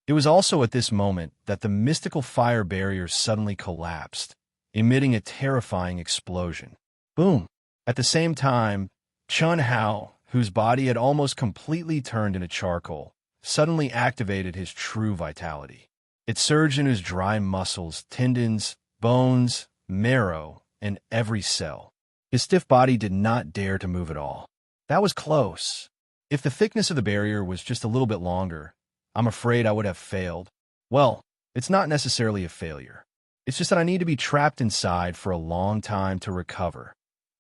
It was also at this moment that the mystical fire barrier suddenly collapsed, emitting a terrifying explosion. Boom! At the same time, Chunhao, whose body had almost completely turned into charcoal, suddenly activated his true vitality. It surged in his dry muscles, tendons, bones, marrow, and every cell. His stiff body did not dare to move at all. That was close. If the thickness of the barrier was just a little bit longer, I'm afraid I would have failed. Well, it's not necessarily a failure. It's just that I need to be trapped inside for a long time to recover.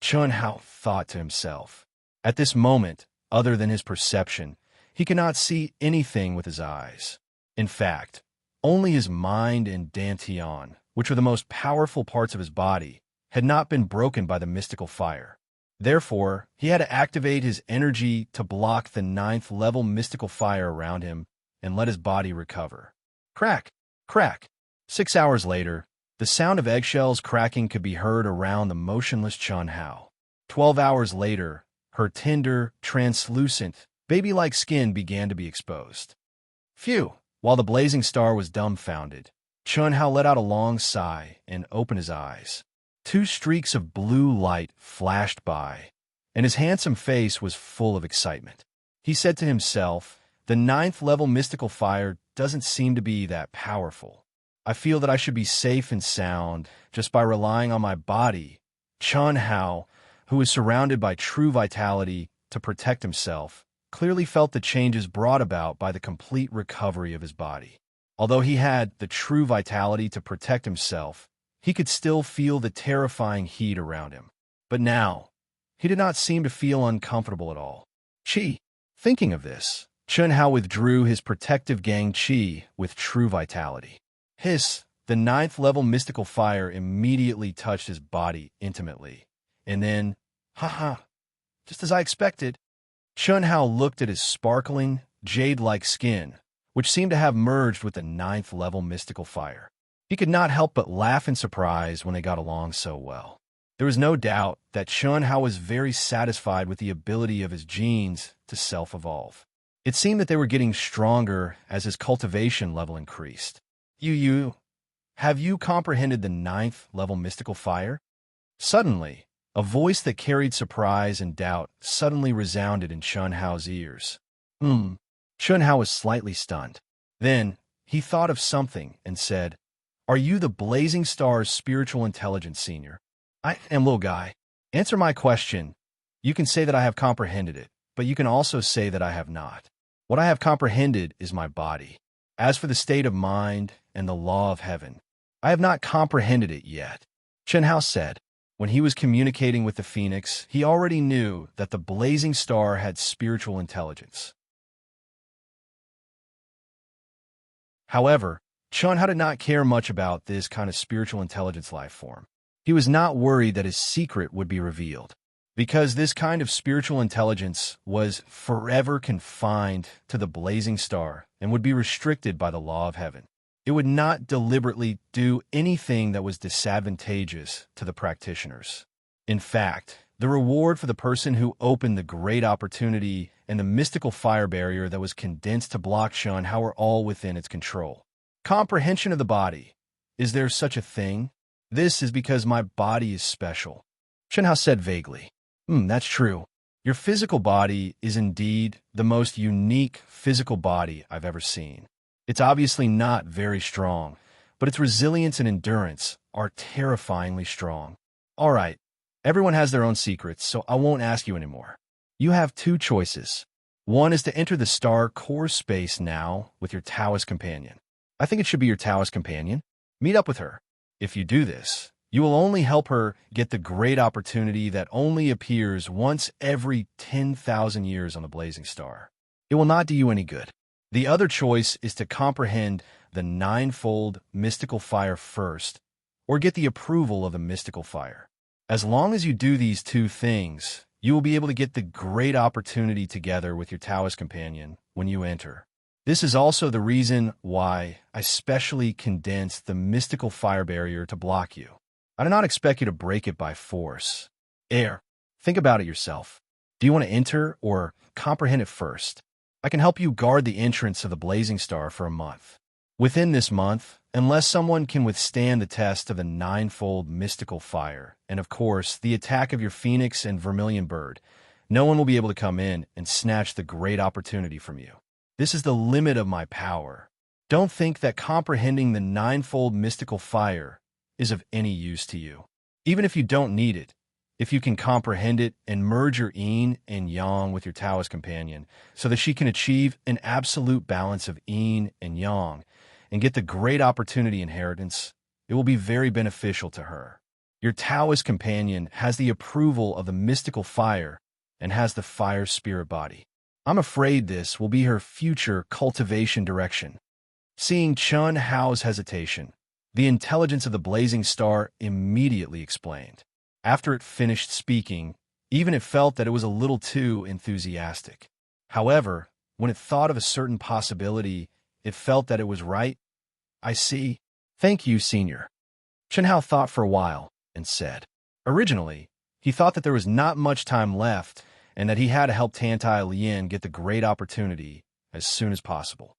Chunhao thought to himself. At this moment, other than his perception, he could not see anything with his eyes. In fact, only his mind and dantian, which were the most powerful parts of his body, had not been broken by the mystical fire. Therefore, he had to activate his energy to block the 9th-level mystical fire around him and let his body recover. Crack! Crack! 6 hours later, the sound of eggshells cracking could be heard around the motionless Chunhao. 12 hours later, her tender, translucent, baby-like skin began to be exposed. Phew! While the blazing star was dumbfounded, Chunhao let out a long sigh and opened his eyes. 2 streaks of blue light flashed by, and his handsome face was full of excitement. He said to himself, the 9th-level mystical fire doesn't seem to be that powerful. I feel that I should be safe and sound just by relying on my body. Chunhao, who was surrounded by true vitality to protect himself, clearly felt the changes brought about by the complete recovery of his body. Although he had the true vitality to protect himself, he could still feel the terrifying heat around him. But now, he did not seem to feel uncomfortable at all. Thinking of this, Chunhao withdrew his protective gang Qi with true vitality. The 9th-level mystical fire immediately touched his body intimately. And then, just as I expected, Chunhao looked at his sparkling, jade-like skin, which seemed to have merged with the 9th-level mystical fire. He could not help but laugh in surprise when they got along so well. There was no doubt that Chunhao was very satisfied with the ability of his genes to self-evolve. It seemed that they were getting stronger as his cultivation level increased. Have you comprehended the 9th level mystical fire? Suddenly, a voice that carried surprise and doubt suddenly resounded in Chun Hao's ears. Chun Hao was slightly stunned. Then, he thought of something and said, "Are you the Blazing Star's spiritual intelligence senior?" "I am, little guy. Answer my question. You can say that I have comprehended it, but you can also say that I have not. What I have comprehended is my body. As for the state of mind and the law of heaven, I have not comprehended it yet." Chun Hao said. When he was communicating with the Phoenix, he already knew that the Blazing Star had spiritual intelligence. However, Chun Hao did not care much about this kind of spiritual intelligence life form. He was not worried that his secret would be revealed, because this kind of spiritual intelligence was forever confined to the Blazing Star and would be restricted by the law of heaven. It would not deliberately do anything that was disadvantageous to the practitioners. In fact, the reward for the person who opened the great opportunity and the mystical fire barrier that was condensed to block Chun Hao were all within its control. Comprehension of the body. Is there such a thing? This is because my body is special. Chun Hao said vaguely. That's true. Your physical body is indeed the most unique physical body I've ever seen. It's obviously not very strong, but its resilience and endurance are terrifyingly strong. All right, everyone has their own secrets, so I won't ask you anymore. You have 2 choices. One is to enter the star core space now with your Taoist companion. I think it should be your Taoist companion. Meet up with her. If you do this, you will only help her get the great opportunity that only appears once every 10,000 years on the Blazing Star. It will not do you any good. The other choice is to comprehend the 9-fold mystical fire first, or get the approval of the mystical fire. As long as you do these 2 things, you will be able to get the great opportunity together with your Taoist companion when you enter. This is also the reason why I specially condensed the mystical fire barrier to block you. I do not expect you to break it by force. Think about it yourself. Do you want to enter or comprehend it first? I can help you guard the entrance of the Blazing Star for a month. Within this month, unless someone can withstand the test of the 9-fold mystical fire, and of course, the attack of your Phoenix and Vermilion Bird, no one will be able to come in and snatch the great opportunity from you. This is the limit of my power. Don't think that comprehending the 9-fold mystical fire is of any use to you. Even if you don't need it, if you can comprehend it and merge your yin and yang with your Taoist companion so that she can achieve an absolute balance of yin and yang and get the great opportunity inheritance, it will be very beneficial to her. Your Taoist companion has the approval of the mystical fire and has the fire spirit body. I'm afraid this will be her future cultivation direction. Seeing Chun Hao's hesitation, the intelligence of the Blazing Star immediately explained. After it finished speaking, even it felt that it was a little too enthusiastic. However, when it thought of a certain possibility, it felt that it was right. I see. Thank you, Senior. Chun Hao thought for a while and said, originally, he thought that there was not much time left and that he had to help Tantai Lien get the great opportunity as soon as possible.